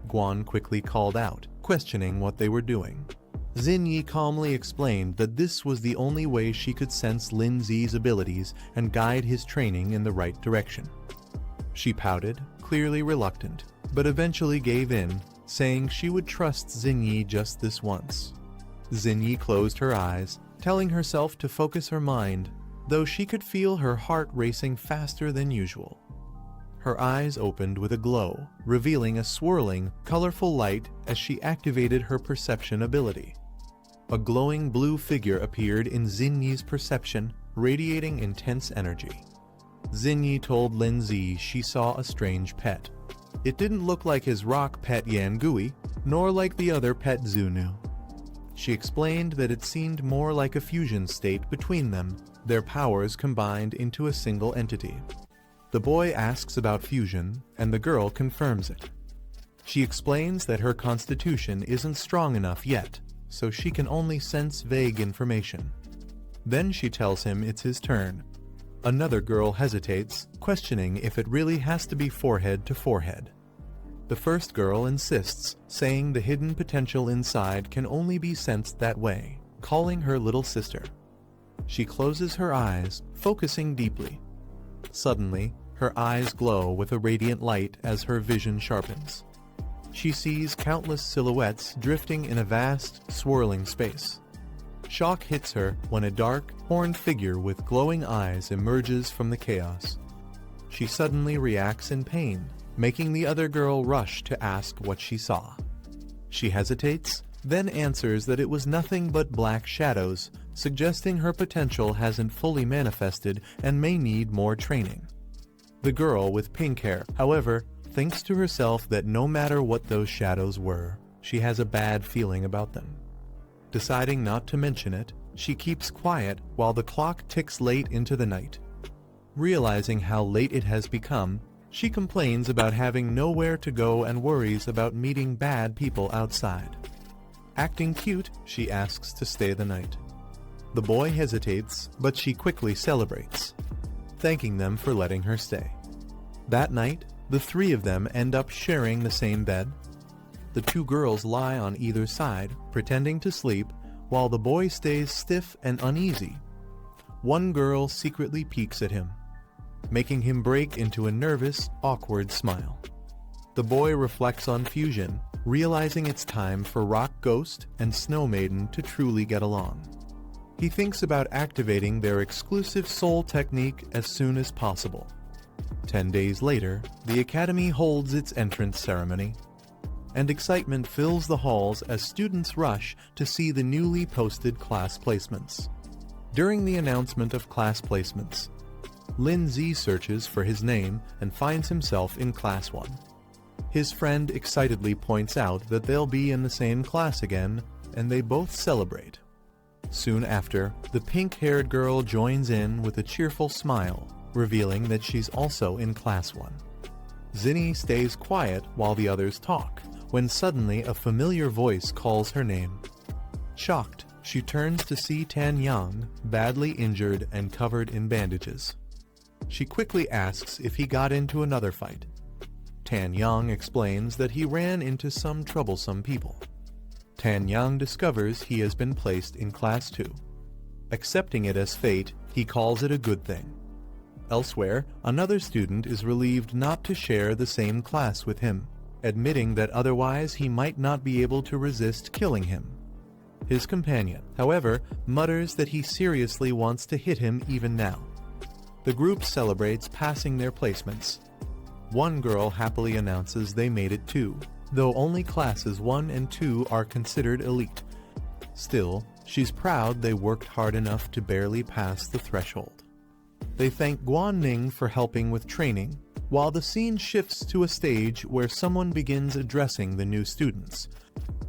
Guan quickly called out, questioning what they were doing. Xinyi calmly explained that this was the only way she could sense Lindsay's abilities and guide his training in the right direction. She pouted, clearly reluctant, but eventually gave in, saying she would trust Xinyi just this once. Xinyi closed her eyes, telling herself to focus her mind, though she could feel her heart racing faster than usual. Her eyes opened with a glow, revealing a swirling, colorful light as she activated her perception ability. A glowing blue figure appeared in Xinyi's perception, radiating intense energy. Xinyi told Lindsay she saw a strange pet. It didn't look like his rock pet Yangui, nor like the other pet Zunu. She explained that it seemed more like a fusion state between them, their powers combined into a single entity. The boy asks about fusion, and the girl confirms it. She explains that her constitution isn't strong enough yet, so she can only sense vague information. Then she tells him it's his turn. Another girl hesitates, questioning if it really has to be forehead to forehead. The first girl insists, saying the hidden potential inside can only be sensed that way, calling her little sister. She closes her eyes, focusing deeply. Suddenly, her eyes glow with a radiant light as her vision sharpens. She sees countless silhouettes drifting in a vast, swirling space. Shock hits her when a dark, horned figure with glowing eyes emerges from the chaos. She suddenly reacts in pain, making the other girl rush to ask what she saw. She hesitates, then answers that it was nothing but black shadows, suggesting her potential hasn't fully manifested and may need more training. The girl with pink hair, however, thinks to herself that no matter what those shadows were, she has a bad feeling about them. Deciding not to mention it, she keeps quiet while the clock ticks late into the night. Realizing how late it has become, she complains about having nowhere to go and worries about meeting bad people outside. Acting cute, she asks to stay the night. The boy hesitates, but she quickly celebrates, thanking them for letting her stay. That night, the three of them end up sharing the same bed. The two girls lie on either side, pretending to sleep, while the boy stays stiff and uneasy. One girl secretly peeks at him, making him break into a nervous, awkward smile. The boy reflects on fusion, realizing it's time for Rock Ghost and Snow Maiden to truly get along. He thinks about activating their exclusive soul technique as soon as possible. 10 days later, the Academy holds its entrance ceremony, and excitement fills the halls as students rush to see the newly posted class placements. During the announcement of class placements, Lin Z searches for his name and finds himself in Class 1. His friend excitedly points out that they'll be in the same class again, and they both celebrate. Soon after, the pink-haired girl joins in with a cheerful smile, revealing that she's also in Class 1. Zinni stays quiet while the others talk, when suddenly a familiar voice calls her name. Shocked, she turns to see Tan Yang, badly injured and covered in bandages. She quickly asks if he got into another fight. Tan Yang explains that he ran into some troublesome people. Tan Yang discovers he has been placed in Class 2. Accepting it as fate, he calls it a good thing. Elsewhere, another student is relieved not to share the same class with him, admitting that otherwise he might not be able to resist killing him. His companion, however, mutters that he seriously wants to hit him even now. The group celebrates passing their placements. One girl happily announces they made it too, though only classes 1 and 2 are considered elite. Still, she's proud they worked hard enough to barely pass the threshold. They thank Guan Ning for helping with training, while the scene shifts to a stage where someone begins addressing the new students.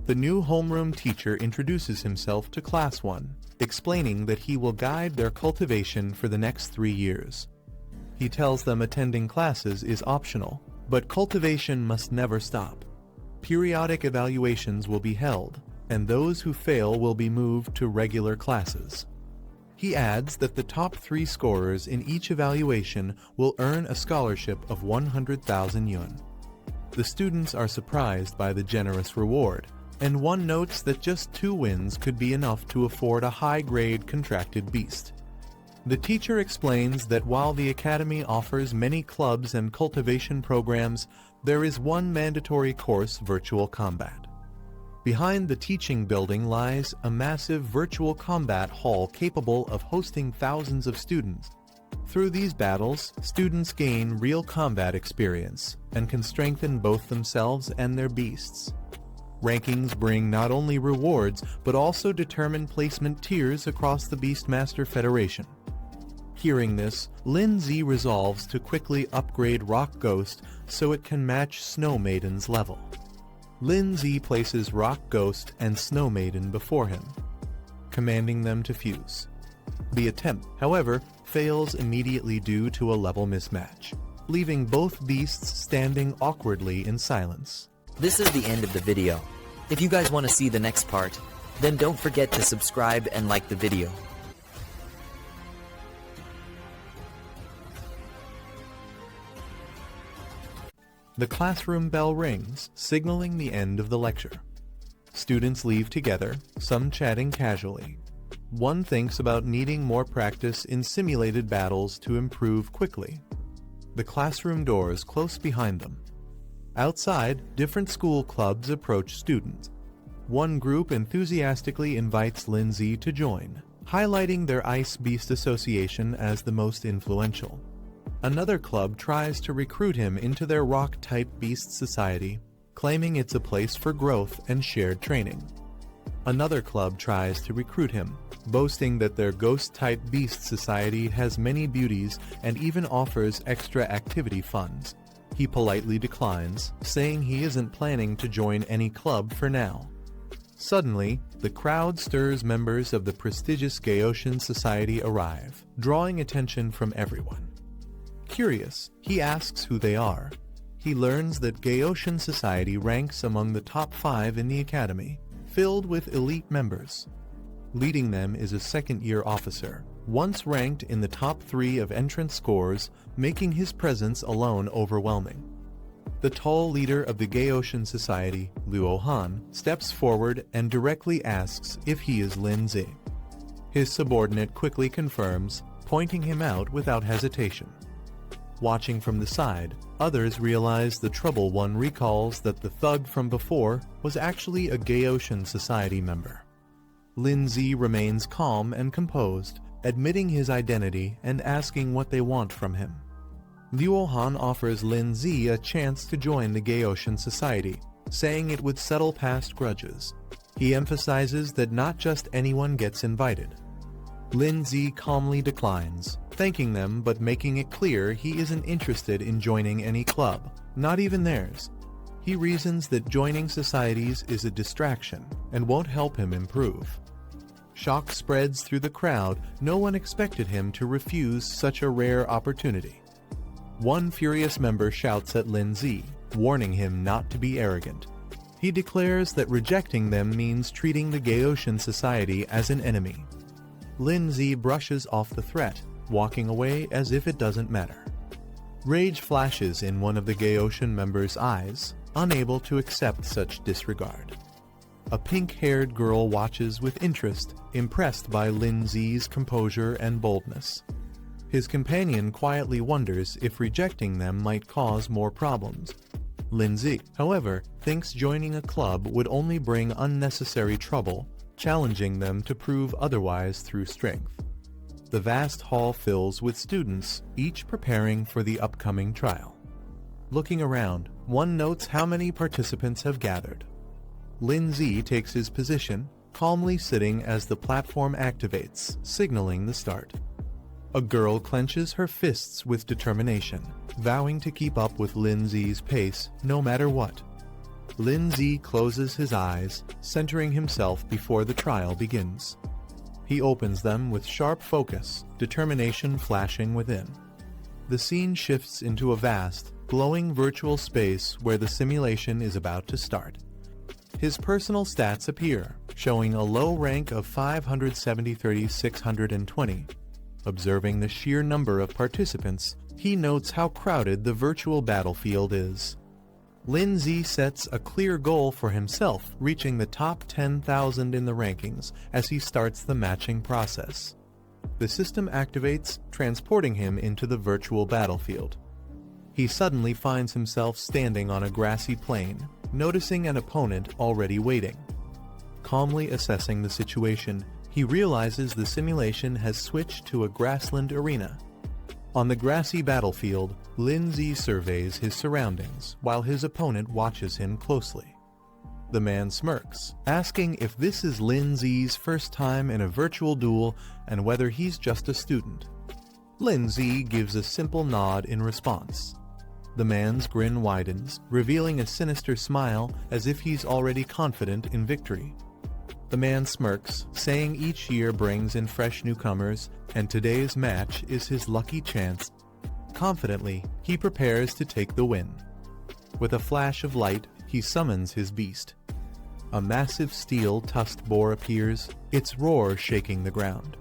The new homeroom teacher introduces himself to Class 1, explaining that he will guide their cultivation for the next 3 years. He tells them attending classes is optional, but cultivation must never stop. Periodic evaluations will be held, and those who fail will be moved to regular classes. He adds that the top 3 scorers in each evaluation will earn a scholarship of 100,000 yuan. The students are surprised by the generous reward, and one notes that just 2 wins could be enough to afford a high-grade contracted beast. The teacher explains that while the Academy offers many clubs and cultivation programs, there is one mandatory course: virtual combat. Behind the teaching building lies a massive virtual combat hall capable of hosting thousands of students. Through these battles, students gain real combat experience and can strengthen both themselves and their beasts. Rankings bring not only rewards, but also determine placement tiers across the Beastmaster Federation. Hearing this, Lin Z resolves to quickly upgrade Rock Ghost so it can match Snow Maiden's level. Lin Z places Rock Ghost and Snow Maiden before him, commanding them to fuse. The attempt, however, fails immediately due to a level mismatch, leaving both beasts standing awkwardly in silence. This is the end of the video. If you guys want to see the next part, then don't forget to subscribe and like the video. The classroom bell rings, signaling the end of the lecture. Students leave together, some chatting casually. One thinks about needing more practice in simulated battles to improve quickly. The classroom doors close behind them. Outside, different school clubs approach students. One group enthusiastically invites Lin Z to join, highlighting their Ice Beast Association as the most influential. Another club tries to recruit him into their Rock-type Beast Society, claiming it's a place for growth and shared training. Another club tries to recruit him, boasting that their Ghost-type Beast Society has many beauties and even offers extra activity funds. He politely declines, saying he isn't planning to join any club for now. Suddenly, the crowd stirs. Members of the prestigious Gaoshan Society arrive, drawing attention from everyone. Curious, he asks who they are. He learns that Gaoshan Society ranks among the top 5 in the academy, filled with elite members. Leading them is a second-year officer, once ranked in the top 3 of entrance scores, making his presence alone overwhelming. The tall leader of the Gaoshan Society, Luo Han, steps forward and directly asks if he is Lin Z. His subordinate quickly confirms, pointing him out without hesitation. Watching from the side, others realize the trouble. One recalls that the thug from before was actually a Gaoshan Society member. Lindsay remains calm and composed, admitting his identity and asking what they want from him. Liu Han offers Lindsay a chance to join the Gaoshan Society, saying it would settle past grudges. He emphasizes that not just anyone gets invited. Lindsay calmly declines, thanking them but making it clear he isn't interested in joining any club, not even theirs. He reasons that joining societies is a distraction and won't help him improve. Shock spreads through the crowd. No one expected him to refuse such a rare opportunity. One furious member shouts at Lindsay, warning him not to be arrogant. He declares that rejecting them means treating the Gaoshan Society as an enemy. Lindsay brushes off the threat, walking away as if it doesn't matter. Rage flashes in one of the Gaoshan members' eyes, unable to accept such disregard. A pink-haired girl watches with interest, impressed by Lindsay's composure and boldness. His companion quietly wonders if rejecting them might cause more problems. Lindsay, however, thinks joining a club would only bring unnecessary trouble, challenging them to prove otherwise through strength. The vast hall fills with students, each preparing for the upcoming trial. Looking around, one notes how many participants have gathered. Lindsay takes his position, calmly sitting as the platform activates, signaling the start. A girl clenches her fists with determination, vowing to keep up with Lindsay's pace no matter what. Lindsay closes his eyes, centering himself before the trial begins. He opens them with sharp focus, determination flashing within. The scene shifts into a vast, glowing virtual space where the simulation is about to start. His personal stats appear, showing a low rank of 570-620. Observing the sheer number of participants, he notes how crowded the virtual battlefield is. Lindsay sets a clear goal for himself, reaching the top 10,000 in the rankings as he starts the matching process. The system activates, transporting him into the virtual battlefield. He suddenly finds himself standing on a grassy plain, noticing an opponent already waiting. Calmly assessing the situation, he realizes the simulation has switched to a grassland arena. On the grassy battlefield, Lindsay surveys his surroundings while his opponent watches him closely. The man smirks, asking if this is Lindsay's first time in a virtual duel and whether he's just a student. Lindsay gives a simple nod in response. The man's grin widens, revealing a sinister smile as if he's already confident in victory. The man smirks, saying each year brings in fresh newcomers, and today's match is his lucky chance. Confidently, he prepares to take the win. With a flash of light, he summons his beast. A massive steel tusked boar appears, its roar shaking the ground.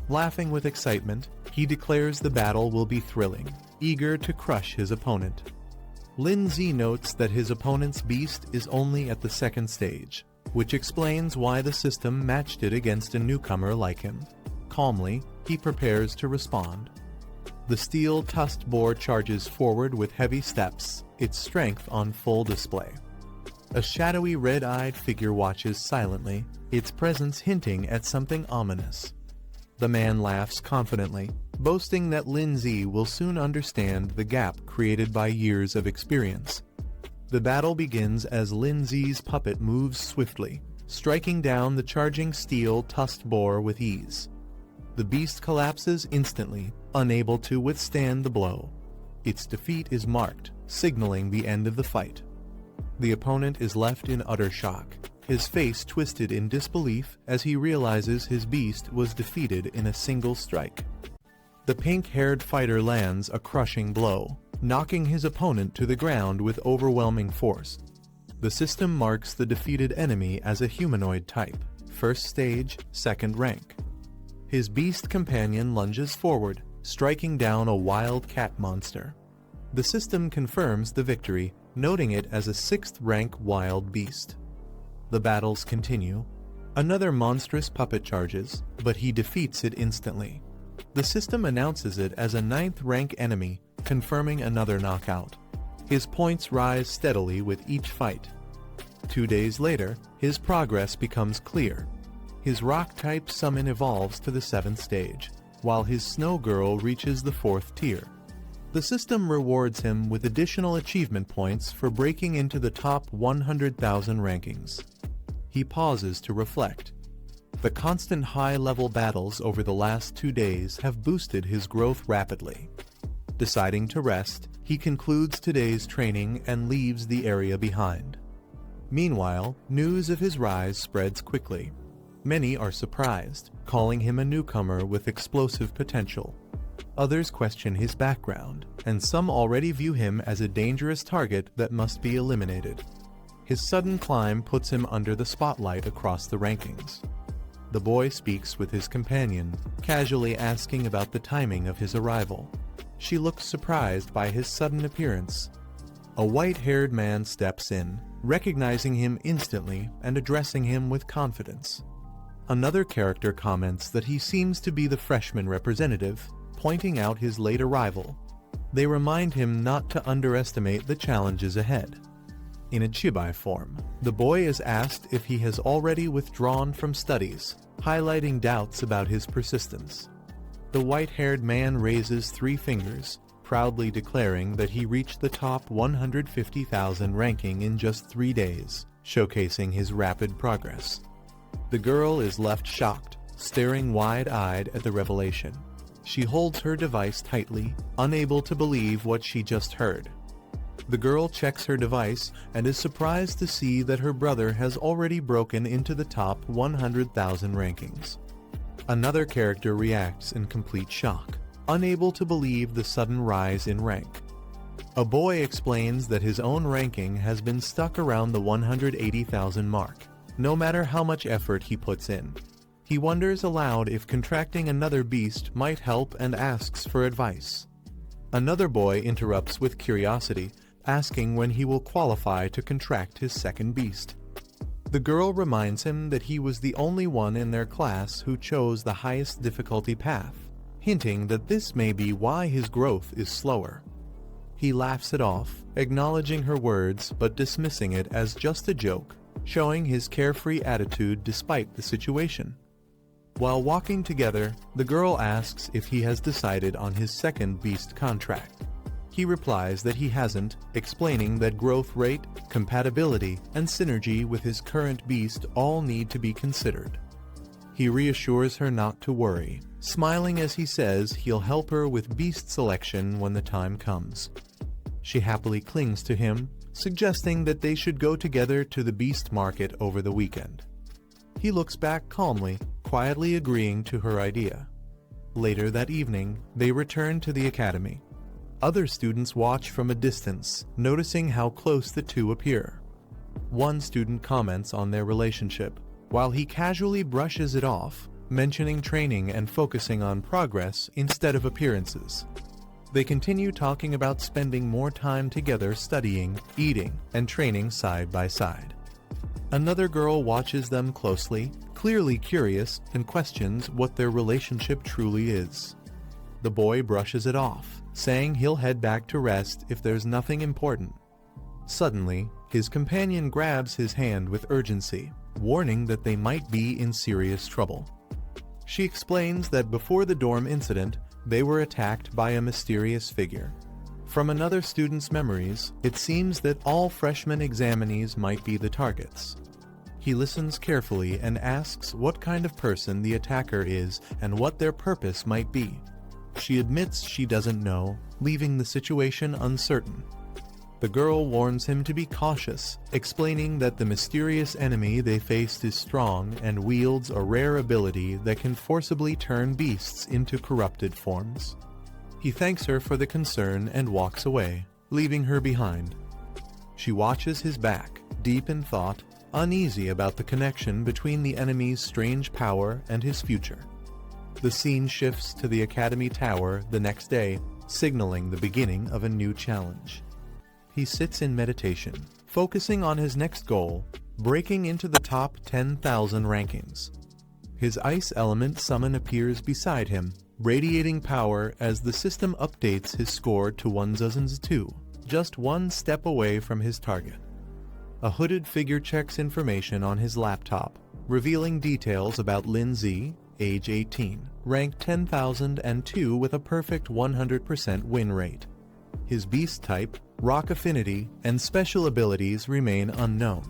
Laughing with excitement, he declares the battle will be thrilling, eager to crush his opponent. Lindsay notes that his opponent's beast is only at the second stage, which explains why the system matched it against a newcomer like him. Calmly, he prepares to respond. The steel-tusked boar charges forward with heavy steps, its strength on full display. A shadowy red-eyed figure watches silently, its presence hinting at something ominous. The man laughs confidently, boasting that Lindsay will soon understand the gap created by years of experience. The battle begins as Lindsay's puppet moves swiftly, striking down the charging steel-tusked boar with ease. The beast collapses instantly, unable to withstand the blow. Its defeat is marked, signaling the end of the fight. The opponent is left in utter shock, his face twisted in disbelief as he realizes his beast was defeated in a single strike. The pink-haired fighter lands a crushing blow, knocking his opponent to the ground with overwhelming force. The system marks the defeated enemy as a humanoid type, first stage, second rank. His beast companion lunges forward, striking down a wild cat monster. The system confirms the victory, noting it as a 6th rank wild beast. The battles continue. Another monstrous puppet charges, but he defeats it instantly. The system announces it as a 9th rank enemy, confirming another knockout. His points rise steadily with each fight. 2 days later, his progress becomes clear. His rock-type summon evolves to the 7th stage, while his snow girl reaches the 4th tier. The system rewards him with additional achievement points for breaking into the top 100,000 rankings. He pauses to reflect. The constant high-level battles over the last 2 days have boosted his growth rapidly. Deciding to rest, he concludes today's training and leaves the area behind. Meanwhile, news of his rise spreads quickly. Many are surprised, calling him a newcomer with explosive potential. Others question his background, and some already view him as a dangerous target that must be eliminated. His sudden climb puts him under the spotlight across the rankings. The boy speaks with his companion, casually asking about the timing of his arrival. She looks surprised by his sudden appearance. A white-haired man steps in, recognizing him instantly and addressing him with confidence. Another character comments that he seems to be the freshman representative, pointing out his late arrival. They remind him not to underestimate the challenges ahead. In a chibai form, the boy is asked if he has already withdrawn from studies, highlighting doubts about his persistence. The white-haired man raises 3 fingers, proudly declaring that he reached the top 150,000 ranking in just 3 days, showcasing his rapid progress. The girl is left shocked, staring wide-eyed at the revelation. She holds her device tightly, unable to believe what she just heard. The girl checks her device and is surprised to see that her brother has already broken into the top 100,000 rankings. Another character reacts in complete shock, unable to believe the sudden rise in rank. A boy explains that his own ranking has been stuck around the 180,000 mark, no matter how much effort he puts in. He wonders aloud if contracting another beast might help and asks for advice. Another boy interrupts with curiosity, asking when he will qualify to contract his second beast. The girl reminds him that he was the only one in their class who chose the highest difficulty path, hinting that this may be why his growth is slower. He laughs it off, acknowledging her words but dismissing it as just a joke, showing his carefree attitude despite the situation. While walking together, the girl asks if he has decided on his second beast contract. He replies that he hasn't, explaining that growth rate, compatibility, and synergy with his current beast all need to be considered. He reassures her not to worry, smiling as he says he'll help her with beast selection when the time comes. She happily clings to him, suggesting that they should go together to the beast market over the weekend. He looks back calmly, quietly agreeing to her idea. Later that evening, they return to the academy. Other students watch from a distance, noticing how close the two appear. One student comments on their relationship, while he casually brushes it off, mentioning training and focusing on progress instead of appearances. They continue talking about spending more time together studying, eating, and training side by side. Another girl watches them closely, clearly curious, and questions what their relationship truly is. The boy brushes it off, saying he'll head back to rest if there's nothing important. Suddenly, his companion grabs his hand with urgency, warning that they might be in serious trouble. She explains that before the dorm incident, they were attacked by a mysterious figure. From another student's memories, it seems that all freshman examinees might be the targets. He listens carefully and asks what kind of person the attacker is and what their purpose might be. She admits she doesn't know, leaving the situation uncertain. The girl warns him to be cautious, explaining that the mysterious enemy they faced is strong and wields a rare ability that can forcibly turn beasts into corrupted forms. He thanks her for the concern and walks away, leaving her behind. She watches his back, deep in thought, uneasy about the connection between the enemy's strange power and his future. The scene shifts to the Academy Tower the next day, signaling the beginning of a new challenge. He sits in meditation, focusing on his next goal, breaking into the top 10,000 rankings. His ice element summon appears beside him, radiating power as the system updates his score to 1002, just one step away from his target. A hooded figure checks information on his laptop, revealing details about Lin Z, age 18, ranked 10,002 with a perfect 100% win rate. His beast type, rock affinity, and special abilities remain unknown.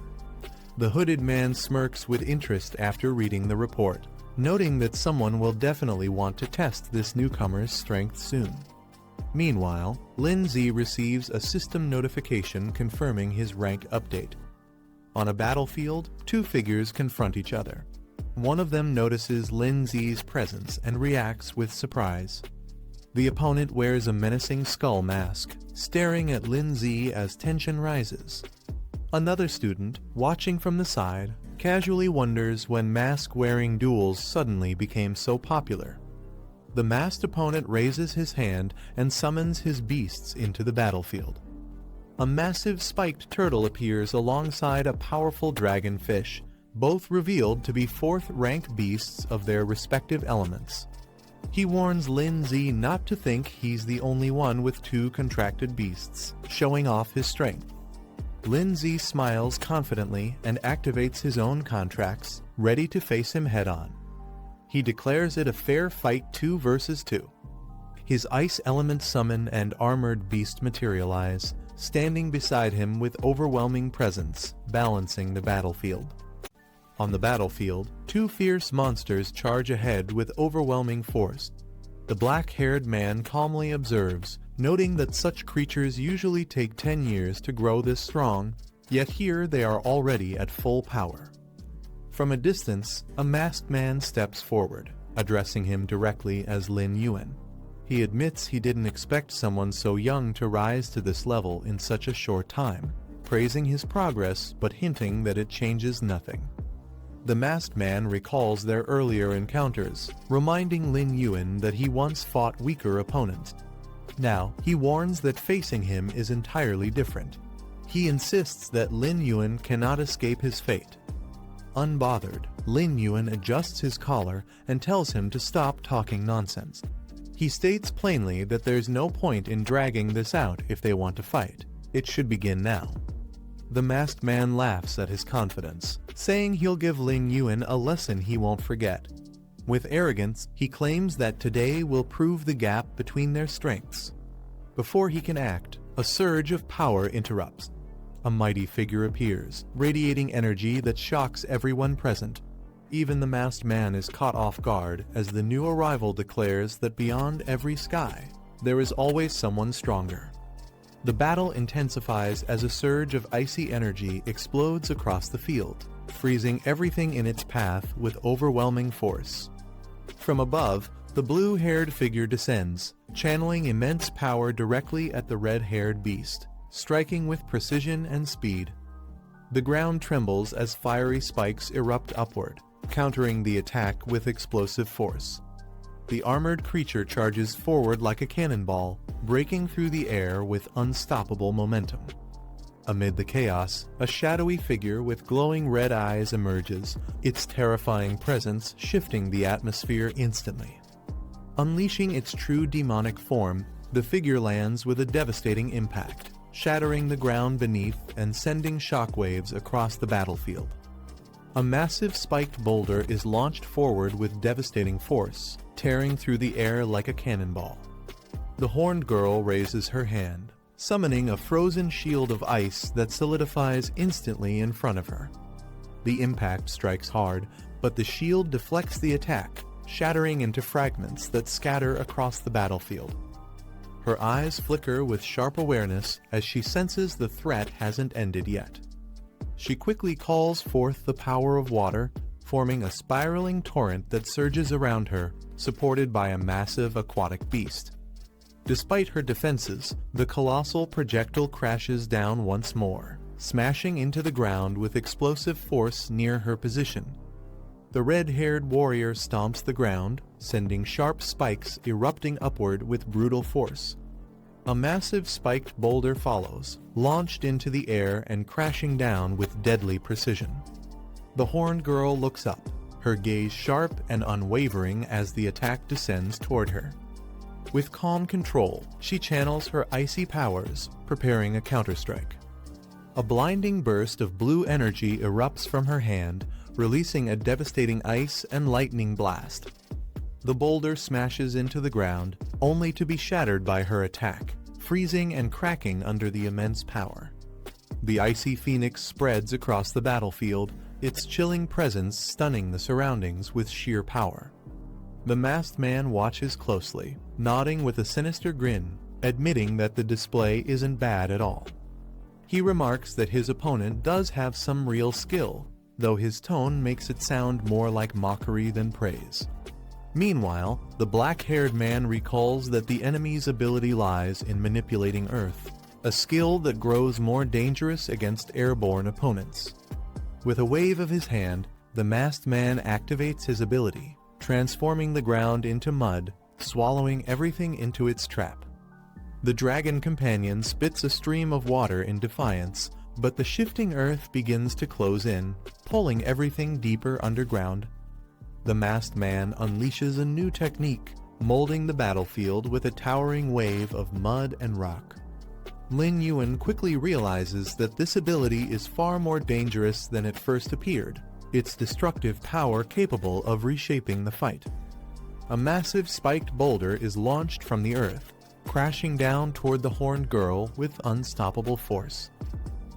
The hooded man smirks with interest after reading the report, noting that someone will definitely want to test this newcomer's strength soon. Meanwhile, Lin Z receives a system notification confirming his rank update. On a battlefield, two figures confront each other. One of them notices Lin Z's presence and reacts with surprise. The opponent wears a menacing skull mask, staring at Lin Z as tension rises. Another student, watching from the side, casually wonders when mask-wearing duels suddenly became so popular. The masked opponent raises his hand and summons his beasts into the battlefield. A massive spiked turtle appears alongside a powerful dragonfish, both revealed to be 4th rank beasts of their respective elements. He warns Lin Z not to think he's the only one with 2 contracted beasts, showing off his strength. Lin Z smiles confidently and activates his own contracts, ready to face him head-on. He declares it a fair fight 2 versus 2. His ice element summon and armored beast materialize, standing beside him with overwhelming presence, balancing the battlefield. On the battlefield, 2 fierce monsters charge ahead with overwhelming force. The black-haired man calmly observes, noting that such creatures usually take 10 years to grow this strong, yet here they are already at full power. From a distance, a masked man steps forward, addressing him directly as Lin Yuan. He admits he didn't expect someone so young to rise to this level in such a short time, praising his progress but hinting that it changes nothing. The masked man recalls their earlier encounters, reminding Lin Yuan that he once fought weaker opponents. Now, he warns that facing him is entirely different. He insists that Lin Yuan cannot escape his fate. Unbothered, Lin Yuan adjusts his collar and tells him to stop talking nonsense. He states plainly that there's no point in dragging this out if they want to fight. It should begin now. The masked man laughs at his confidence, saying he'll give Lin Yuan a lesson he won't forget. With arrogance, he claims that today will prove the gap between their strengths. Before he can act, a surge of power interrupts. A mighty figure appears, radiating energy that shocks everyone present. Even the masked man is caught off guard as the new arrival declares that beyond every sky, there is always someone stronger. The battle intensifies as a surge of icy energy explodes across the field, freezing everything in its path with overwhelming force. From above, the blue-haired figure descends, channeling immense power directly at the red-haired beast, striking with precision and speed. The ground trembles as fiery spikes erupt upward, countering the attack with explosive force. The armored creature charges forward like a cannonball, breaking through the air with unstoppable momentum. Amid the chaos, a shadowy figure with glowing red eyes emerges, its terrifying presence shifting the atmosphere instantly. Unleashing its true demonic form, the figure lands with a devastating impact, shattering the ground beneath and sending shockwaves across the battlefield. A massive spiked boulder is launched forward with devastating force, tearing through the air like a cannonball. The horned girl raises her hand, summoning a frozen shield of ice that solidifies instantly in front of her. The impact strikes hard, but the shield deflects the attack, shattering into fragments that scatter across the battlefield. Her eyes flicker with sharp awareness as she senses the threat hasn't ended yet. She quickly calls forth the power of water, forming a spiraling torrent that surges around her, supported by a massive aquatic beast. Despite her defenses, the colossal projectile crashes down once more, smashing into the ground with explosive force near her position. The red-haired warrior stomps the ground, sending sharp spikes erupting upward with brutal force. A massive spiked boulder follows, launched into the air and crashing down with deadly precision. The horned girl looks up, her gaze sharp and unwavering as the attack descends toward her. With calm control, she channels her icy powers, preparing a counterstrike. A blinding burst of blue energy erupts from her hand, releasing a devastating ice and lightning blast. The boulder smashes into the ground, only to be shattered by her attack, freezing and cracking under the immense power. The icy phoenix spreads across the battlefield, its chilling presence stunning the surroundings with sheer power. The masked man watches closely, nodding with a sinister grin, admitting that the display isn't bad at all. He remarks that his opponent does have some real skill, though his tone makes it sound more like mockery than praise. Meanwhile, the black-haired man recalls that the enemy's ability lies in manipulating earth, a skill that grows more dangerous against airborne opponents. With a wave of his hand, the masked man activates his ability, transforming the ground into mud, swallowing everything into its trap. The dragon companion spits a stream of water in defiance, but the shifting earth begins to close in, pulling everything deeper underground. The masked man unleashes a new technique, molding the battlefield with a towering wave of mud and rock. Lin Yuan quickly realizes that this ability is far more dangerous than it first appeared, its destructive power capable of reshaping the fight. A massive spiked boulder is launched from the earth, crashing down toward the horned girl with unstoppable force.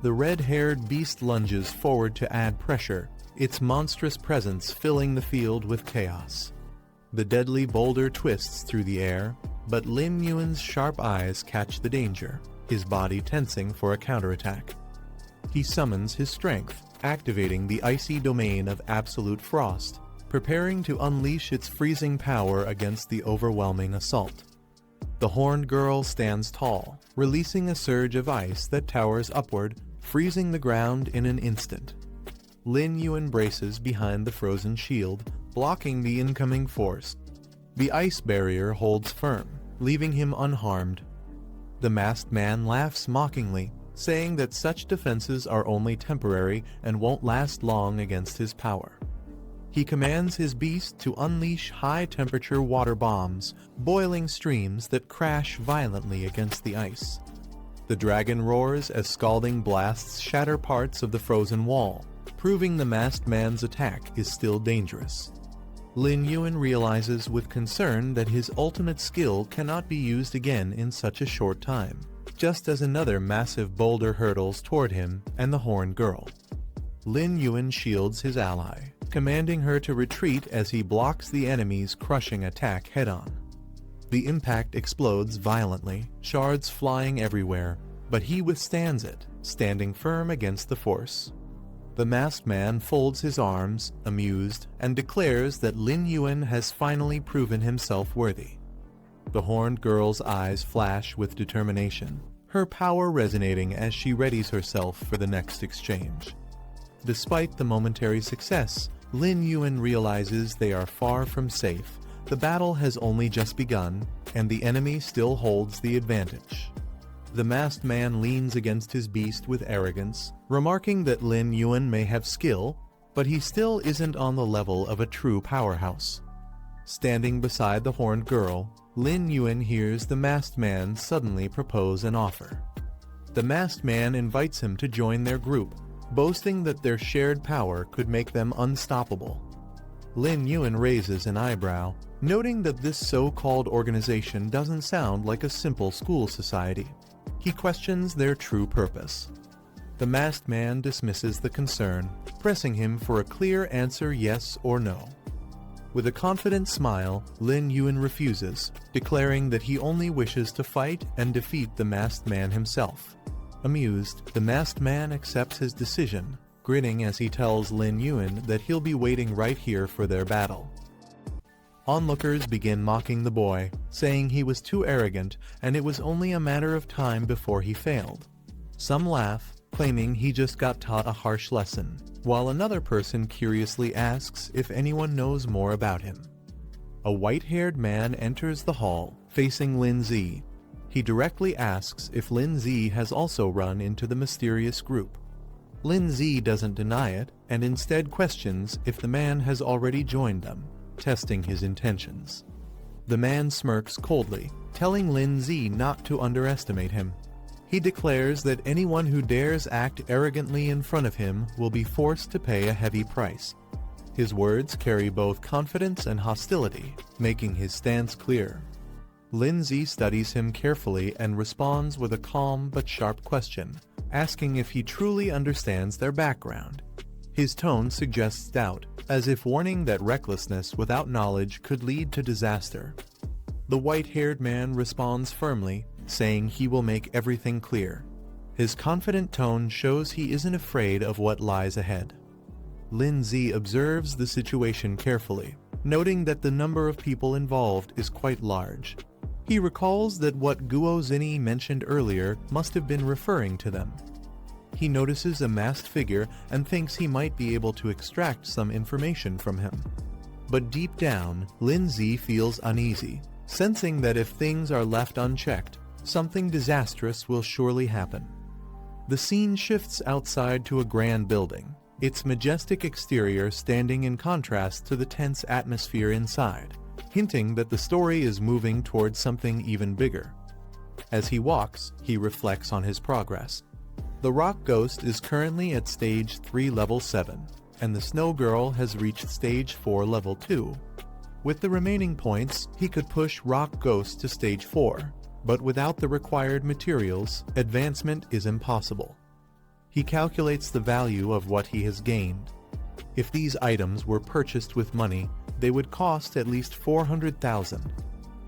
The red-haired beast lunges forward to add pressure, its monstrous presence filling the field with chaos. The deadly boulder twists through the air, but Lin Yuan's sharp eyes catch the danger, his body tensing for a counterattack. He summons his strength, activating the icy domain of absolute frost, preparing to unleash its freezing power against the overwhelming assault. The horned girl stands tall, releasing a surge of ice that towers upward, freezing the ground in an instant. Lin Yuan braces behind the frozen shield, blocking the incoming force. The ice barrier holds firm, leaving him unharmed. The masked man laughs mockingly, saying that such defenses are only temporary and won't last long against his power. He commands his beast to unleash high-temperature water bombs, boiling streams that crash violently against the ice. The dragon roars as scalding blasts shatter parts of the frozen wall, proving the masked man's attack is still dangerous. Lin Yuan realizes with concern that his ultimate skill cannot be used again in such a short time, just as another massive boulder hurtles toward him and the horned girl. Lin Yuan shields his ally, commanding her to retreat as he blocks the enemy's crushing attack head-on. The impact explodes violently, shards flying everywhere, but he withstands it, standing firm against the force. The masked man folds his arms, amused, and declares that Lin Yuan has finally proven himself worthy. The horned girl's eyes flash with determination, her power resonating as she readies herself for the next exchange. Despite the momentary success, Lin Yuan realizes they are far from safe. The battle has only just begun, and the enemy still holds the advantage. The masked man leans against his beast with arrogance, remarking that Lin Yuan may have skill, but he still isn't on the level of a true powerhouse. Standing beside the horned girl, Lin Yuan hears the masked man suddenly propose an offer. The masked man invites him to join their group, boasting that their shared power could make them unstoppable. Lin Yuan raises an eyebrow, noting that this so-called organization doesn't sound like a simple school society. He questions their true purpose. The masked man dismisses the concern, pressing him for a clear answer yes or no. With a confident smile, Lin Yuan refuses, declaring that he only wishes to fight and defeat the masked man himself. Amused, the masked man accepts his decision, grinning as he tells Lin Yuan that he'll be waiting right here for their battle. Onlookers begin mocking the boy, saying he was too arrogant and it was only a matter of time before he failed. Some laugh, claiming he just got taught a harsh lesson, while another person curiously asks if anyone knows more about him. A white-haired man enters the hall, facing Lin Zi. He directly asks if Lin Zi has also run into the mysterious group. Lin Zi doesn't deny it and instead questions if the man has already joined them, testing his intentions. The man smirks coldly, telling Lin Zi not to underestimate him. He declares that anyone who dares act arrogantly in front of him will be forced to pay a heavy price. His words carry both confidence and hostility, making his stance clear. Lin Zi studies him carefully and responds with a calm but sharp question, asking if he truly understands their background. His tone suggests doubt, as if warning that recklessness without knowledge could lead to disaster. The white-haired man responds firmly, saying he will make everything clear. His confident tone shows he isn't afraid of what lies ahead. Lin Zi observes the situation carefully, noting that the number of people involved is quite large. He recalls that what Guo Zini mentioned earlier must have been referring to them. He notices a masked figure and thinks he might be able to extract some information from him. But deep down, Lin Zi feels uneasy, sensing that if things are left unchecked, something disastrous will surely happen. The scene shifts outside to a grand building, its majestic exterior standing in contrast to the tense atmosphere inside, hinting that the story is moving towards something even bigger. As he walks, he reflects on his progress. The Rock Ghost is currently at Stage 3 Level 7, and the Snow Girl has reached Stage 4 Level 2. With the remaining points, he could push Rock Ghost to Stage 4, but without the required materials, advancement is impossible. He calculates the value of what he has gained. If these items were purchased with money, they would cost at least 400,000.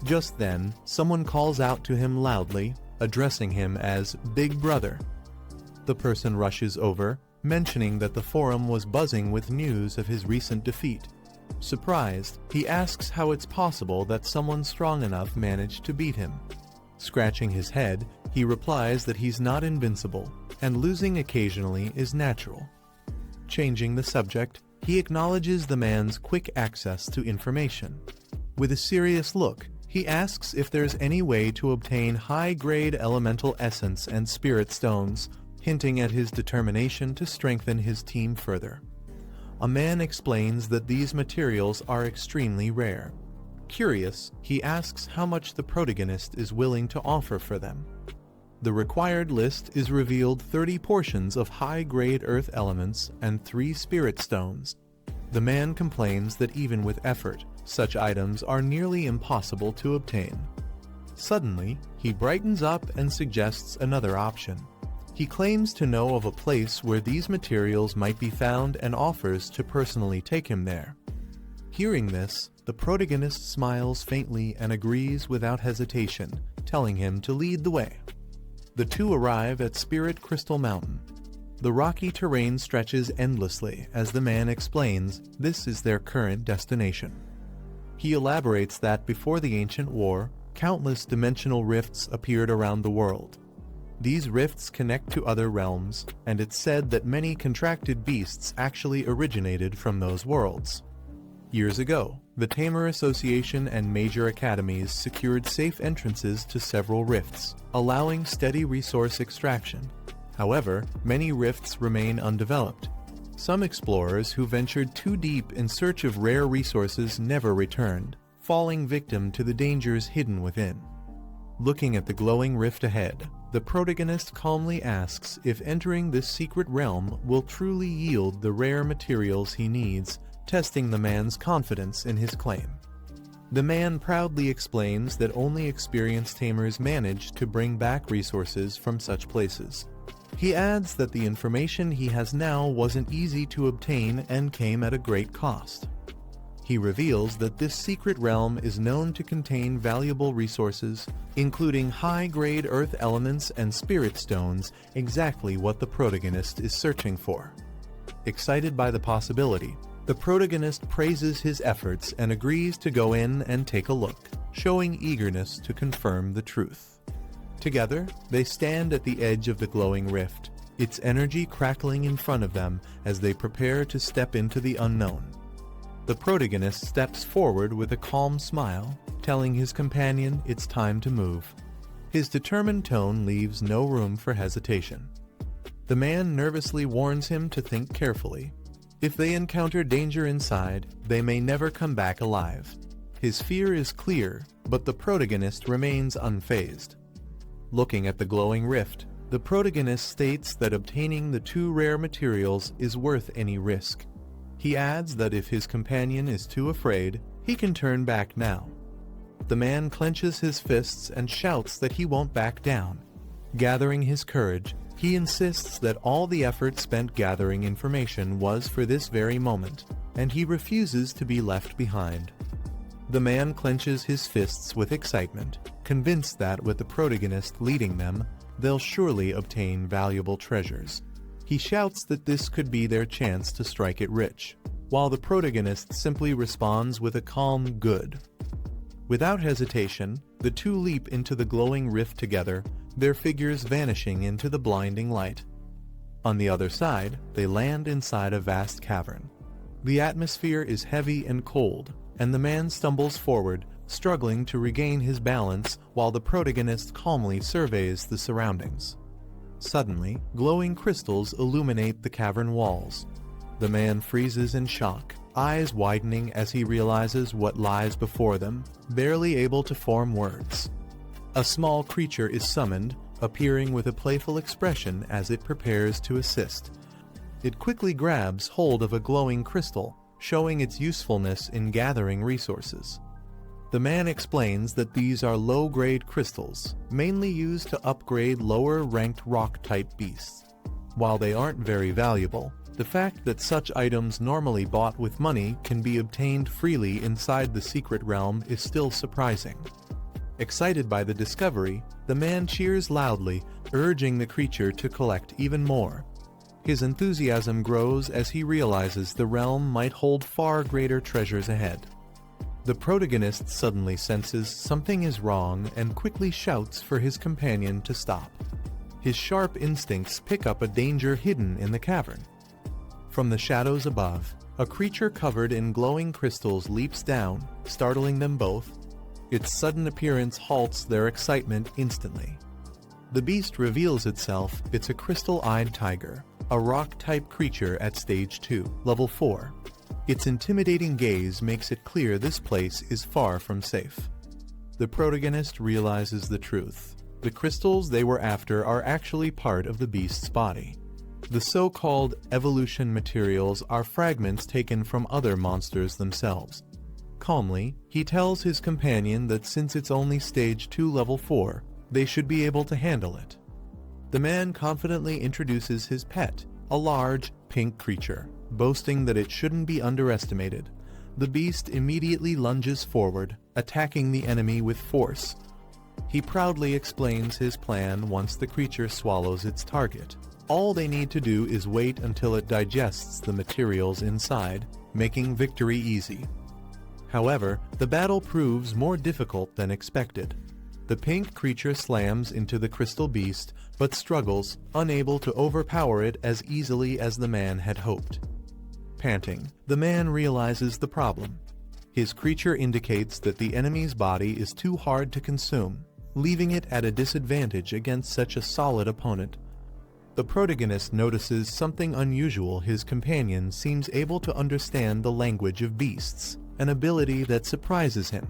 Just then, someone calls out to him loudly, addressing him as Big Brother. The person rushes over, mentioning that the forum was buzzing with news of his recent defeat. Surprised, he asks how it's possible that someone strong enough managed to beat him. Scratching his head, he replies that he's not invincible, and losing occasionally is natural. Changing the subject, he acknowledges the man's quick access to information. With a serious look, he asks if there's any way to obtain high-grade elemental essence and spirit stones, hinting at his determination to strengthen his team further. A man explains that these materials are extremely rare. Curious, he asks how much the protagonist is willing to offer for them. The required list is revealed 30 portions of high-grade earth elements and 3 spirit stones. The man complains that even with effort, such items are nearly impossible to obtain. Suddenly, he brightens up and suggests another option. He claims to know of a place where these materials might be found and offers to personally take him there. Hearing this, the protagonist smiles faintly and agrees without hesitation, telling him to lead the way. The two arrive at Spirit Crystal Mountain. The rocky terrain stretches endlessly as the man explains this is their current destination. He elaborates that before the ancient war, countless dimensional rifts appeared around the world. These rifts connect to other realms, and it's said that many contracted beasts actually originated from those worlds. Years ago, the Tamer Association and major academies secured safe entrances to several rifts, allowing steady resource extraction. However, many rifts remain undeveloped. Some explorers who ventured too deep in search of rare resources never returned, falling victim to the dangers hidden within. Looking at the glowing rift ahead, the protagonist calmly asks if entering this secret realm will truly yield the rare materials he needs, testing the man's confidence in his claim. The man proudly explains that only experienced tamers manage to bring back resources from such places. He adds that the information he has now wasn't easy to obtain and came at a great cost. He reveals that this secret realm is known to contain valuable resources, including high-grade earth elements and spirit stones, exactly what the protagonist is searching for. Excited by the possibility, the protagonist praises his efforts and agrees to go in and take a look, showing eagerness to confirm the truth. Together, they stand at the edge of the glowing rift, its energy crackling in front of them as they prepare to step into the unknown. The protagonist steps forward with a calm smile, telling his companion it's time to move. His determined tone leaves no room for hesitation. The man nervously warns him to think carefully. If they encounter danger inside, they may never come back alive. His fear is clear, but the protagonist remains unfazed. Looking at the glowing rift, the protagonist states that obtaining the two rare materials is worth any risk. He adds that if his companion is too afraid, he can turn back now. The man clenches his fists and shouts that he won't back down. Gathering his courage, he insists that all the effort spent gathering information was for this very moment, and he refuses to be left behind. The man clenches his fists with excitement, convinced that with the protagonist leading them, they'll surely obtain valuable treasures. He shouts that this could be their chance to strike it rich, while the protagonist simply responds with a calm "good." Without hesitation, the two leap into the glowing rift together, their figures vanishing into the blinding light. On the other side, they land inside a vast cavern. The atmosphere is heavy and cold, and the man stumbles forward, struggling to regain his balance while the protagonist calmly surveys the surroundings. Suddenly, glowing crystals illuminate the cavern walls. The man freezes in shock, eyes widening as he realizes what lies before them, barely able to form words. A small creature is summoned, appearing with a playful expression as it prepares to assist. It quickly grabs hold of a glowing crystal, showing its usefulness in gathering resources. The man explains that these are low-grade crystals, mainly used to upgrade lower-ranked rock-type beasts. While they aren't very valuable, the fact that such items normally bought with money can be obtained freely inside the secret realm is still surprising. Excited by the discovery, the man cheers loudly, urging the creature to collect even more. His enthusiasm grows as he realizes the realm might hold far greater treasures ahead. The protagonist suddenly senses something is wrong and quickly shouts for his companion to stop. His sharp instincts pick up a danger hidden in the cavern. From the shadows above, a creature covered in glowing crystals leaps down, startling them both. Its sudden appearance halts their excitement instantly. The beast reveals itself. It's a crystal-eyed tiger, a rock-type creature at Stage 2, Level 4. Its intimidating gaze makes it clear this place is far from safe. The protagonist realizes the truth. The crystals they were after are actually part of the beast's body. The so-called evolution materials are fragments taken from other monsters themselves. Calmly, he tells his companion that since it's only Stage 2 Level 4, they should be able to handle it. The man confidently introduces his pet, a large, pink creature, boasting that it shouldn't be underestimated. The beast immediately lunges forward, attacking the enemy with force. He proudly explains his plan once the creature swallows its target. All they need to do is wait until it digests the materials inside, making victory easy. However, the battle proves more difficult than expected. The pink creature slams into the crystal beast, but struggles, unable to overpower it as easily as the man had hoped. Panting, the man realizes the problem. His creature indicates that the enemy's body is too hard to consume, leaving it at a disadvantage against such a solid opponent. The protagonist notices something unusual. His companion seems able to understand the language of beasts, an ability that surprises him.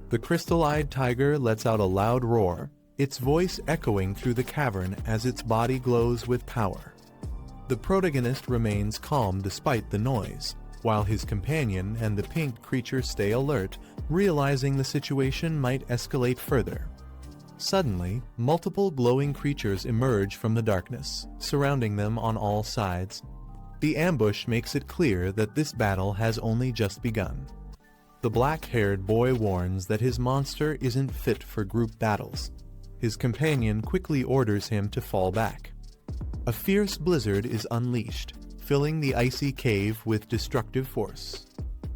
The crystal-eyed tiger lets out a loud roar, its voice echoing through the cavern as its body glows with power. The protagonist remains calm despite the noise, while his companion and the pink creature stay alert, realizing the situation might escalate further. Suddenly, multiple glowing creatures emerge from the darkness, surrounding them on all sides. The ambush makes it clear that this battle has only just begun. The black-haired boy warns that his monster isn't fit for group battles. His companion quickly orders him to fall back. A fierce blizzard is unleashed, filling the icy cave with destructive force.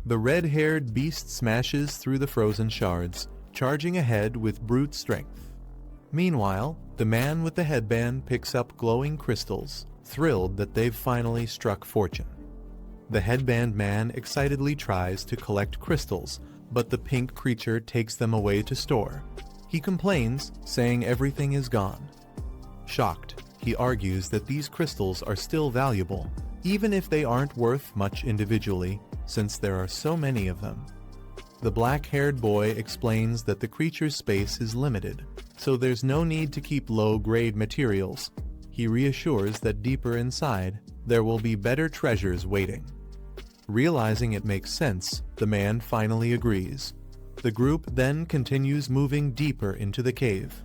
The red-haired beast smashes through the frozen shards, charging ahead with brute strength. Meanwhile, the man with the headband picks up glowing crystals, thrilled that they've finally struck fortune. The headband man excitedly tries to collect crystals, but the pink creature takes them away to store. He complains, saying everything is gone. Shocked, he he argues that these crystals are still valuable, even if they aren't worth much individually, since there are so many of them. The black-haired boy explains that the creature's space is limited, so there's no need to keep low-grade materials. He reassures that deeper inside, there will be better treasures waiting. Realizing it makes sense, the man finally agrees. The group then continues moving deeper into the cave.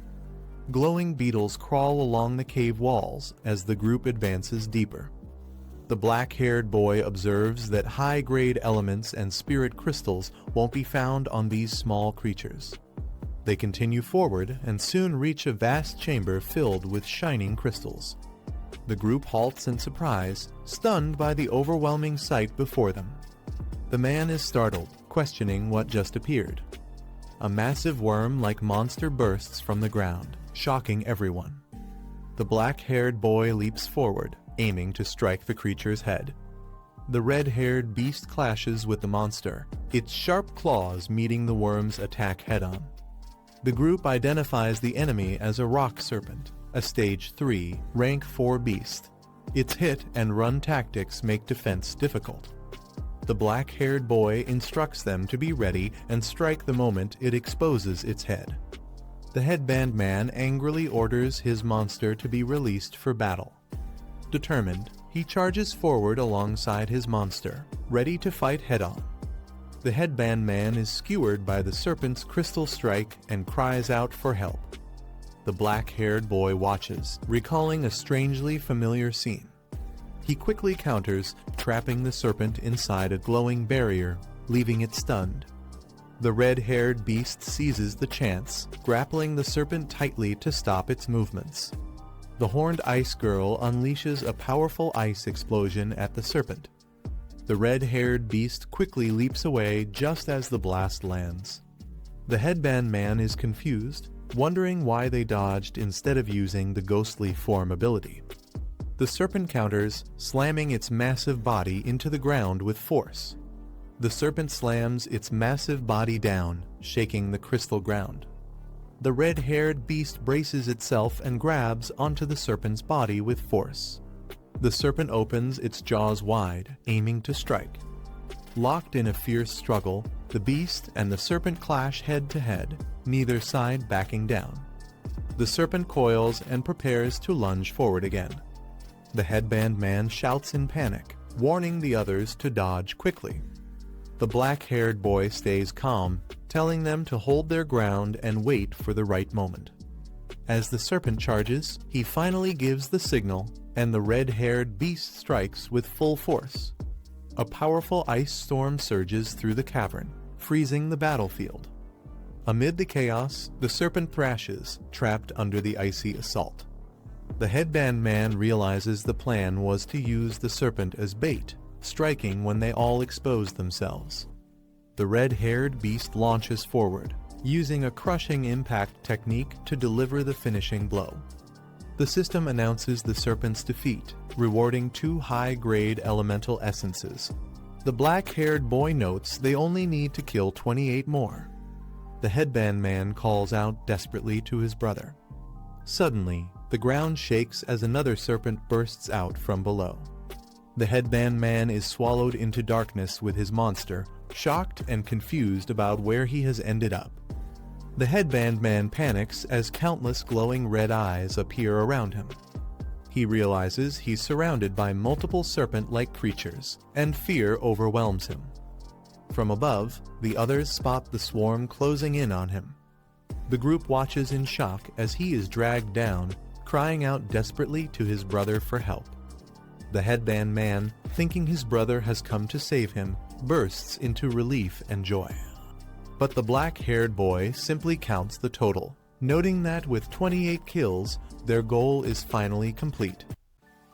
Glowing beetles crawl along the cave walls as the group advances deeper. The black-haired boy observes that high-grade elements and spirit crystals won't be found on these small creatures. They continue forward and soon reach a vast chamber filled with shining crystals. The group halts in surprise, stunned by the overwhelming sight before them. The man is startled, questioning what just appeared. A massive worm-like monster bursts from the ground, shocking everyone. The black-haired boy leaps forward, aiming to strike the creature's head. The red-haired beast clashes with the monster, its sharp claws meeting the worm's attack head-on. The group identifies the enemy as a rock serpent, a Stage 3, Rank 4 beast. Its hit-and-run tactics make defense difficult. The black-haired boy instructs them to be ready and strike the moment it exposes its head. The headband man angrily orders his monster to be released for battle. Determined, he charges forward alongside his monster, ready to fight head-on. The headband man is skewered by the serpent's crystal strike and cries out for help. The black-haired boy watches, recalling a strangely familiar scene. He quickly counters, trapping the serpent inside a glowing barrier, leaving it stunned. The red-haired beast seizes the chance, grappling the serpent tightly to stop its movements. The horned ice girl unleashes a powerful ice explosion at the serpent. The red-haired beast quickly leaps away just as the blast lands. The headband man is confused, wondering why they dodged instead of using the ghostly form ability. The serpent counters, slamming its massive body into the ground with force. The serpent slams its massive body down, shaking the crystal ground. The red-haired beast braces itself and grabs onto the serpent's body with force. The serpent opens its jaws wide, aiming to strike. Locked in a fierce struggle, the beast and the serpent clash head-to-head, neither side backing down. The serpent coils and prepares to lunge forward again. The headband man shouts in panic, warning the others to dodge quickly. The black-haired boy stays calm, telling them to hold their ground and wait for the right moment. As the serpent charges, he finally gives the signal, and the red-haired beast strikes with full force. A powerful ice storm surges through the cavern, freezing the battlefield. Amid the chaos, the serpent thrashes, trapped under the icy assault. The headband man realizes the plan was to use the serpent as bait, striking when they all expose themselves. The red-haired beast launches forward, using a crushing impact technique to deliver the finishing blow. The system announces the serpent's defeat, rewarding 2 high-grade elemental essences. The black-haired boy notes they only need to kill 28 more. The headband man calls out desperately to his brother. Suddenly, the ground shakes as another serpent bursts out from below. The headband man is swallowed into darkness with his monster, shocked and confused about where he has ended up. The headband man panics as countless glowing red eyes appear around him. He realizes he's surrounded by multiple serpent-like creatures, and fear overwhelms him. From above, the others spot the swarm closing in on him. The group watches in shock as he is dragged down, crying out desperately to his brother for help. The headband man, thinking his brother has come to save him, bursts into relief and joy. But the black-haired boy simply counts the total, noting that with 28 kills, their goal is finally complete.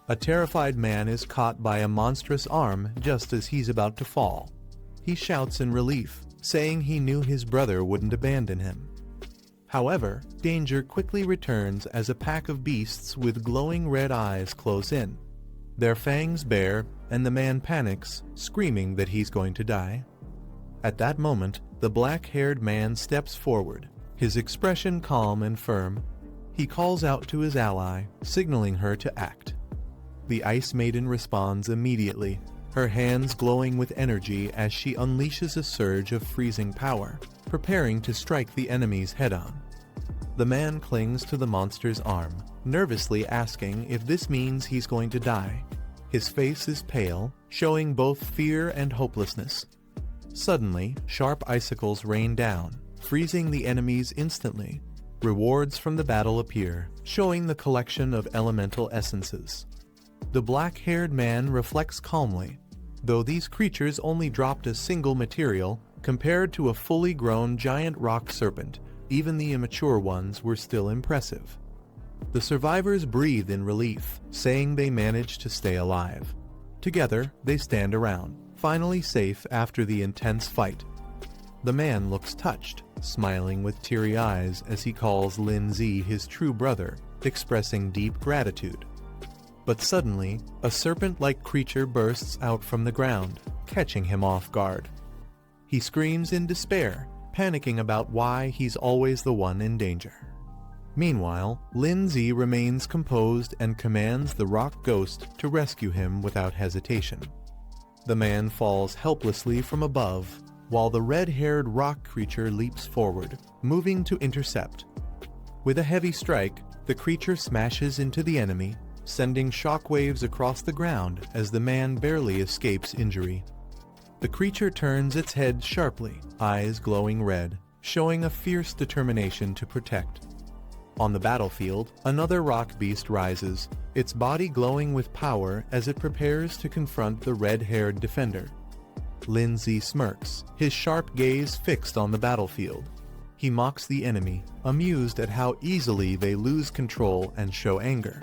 A terrified man is caught by a monstrous arm just as he's about to fall. He shouts in relief, saying he knew his brother wouldn't abandon him. However, danger quickly returns as a pack of beasts with glowing red eyes close in. Their fangs bare, and the man panics, screaming that he's going to die. At that moment, the black-haired man steps forward, his expression calm and firm. He calls out to his ally, signaling her to act. The Ice Maiden responds immediately, her hands glowing with energy as she unleashes a surge of freezing power, preparing to strike the enemies head-on. The man clings to the monster's arm, nervously asking if this means he's going to die. His face is pale, showing both fear and hopelessness. Suddenly, sharp icicles rain down, freezing the enemies instantly. Rewards from the battle appear, showing the collection of elemental essences. The black-haired man reflects calmly. Though these creatures only dropped a single material, compared to a fully grown giant rock serpent, even the immature ones were still impressive. The survivors breathe in relief, saying they managed to stay alive. Together, they stand around, finally safe after the intense fight. The man looks touched, smiling with teary eyes as he calls Lin Zi his true brother, expressing deep gratitude. But suddenly, a serpent-like creature bursts out from the ground, catching him off guard. He screams in despair, panicking about why he's always the one in danger. Meanwhile, Lin Zi remains composed and commands the rock ghost to rescue him without hesitation. The man falls helplessly from above, while the red-haired rock creature leaps forward, moving to intercept. With a heavy strike, the creature smashes into the enemy, sending shockwaves across the ground as the man barely escapes injury. The creature turns its head sharply, eyes glowing red, showing a fierce determination to protect. On the battlefield, another rock beast rises, its body glowing with power as it prepares to confront the red-haired defender. Lin Zi smirks, his sharp gaze fixed on the battlefield. He mocks the enemy, amused at how easily they lose control and show anger.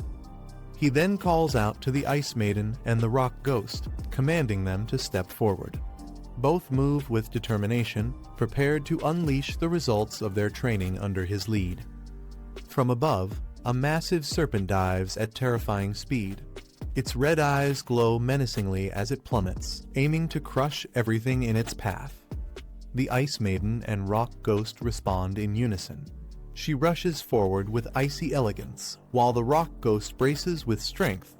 He then calls out to the Ice Maiden and the Rock Ghost, commanding them to step forward. Both move with determination, prepared to unleash the results of their training under his lead. From above, a massive serpent dives at terrifying speed. Its red eyes glow menacingly as it plummets, aiming to crush everything in its path. The Ice Maiden and Rock Ghost respond in unison. She rushes forward with icy elegance, while the Rock Ghost braces with strength.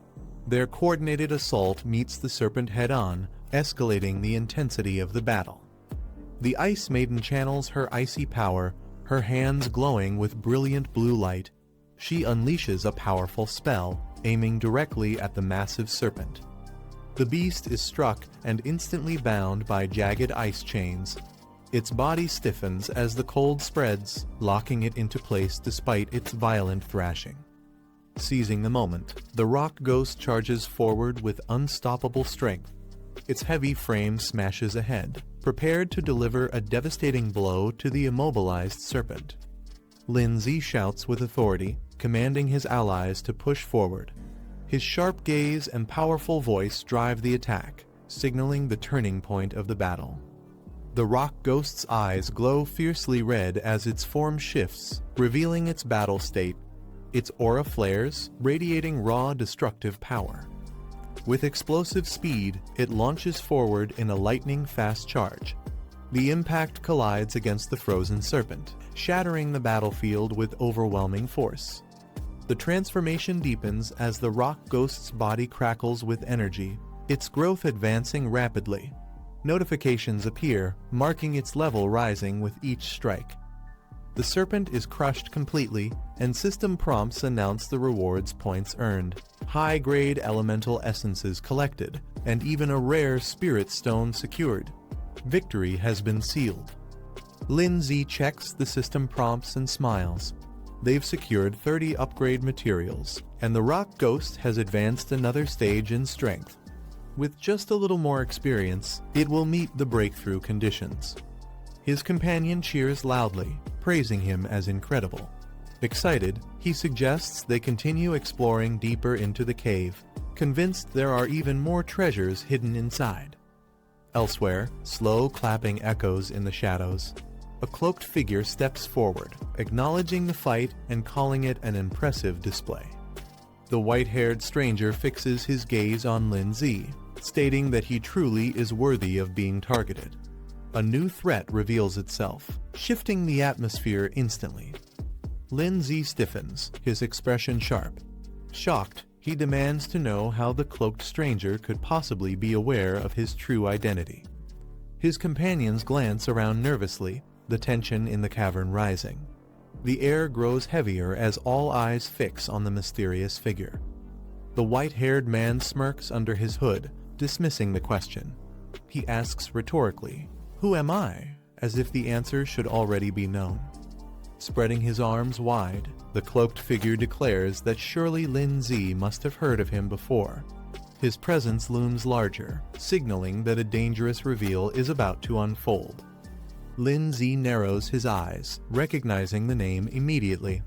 Their coordinated assault meets the serpent head-on, escalating the intensity of the battle. The Ice Maiden channels her icy power, her hands glowing with brilliant blue light. She unleashes a powerful spell, aiming directly at the massive serpent. The beast is struck and instantly bound by jagged ice chains. Its body stiffens as the cold spreads, locking it into place despite its violent thrashing. Seizing the moment, the Rock Ghost charges forward with unstoppable strength. Its heavy frame smashes ahead, prepared to deliver a devastating blow to the immobilized serpent. Lin Zi shouts with authority, commanding his allies to push forward. His sharp gaze and powerful voice drive the attack, signaling the turning point of the battle. The Rock Ghost's eyes glow fiercely red as its form shifts, revealing its battle state. Its aura flares, radiating raw destructive power. With explosive speed, it launches forward in a lightning-fast charge. The impact collides against the frozen serpent, shattering the battlefield with overwhelming force. The transformation deepens as the Rock Ghost's body crackles with energy, its growth advancing rapidly. Notifications appear, marking its level rising with each strike. The serpent is crushed completely, and system prompts announce the rewards points earned, high-grade elemental essences collected, and even a rare spirit stone secured. Victory has been sealed. Lin Zi checks the system prompts and smiles. They've secured 30 upgrade materials, and the Rock Ghost has advanced another stage in strength. With just a little more experience, it will meet the breakthrough conditions. His companion cheers loudly, praising him as incredible. Excited, he suggests they continue exploring deeper into the cave, convinced there are even more treasures hidden inside. Elsewhere, slow clapping echoes in the shadows. A cloaked figure steps forward, acknowledging the fight and calling it an impressive display. The white-haired stranger fixes his gaze on Lin Zi, stating that he truly is worthy of being targeted. A new threat reveals itself, shifting the atmosphere instantly. Lindsay stiffens, his expression sharp. Shocked, he demands to know how the cloaked stranger could possibly be aware of his true identity. His companions glance around nervously, the tension in the cavern rising. The air grows heavier as all eyes fix on the mysterious figure. The white-haired man smirks under his hood, dismissing the question. He asks rhetorically, "Who am I?" as if the answer should already be known. Spreading his arms wide, the cloaked figure declares that surely Lindsay must have heard of him before. His presence looms larger, signaling that a dangerous reveal is about to unfold. Lindsay narrows his eyes, recognizing the name immediately.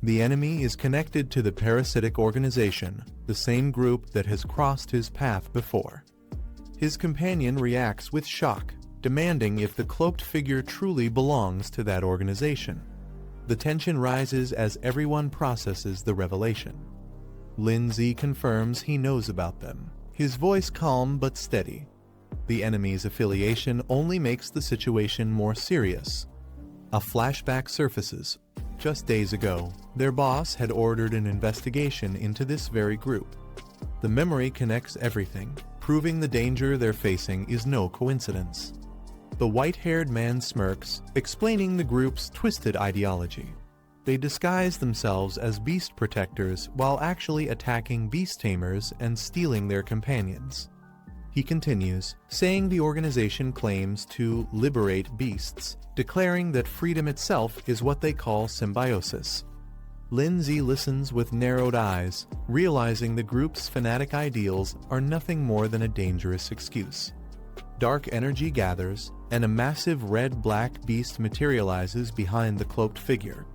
The enemy is connected to the parasitic organization, the same group that has crossed his path before. His companion reacts with shock, demanding if the cloaked figure truly belongs to that organization. The tension rises as everyone processes the revelation. Lindsay confirms he knows about them, his voice calm but steady. The enemy's affiliation only makes the situation more serious. A flashback surfaces. Just days ago, their boss had ordered an investigation into this very group. The memory connects everything, proving the danger they're facing is no coincidence. The white-haired man smirks, explaining the group's twisted ideology. They disguise themselves as beast protectors while actually attacking beast tamers and stealing their companions. He continues, saying the organization claims to liberate beasts, declaring that freedom itself is what they call symbiosis. Lindsay listens with narrowed eyes, realizing the group's fanatic ideals are nothing more than a dangerous excuse. Dark energy gathers, and a massive red-black beast materializes behind the cloaked figure.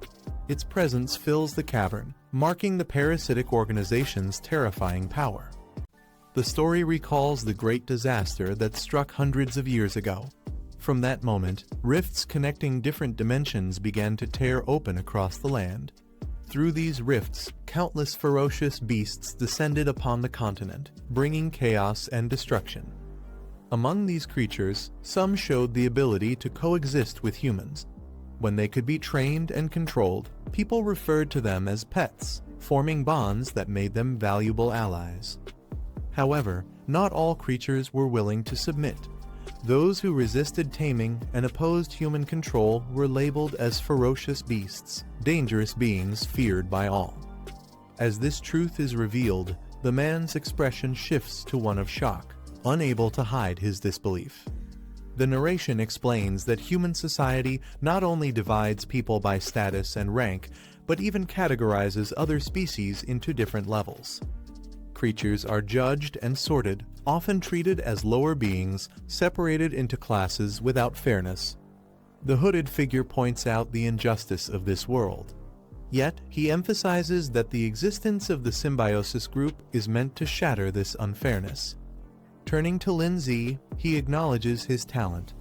Its presence fills the cavern, marking the parasitic organization's terrifying power. The story recalls the great disaster that struck hundreds of years ago. From that moment, rifts connecting different dimensions began to tear open across the land. Through these rifts, countless ferocious beasts descended upon the continent, bringing chaos and destruction. Among these creatures, some showed the ability to coexist with humans. When they could be trained and controlled, people referred to them as pets, forming bonds that made them valuable allies. However, not all creatures were willing to submit. Those who resisted taming and opposed human control were labeled as ferocious beasts, dangerous beings feared by all. As this truth is revealed, the man's expression shifts to one of shock, unable to hide his disbelief. The narration explains that human society not only divides people by status and rank, but even categorizes other species into different levels. Creatures are judged and sorted, often treated as lower beings, separated into classes without fairness. The hooded figure points out the injustice of this world. Yet, he emphasizes that the existence of the symbiosis group is meant to shatter this unfairness. Turning to Lindsay, he acknowledges his talent.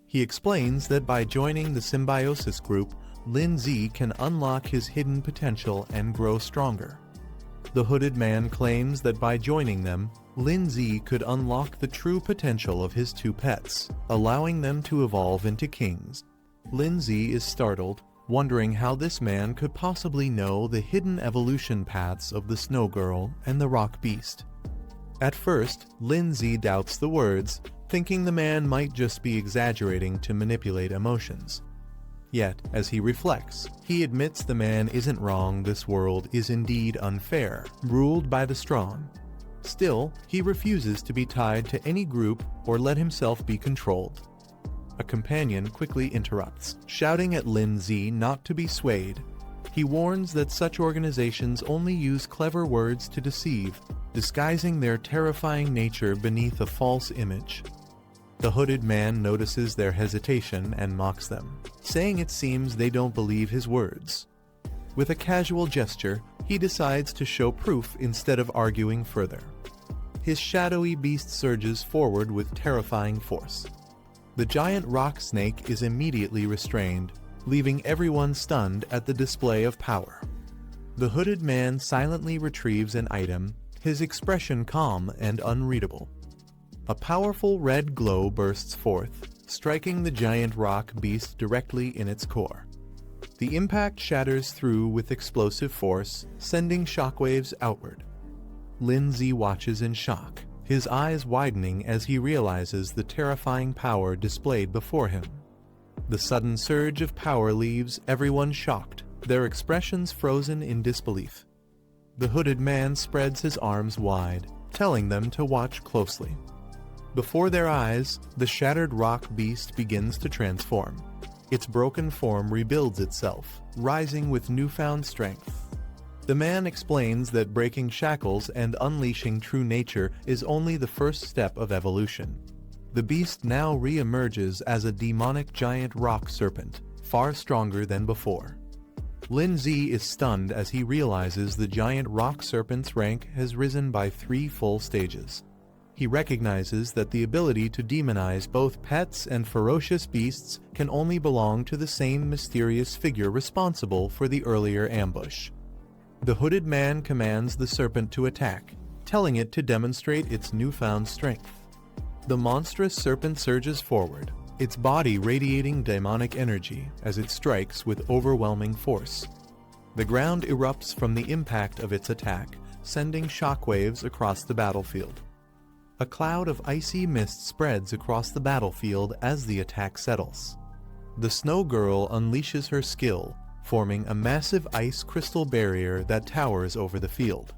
He explains that by joining the symbiosis group, Lindsay can unlock his hidden potential and grow stronger. The hooded man claims that by joining them, Lindsay could unlock the true potential of his two pets, allowing them to evolve into kings. Lindsay is startled, wondering how this man could possibly know the hidden evolution paths of the Snow Girl and the Rock Beast. At first, Lindsay doubts the words, thinking the man might just be exaggerating to manipulate emotions. Yet, as he reflects, he admits the man isn't wrong. This world is indeed unfair, ruled by the strong. Still, he refuses to be tied to any group or let himself be controlled. A companion quickly interrupts, shouting at Lindsay not to be swayed. He warns that such organizations only use clever words to deceive, disguising their terrifying nature beneath a false image. The hooded man notices their hesitation and mocks them, saying it seems they don't believe his words. With a casual gesture, he decides to show proof instead of arguing further. His shadowy beast surges forward with terrifying force. The giant rock snake is immediately restrained, leaving everyone stunned at the display of power. The hooded man silently retrieves an item, his expression calm and unreadable. A powerful red glow bursts forth, striking the giant rock beast directly in its core. The impact shatters through with explosive force, sending shockwaves outward. Lin Zi watches in shock, his eyes widening as he realizes the terrifying power displayed before him. The sudden surge of power leaves everyone shocked, their expressions frozen in disbelief. The hooded man spreads his arms wide, telling them to watch closely. Before their eyes, the shattered rock beast begins to transform. Its broken form rebuilds itself, rising with newfound strength. The man explains that breaking shackles and unleashing true nature is only the first step of evolution. The beast now re-emerges as a demonic giant rock serpent, far stronger than before. Lin Zi is stunned as he realizes the giant rock serpent's rank has risen by 3 full stages. He recognizes that the ability to demonize both pets and ferocious beasts can only belong to the same mysterious figure responsible for the earlier ambush. The hooded man commands the serpent to attack, telling it to demonstrate its newfound strength. The monstrous serpent surges forward, its body radiating demonic energy as it strikes with overwhelming force. The ground erupts from the impact of its attack, sending shockwaves across the battlefield. A cloud of icy mist spreads across the battlefield as the attack settles. The Snow Girl unleashes her skill, forming a massive ice crystal barrier that towers over the field.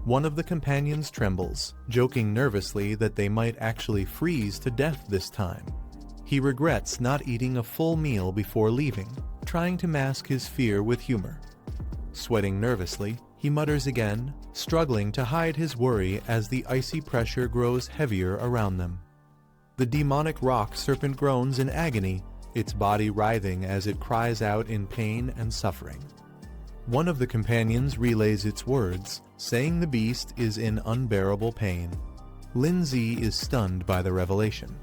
One of the companions trembles, joking nervously that they might actually freeze to death this time. He regrets not eating a full meal before leaving, trying to mask his fear with humor. Sweating nervously, he mutters again, struggling to hide his worry as the icy pressure grows heavier around them. The demonic rock serpent groans in agony, its body writhing as it cries out in pain and suffering. One of the companions relays its words, saying the beast is in unbearable pain. Lin Zi is stunned by the revelation.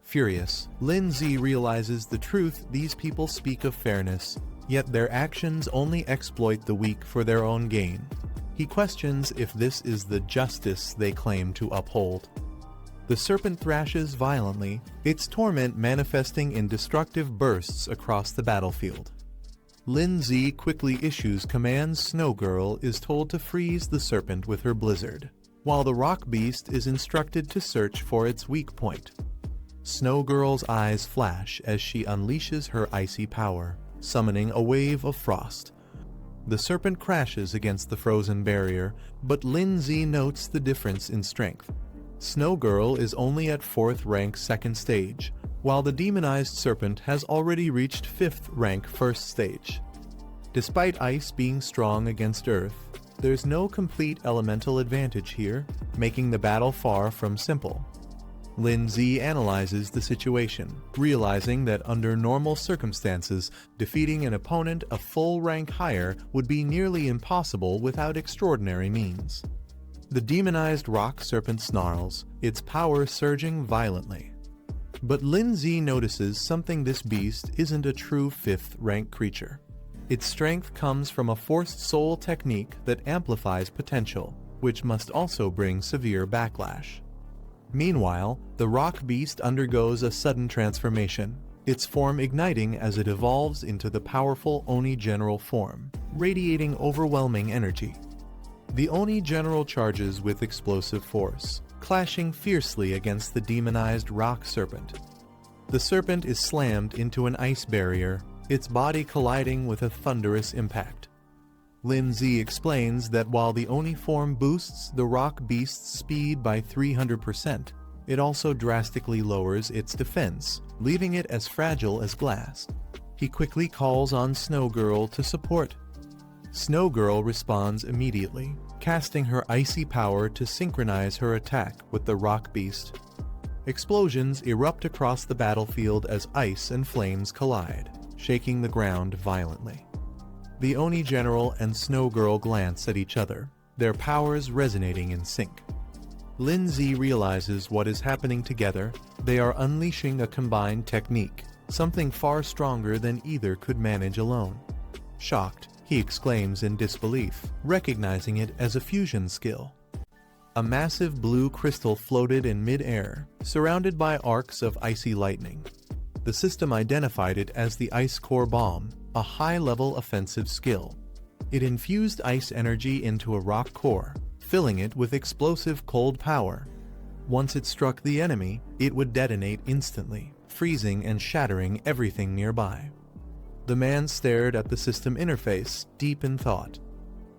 Furious, Lin Zi realizes the truth these people speak of fairness, yet their actions only exploit the weak for their own gain. He questions if this is the justice they claim to uphold. The serpent thrashes violently, its torment manifesting in destructive bursts across the battlefield. Lin Zi quickly issues commands. Snow Girl is told to freeze the serpent with her blizzard, while the rock beast is instructed to search for its weak point. Snow Girl's eyes flash as she unleashes her icy power, summoning a wave of frost. The serpent crashes against the frozen barrier, but Lin Zi notes the difference in strength. Snow Girl is only at 4th rank 2nd stage, while the demonized serpent has already reached 5th rank 1st stage. Despite ice being strong against earth, there's no complete elemental advantage here, making the battle far from simple. Lin Zi analyzes the situation, realizing that under normal circumstances, defeating an opponent a full rank higher would be nearly impossible without extraordinary means. The demonized rock serpent snarls, its power surging violently. But Lin Zi notices something: this beast isn't a true 5th rank creature. Its strength comes from a forced soul technique that amplifies potential, which must also bring severe backlash. Meanwhile, the rock beast undergoes a sudden transformation, its form igniting as it evolves into the powerful Oni General form, radiating overwhelming energy. The Oni General charges with explosive force, clashing fiercely against the demonized rock serpent. The serpent is slammed into an ice barrier, its body colliding with a thunderous impact. Lin Zi explains that while the Oni form boosts the rock beast's speed by 300%, it also drastically lowers its defense, leaving it as fragile as glass. He quickly calls on Snow Girl to support. Snow Girl responds immediately, casting her icy power to synchronize her attack with the rock beast. Explosions erupt across the battlefield as ice and flames collide, shaking the ground violently. The Oni General and Snow Girl glance at each other, their powers resonating in sync. Lin Zi realizes what is happening together. They are unleashing a combined technique, something far stronger than either could manage alone. Shocked, he exclaims in disbelief, recognizing it as a fusion skill. A massive blue crystal floated in mid-air, surrounded by arcs of icy lightning. The system identified it as the Ice Core Bomb, a high-level offensive skill. It infused ice energy into a rock core, filling it with explosive cold power. Once it struck the enemy, it would detonate instantly, freezing and shattering everything nearby. The man stared at the system interface, deep in thought.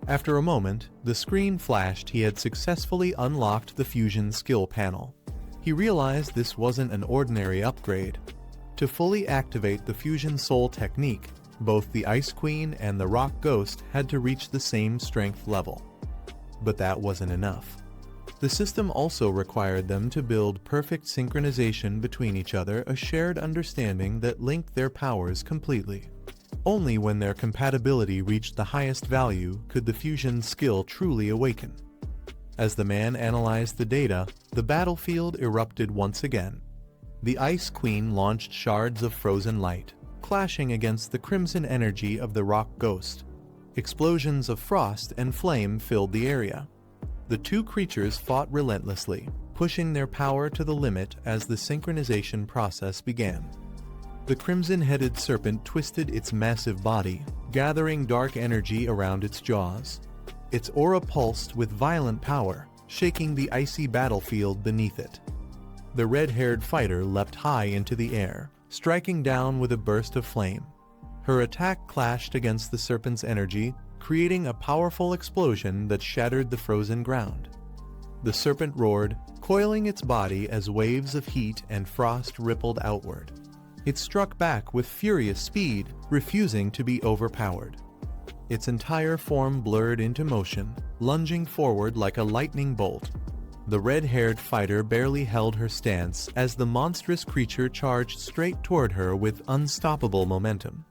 After a moment, the screen flashed he had successfully unlocked the fusion skill panel. He realized this wasn't an ordinary upgrade. To fully activate the fusion soul technique, both the Ice Queen and the Rock Ghost had to reach the same strength level. But that wasn't enough. The system also required them to build perfect synchronization between each other, a shared understanding that linked their powers completely. Only when their compatibility reached the highest value could the fusion skill truly awaken. As the man analyzed the data, the battlefield erupted once again. The Ice Queen launched shards of frozen light, clashing against the crimson energy of the Rock Ghost. Explosions of frost and flame filled the area. The two creatures fought relentlessly, pushing their power to the limit as the synchronization process began. The crimson-headed serpent twisted its massive body, gathering dark energy around its jaws. Its aura pulsed with violent power, shaking the icy battlefield beneath it. The red-haired fighter leapt high into the air, striking down with a burst of flame. Her attack clashed against the serpent's energy, creating a powerful explosion that shattered the frozen ground. The serpent roared, coiling its body as waves of heat and frost rippled outward. It struck back with furious speed, refusing to be overpowered. Its entire form blurred into motion, lunging forward like a lightning bolt. The red-haired fighter barely held her stance as the monstrous creature charged straight toward her with unstoppable momentum.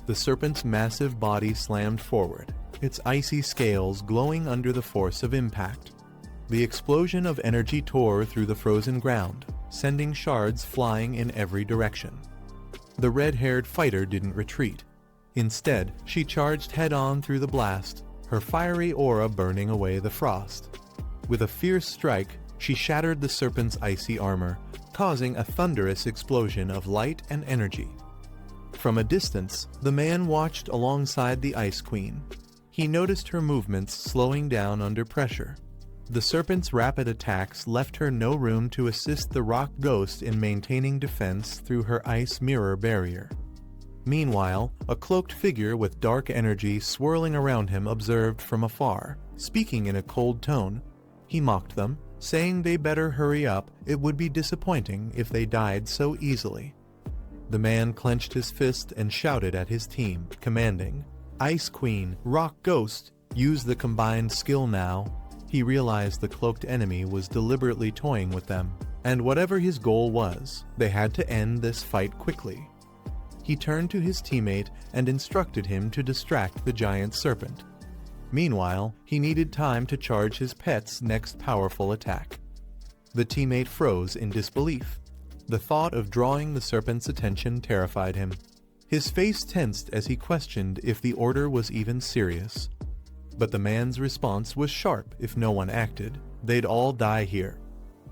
The serpent's massive body slammed forward, its icy scales glowing under the force of impact. The explosion of energy tore through the frozen ground, sending shards flying in every direction. The red-haired fighter didn't retreat. Instead, she charged head-on through the blast, her fiery aura burning away the frost. With a fierce strike, she shattered the serpent's icy armor, causing a thunderous explosion of light and energy. From a distance, the man watched alongside the Ice Queen. He noticed her movements slowing down under pressure. The serpent's rapid attacks left her no room to assist the Rock Ghost in maintaining defense through her ice mirror barrier. Meanwhile, a cloaked figure with dark energy swirling around him observed from afar, speaking in a cold tone. He mocked them, saying they better hurry up, it would be disappointing if they died so easily. The man clenched his fist and shouted at his team, commanding, "Ice Queen, Rock Ghost, use the combined skill now." He realized the cloaked enemy was deliberately toying with them, and whatever his goal was, they had to end this fight quickly. He turned to his teammate and instructed him to distract the giant serpent. Meanwhile, he needed time to charge his pet's next powerful attack. The teammate froze in disbelief. The thought of drawing the serpent's attention terrified him. His face tensed as he questioned if the order was even serious. But the man's response was sharp. If no one acted, they'd all die here.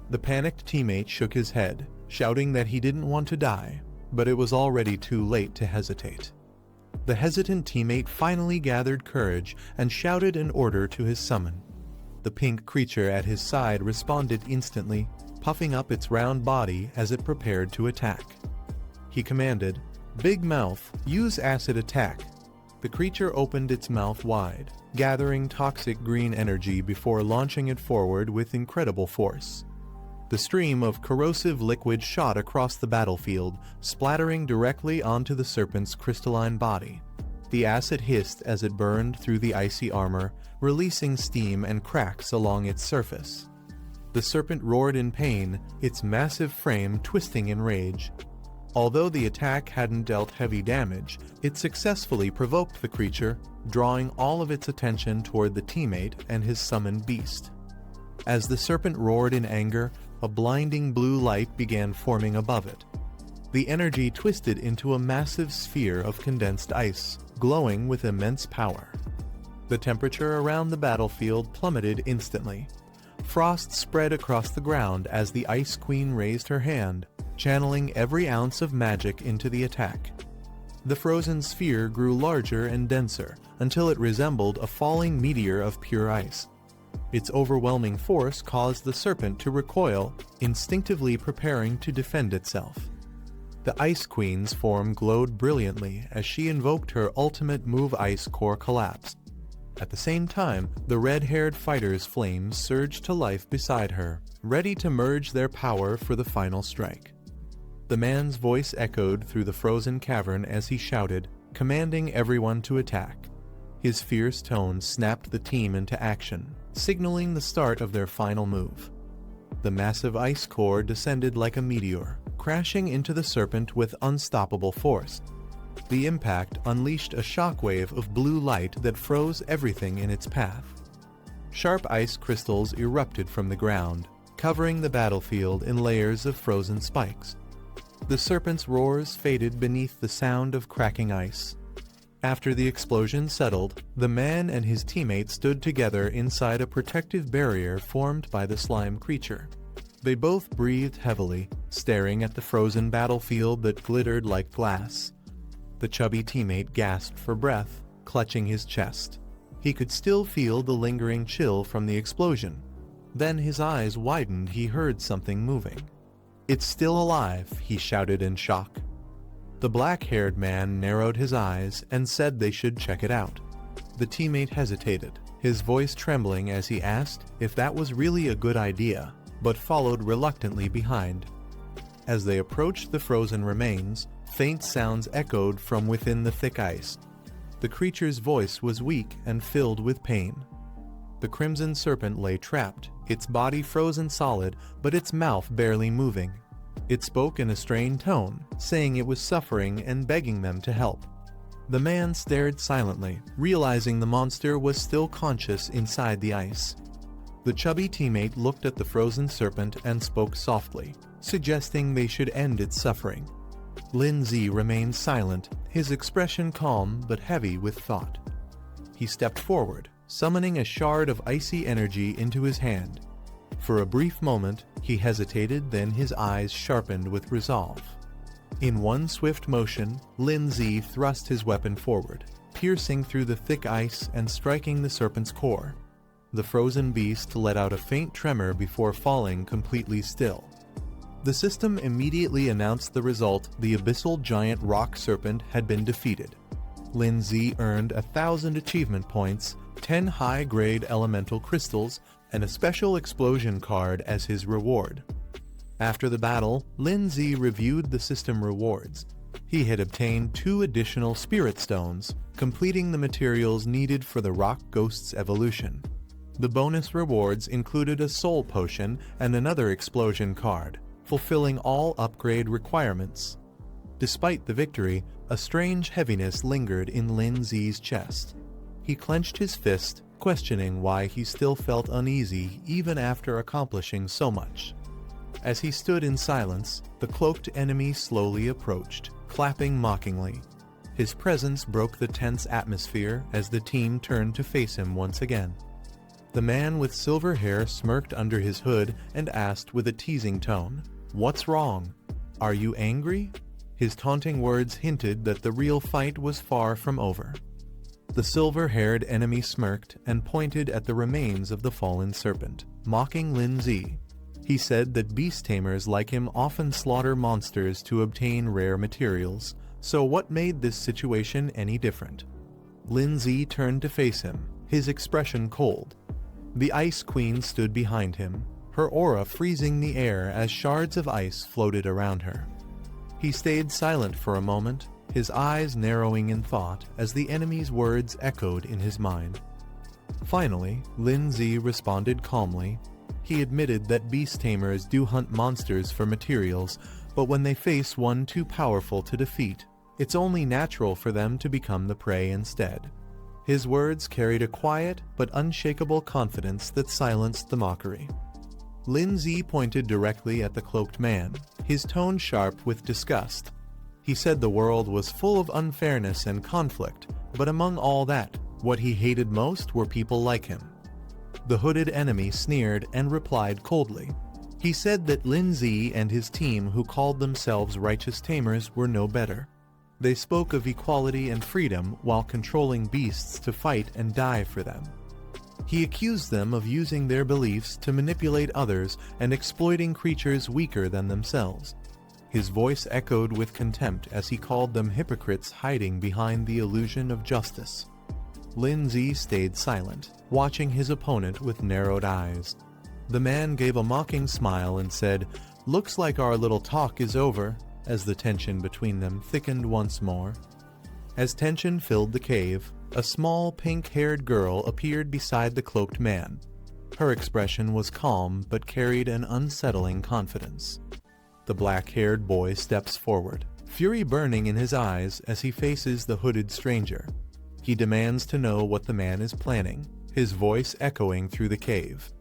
The panicked teammate shook his head, shouting that he didn't want to die, but it was already too late to hesitate. The hesitant teammate finally gathered courage and shouted an order to his summon. The pink creature at his side responded instantly, puffing up its round body as it prepared to attack. He commanded, "Big Mouth, use acid attack." The creature opened its mouth wide, gathering toxic green energy before launching it forward with incredible force. The stream of corrosive liquid shot across the battlefield, splattering directly onto the serpent's crystalline body. The acid hissed as it burned through the icy armor, releasing steam and cracks along its surface. The serpent roared in pain, its massive frame twisting in rage. Although the attack hadn't dealt heavy damage, it successfully provoked the creature, drawing all of its attention toward the teammate and his summoned beast. As the serpent roared in anger, a blinding blue light began forming above it. The energy twisted into a massive sphere of condensed ice, glowing with immense power. The temperature around the battlefield plummeted instantly. Frost spread across the ground as the Ice Queen raised her hand, channeling every ounce of magic into the attack. The frozen sphere grew larger and denser, until it resembled a falling meteor of pure ice. Its overwhelming force caused the serpent to recoil, instinctively preparing to defend itself. The Ice Queen's form glowed brilliantly as she invoked her ultimate move. Ice Core collapsed. At the same time, the red-haired fighter's flames surged to life beside her, ready to merge their power for the final strike. The man's voice echoed through the frozen cavern as he shouted, commanding everyone to attack. His fierce tones snapped the team into action, signaling the start of their final move. The massive ice core descended like a meteor, crashing into the serpent with unstoppable force. The impact unleashed a shockwave of blue light that froze everything in its path. Sharp ice crystals erupted from the ground, covering the battlefield in layers of frozen spikes. The serpent's roars faded beneath the sound of cracking ice. After the explosion settled, the man and his teammates stood together inside a protective barrier formed by the slime creature. They both breathed heavily, staring at the frozen battlefield that glittered like glass. The chubby teammate gasped for breath, clutching his chest. He could still feel the lingering chill from the explosion. Then his eyes widened. He heard something moving. "It's still alive," he shouted in shock. The black-haired man narrowed his eyes and said they should check it out. The teammate hesitated, his voice trembling as he asked if that was really a good idea, but followed reluctantly behind. As they approached the frozen remains, faint sounds echoed from within the thick ice. The creature's voice was weak and filled with pain. The crimson serpent lay trapped, its body frozen solid, but its mouth barely moving. It spoke in a strained tone, saying it was suffering and begging them to help. The man stared silently, realizing the monster was still conscious inside the ice. The chubby teammate looked at the frozen serpent and spoke softly, suggesting they should end its suffering. Lindsay remained silent, his expression calm but heavy with thought. He stepped forward, summoning a shard of icy energy into his hand. For a brief moment, he hesitated, then his eyes sharpened with resolve. In one swift motion, Lindsay thrust his weapon forward, piercing through the thick ice and striking the serpent's core. The frozen beast let out a faint tremor before falling completely still. The system immediately announced the result: the abyssal giant rock serpent had been defeated. Lindsay earned 1,000 achievement points, 10 high-grade elemental crystals, and a special explosion card as his reward. After the battle, Lindsay reviewed the system rewards. He had obtained 2 additional spirit stones, completing the materials needed for the rock ghost's evolution. The bonus rewards included a soul potion and another explosion card, fulfilling all upgrade requirements. Despite the victory, a strange heaviness lingered in Lindsay's chest. He clenched his fist, questioning why he still felt uneasy even after accomplishing so much. As he stood in silence, the cloaked enemy slowly approached, clapping mockingly. His presence broke the tense atmosphere as the team turned to face him once again. The man with silver hair smirked under his hood and asked with a teasing tone, "What's wrong? Are you angry?" His taunting words hinted that the real fight was far from over. The silver-haired enemy smirked and pointed at the remains of the fallen serpent, mocking Lindsay. He said that beast tamers like him often slaughter monsters to obtain rare materials, so what made this situation any different? Lindsay turned to face him, his expression cold. The Ice Queen stood behind him, her aura freezing the air as shards of ice floated around her. He stayed silent for a moment, his eyes narrowing in thought as the enemy's words echoed in his mind. Finally, Lindsay responded calmly. He admitted that beast tamers do hunt monsters for materials, but when they face one too powerful to defeat, it's only natural for them to become the prey instead. His words carried a quiet but unshakable confidence that silenced the mockery. Lindsay pointed directly at the cloaked man, his tone sharp with disgust. He said the world was full of unfairness and conflict, but among all that, what he hated most were people like him. The hooded enemy sneered and replied coldly. He said that Lindsay and his team, who called themselves righteous tamers, were no better. They spoke of equality and freedom while controlling beasts to fight and die for them. He accused them of using their beliefs to manipulate others and exploiting creatures weaker than themselves. His voice echoed with contempt as he called them hypocrites hiding behind the illusion of justice. Lin Zi stayed silent, watching his opponent with narrowed eyes. The man gave a mocking smile and said, "Looks like our little talk is over," as the tension between them thickened once more. As tension filled the cave, a small pink-haired girl appeared beside the cloaked man. Her expression was calm but carried an unsettling confidence. The black-haired boy steps forward, fury burning in his eyes as he faces the hooded stranger. He demands to know what the man is planning, his voice echoing through the cave.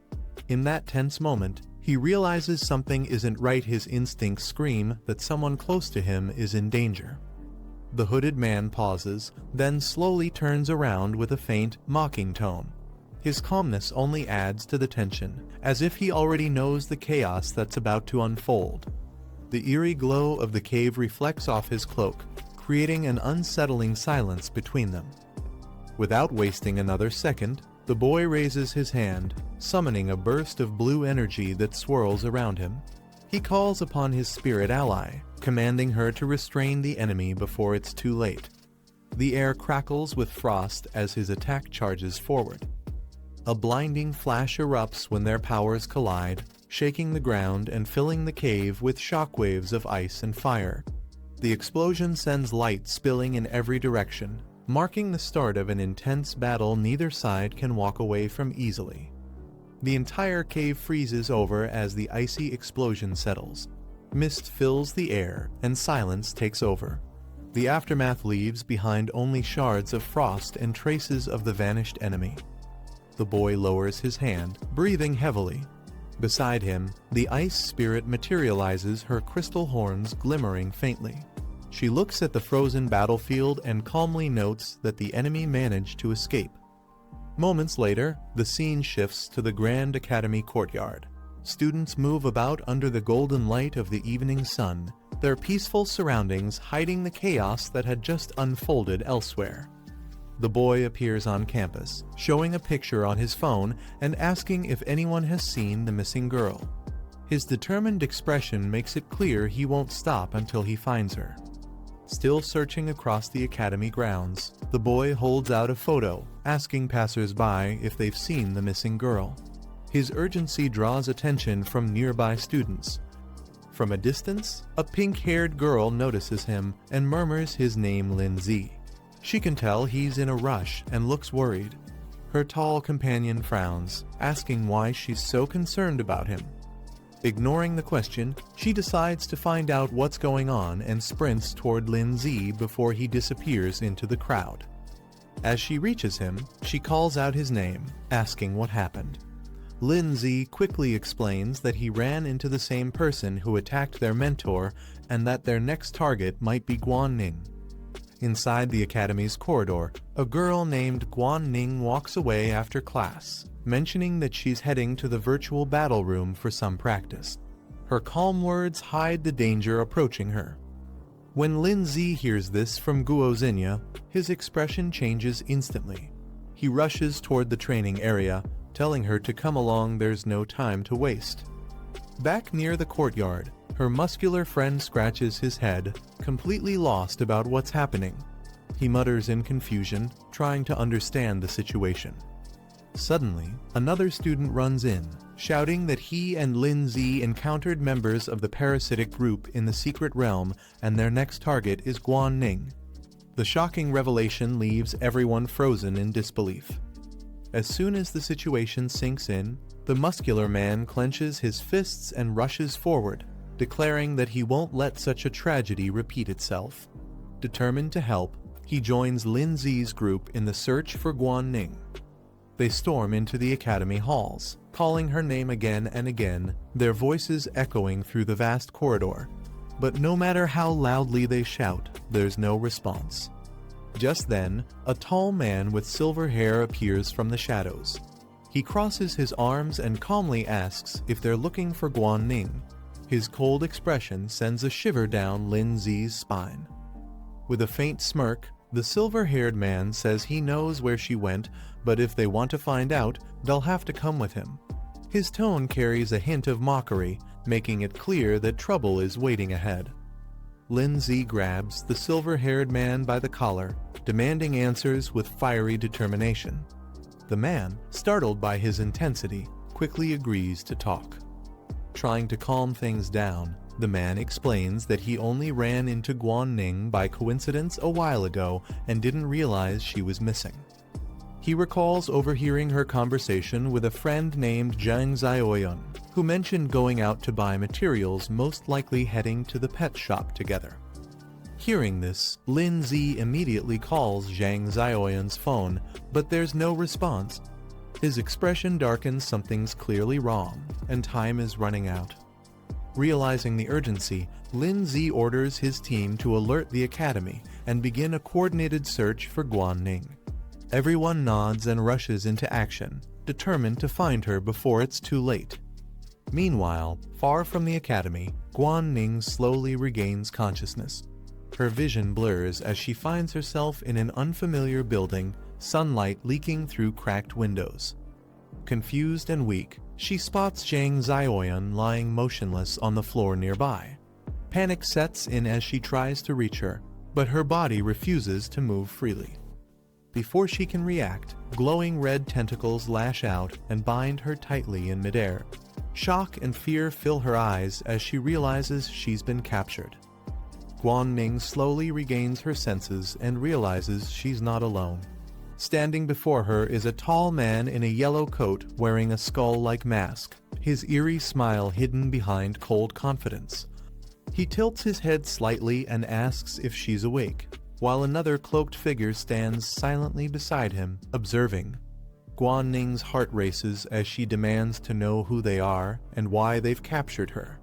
In that tense moment, he realizes something isn't right. His instincts scream that someone close to him is in danger. The hooded man pauses, then slowly turns around with a faint, mocking tone. His calmness only adds to the tension, as if he already knows the chaos that's about to unfold. The eerie glow of the cave reflects off his cloak, creating an unsettling silence between them. Without wasting another second, the boy raises his hand, summoning a burst of blue energy that swirls around him. He calls upon his spirit ally, commanding her to restrain the enemy before it's too late. The air crackles with frost as his attack charges forward. A blinding flash erupts when their powers collide, shaking the ground and filling the cave with shockwaves of ice and fire. The explosion sends light spilling in every direction, marking the start of an intense battle neither side can walk away from easily. The entire cave freezes over as the icy explosion settles. Mist fills the air, and silence takes over. The aftermath leaves behind only shards of frost and traces of the vanished enemy. The boy lowers his hand, breathing heavily. Beside him, the ice spirit materializes, her crystal horns glimmering faintly. She looks at the frozen battlefield and calmly notes that the enemy managed to escape. Moments later, the scene shifts to the Grand Academy courtyard. Students move about under the golden light of the evening sun, their peaceful surroundings hiding the chaos that had just unfolded elsewhere. The boy appears on campus, showing a picture on his phone and asking if anyone has seen the missing girl. His determined expression makes it clear he won't stop until he finds her. Still searching across the academy grounds, the boy holds out a photo, asking passers-by if they've seen the missing girl. His urgency draws attention from nearby students. From a distance, a pink-haired girl notices him and murmurs his name, Lin Zi. She can tell he's in a rush and looks worried. Her tall companion frowns, asking why she's so concerned about him. Ignoring the question, she decides to find out what's going on and sprints toward Lin Zi before he disappears into the crowd. As she reaches him, she calls out his name, asking what happened. Lin Zi quickly explains that he ran into the same person who attacked their mentor and that their next target might be Guan Ning. Inside the academy's corridor, a girl named Guan Ning walks away after class, mentioning that she's heading to the virtual battle room for some practice. Her calm words hide the danger approaching her. When Lin Zi hears this from Guo Zinya, his expression changes instantly. He rushes toward the training area, telling her to come along, there's no time to waste. Back near the courtyard, her muscular friend scratches his head, completely lost about what's happening. He mutters in confusion, trying to understand the situation. Suddenly, another student runs in, shouting that he and Lin Zi encountered members of the parasitic group in the secret realm and their next target is Guan Ning. The shocking revelation leaves everyone frozen in disbelief. As soon as the situation sinks in, the muscular man clenches his fists and rushes forward, declaring that he won't let such a tragedy repeat itself. Determined to help, he joins Lin Zi's group in the search for Guan Ning. They storm into the academy halls, calling her name again and again, their voices echoing through the vast corridor. But no matter how loudly they shout, there's no response. Just then, a tall man with silver hair appears from the shadows. He crosses his arms and calmly asks if they're looking for Guan Ning. His cold expression sends a shiver down Lin Zi's spine. With a faint smirk, the silver-haired man says he knows where she went, but if they want to find out, they'll have to come with him. His tone carries a hint of mockery, making it clear that trouble is waiting ahead. Lindsay grabs the silver-haired man by the collar, demanding answers with fiery determination. The man, startled by his intensity, quickly agrees to talk. Trying to calm things down, the man explains that he only ran into Guan-ning by coincidence a while ago and didn't realize she was missing. He recalls overhearing her conversation with a friend named Zhang Zioyun, who mentioned going out to buy materials, most likely heading to the pet shop together. Hearing this, Lin Zi immediately calls Zhang Zioyun's phone, but there's no response. His expression darkens, something's clearly wrong, and time is running out. Realizing the urgency, Lin Zi orders his team to alert the academy and begin a coordinated search for Guan-ning. Everyone nods and rushes into action, determined to find her before it's too late. Meanwhile, far from the academy, Guan-ning slowly regains consciousness. Her vision blurs as she finds herself in an unfamiliar building, sunlight leaking through cracked windows. Confused and weak, she spots Zhang Zioyun lying motionless on the floor nearby. Panic sets in as she tries to reach her, but her body refuses to move freely. Before she can react, glowing red tentacles lash out and bind her tightly in midair. Shock and fear fill her eyes as she realizes she's been captured. Guan-ning slowly regains her senses and realizes she's not alone. Standing before her is a tall man in a yellow coat wearing a skull-like mask, his eerie smile hidden behind cold confidence. He tilts his head slightly and asks if she's awake, while another cloaked figure stands silently beside him, observing. Guan-ning's heart races as she demands to know who they are and why they've captured her.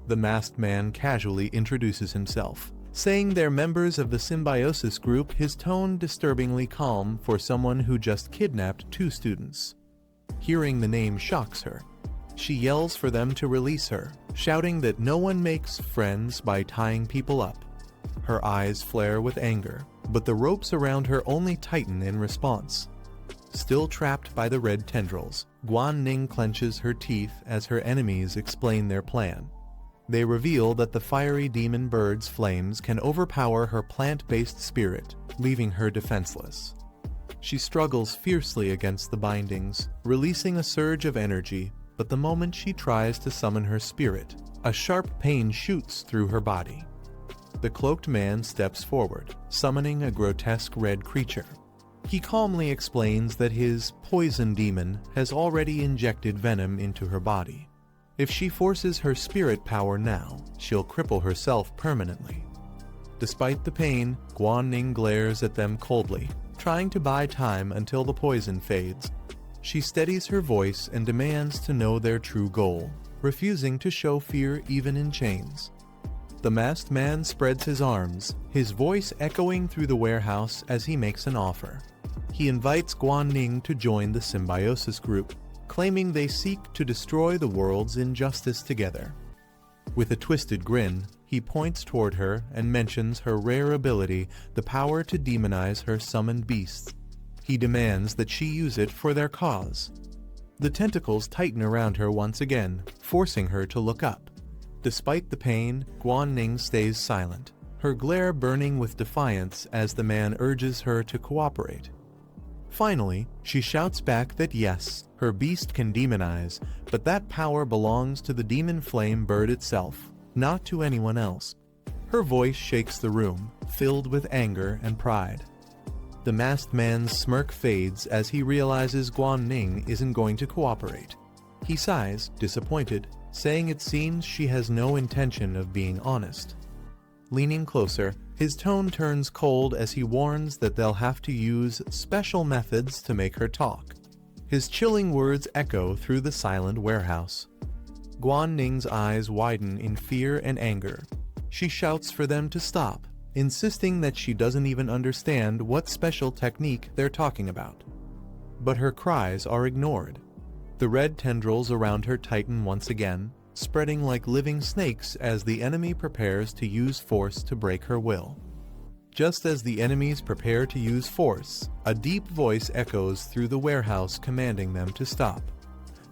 The masked man casually introduces himself, saying they're members of the symbiosis group, his tone disturbingly calm for someone who just kidnapped 2 students. Hearing the name shocks her. She yells for them to release her, shouting that no one makes friends by tying people up. Her eyes flare with anger, but the ropes around her only tighten in response. Still trapped by the red tendrils, Guan-ning clenches her teeth as her enemies explain their plan. They reveal that the fiery demon bird's flames can overpower her plant-based spirit, leaving her defenseless. She struggles fiercely against the bindings, releasing a surge of energy, but the moment she tries to summon her spirit, a sharp pain shoots through her body. The cloaked man steps forward, summoning a grotesque red creature. He calmly explains that his poison demon has already injected venom into her body. If she forces her spirit power now, she'll cripple herself permanently. Despite the pain, Guan-ning glares at them coldly, trying to buy time until the poison fades. She steadies her voice and demands to know their true goal, refusing to show fear even in chains. The masked man spreads his arms, his voice echoing through the warehouse as he makes an offer. He invites Guan-ning to join the symbiosis group, claiming they seek to destroy the world's injustice together. With a twisted grin, he points toward her and mentions her rare ability, the power to demonize her summoned beasts. He demands that she use it for their cause. The tentacles tighten around her once again, forcing her to look up. Despite the pain, Guan-ning stays silent, her glare burning with defiance as the man urges her to cooperate. Finally, she shouts back that yes, her beast can demonize, but that power belongs to the demon flame bird itself, not to anyone else. Her voice shakes the room, filled with anger and pride. The masked man's smirk fades as he realizes Guan-ning isn't going to cooperate. He sighs, disappointed, saying it seems she has no intention of being honest. Leaning closer, his tone turns cold as he warns that they'll have to use special methods to make her talk. His chilling words echo through the silent warehouse. Guan-ning's eyes widen in fear and anger. She shouts for them to stop, insisting that she doesn't even understand what special technique they're talking about. But her cries are ignored. The red tendrils around her tighten once again, spreading like living snakes as the enemy prepares to use force to break her will. Just as the enemies prepare to use force, a deep voice echoes through the warehouse commanding them to stop.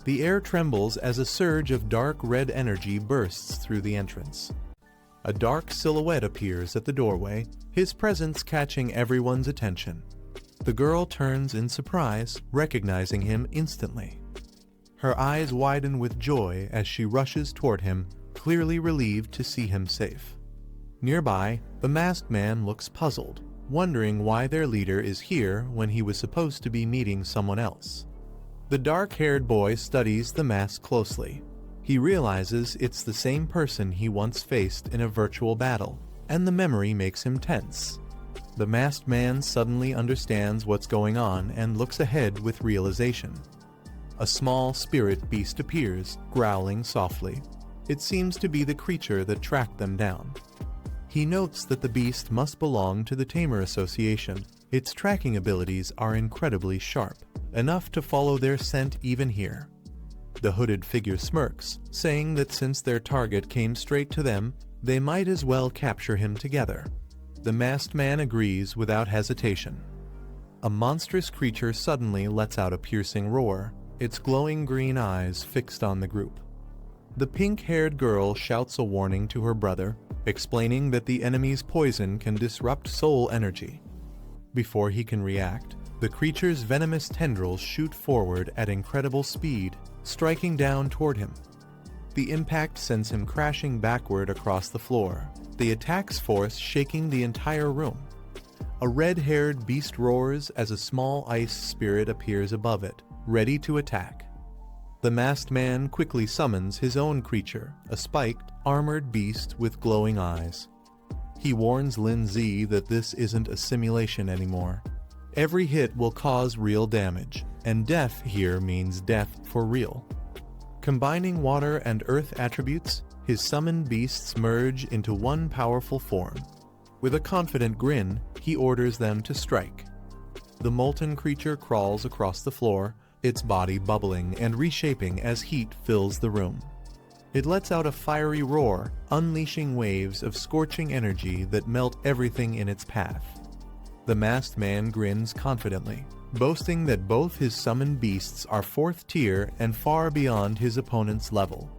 The air trembles as a surge of dark red energy bursts through the entrance. A dark silhouette appears at the doorway, his presence catching everyone's attention. The girl turns in surprise, recognizing him instantly. Her eyes widen with joy as she rushes toward him, clearly relieved to see him safe. Nearby, the masked man looks puzzled, wondering why their leader is here when he was supposed to be meeting someone else. The dark-haired boy studies the mask closely. He realizes it's the same person he once faced in a virtual battle, and the memory makes him tense. The masked man suddenly understands what's going on and looks ahead with realization. A small spirit beast appears, growling softly. It seems to be the creature that tracked them down. He notes that the beast must belong to the Tamer Association. Its tracking abilities are incredibly sharp, enough to follow their scent even here. The hooded figure smirks, saying that since their target came straight to them, they might as well capture him together. The masked man agrees without hesitation. A monstrous creature suddenly lets out a piercing roar, its glowing green eyes fixed on the group. The pink-haired girl shouts a warning to her brother, explaining that the enemy's poison can disrupt soul energy. Before he can react, the creature's venomous tendrils shoot forward at incredible speed, striking down toward him. The impact sends him crashing backward across the floor, the attack's force shaking the entire room. A red-haired beast roars as a small ice spirit appears above it, ready to attack. The masked man quickly summons his own creature, a spiked, armored beast with glowing eyes. He warns Lin Z that this isn't a simulation anymore. Every hit will cause real damage, and death here means death for real. Combining water and earth attributes, his summoned beasts merge into one powerful form. With a confident grin, he orders them to strike. The molten creature crawls across the floor, its body bubbling and reshaping as heat fills the room. It lets out a fiery roar, unleashing waves of scorching energy that melt everything in its path. The masked man grins confidently, boasting that both his summoned beasts are 4th tier and far beyond his opponent's level.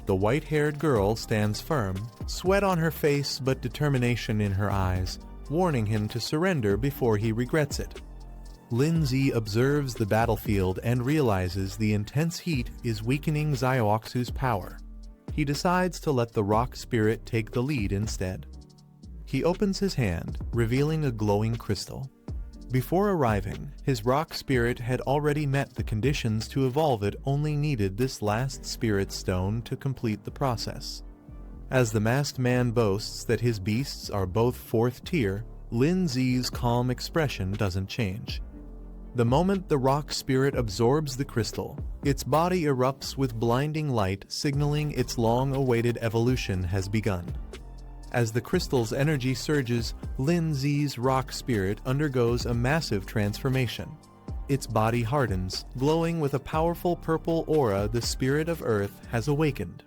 The white-haired girl stands firm, sweat on her face but determination in her eyes, warning him to surrender before he regrets it. Lin Z observes the battlefield and realizes the intense heat is weakening Xiaoxu's power. He decides to let the rock spirit take the lead instead. He opens his hand, revealing a glowing crystal. Before arriving, his rock spirit had already met the conditions to evolve it, only needed this last spirit stone to complete the process. As the masked man boasts that his beasts are both 4th tier, Lin Z's calm expression doesn't change. The moment the rock spirit absorbs the crystal, its body erupts with blinding light, signaling its long-awaited evolution has begun. As the crystal's energy surges, Lin Z's rock spirit undergoes a massive transformation. Its body hardens, glowing with a powerful purple aura. The spirit of Earth has awakened.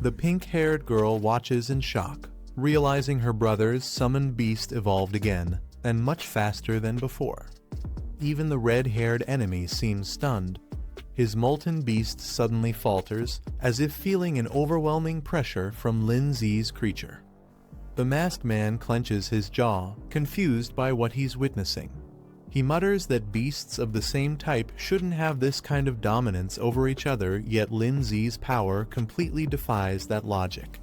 The pink-haired girl watches in shock, realizing her brother's summoned beast evolved again, and much faster than before. Even the red-haired enemy seems stunned. His molten beast suddenly falters, as if feeling an overwhelming pressure from Lin Z's creature. The masked man clenches his jaw, confused by what he's witnessing. He mutters that beasts of the same type shouldn't have this kind of dominance over each other, yet Lin Z's power completely defies that logic.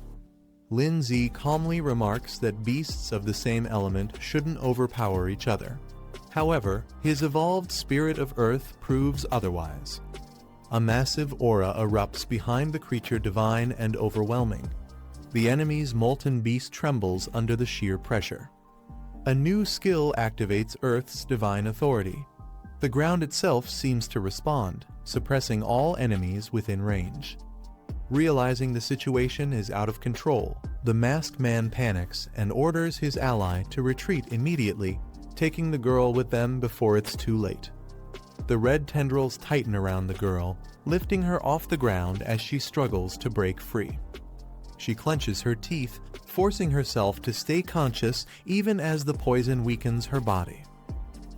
Lin Z calmly remarks that beasts of the same element shouldn't overpower each other. However, his evolved spirit of Earth proves otherwise. A massive aura erupts behind the creature, divine and overwhelming. The enemy's molten beast trembles under the sheer pressure. A new skill activates Earth's divine authority. The ground itself seems to respond, suppressing all enemies within range. Realizing the situation is out of control, the masked man panics and orders his ally to retreat immediately, taking the girl with them before it's too late. The red tendrils tighten around the girl, lifting her off the ground as she struggles to break free. She clenches her teeth, forcing herself to stay conscious even as the poison weakens her body.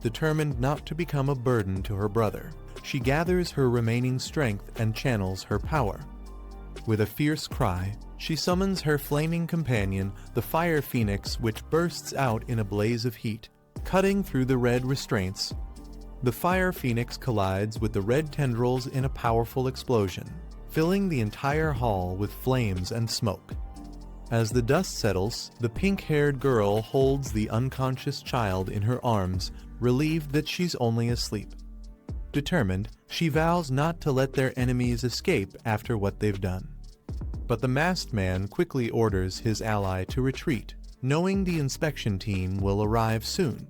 Determined not to become a burden to her brother, she gathers her remaining strength and channels her power. With a fierce cry, she summons her flaming companion, the Fire Phoenix, which bursts out in a blaze of heat, cutting through the red restraints. The Fire Phoenix collides with the red tendrils in a powerful explosion, filling the entire hall with flames and smoke. As the dust settles, the pink-haired girl holds the unconscious child in her arms, relieved that she's only asleep. Determined, she vows not to let their enemies escape after what they've done. But the masked man quickly orders his ally to retreat, knowing the inspection team will arrive soon.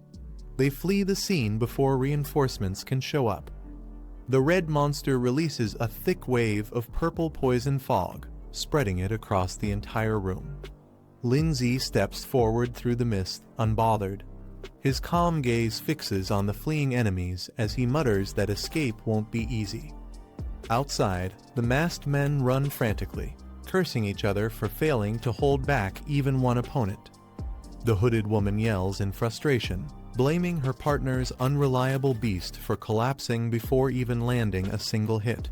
They flee the scene before reinforcements can show up. The red monster releases a thick wave of purple poison fog, spreading it across the entire room. Lindsay steps forward through the mist, unbothered. His calm gaze fixes on the fleeing enemies as he mutters that escape won't be easy. Outside, the masked men run frantically, cursing each other for failing to hold back even one opponent. The hooded woman yells in frustration, blaming her partner's unreliable beast for collapsing before even landing a single hit.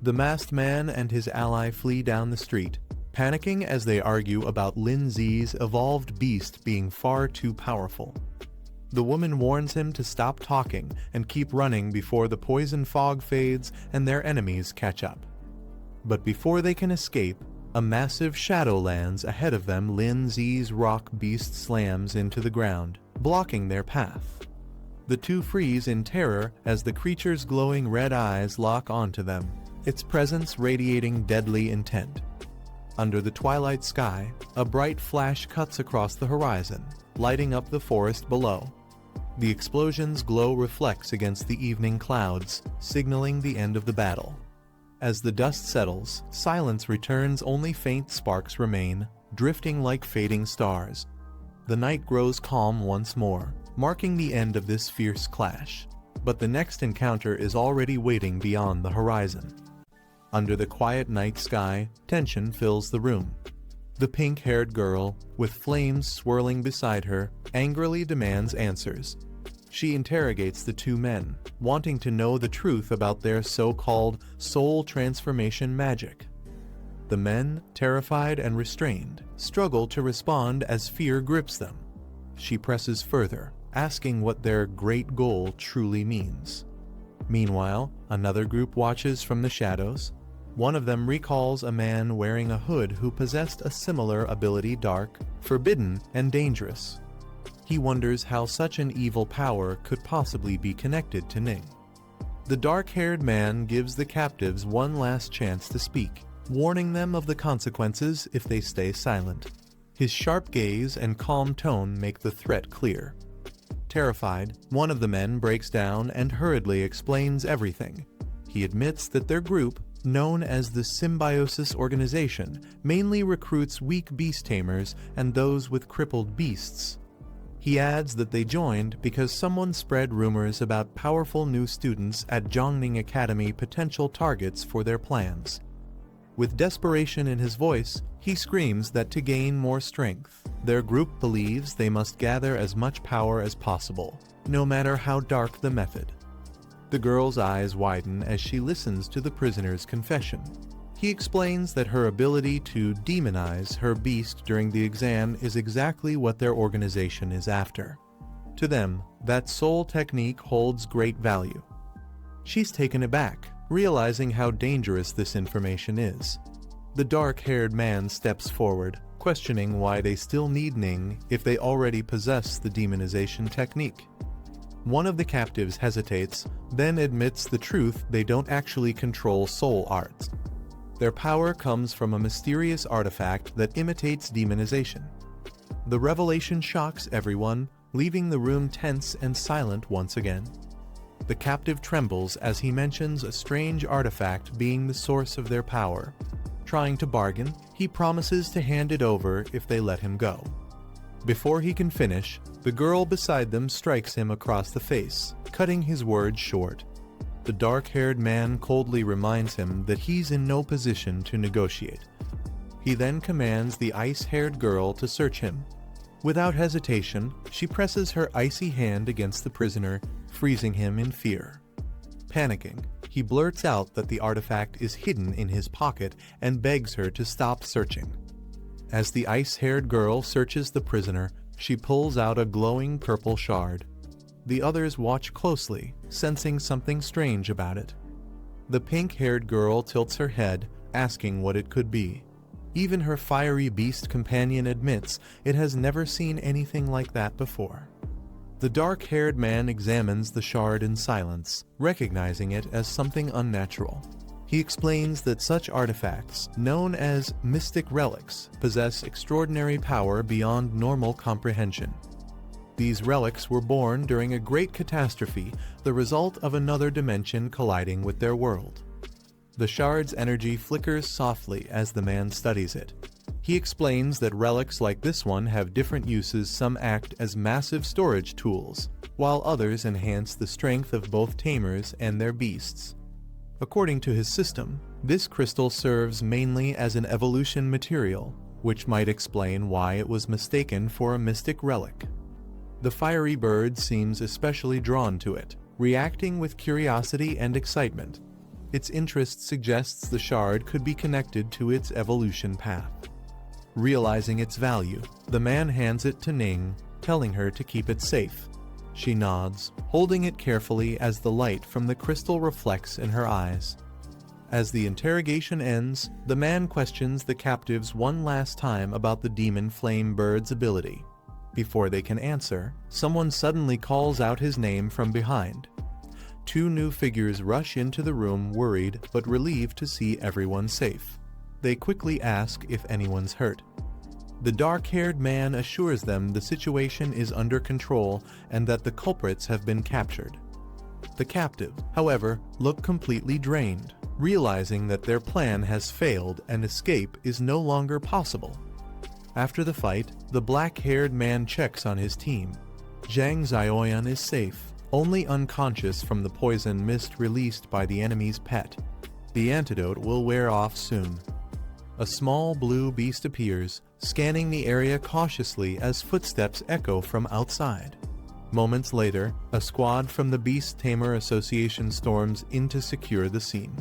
The masked man and his ally flee down the street, panicking as they argue about Lindsay's evolved beast being far too powerful. The woman warns him to stop talking and keep running before the poison fog fades and their enemies catch up. But before they can escape, a massive shadow lands ahead of them. Lindsay's rock beast slams into the ground, blocking their path. The two freeze in terror as the creature's glowing red eyes lock onto them, its presence radiating deadly intent. Under the twilight sky, a bright flash cuts across the horizon, lighting up the forest below. The explosion's glow reflects against the evening clouds, signaling the end of the battle. As the dust settles, silence returns. Only faint sparks remain, drifting like fading stars. The night grows calm once more, marking the end of this fierce clash. But the next encounter is already waiting beyond the horizon. Under the quiet night sky, tension fills the room. The pink-haired girl, with flames swirling beside her, angrily demands answers. She interrogates the two men, wanting to know the truth about their so-called soul transformation magic. The men, terrified and restrained, struggle to respond as fear grips them. She presses further, asking what their great goal truly means. Meanwhile, another group watches from the shadows. One of them recalls a man wearing a hood who possessed a similar ability, dark, forbidden, and dangerous. He wonders how such an evil power could possibly be connected to Ning. The dark-haired man gives the captives one last chance to speak, warning them of the consequences if they stay silent. His sharp gaze and calm tone make the threat clear. Terrified, one of the men breaks down and hurriedly explains everything. He admits that their group, known as the Symbiosis Organization, mainly recruits weak beast tamers and those with crippled beasts. He adds that they joined because someone spread rumors about powerful new students at Zhongning Academy, potential targets for their plans. With desperation in his voice, he screams that to gain more strength, their group believes they must gather as much power as possible, no matter how dark the method. The girl's eyes widen as she listens to the prisoner's confession. He explains that her ability to demonize her beast during the exam is exactly what their organization is after. To them, that soul technique holds great value. She's taken aback, realizing how dangerous this information is. The dark-haired man steps forward, questioning why they still need Ning if they already possess the demonization technique. One of the captives hesitates, then admits the truth: they don't actually control soul arts. Their power comes from a mysterious artifact that imitates demonization. The revelation shocks everyone, leaving the room tense and silent once again. The captive trembles as he mentions a strange artifact being the source of their power. Trying to bargain, he promises to hand it over if they let him go. Before he can finish, the girl beside them strikes him across the face, cutting his words short. The dark-haired man coldly reminds him that he's in no position to negotiate. He then commands the ice-haired girl to search him. Without hesitation, she presses her icy hand against the prisoner, freezing him in fear. Panicking, he blurts out that the artifact is hidden in his pocket and begs her to stop searching. As the ice-haired girl searches the prisoner, she pulls out a glowing purple shard. The others watch closely, sensing something strange about it. The pink-haired girl tilts her head, asking what it could be. Even her fiery beast companion admits it has never seen anything like that before. The dark-haired man examines the shard in silence, recognizing it as something unnatural. He explains that such artifacts, known as mystic relics, possess extraordinary power beyond normal comprehension. These relics were born during a great catastrophe, the result of another dimension colliding with their world. The shard's energy flickers softly as the man studies it. He explains that relics like this one have different uses. Some act as massive storage tools, while others enhance the strength of both tamers and their beasts. According to his system, this crystal serves mainly as an evolution material, which might explain why it was mistaken for a mystic relic. The fiery bird seems especially drawn to it, reacting with curiosity and excitement. Its interest suggests the shard could be connected to its evolution path. Realizing its value, the man hands it to Ning, telling her to keep it safe. She nods, holding it carefully as the light from the crystal reflects in her eyes. As the interrogation ends, the man questions the captives one last time about the demon flame bird's ability. Before they can answer, someone suddenly calls out his name from behind. Two new figures rush into the room, worried but relieved to see everyone safe. They quickly ask if anyone's hurt. The dark-haired man assures them the situation is under control and that the culprits have been captured. The captives, however, look completely drained, realizing that their plan has failed and escape is no longer possible. After the fight, the black-haired man checks on his team. Zhang Xiaoyan is safe, only unconscious from the poison mist released by the enemy's pet. The antidote will wear off soon. A small blue beast appears, scanning the area cautiously as footsteps echo from outside. Moments later, a squad from the Beast Tamer Association storms in to secure the scene.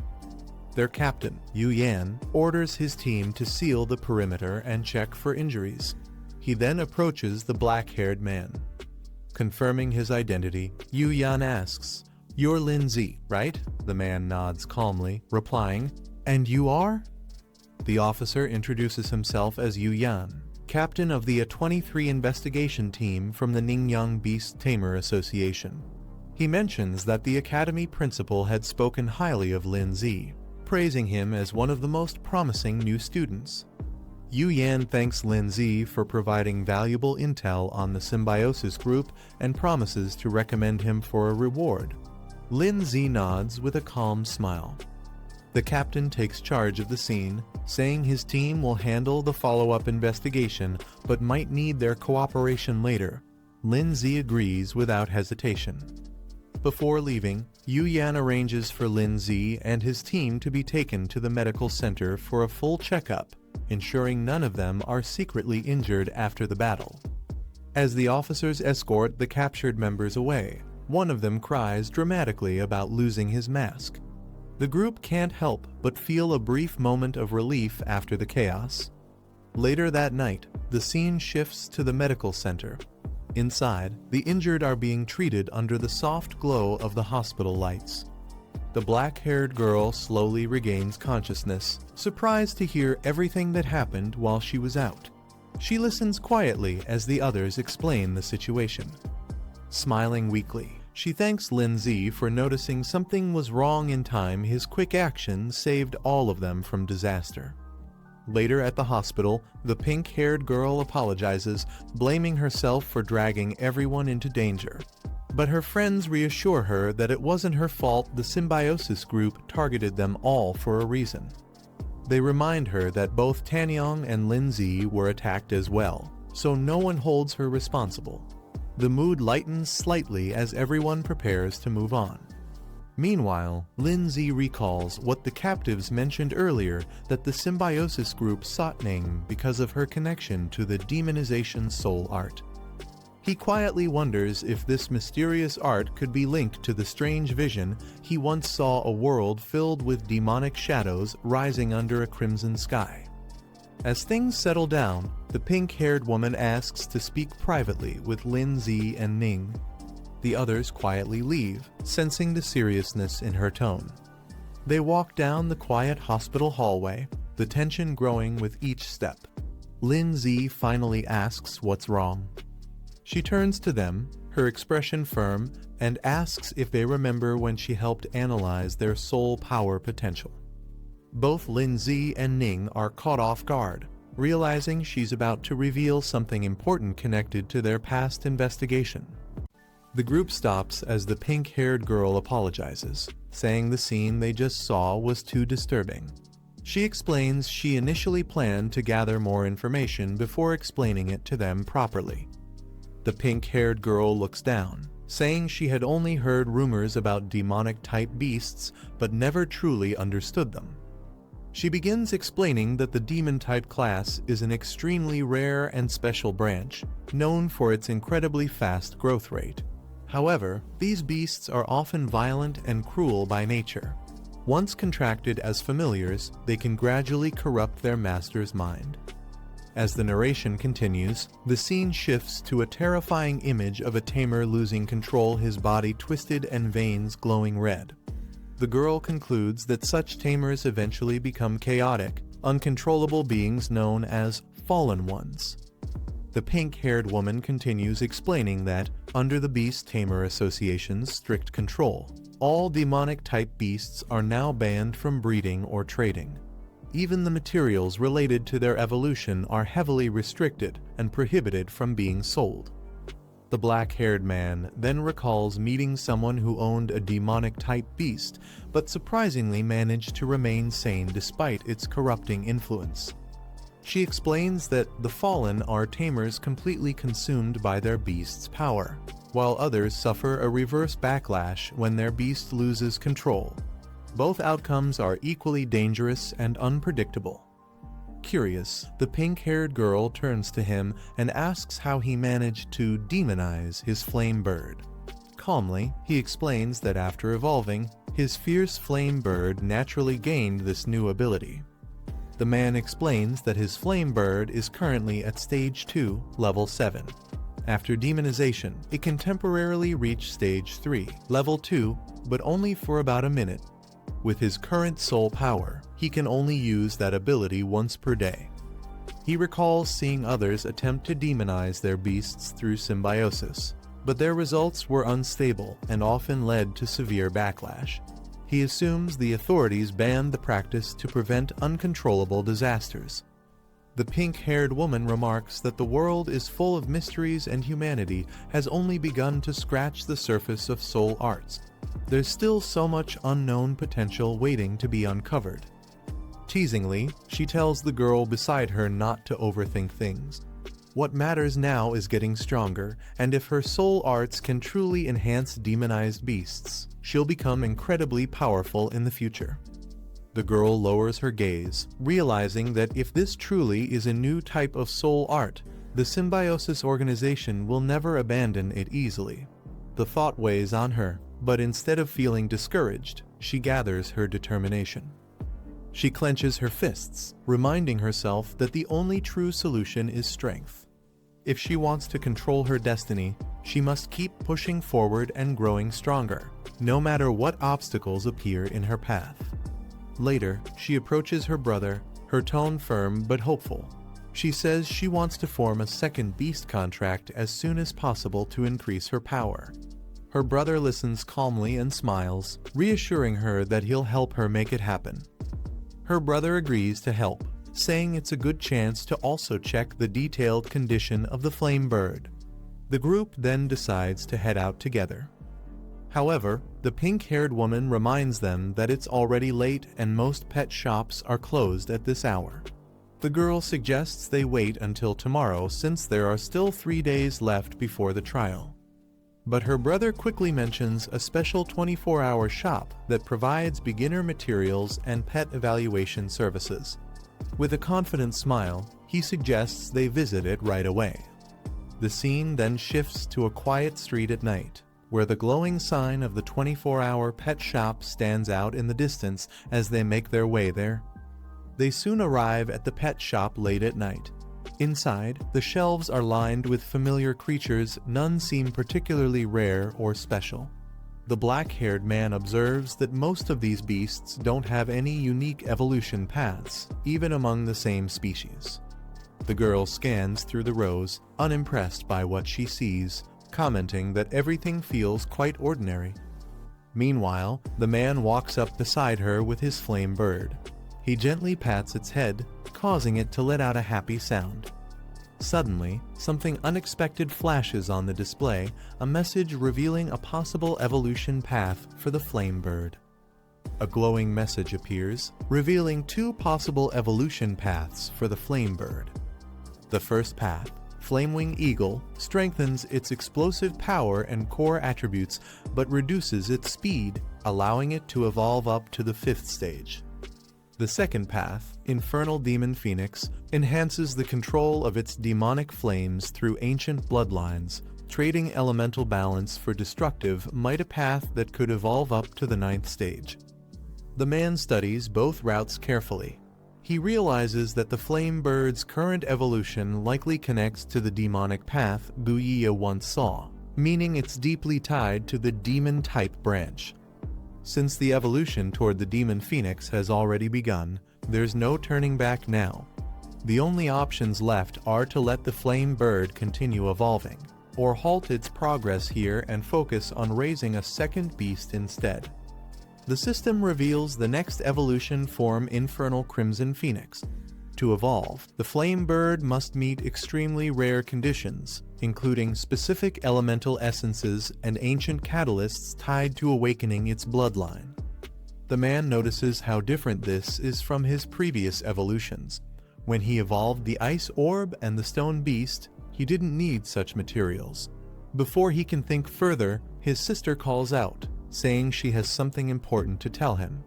Their captain, Yu Yan, orders his team to seal the perimeter and check for injuries. He then approaches the black-haired man. Confirming his identity, Yu Yan asks, "You're Lin Zi, right?" The man nods calmly, replying, "And you are?" The officer introduces himself as Yu Yan, captain of the A23 investigation team from the Ningyang Beast Tamer Association. He mentions that the academy principal had spoken highly of Lin Zi, praising him as one of the most promising new students. Yu Yan thanks Lin Zi for providing valuable intel on the symbiosis group and promises to recommend him for a reward. Lin Zi nods with a calm smile. The captain takes charge of the scene, saying his team will handle the follow-up investigation but might need their cooperation later. Lin Zi agrees without hesitation. Before leaving, Yu Yan arranges for Lin Zi and his team to be taken to the medical center for a full checkup, ensuring none of them are secretly injured after the battle. As the officers escort the captured members away, one of them cries dramatically about losing his mask. The group can't help but feel a brief moment of relief after the chaos. Later that night, the scene shifts to the medical center. Inside, the injured are being treated under the soft glow of the hospital lights. The black-haired girl slowly regains consciousness, surprised to hear everything that happened while she was out. She listens quietly as the others explain the situation. Smiling weakly, she thanks Lin Zi for noticing something was wrong in time. His quick action saved all of them from disaster. Later at the hospital, the pink-haired girl apologizes, blaming herself for dragging everyone into danger. But her friends reassure her that it wasn't her fault. The symbiosis group targeted them all for a reason. They remind her that both Tanyong and Lin Zi were attacked as well, so no one holds her responsible. The mood lightens slightly as everyone prepares to move on. Meanwhile, Lindsay recalls what the captives mentioned earlier, that the symbiosis group sought Ning because of her connection to the demonization soul art. He quietly wonders if this mysterious art could be linked to the strange vision he once saw, a world filled with demonic shadows rising under a crimson sky. As things settle down, the pink-haired woman asks to speak privately with Lindsay and Ning. The others quietly leave, sensing the seriousness in her tone. They walk down the quiet hospital hallway, the tension growing with each step. Lindsay finally asks what's wrong. She turns to them, her expression firm, and asks if they remember when she helped analyze their soul power potential. Both Lindsay and Ning are caught off guard, realizing she's about to reveal something important connected to their past investigation. The group stops as the pink-haired girl apologizes, saying the scene they just saw was too disturbing. She explains she initially planned to gather more information before explaining it to them properly. The pink-haired girl looks down, saying she had only heard rumors about demonic-type beasts but never truly understood them. She begins explaining that the demon-type class is an extremely rare and special branch, known for its incredibly fast growth rate. However, these beasts are often violent and cruel by nature. Once contracted as familiars, they can gradually corrupt their master's mind. As the narration continues, the scene shifts to a terrifying image of a tamer losing control, his body twisted and veins glowing red. The girl concludes that such tamers eventually become chaotic, uncontrollable beings known as fallen ones. The pink-haired woman continues explaining that, under the Beast Tamer Association's strict control, all demonic-type beasts are now banned from breeding or trading. Even the materials related to their evolution are heavily restricted and prohibited from being sold. The black-haired man then recalls meeting someone who owned a demonic-type beast, but surprisingly managed to remain sane despite its corrupting influence. She explains that the fallen are tamers completely consumed by their beast's power, while others suffer a reverse backlash when their beast loses control. Both outcomes are equally dangerous and unpredictable. Curious, the pink-haired girl turns to him and asks how he managed to demonize his flame bird. Calmly, he explains that after evolving, his fierce flame bird naturally gained this new ability. The man explains that his flame bird is currently at Stage 2, Level 7. After demonization, it can temporarily reach Stage 3, Level 2, but only for about a minute. With his current soul power, he can only use that ability once per day. He recalls seeing others attempt to demonize their beasts through symbiosis, but their results were unstable and often led to severe backlash. He assumes the authorities banned the practice to prevent uncontrollable disasters. The pink-haired woman remarks that the world is full of mysteries and humanity has only begun to scratch the surface of soul arts. There's still so much unknown potential waiting to be uncovered. Teasingly, she tells the girl beside her not to overthink things. What matters now is getting stronger, and if her soul arts can truly enhance demonized beasts, she'll become incredibly powerful in the future. The girl lowers her gaze, realizing that if this truly is a new type of soul art, the symbiosis organization will never abandon it easily. The thought weighs on her, but instead of feeling discouraged, she gathers her determination. She clenches her fists, reminding herself that the only true solution is strength. If she wants to control her destiny, she must keep pushing forward and growing stronger, no matter what obstacles appear in her path. Later, she approaches her brother, her tone firm but hopeful. She says she wants to form a second beast contract as soon as possible to increase her power. Her brother listens calmly and smiles, reassuring her that he'll help her make it happen. Her brother agrees to help, saying it's a good chance to also check the detailed condition of the flame bird. The group then decides to head out together. However, the pink-haired woman reminds them that it's already late and most pet shops are closed at this hour. The girl suggests they wait until tomorrow since there are still 3 days left before the trial. But her brother quickly mentions a special 24-hour shop that provides beginner materials and pet evaluation services. With a confident smile, he suggests they visit it right away. The scene then shifts to a quiet street at night, where the glowing sign of the 24-hour pet shop stands out in the distance as they make their way there. They soon arrive at the pet shop late at night. Inside, the shelves are lined with familiar creatures. None seem particularly rare or special. The black-haired man observes that most of these beasts don't have any unique evolution paths, even among the same species. The girl scans through the rows, unimpressed by what she sees, commenting that everything feels quite ordinary. Meanwhile, the man walks up beside her with his flame bird. He gently pats its head, causing it to let out a happy sound. Suddenly, something unexpected flashes on the display, a message revealing a possible evolution path for the flame bird. A glowing message appears, revealing two possible evolution paths for the flame bird. The first path, Flamewing Eagle, strengthens its explosive power and core attributes, but reduces its speed, allowing it to evolve up to the 5th stage. The second path, Infernal Demon Phoenix, enhances the control of its demonic flames through ancient bloodlines, trading elemental balance for destructive might, a path that could evolve up to the 9th stage. The man studies both routes carefully. He realizes that the flame bird's current evolution likely connects to the demonic path Guiya once saw, meaning it's deeply tied to the demon-type branch. Since the evolution toward the demon phoenix has already begun, there's no turning back now. The only options left are to let the flame bird continue evolving, or halt its progress here and focus on raising a second beast instead. The system reveals the next evolution form, Infernal Crimson Phoenix. To evolve, the flame bird must meet extremely rare conditions, including specific elemental essences and ancient catalysts tied to awakening its bloodline. The man notices how different this is from his previous evolutions. When he evolved the ice orb and the stone beast, he didn't need such materials. Before he can think further, his sister calls out, saying she has something important to tell him.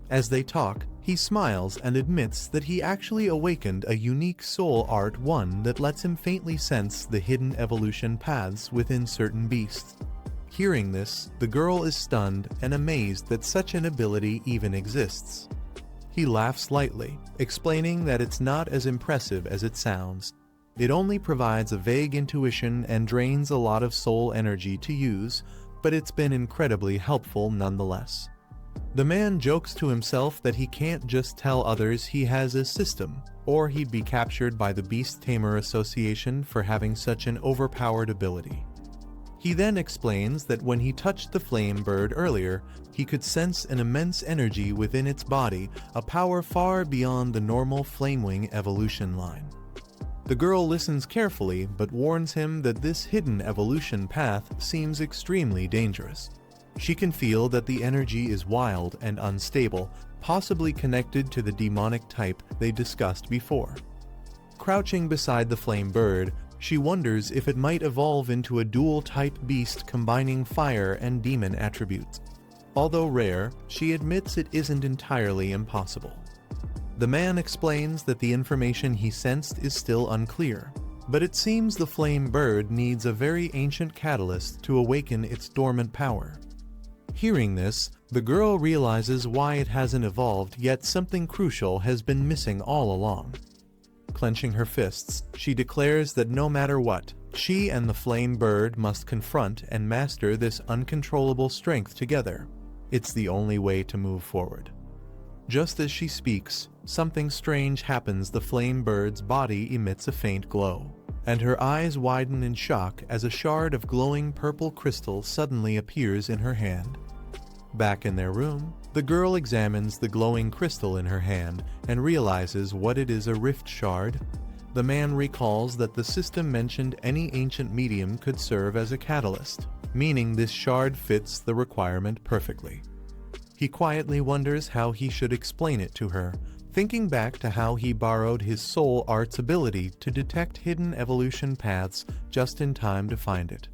As they talk, he smiles and admits that he actually awakened a unique soul art, one that lets him faintly sense the hidden evolution paths within certain beasts. Hearing this, the girl is stunned and amazed that such an ability even exists. He laughs lightly, explaining that it's not as impressive as it sounds. It only provides a vague intuition and drains a lot of soul energy to use, but it's been incredibly helpful nonetheless. The man jokes to himself that he can't just tell others he has a system, or he'd be captured by the Beast Tamer Association for having such an overpowered ability. He then explains that when he touched the flame bird earlier, he could sense an immense energy within its body, a power far beyond the normal Flamewing evolution line. The girl listens carefully but warns him that this hidden evolution path seems extremely dangerous. She can feel that the energy is wild and unstable, possibly connected to the demonic type they discussed before. Crouching beside the flame bird, she wonders if it might evolve into a dual-type beast combining fire and demon attributes. Although rare, she admits it isn't entirely impossible. The man explains that the information he sensed is still unclear, but it seems the flame bird needs a very ancient catalyst to awaken its dormant power. Hearing this, the girl realizes why it hasn't evolved, yet something crucial has been missing all along. Clenching her fists, she declares that no matter what, she and the flame bird must confront and master this uncontrollable strength together. It's the only way to move forward. Just as she speaks, something strange happens. The flame bird's body emits a faint glow, and her eyes widen in shock as a shard of glowing purple crystal suddenly appears in her hand. Back in their room, the girl examines the glowing crystal in her hand and realizes what it is: a rift shard. The man recalls that the system mentioned any ancient medium could serve as a catalyst, meaning this shard fits the requirement perfectly. He quietly wonders how he should explain it to her, thinking back to how he borrowed his soul art's ability to detect hidden evolution paths just in time to find it.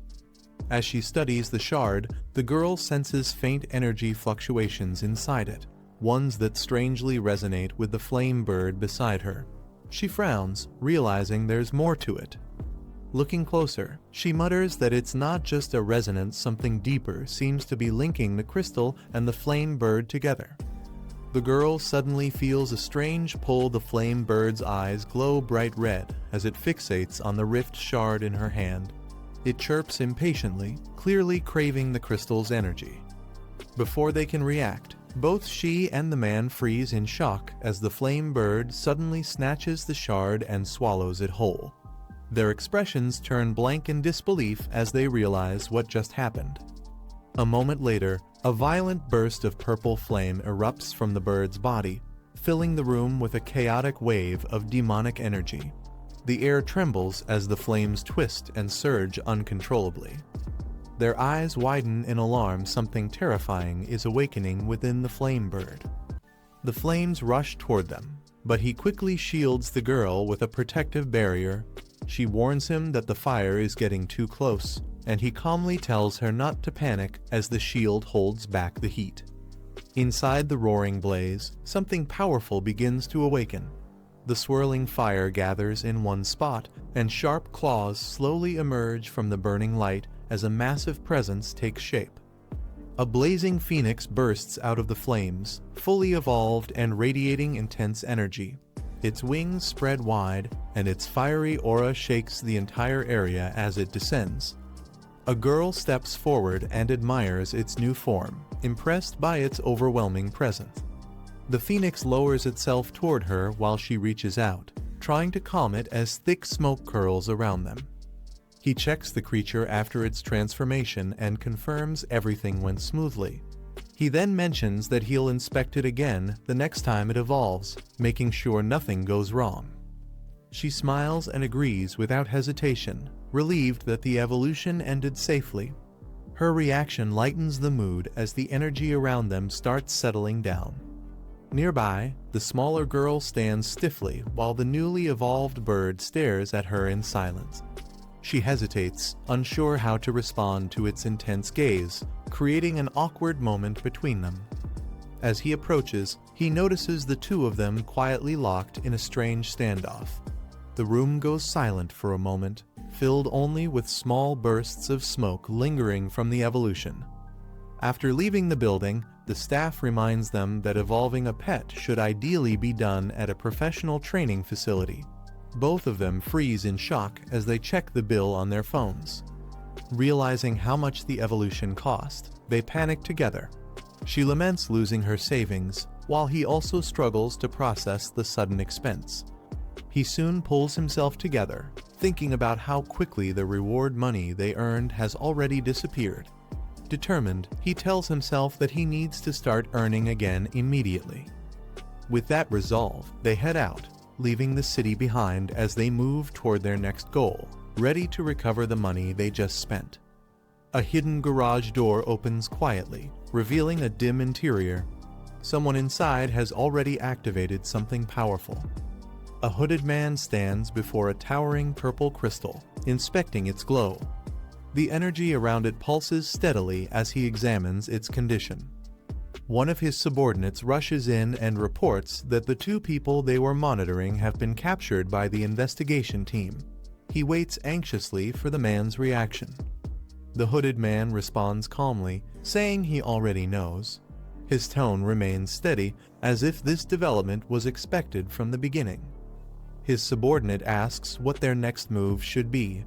As she studies the shard, the girl senses faint energy fluctuations inside it, ones that strangely resonate with the flame bird beside her. She frowns, realizing there's more to it. Looking closer, she mutters that it's not just a resonance, something deeper seems to be linking the crystal and the flame bird together. The girl suddenly feels a strange pull. The flame bird's eyes glow bright red as it fixates on the rift shard in her hand. It chirps impatiently, clearly craving the crystal's energy. Before they can react, both she and the man freeze in shock as the flame bird suddenly snatches the shard and swallows it whole. Their expressions turn blank in disbelief as they realize what just happened. A moment later, a violent burst of purple flame erupts from the bird's body, filling the room with a chaotic wave of demonic energy. The air trembles as the flames twist and surge uncontrollably. Their eyes widen in alarm. Something terrifying is awakening within the flame bird. The flames rush toward them, but he quickly shields the girl with a protective barrier. She warns him that the fire is getting too close, and he calmly tells her not to panic as the shield holds back the heat. Inside the roaring blaze, something powerful begins to awaken. The swirling fire gathers in one spot, and sharp claws slowly emerge from the burning light as a massive presence takes shape. A blazing phoenix bursts out of the flames, fully evolved and radiating intense energy. Its wings spread wide, and its fiery aura shakes the entire area as it descends. A girl steps forward and admires its new form, impressed by its overwhelming presence. The phoenix lowers itself toward her while she reaches out, trying to calm it as thick smoke curls around them. He checks the creature after its transformation and confirms everything went smoothly. He then mentions that he'll inspect it again the next time it evolves, making sure nothing goes wrong. She smiles and agrees without hesitation, relieved that the evolution ended safely. Her reaction lightens the mood as the energy around them starts settling down. Nearby, the smaller girl stands stiffly while the newly evolved bird stares at her in silence. She hesitates, unsure how to respond to its intense gaze, creating an awkward moment between them. As he approaches, he notices the two of them quietly locked in a strange standoff. The room goes silent for a moment, filled only with small bursts of smoke lingering from the evolution. After leaving the building, the staff reminds them that evolving a pet should ideally be done at a professional training facility. Both of them freeze in shock as they check the bill on their phones. Realizing how much the evolution cost, they panic together. She laments losing her savings, while he also struggles to process the sudden expense. He soon pulls himself together, thinking about how quickly the reward money they earned has already disappeared. Determined, he tells himself that he needs to start earning again immediately. With that resolve, they head out, leaving the city behind as they move toward their next goal, ready to recover the money they just spent. A hidden garage door opens quietly, revealing a dim interior. Someone inside has already activated something powerful. A hooded man stands before a towering purple crystal, inspecting its glow. The energy around it pulses steadily as he examines its condition. One of his subordinates rushes in and reports that the two people they were monitoring have been captured by the investigation team. He waits anxiously for the man's reaction. The hooded man responds calmly, saying he already knows. His tone remains steady, as if this development was expected from the beginning. His subordinate asks what their next move should be.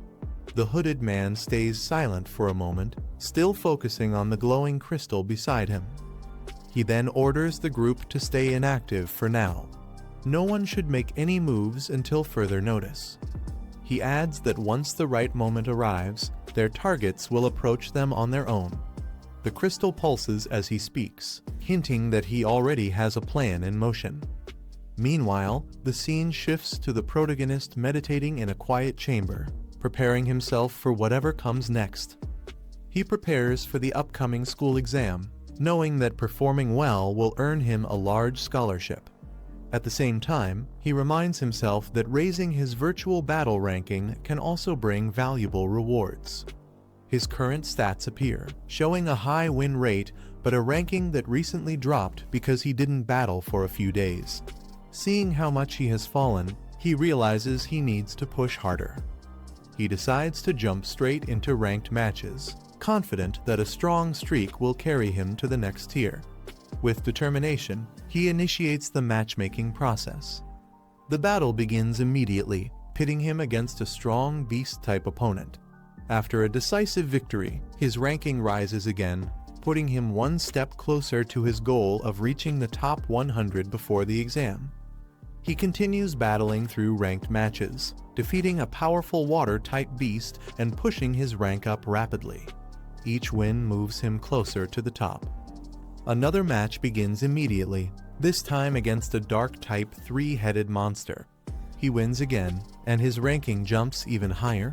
The hooded man stays silent for a moment, still focusing on the glowing crystal beside him. He then orders the group to stay inactive for now. No one should make any moves until further notice. He adds that once the right moment arrives, their targets will approach them on their own. The crystal pulses as he speaks, hinting that he already has a plan in motion. Meanwhile, the scene shifts to the protagonist meditating in a quiet chamber, preparing himself for whatever comes next. He prepares for the upcoming school exam, knowing that performing well will earn him a large scholarship. At the same time, he reminds himself that raising his virtual battle ranking can also bring valuable rewards. His current stats appear, showing a high win rate but a ranking that recently dropped because he didn't battle for a few days. Seeing how much he has fallen, he realizes he needs to push harder. He decides to jump straight into ranked matches, confident that a strong streak will carry him to the next tier. With determination, he initiates the matchmaking process. The battle begins immediately, pitting him against a strong beast-type opponent. After a decisive victory, his ranking rises again, putting him one step closer to his goal of reaching the top 100 before the exam. He continues battling through ranked matches, defeating a powerful water-type beast and pushing his rank up rapidly. Each win moves him closer to the top. Another match begins immediately, this time against a dark-type 3-headed monster. He wins again, and his ranking jumps even higher.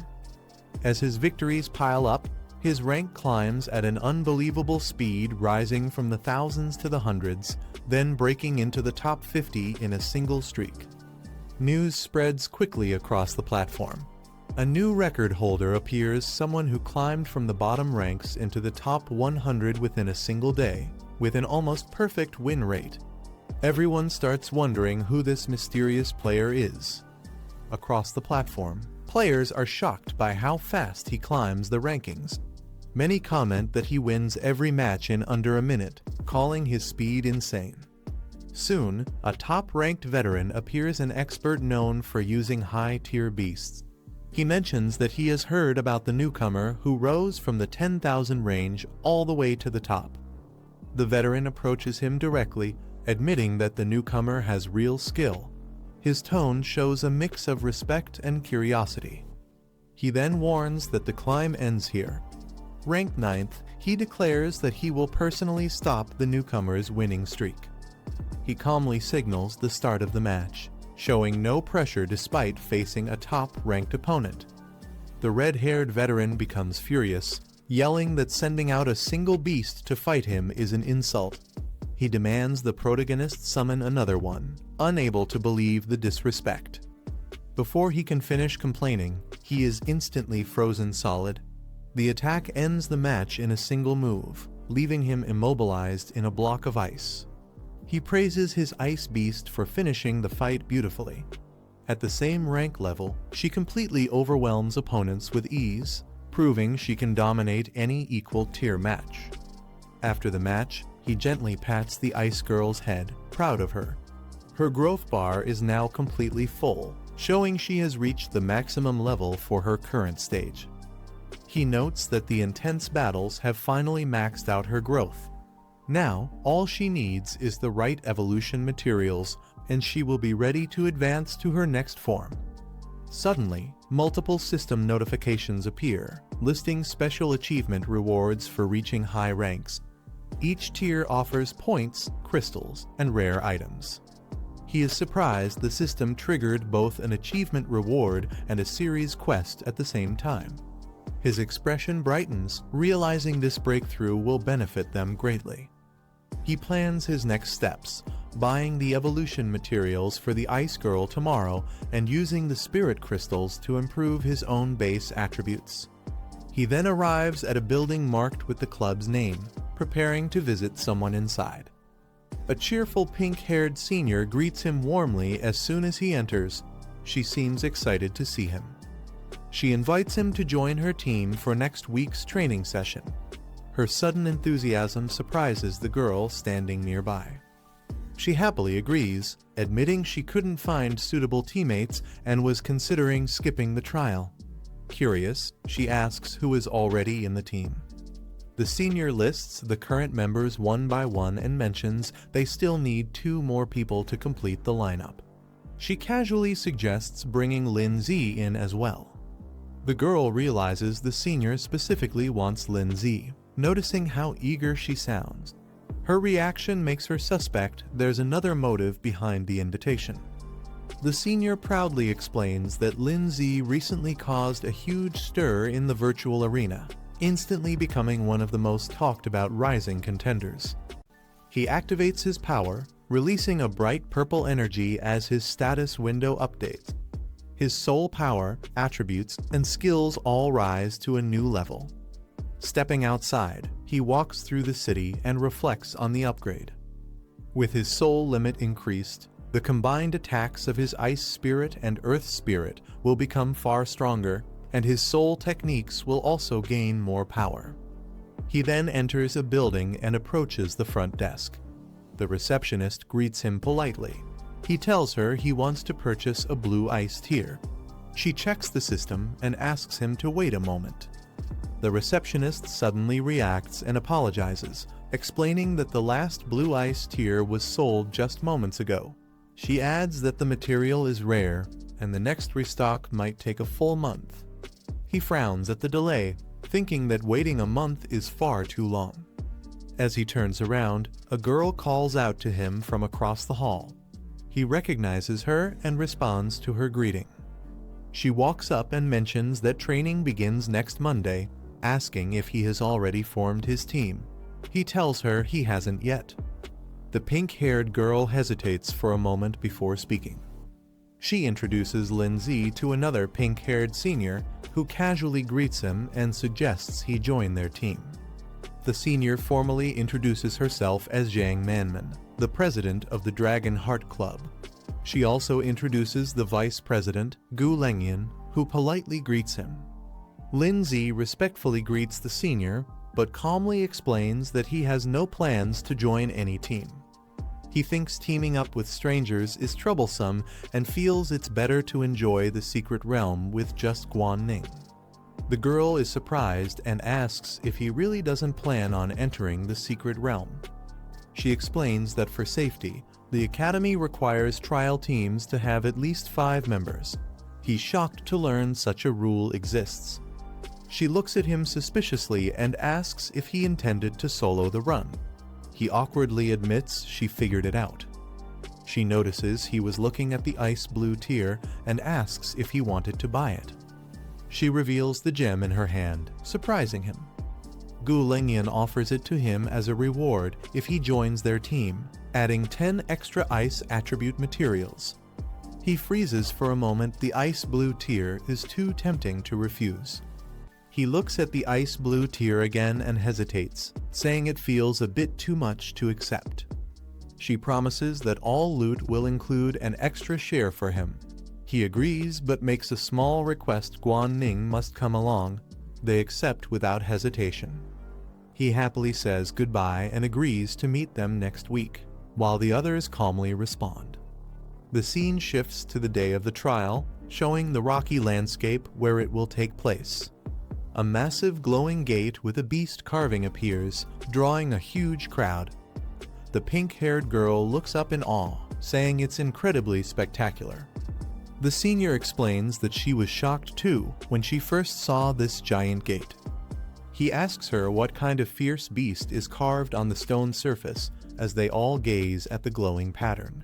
As his victories pile up, his rank climbs at an unbelievable speed, rising from the thousands to the hundreds, then breaking into the top 50 in a single streak. News spreads quickly across the platform. A new record holder appears, someone who climbed from the bottom ranks into the top 100 within a single day, with an almost perfect win rate. Everyone starts wondering who this mysterious player is. Across the platform, players are shocked by how fast he climbs the rankings. Many comment that he wins every match in under a minute, calling his speed insane. Soon, a top-ranked veteran appears, an expert known for using high-tier beasts. He mentions that he has heard about the newcomer who rose from the 10,000 range all the way to the top. The veteran approaches him directly, admitting that the newcomer has real skill. His tone shows a mix of respect and curiosity. He then warns that the climb ends here. Ranked 9th, he declares that he will personally stop the newcomer's winning streak. He calmly signals the start of the match, showing no pressure despite facing a top-ranked opponent. The red-haired veteran becomes furious, yelling that sending out a single beast to fight him is an insult. He demands the protagonist summon another one, unable to believe the disrespect. Before he can finish complaining, he is instantly frozen solid. The attack ends the match in a single move, leaving him immobilized in a block of ice. He praises his ice beast for finishing the fight beautifully. At the same rank level, she completely overwhelms opponents with ease, proving she can dominate any equal tier match. After the match, he gently pats the ice girl's head, proud of her. Her growth bar is now completely full, showing she has reached the maximum level for her current stage. He notes that the intense battles have finally maxed out her growth. Now, all she needs is the right evolution materials, and she will be ready to advance to her next form. Suddenly, multiple system notifications appear, listing special achievement rewards for reaching high ranks. Each tier offers points, crystals, and rare items. He is surprised the system triggered both an achievement reward and a series quest at the same time. His expression brightens, realizing this breakthrough will benefit them greatly. He plans his next steps, buying the evolution materials for the Ice Girl tomorrow and using the spirit crystals to improve his own base attributes. He then arrives at a building marked with the club's name, preparing to visit someone inside. A cheerful pink-haired senior greets him warmly as soon as he enters. She seems excited to see him. She invites him to join her team for next week's training session. Her sudden enthusiasm surprises the girl standing nearby. She happily agrees, admitting she couldn't find suitable teammates and was considering skipping the trial. Curious, she asks who is already in the team. The senior lists the current members one by one and mentions they still need 2 more people to complete the lineup. She casually suggests bringing Lin Z in as well. The girl realizes the senior specifically wants Lin Z, noticing how eager she sounds. Her reaction makes her suspect there's another motive behind the invitation. The senior proudly explains that Lin Z recently caused a huge stir in the virtual arena, instantly becoming one of the most talked about rising contenders. He activates his power, releasing a bright purple energy as his status window updates. His soul power, attributes, and skills all rise to a new level. Stepping outside, he walks through the city and reflects on the upgrade. With his soul limit increased, the combined attacks of his ice spirit and earth spirit will become far stronger, and his soul techniques will also gain more power. He then enters a building and approaches the front desk. The receptionist greets him politely. He tells her he wants to purchase a blue ice tier. She checks the system and asks him to wait a moment. The receptionist suddenly reacts and apologizes, explaining that the last blue ice tier was sold just moments ago. She adds that the material is rare and the next restock might take a full month. He frowns at the delay, thinking that waiting a month is far too long. As he turns around, a girl calls out to him from across the hall. He recognizes her and responds to her greeting. She walks up and mentions that training begins next Monday, asking if he has already formed his team. He tells her he hasn't yet. The pink-haired girl hesitates for a moment before speaking. She introduces Lindsay to another pink-haired senior who casually greets him and suggests he join their team. The senior formally introduces herself as Zhang Manman, the president of the Dragon Heart Club. She also introduces the vice president, Gu Lengyan, who politely greets him. Lindsay respectfully greets the senior, but calmly explains that he has no plans to join any team. He thinks teaming up with strangers is troublesome and feels it's better to enjoy the secret realm with just Guanning. The girl is surprised and asks if he really doesn't plan on entering the secret realm. She explains that for safety, the academy requires trial teams to have at least 5 members. He's shocked to learn such a rule exists. She looks at him suspiciously and asks if he intended to solo the run. He awkwardly admits she figured it out. She notices he was looking at the ice blue tier and asks if he wanted to buy it. She reveals the gem in her hand, surprising him. Gu Lengyan offers it to him as a reward if he joins their team, adding 10 extra ice attribute materials. He freezes for a moment. The ice blue tier is too tempting to refuse. He looks at the ice blue tier again and hesitates, saying it feels a bit too much to accept. She promises that all loot will include an extra share for him. He agrees but makes a small request Guanning must come along. They accept without hesitation. He happily says goodbye and agrees to meet them next week, while the others calmly respond. The scene shifts to the day of the trial, showing the rocky landscape where it will take place. A massive glowing gate with a beast carving appears, drawing a huge crowd. The pink-haired girl looks up in awe, saying it's incredibly spectacular. The senior explains that she was shocked too when she first saw this giant gate. He asks her what kind of fierce beast is carved on the stone surface as they all gaze at the glowing pattern.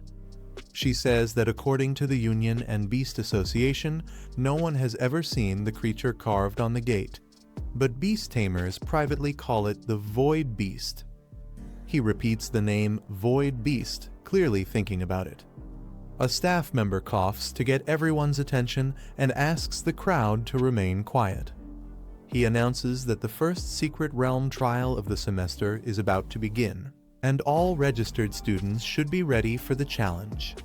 She says that according to the Union and Beast Association, no one has ever seen the creature carved on the gate, but beast tamers privately call it the Void Beast. He repeats the name Void Beast, clearly thinking about it. A staff member coughs to get everyone's attention and asks the crowd to remain quiet. He announces that the first secret realm trial of the semester is about to begin, and all registered students should be ready for the challenge.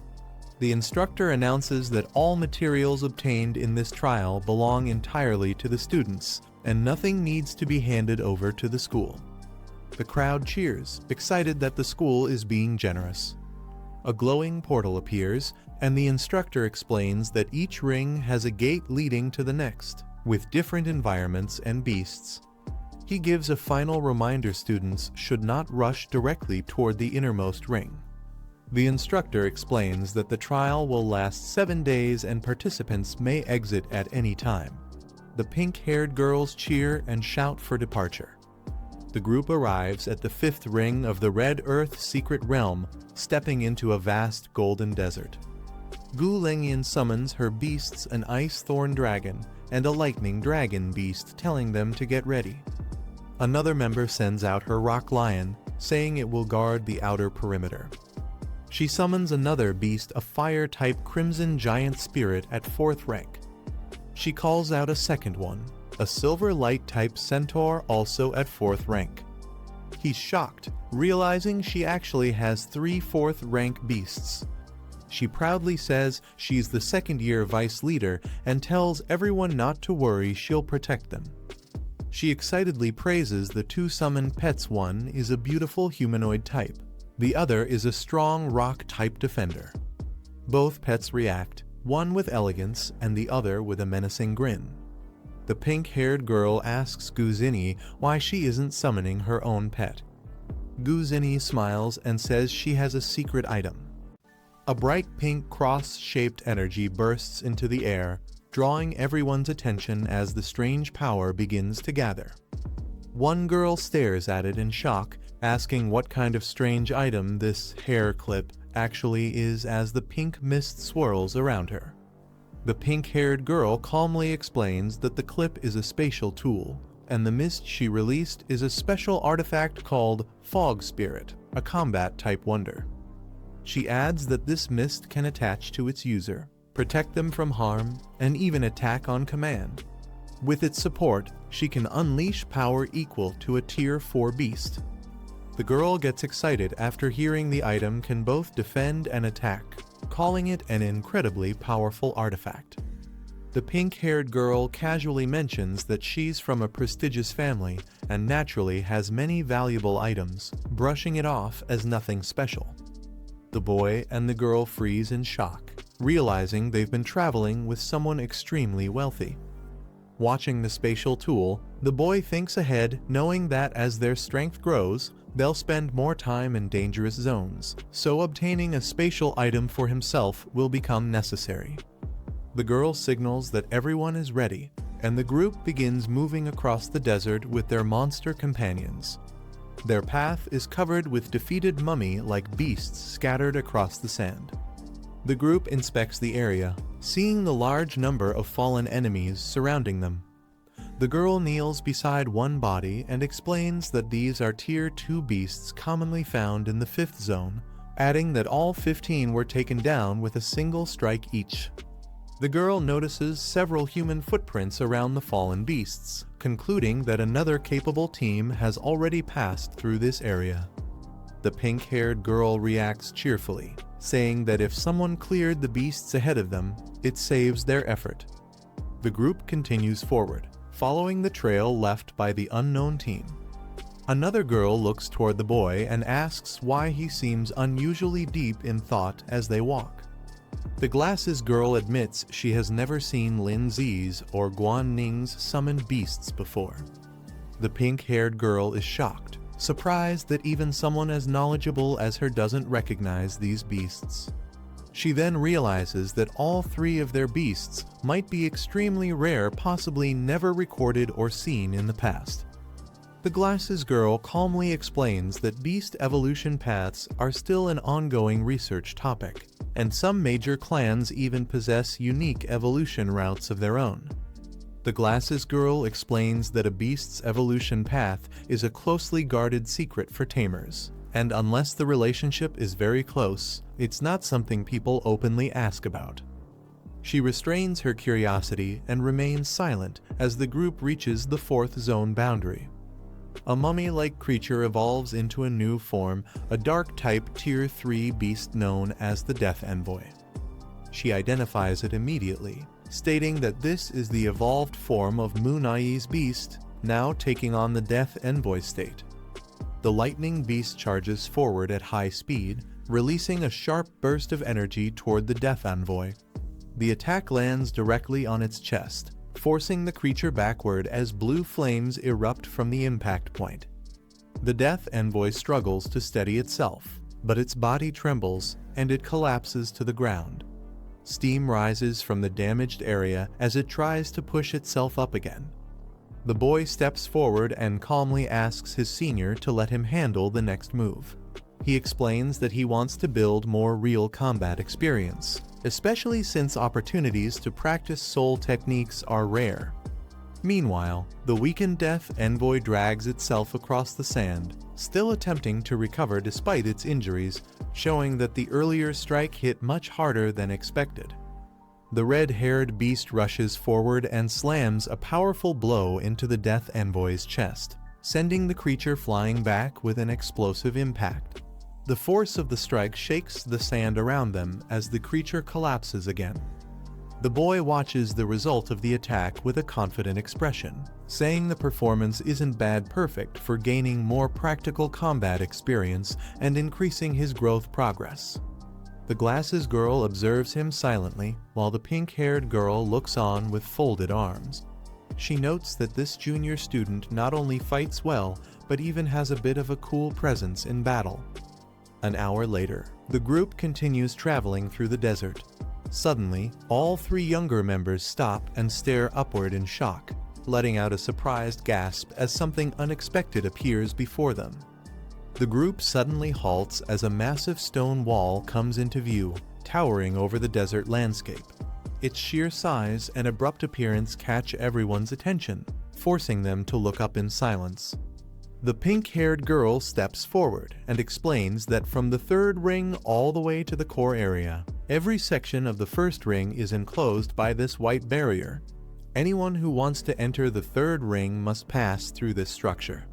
The instructor announces that all materials obtained in this trial belong entirely to the students, and nothing needs to be handed over to the school. The crowd cheers, excited that the school is being generous. A glowing portal appears, and the instructor explains that each ring has a gate leading to the next, with different environments and beasts. He gives a final reminder students should not rush directly toward the innermost ring. The instructor explains that the trial will last 7 days and participants may exit at any time. The pink-haired girls cheer and shout for departure. The group arrives at the 5th ring of the Red Earth Secret Realm, stepping into a vast golden desert. Gu Lengyan summons her beasts, an ice thorn dragon and a lightning dragon beast, telling them to get ready. Another member sends out her rock lion, saying it will guard the outer perimeter. She summons another beast, a fire-type crimson giant spirit at 4th rank. She calls out a second one, a silver light-type centaur also at 4th rank. He's shocked, realizing she actually has 3 4th-rank beasts. She proudly says she's the 2nd-year vice leader and tells everyone not to worry, she'll protect them. She excitedly praises the 2 summoned pets. One is a beautiful humanoid type. The other is a strong rock-type defender. Both pets react, one with elegance and the other with a menacing grin. The pink-haired girl asks Guzini why she isn't summoning her own pet. Guzini smiles and says she has a secret item. A bright pink cross-shaped energy bursts into the air, drawing everyone's attention as the strange power begins to gather. One girl stares at it in shock, asking what kind of strange item this hair clip actually is as the pink mist swirls around her. The pink-haired girl calmly explains that the clip is a spatial tool, and the mist she released is a special artifact called Fog Spirit, a combat-type wonder. She adds that this mist can attach to its user, protect them from harm, and even attack on command. With its support, she can unleash power equal to a Tier 4 beast. The girl gets excited after hearing the item can both defend and attack, calling it an incredibly powerful artifact. The pink-haired girl casually mentions that she's from a prestigious family and naturally has many valuable items, brushing it off as nothing special. The boy and the girl freeze in shock, realizing they've been traveling with someone extremely wealthy. Watching the spatial tool, the boy thinks ahead, knowing that as their strength grows, they'll spend more time in dangerous zones, so obtaining a spatial item for himself will become necessary. The girl signals that everyone is ready, and the group begins moving across the desert with their monster companions. Their path is covered with defeated mummy-like beasts scattered across the sand. The group inspects the area, seeing the large number of fallen enemies surrounding them. The girl kneels beside one body and explains that these are Tier 2 beasts commonly found in the 5th zone, adding that all 15 were taken down with a single strike each. The girl notices several human footprints around the fallen beasts, concluding that another capable team has already passed through this area. The pink-haired girl reacts cheerfully, saying that if someone cleared the beasts ahead of them, it saves their effort. The group continues forward, following the trail left by the unknown team. Another girl looks toward the boy and asks why he seems unusually deep in thought as they walk. The glasses girl admits she has never seen Lin Zi's or Guan Ning's summoned beasts before. The pink-haired girl is shocked, surprised that even someone as knowledgeable as her doesn't recognize these beasts. She then realizes that all 3 of their beasts might be extremely rare, possibly never recorded or seen in the past. The glasses girl calmly explains that beast evolution paths are still an ongoing research topic, and some major clans even possess unique evolution routes of their own. The glasses girl explains that a beast's evolution path is a closely guarded secret for tamers, and unless the relationship is very close, it's not something people openly ask about. She restrains her curiosity and remains silent as the group reaches the 4th zone boundary. A mummy-like creature evolves into a new form, a dark-type Tier 3 beast known as the Death Envoy. She identifies it immediately, stating that this is the evolved form of Munai's beast, now taking on the Death Envoy state. The lightning beast charges forward at high speed, releasing a sharp burst of energy toward the Death Envoy. The attack lands directly on its chest, forcing the creature backward as blue flames erupt from the impact point. The Death Envoy struggles to steady itself, but its body trembles and it collapses to the ground. Steam rises from the damaged area as it tries to push itself up again. The boy steps forward and calmly asks his senior to let him handle the next move. He explains that he wants to build more real combat experience, especially since opportunities to practice soul techniques are rare. Meanwhile, the weakened Death Envoy drags itself across the sand, still attempting to recover despite its injuries, showing that the earlier strike hit much harder than expected. The red-haired beast rushes forward and slams a powerful blow into the Death Envoy's chest, sending the creature flying back with an explosive impact. The force of the strike shakes the sand around them as the creature collapses again. The boy watches the result of the attack with a confident expression, saying the performance isn't bad perfect for gaining more practical combat experience and increasing his growth progress. The glasses girl observes him silently while the pink-haired girl looks on with folded arms. She notes that this junior student not only fights well, but even has a bit of a cool presence in battle. An hour later, the group continues traveling through the desert. Suddenly, all three younger members stop and stare upward in shock, letting out a surprised gasp as something unexpected appears before them. The group suddenly halts as a massive stone wall comes into view, towering over the desert landscape. Its sheer size and abrupt appearance catch everyone's attention, forcing them to look up in silence. The pink-haired girl steps forward and explains that from the third ring all the way to the core area, every section of the first ring is enclosed by this white barrier. Anyone who wants to enter the third ring must pass through this structure.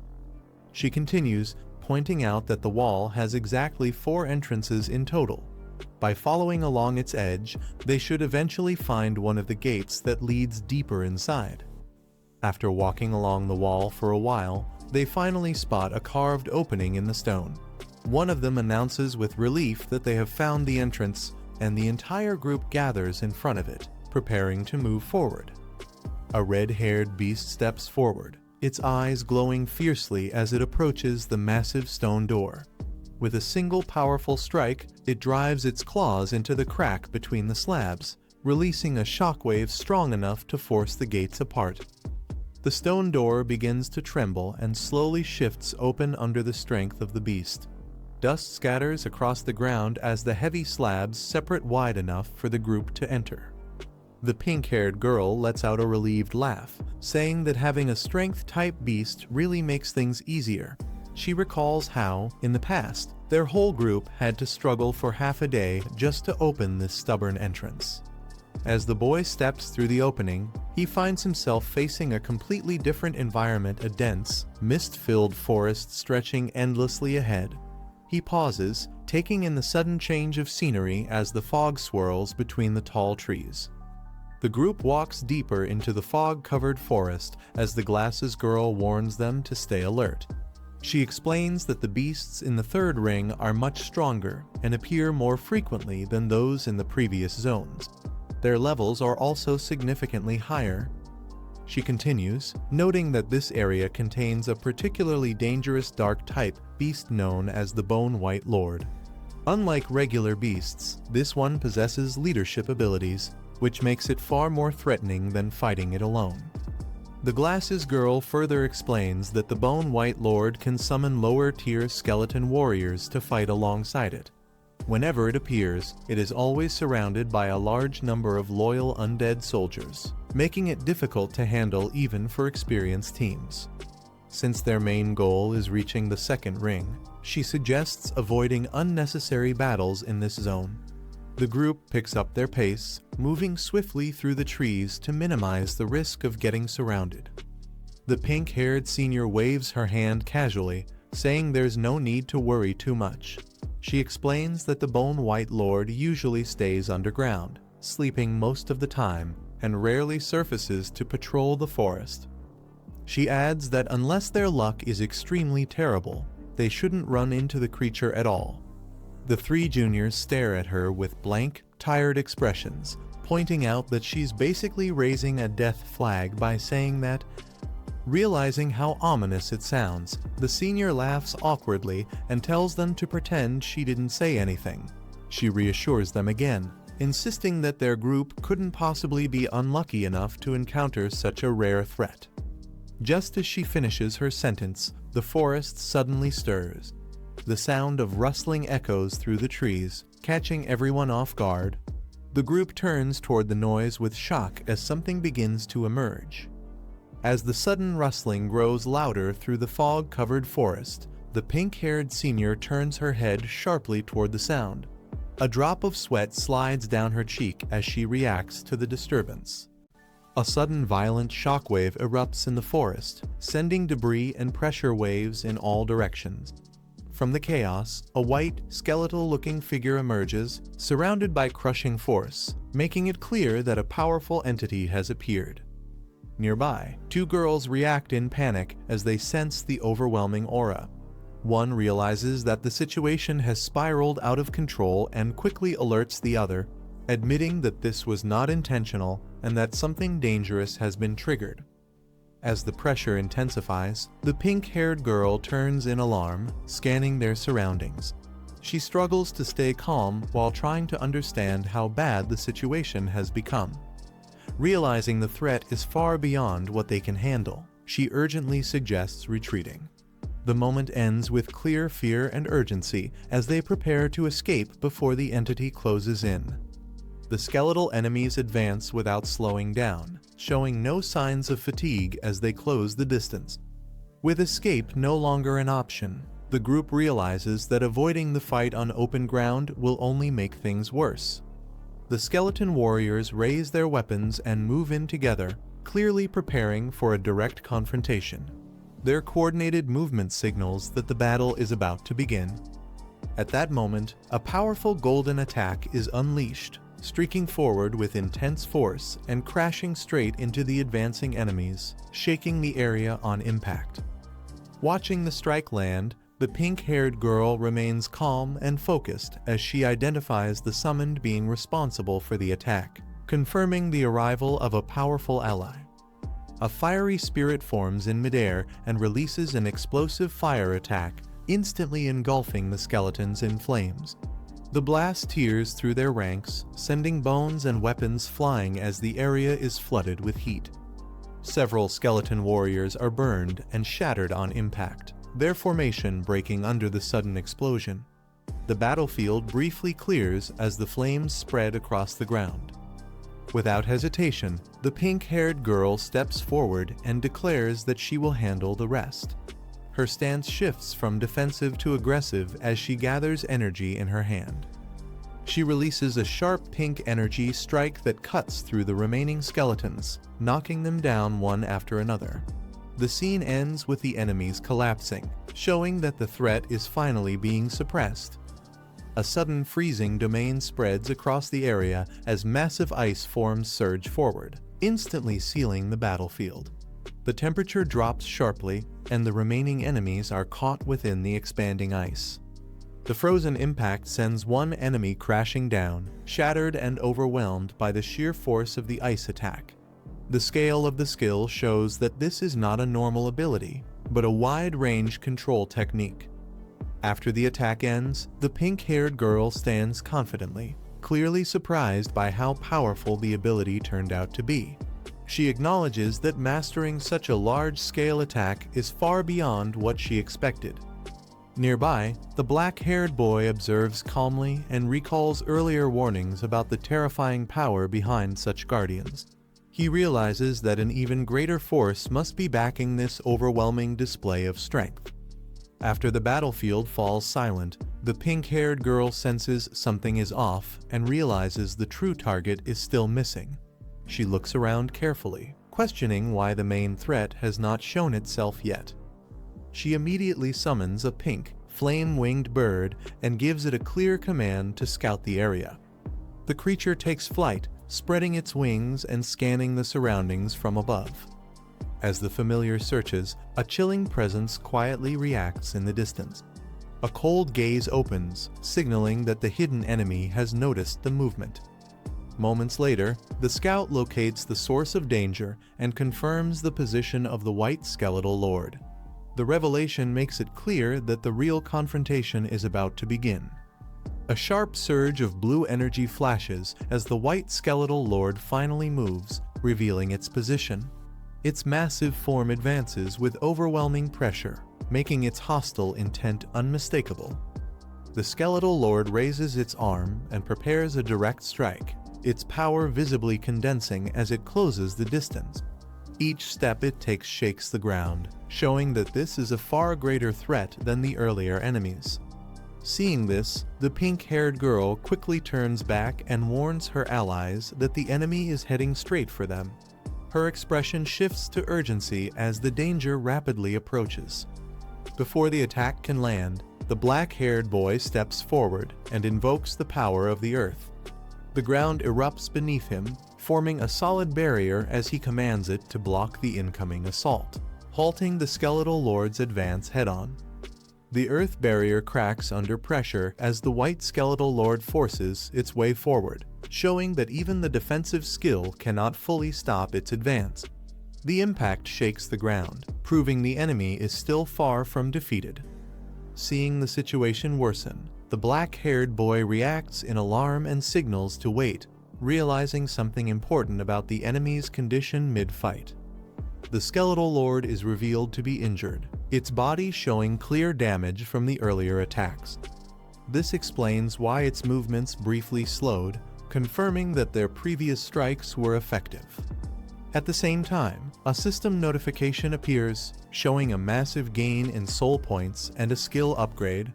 She continues, pointing out that the wall has exactly 4 entrances in total. By following along its edge, they should eventually find one of the gates that leads deeper inside. After walking along the wall for a while, they finally spot a carved opening in the stone. One of them announces with relief that they have found the entrance, and the entire group gathers in front of it, preparing to move forward. A red-haired beast steps forward, its eyes glowing fiercely as it approaches the massive stone door. With a single powerful strike, it drives its claws into the crack between the slabs, releasing a shockwave strong enough to force the gates apart. The stone door begins to tremble and slowly shifts open under the strength of the beast. Dust scatters across the ground as the heavy slabs separate wide enough for the group to enter. The pink-haired girl lets out a relieved laugh, saying that having a strength-type beast really makes things easier. She recalls how, in the past, their whole group had to struggle for half a day just to open this stubborn entrance. As the boy steps through the opening, he finds himself facing a completely different environment, a dense, mist-filled forest stretching endlessly ahead. He pauses, taking in the sudden change of scenery as the fog swirls between the tall trees. The group walks deeper into the fog-covered forest as the glasses girl warns them to stay alert. She explains that the beasts in the third ring are much stronger and appear more frequently than those in the previous zones. Their levels are also significantly higher. She continues, noting that this area contains a particularly dangerous dark-type beast known as the Bone White Lord. Unlike regular beasts, this one possesses leadership abilities, which makes it far more threatening than fighting it alone. The glasses girl further explains that the Bone White Lord can summon lower-tier skeleton warriors to fight alongside it. Whenever it appears, it is always surrounded by a large number of loyal undead soldiers, making it difficult to handle even for experienced teams. Since their main goal is reaching the second ring, she suggests avoiding unnecessary battles in this zone. The group picks up their pace, moving swiftly through the trees to minimize the risk of getting surrounded. The pink-haired senior waves her hand casually, saying there's no need to worry too much. She explains that the Bone White Lord usually stays underground, sleeping most of the time, and rarely surfaces to patrol the forest. She adds that unless their luck is extremely terrible, they shouldn't run into the creature at all. The 3 juniors stare at her with blank, tired expressions, pointing out that she's basically raising a death flag by saying that. Realizing how ominous it sounds, the senior laughs awkwardly and tells them to pretend she didn't say anything. She reassures them again, insisting that their group couldn't possibly be unlucky enough to encounter such a rare threat. Just as she finishes her sentence, the forest suddenly stirs. The sound of rustling echoes through the trees, catching everyone off guard. The group turns toward the noise with shock as something begins to emerge. As the sudden rustling grows louder through the fog-covered forest, the pink-haired senior turns her head sharply toward the sound. A drop of sweat slides down her cheek as she reacts to the disturbance. A sudden violent shockwave erupts in the forest, sending debris and pressure waves in all directions. From the chaos, a white, skeletal-looking figure emerges, surrounded by crushing force, making it clear that a powerful entity has appeared. Nearby, two girls react in panic as they sense the overwhelming aura. One realizes that the situation has spiraled out of control and quickly alerts the other, admitting that this was not intentional and that something dangerous has been triggered. As the pressure intensifies, the pink-haired girl turns in alarm, scanning their surroundings. She struggles to stay calm while trying to understand how bad the situation has become. Realizing the threat is far beyond what they can handle, she urgently suggests retreating. The moment ends with clear fear and urgency as they prepare to escape before the entity closes in. The skeletal enemies advance without slowing down, showing no signs of fatigue as they close the distance. With escape no longer an option, the group realizes that avoiding the fight on open ground will only make things worse. The skeleton warriors raise their weapons and move in together, clearly preparing for a direct confrontation. Their coordinated movement signals that the battle is about to begin. At that moment, a powerful golden attack is unleashed, streaking forward with intense force and crashing straight into the advancing enemies, shaking the area on impact. Watching the strike land, the pink-haired girl remains calm and focused as she identifies the summoned being responsible for the attack, confirming the arrival of a powerful ally. A fiery spirit forms in midair and releases an explosive fire attack, instantly engulfing the skeletons in flames. The blast tears through their ranks, sending bones and weapons flying as the area is flooded with heat. Several skeleton warriors are burned and shattered on impact, their formation breaking under the sudden explosion. The battlefield briefly clears as the flames spread across the ground. Without hesitation, the pink-haired girl steps forward and declares that she will handle the rest. Her stance shifts from defensive to aggressive as she gathers energy in her hand. She releases a sharp pink energy strike that cuts through the remaining skeletons, knocking them down one after another. The scene ends with the enemies collapsing, showing that the threat is finally being suppressed. A sudden freezing domain spreads across the area as massive ice forms surge forward, instantly sealing the battlefield. The temperature drops sharply, and the remaining enemies are caught within the expanding ice. The frozen impact sends one enemy crashing down, shattered and overwhelmed by the sheer force of the ice attack. The scale of the skill shows that this is not a normal ability, but a wide-range control technique. After the attack ends, the pink-haired girl stands confidently, clearly surprised by how powerful the ability turned out to be. She acknowledges that mastering such a large-scale attack is far beyond what she expected. Nearby, the black-haired boy observes calmly and recalls earlier warnings about the terrifying power behind such guardians. He realizes that an even greater force must be backing this overwhelming display of strength. After the battlefield falls silent, the pink-haired girl senses something is off and realizes the true target is still missing. She looks around carefully, questioning why the main threat has not shown itself yet. She immediately summons a pink, flame-winged bird and gives it a clear command to scout the area. The creature takes flight, spreading its wings and scanning the surroundings from above. As the familiar searches, a chilling presence quietly reacts in the distance. A cold gaze opens, signaling that the hidden enemy has noticed the movement. Moments later, the scout locates the source of danger and confirms the position of the white skeletal lord. The revelation makes it clear that the real confrontation is about to begin. A sharp surge of blue energy flashes as the white skeletal lord finally moves, revealing its position. Its massive form advances with overwhelming pressure, making its hostile intent unmistakable. The skeletal lord raises its arm and prepares a direct strike, its power visibly condensing as it closes the distance. Each step it takes shakes the ground, showing that this is a far greater threat than the earlier enemies. Seeing this, the pink-haired girl quickly turns back and warns her allies that the enemy is heading straight for them. Her expression shifts to urgency as the danger rapidly approaches. Before the attack can land, the black-haired boy steps forward and invokes the power of the earth. The ground erupts beneath him, forming a solid barrier as he commands it to block the incoming assault, halting the skeletal lord's advance head-on. The earth barrier cracks under pressure as the white skeletal lord forces its way forward, showing that even the defensive skill cannot fully stop its advance. The impact shakes the ground, proving the enemy is still far from defeated. Seeing the situation worsen, the black-haired boy reacts in alarm and signals to wait, realizing something important about the enemy's condition mid-fight. The skeletal lord is revealed to be injured, its body showing clear damage from the earlier attacks. This explains why its movements briefly slowed, confirming that their previous strikes were effective. At the same time, a system notification appears, showing a massive gain in soul points and a skill upgrade.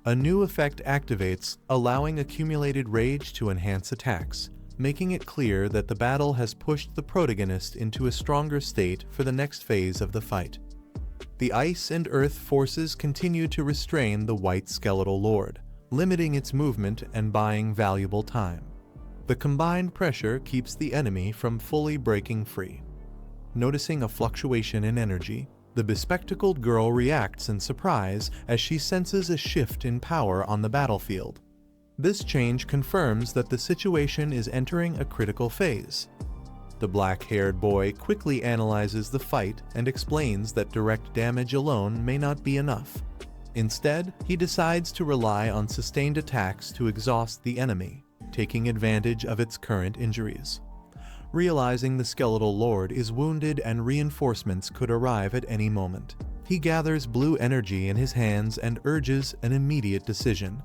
A new effect activates, allowing accumulated rage to enhance attacks, making it clear that the battle has pushed the protagonist into a stronger state for the next phase of the fight. The ice and earth forces continue to restrain the white skeletal lord, limiting its movement and buying valuable time. The combined pressure keeps the enemy from fully breaking free. Noticing a fluctuation in energy, the bespectacled girl reacts in surprise as she senses a shift in power on the battlefield. This change confirms that the situation is entering a critical phase. The black-haired boy quickly analyzes the fight and explains that direct damage alone may not be enough. Instead, he decides to rely on sustained attacks to exhaust the enemy, taking advantage of its current injuries. Realizing the skeletal lord is wounded and reinforcements could arrive at any moment, he gathers blue energy in his hands and urges an immediate decision.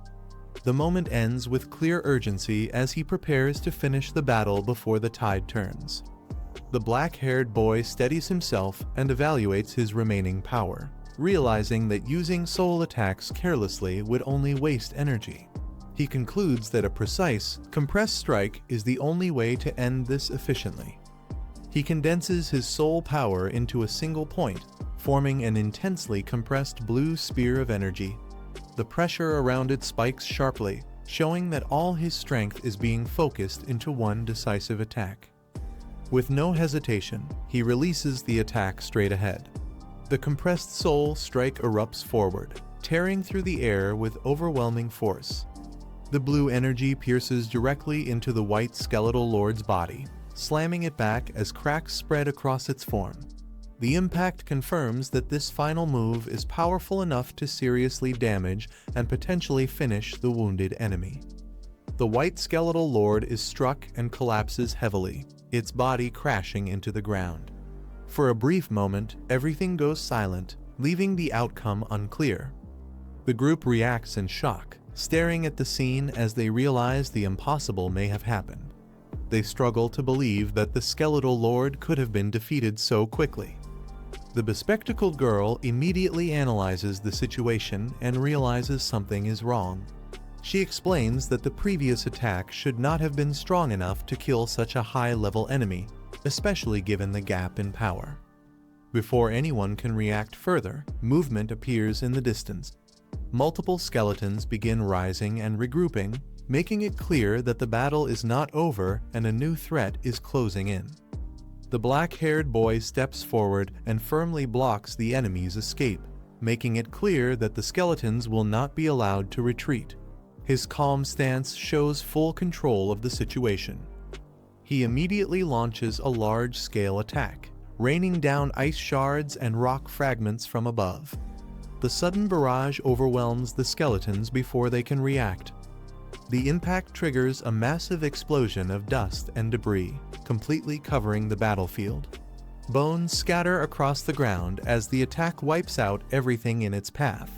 The moment ends with clear urgency as he prepares to finish the battle before the tide turns. The black-haired boy steadies himself and evaluates his remaining power, realizing that using soul attacks carelessly would only waste energy. He concludes that a precise, compressed strike is the only way to end this efficiently. He condenses his soul power into a single point, forming an intensely compressed blue spear of energy. The pressure around it spikes sharply, showing that all his strength is being focused into one decisive attack. With no hesitation, he releases the attack straight ahead. The compressed soul strike erupts forward, tearing through the air with overwhelming force. The blue energy pierces directly into the white skeletal lord's body, slamming it back as cracks spread across its form. The impact confirms that this final move is powerful enough to seriously damage and potentially finish the wounded enemy. The white skeletal lord is struck and collapses heavily, its body crashing into the ground. For a brief moment, everything goes silent, leaving the outcome unclear. The group reacts in shock, staring at the scene as they realize the impossible may have happened. They struggle to believe that the skeletal lord could have been defeated so quickly. The bespectacled girl immediately analyzes the situation and realizes something is wrong. She explains that the previous attack should not have been strong enough to kill such a high-level enemy, especially given the gap in power. Before anyone can react further, movement appears in the distance. Multiple skeletons begin rising and regrouping, making it clear that the battle is not over and a new threat is closing in. The black-haired boy steps forward and firmly blocks the enemy's escape, making it clear that the skeletons will not be allowed to retreat. His calm stance shows full control of the situation. He immediately launches a large-scale attack, raining down ice shards and rock fragments from above. The sudden barrage overwhelms the skeletons before they can react. The impact triggers a massive explosion of dust and debris, completely covering the battlefield. Bones scatter across the ground as the attack wipes out everything in its path.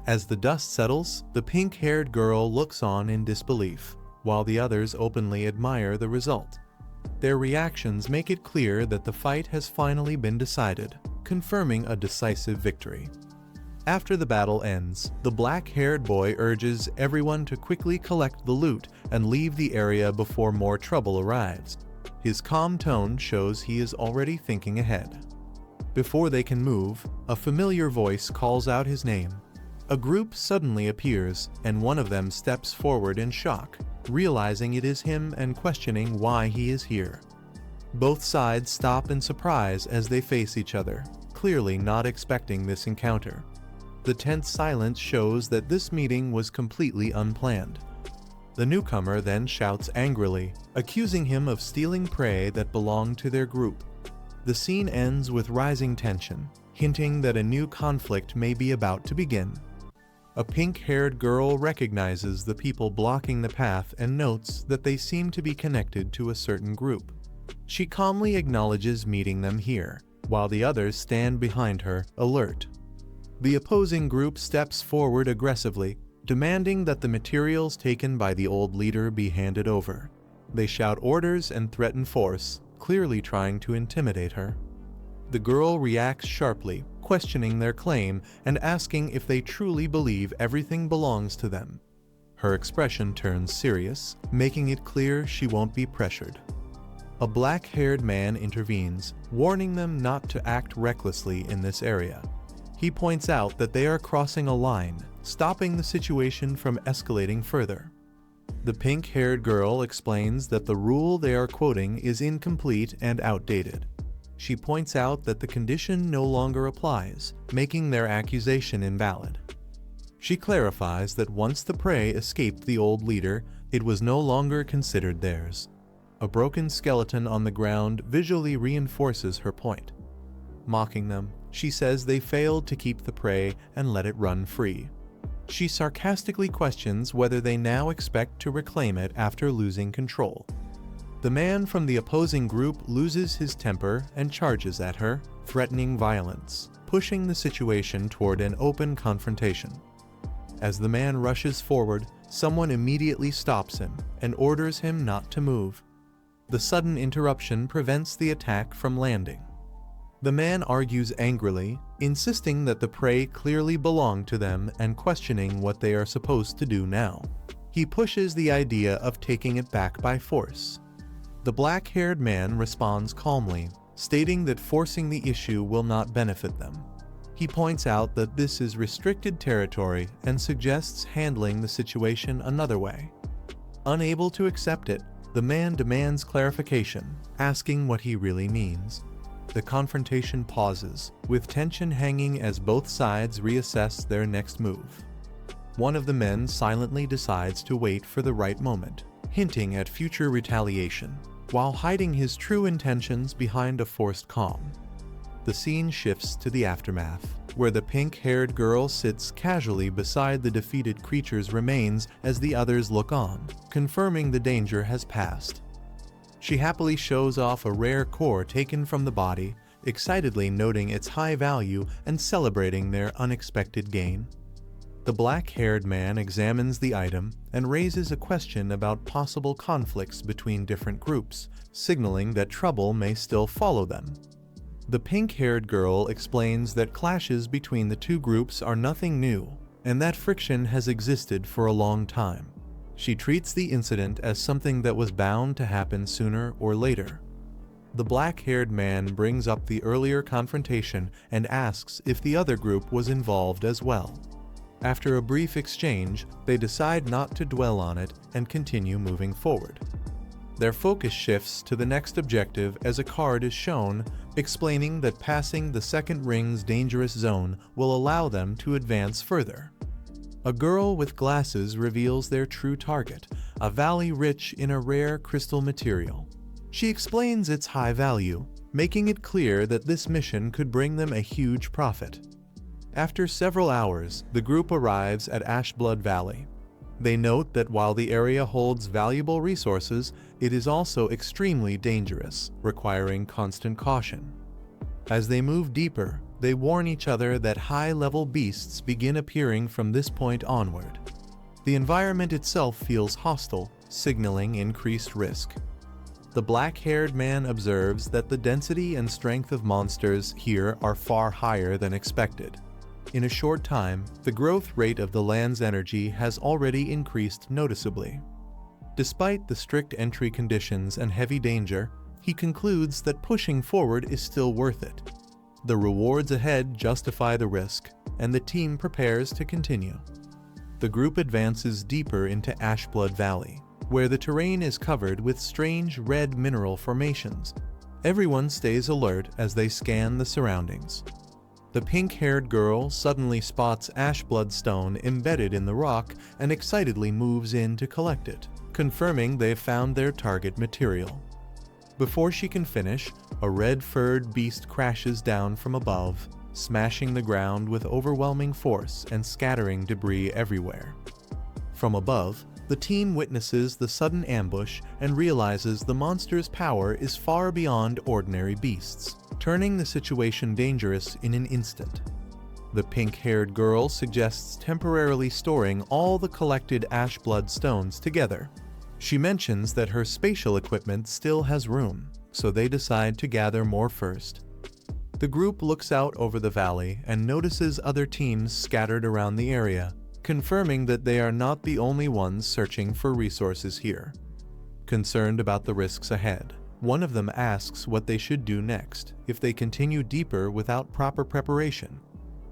As the dust settles, the pink-haired girl looks on in disbelief, while the others openly admire the result. Their reactions make it clear that the fight has finally been decided, confirming a decisive victory. After the battle ends, the black-haired boy urges everyone to quickly collect the loot and leave the area before more trouble arrives. His calm tone shows he is already thinking ahead. Before they can move, a familiar voice calls out his name. A group suddenly appears, and one of them steps forward in shock, realizing it is him and questioning why he is here. Both sides stop in surprise as they face each other, clearly not expecting this encounter. The tense silence shows that this meeting was completely unplanned. The newcomer then shouts angrily, accusing him of stealing prey that belonged to their group. The scene ends with rising tension, hinting that a new conflict may be about to begin. A pink-haired girl recognizes the people blocking the path and notes that they seem to be connected to a certain group. She calmly acknowledges meeting them here, while the others stand behind her, alert. The opposing group steps forward aggressively, demanding that the materials taken by the old leader be handed over. They shout orders and threaten force, clearly trying to intimidate her. The girl reacts sharply, questioning their claim and asking if they truly believe everything belongs to them. Her expression turns serious, making it clear she won't be pressured. A black-haired man intervenes, warning them not to act recklessly in this area. He points out that they are crossing a line, stopping the situation from escalating further. The pink-haired girl explains that the rule they are quoting is incomplete and outdated. She points out that the condition no longer applies, making their accusation invalid. She clarifies that once the prey escaped the old leader, it was no longer considered theirs. A broken skeleton on the ground visually reinforces her point. Mocking them, she says they failed to keep the prey and let it run free. She sarcastically questions whether they now expect to reclaim it after losing control. The man from the opposing group loses his temper and charges at her, threatening violence, pushing the situation toward an open confrontation. As the man rushes forward, someone immediately stops him and orders him not to move. The sudden interruption prevents the attack from landing. The man argues angrily, insisting that the prey clearly belonged to them and questioning what they are supposed to do now. He pushes the idea of taking it back by force. The black-haired man responds calmly, stating that forcing the issue will not benefit them. He points out that this is restricted territory and suggests handling the situation another way. Unable to accept it, the man demands clarification, asking what he really means. The confrontation pauses, with tension hanging as both sides reassess their next move. One of the men silently decides to wait for the right moment, hinting at future retaliation, while hiding his true intentions behind a forced calm. The scene shifts to the aftermath, where the pink-haired girl sits casually beside the defeated creature's remains as the others look on, confirming the danger has passed. She happily shows off a rare core taken from the body, excitedly noting its high value and celebrating their unexpected gain. The black-haired man examines the item and raises a question about possible conflicts between different groups, signaling that trouble may still follow them. The pink-haired girl explains that clashes between the two groups are nothing new, and that friction has existed for a long time. She treats the incident as something that was bound to happen sooner or later. The black-haired man brings up the earlier confrontation and asks if the other group was involved as well. After a brief exchange, they decide not to dwell on it and continue moving forward. Their focus shifts to the next objective as a card is shown, explaining that passing the second ring's dangerous zone will allow them to advance further. A girl with glasses reveals their true target, a valley rich in a rare crystal material. She explains its high value, making it clear that this mission could bring them a huge profit. After several hours, the group arrives at Ashblood Valley. They note that while the area holds valuable resources, it is also extremely dangerous, requiring constant caution. As they move deeper, they warn each other that high-level beasts begin appearing from this point onward. The environment itself feels hostile, signaling increased risk. The black-haired man observes that the density and strength of monsters here are far higher than expected. In a short time, the growth rate of the land's energy has already increased noticeably. Despite the strict entry conditions and heavy danger, he concludes that pushing forward is still worth it. The rewards ahead justify the risk, and the team prepares to continue. The group advances deeper into Ashblood Valley, where the terrain is covered with strange red mineral formations. Everyone stays alert as they scan the surroundings. The pink-haired girl suddenly spots Ashblood stone embedded in the rock and excitedly moves in to collect it, confirming they've found their target material. Before she can finish, a red-furred beast crashes down from above, smashing the ground with overwhelming force and scattering debris everywhere. From above, the team witnesses the sudden ambush and realizes the monster's power is far beyond ordinary beasts, turning the situation dangerous in an instant. The pink-haired girl suggests temporarily storing all the collected Ashblood stones together. She mentions that her spatial equipment still has room, so they decide to gather more first. The group looks out over the valley and notices other teams scattered around the area, confirming that they are not the only ones searching for resources here. Concerned about the risks ahead, one of them asks what they should do next if they continue deeper without proper preparation.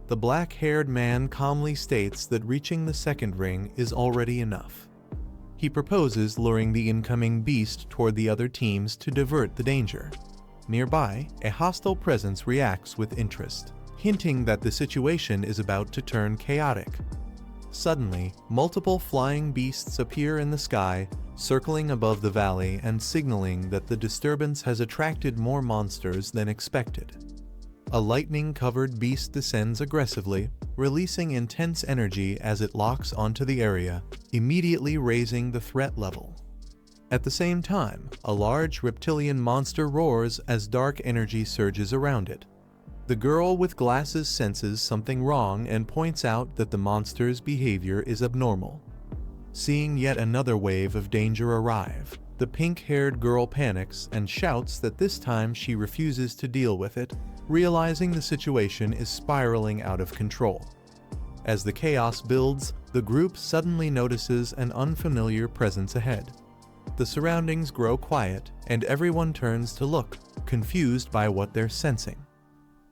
The black-haired man calmly states that reaching the second ring is already enough. He proposes luring the incoming beast toward the other teams to divert the danger. Nearby, a hostile presence reacts with interest, hinting that the situation is about to turn chaotic. Suddenly, multiple flying beasts appear in the sky, circling above the valley and signaling that the disturbance has attracted more monsters than expected. A lightning-covered beast descends aggressively, releasing intense energy as it locks onto the area, immediately raising the threat level. At the same time, a large reptilian monster roars as dark energy surges around it. The girl with glasses senses something wrong and points out that the monster's behavior is abnormal. Seeing yet another wave of danger arrive, the pink-haired girl panics and shouts that this time she refuses to deal with it, realizing the situation is spiraling out of control. As the chaos builds, the group suddenly notices an unfamiliar presence ahead. The surroundings grow quiet, and everyone turns to look, confused by what they're sensing.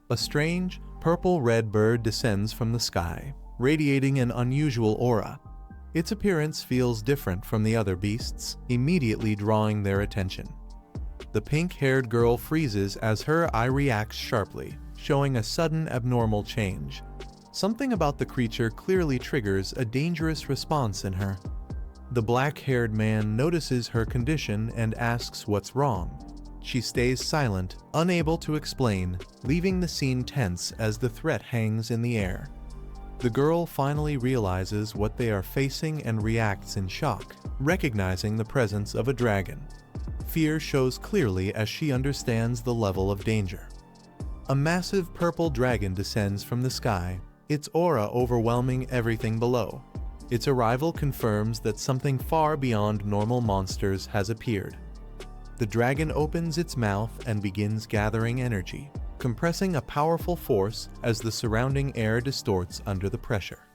A strange, purple-red bird descends from the sky, radiating an unusual aura. Its appearance feels different from the other beasts, immediately drawing their attention. The pink-haired girl freezes as her eye reacts sharply, showing a sudden abnormal change. Something about the creature clearly triggers a dangerous response in her. The black-haired man notices her condition and asks what's wrong. She stays silent, unable to explain, leaving the scene tense as the threat hangs in the air. The girl finally realizes what they are facing and reacts in shock, recognizing the presence of a dragon. Fear shows clearly as she understands the level of danger. A massive purple dragon descends from the sky, its aura overwhelming everything below. Its arrival confirms that something far beyond normal monsters has appeared. The dragon opens its mouth and begins gathering energy, compressing a powerful force as the surrounding air distorts under the pressure.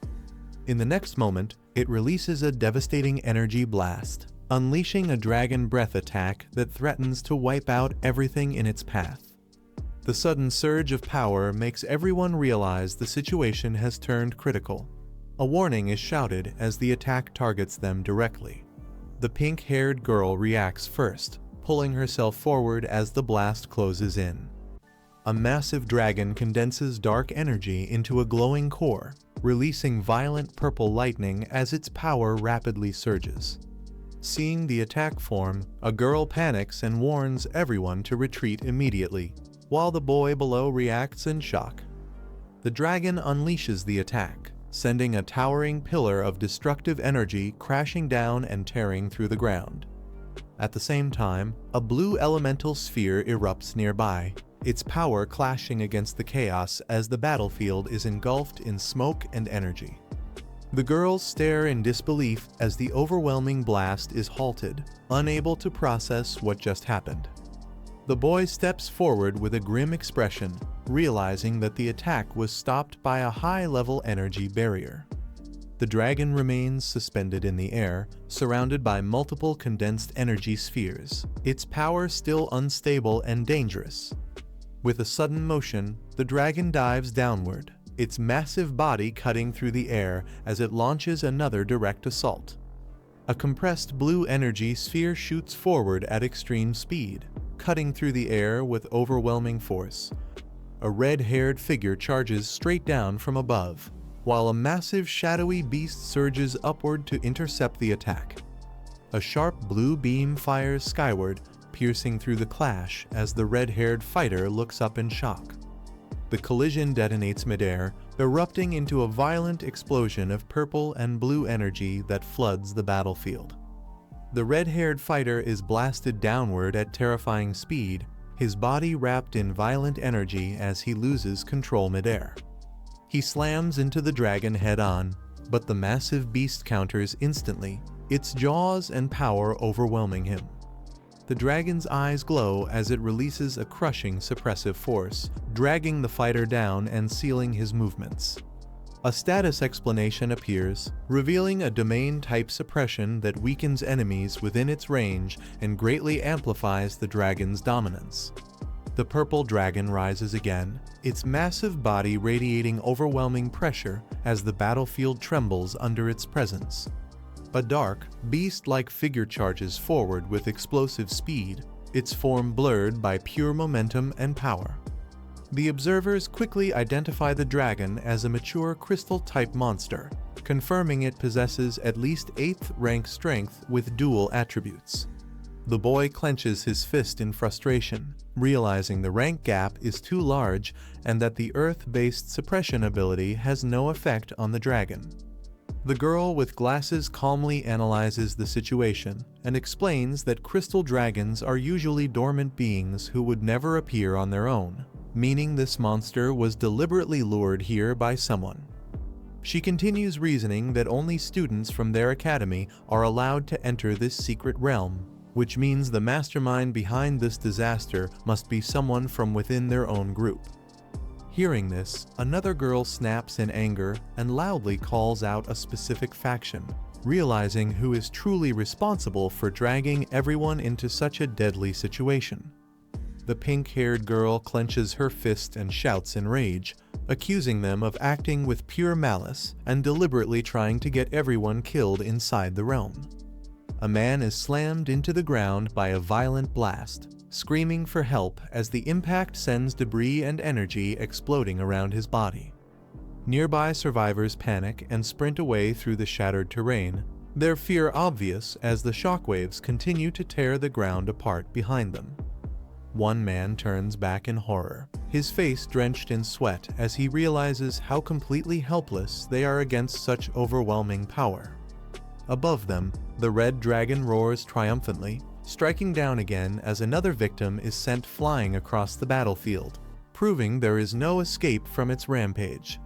In the next moment, it releases a devastating energy blast, unleashing a dragon breath attack that threatens to wipe out everything in its path. The sudden surge of power makes everyone realize the situation has turned critical. A warning is shouted as the attack targets them directly. The pink-haired girl reacts first, pulling herself forward as the blast closes in. A massive dragon condenses dark energy into a glowing core, releasing violent purple lightning as its power rapidly surges. Seeing the attack form, a girl panics and warns everyone to retreat immediately, while the boy below reacts in shock. The dragon unleashes the attack, sending a towering pillar of destructive energy crashing down and tearing through the ground. At the same time, a blue elemental sphere erupts nearby, its power clashing against the chaos as the battlefield is engulfed in smoke and energy. The girls stare in disbelief as the overwhelming blast is halted, unable to process what just happened. The boy steps forward with a grim expression, realizing that the attack was stopped by a high-level energy barrier. The dragon remains suspended in the air, surrounded by multiple condensed energy spheres, its power still unstable and dangerous. With a sudden motion, the dragon dives downward, its massive body cutting through the air as it launches another direct assault. A compressed blue energy sphere shoots forward at extreme speed, cutting through the air with overwhelming force. A red-haired figure charges straight down from above, while a massive shadowy beast surges upward to intercept the attack. A sharp blue beam fires skyward, piercing through the clash as the red-haired fighter looks up in shock. The collision detonates midair, erupting into a violent explosion of purple and blue energy that floods the battlefield. The red-haired fighter is blasted downward at terrifying speed, his body wrapped in violent energy as he loses control midair. He slams into the dragon head-on, but the massive beast counters instantly, its jaws and power overwhelming him. The dragon's eyes glow as it releases a crushing suppressive force, dragging the fighter down and sealing his movements. A status explanation appears, revealing a domain-type suppression that weakens enemies within its range and greatly amplifies the dragon's dominance. The purple dragon rises again, its massive body radiating overwhelming pressure as the battlefield trembles under its presence. A dark, beast-like figure charges forward with explosive speed, its form blurred by pure momentum and power. The observers quickly identify the dragon as a mature crystal-type monster, confirming it possesses at least 8th rank strength with dual attributes. The boy clenches his fist in frustration, realizing the rank gap is too large and that the earth-based suppression ability has no effect on the dragon. The girl with glasses calmly analyzes the situation and explains that crystal dragons are usually dormant beings who would never appear on their own, meaning this monster was deliberately lured here by someone. She continues reasoning that only students from their academy are allowed to enter this secret realm, which means the mastermind behind this disaster must be someone from within their own group. Hearing this, another girl snaps in anger and loudly calls out a specific faction, realizing who is truly responsible for dragging everyone into such a deadly situation. The pink-haired girl clenches her fist and shouts in rage, accusing them of acting with pure malice and deliberately trying to get everyone killed inside the realm. A man is slammed into the ground by a violent blast, screaming for help as the impact sends debris and energy exploding around his body. Nearby survivors panic and sprint away through the shattered terrain, their fear obvious as the shockwaves continue to tear the ground apart behind them. One man turns back in horror, his face drenched in sweat as he realizes how completely helpless they are against such overwhelming power. Above them, the red dragon roars triumphantly, striking down again as another victim is sent flying across the battlefield, proving there is no escape from its rampage.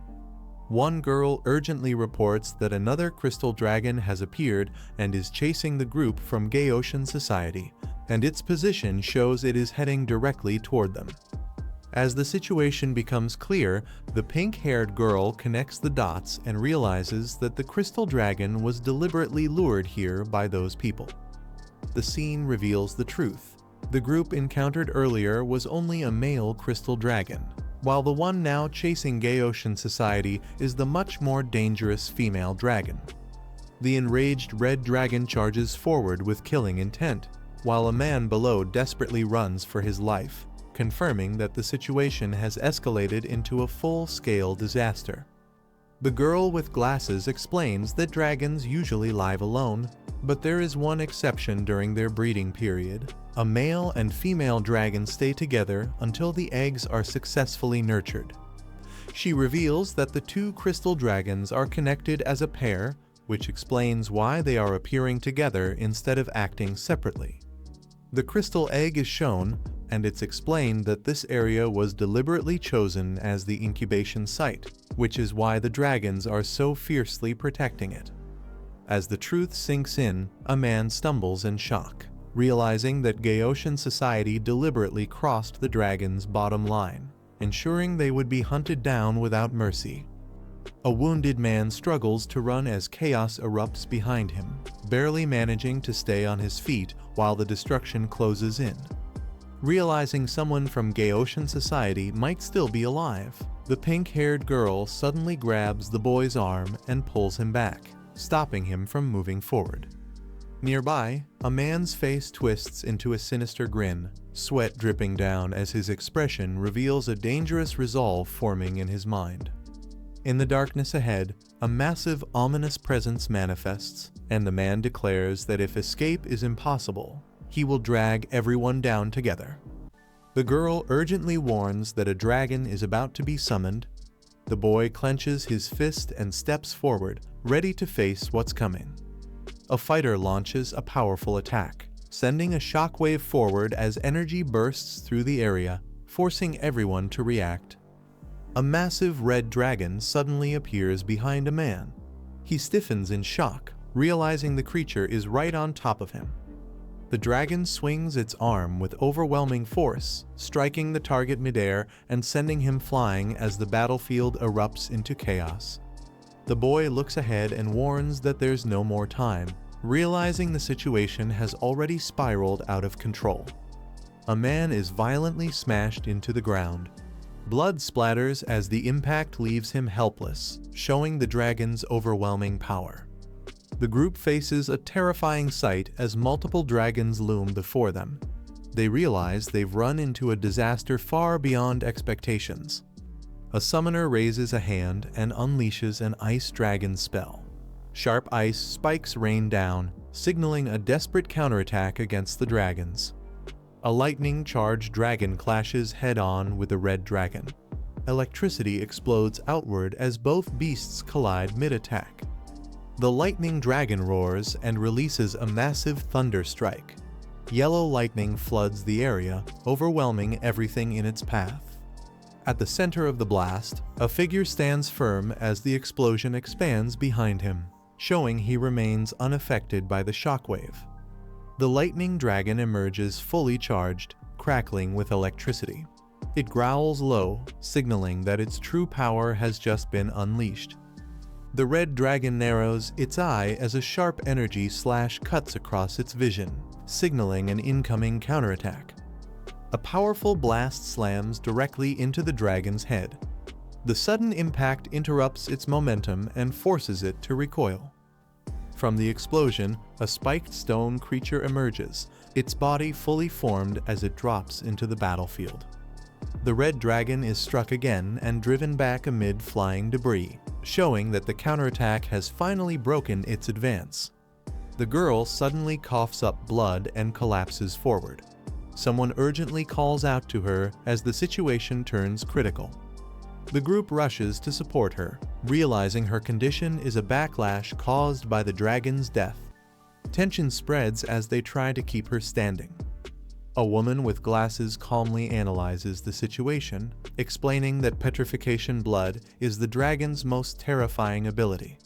One girl urgently reports that another crystal dragon has appeared and is chasing the group from Gay Ocean Society, and its position shows it is heading directly toward them. As the situation becomes clear, the pink-haired girl connects the dots and realizes that the crystal dragon was deliberately lured here by those people. The scene reveals the truth. The group encountered earlier was only a male crystal dragon, while the one now chasing Gay Ocean Society is the much more dangerous female dragon. The enraged red dragon charges forward with killing intent, while a man below desperately runs for his life, confirming that the situation has escalated into a full-scale disaster. The girl with glasses explains that dragons usually live alone, but there is one exception during their breeding period. A male and female dragon stay together until the eggs are successfully nurtured. She reveals that the two crystal dragons are connected as a pair, which explains why they are appearing together instead of acting separately. The crystal egg is shown, and it's explained that this area was deliberately chosen as the incubation site, which is why the dragons are so fiercely protecting it. As the truth sinks in, a man stumbles in shock, realizing that Gay Ocean Society deliberately crossed the dragon's bottom line. ensuring they would be hunted down without mercy. A wounded man struggles to run as chaos erupts behind him, barely managing to stay on his feet while the destruction closes in. Realizing someone from Gay Ocean Society might still be alive, the pink-haired girl suddenly grabs the boy's arm and pulls him back, stopping him from moving forward. Nearby, a man's face twists into a sinister grin, sweat dripping down as his expression reveals a dangerous resolve forming in his mind. In the darkness ahead, a massive, ominous presence manifests, and the man declares that if escape is impossible, he will drag everyone down together. The girl urgently warns that a dragon is about to be summoned. The boy clenches his fist and steps forward, ready to face what's coming. A fighter launches a powerful attack, sending a shockwave forward as energy bursts through the area, forcing everyone to react. A massive red dragon suddenly appears behind a man. He stiffens in shock, realizing the creature is right on top of him. The dragon swings its arm with overwhelming force, striking the target midair and sending him flying as the battlefield erupts into chaos. The boy looks ahead and warns that there's no more time, realizing the situation has already spiraled out of control. A man is violently smashed into the ground. Blood splatters as the impact leaves him helpless, showing the dragon's overwhelming power. The group faces a terrifying sight as multiple dragons loom before them. They realize they've run into a disaster far beyond expectations. A summoner raises a hand and unleashes an ice dragon spell. Sharp ice spikes rain down, signaling a desperate counterattack against the dragons. A lightning-charged dragon clashes head-on with a red dragon. Electricity explodes outward as both beasts collide mid-attack. The lightning dragon roars and releases a massive thunder strike. Yellow lightning floods the area, overwhelming everything in its path. At the center of the blast, a figure stands firm as the explosion expands behind him, showing he remains unaffected by the shockwave. The lightning dragon emerges fully charged, crackling with electricity. It growls low, signaling that its true power has just been unleashed. The red dragon narrows its eye as a sharp energy slash cuts across its vision, signaling an incoming counterattack. A powerful blast slams directly into the dragon's head. The sudden impact interrupts its momentum and forces it to recoil. From the explosion, a spiked stone creature emerges, its body fully formed as it drops into the battlefield. The red dragon is struck again and driven back amid flying debris, showing that the counterattack has finally broken its advance. The girl suddenly coughs up blood and collapses forward. Someone urgently calls out to her as the situation turns critical. The group rushes to support her, realizing her condition is a backlash caused by the dragon's death. Tension spreads as they try to keep her standing. A woman with glasses calmly analyzes the situation, explaining that petrification blood is the dragon's most terrifying ability.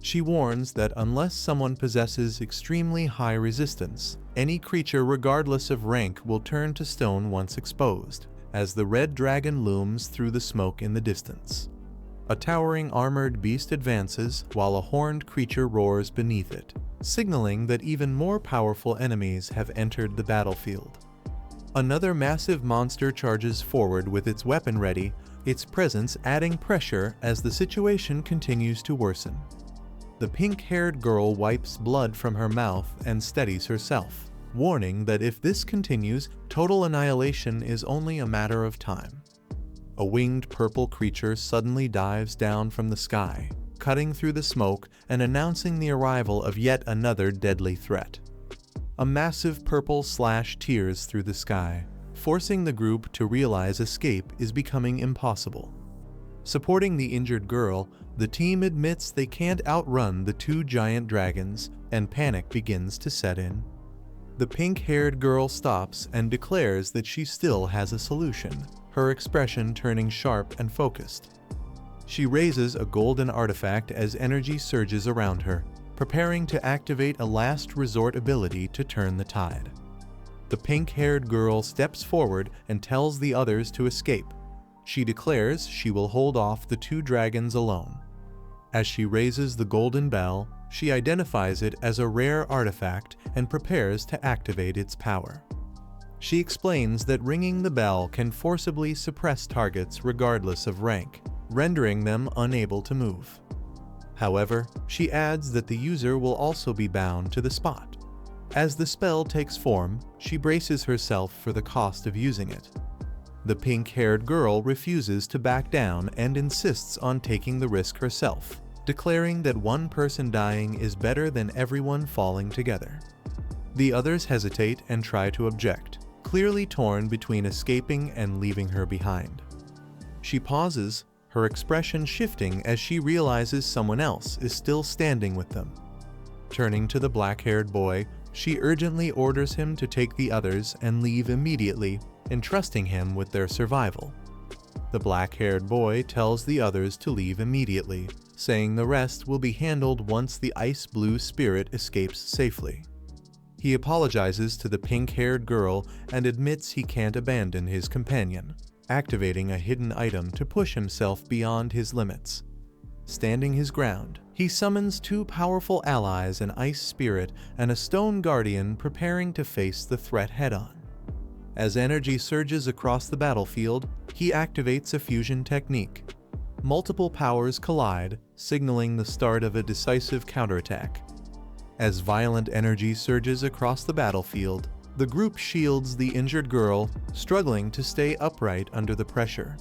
She warns that unless someone possesses extremely high resistance, any creature regardless of rank will turn to stone once exposed, as the red dragon looms through the smoke in the distance. A towering armored beast advances while a horned creature roars beneath it, signaling that even more powerful enemies have entered the battlefield. Another massive monster charges forward with its weapon ready, its presence adding pressure as the situation continues to worsen. The pink-haired girl wipes blood from her mouth and steadies herself, warning that if this continues, total annihilation is only a matter of time. A winged purple creature suddenly dives down from the sky, cutting through the smoke and announcing the arrival of yet another deadly threat. A massive purple slash tears through the sky, forcing the group to realize escape is becoming impossible. Supporting the injured girl, the team admits they can't outrun the two giant dragons, and panic begins to set in. The pink-haired girl stops and declares that she still has a solution, her expression turning sharp and focused. She raises a golden artifact as energy surges around her, preparing to activate a last resort ability to turn the tide. The pink-haired girl steps forward and tells the others to escape. She declares she will hold off the two dragons alone. As she raises the golden bell, she identifies it as a rare artifact and prepares to activate its power. She explains that ringing the bell can forcibly suppress targets regardless of rank, rendering them unable to move. However, she adds that the user will also be bound to the spot. As the spell takes form, she braces herself for the cost of using it. The pink-haired girl refuses to back down and insists on taking the risk herself, declaring that one person dying is better than everyone falling together. The others hesitate and try to object, clearly torn between escaping and leaving her behind. She pauses, her expression shifting as she realizes someone else is still standing with them. Turning to the black-haired boy, she urgently orders him to take the others and leave immediately, entrusting him with their survival. The black-haired boy tells the others to leave immediately, saying the rest will be handled once the ice blue spirit escapes safely. He apologizes to the pink-haired girl and admits he can't abandon his companion, activating a hidden item to push himself beyond his limits. Standing his ground, he summons two powerful allies, an ice spirit and a stone guardian, preparing to face the threat head-on. As energy surges across the battlefield, he activates a fusion technique. Multiple powers collide, signaling the start of a decisive counterattack. As violent energy surges across the battlefield, the group shields the injured girl, struggling to stay upright under the pressure.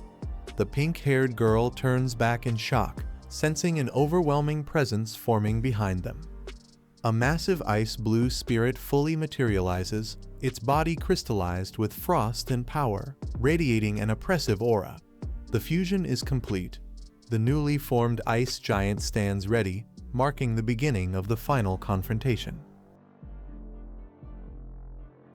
The pink-haired girl turns back in shock, sensing an overwhelming presence forming behind them. A massive ice blue spirit fully materializes, its body crystallized with frost and power, radiating an oppressive aura. The fusion is complete. The newly formed ice giant stands ready, marking the beginning of the final confrontation.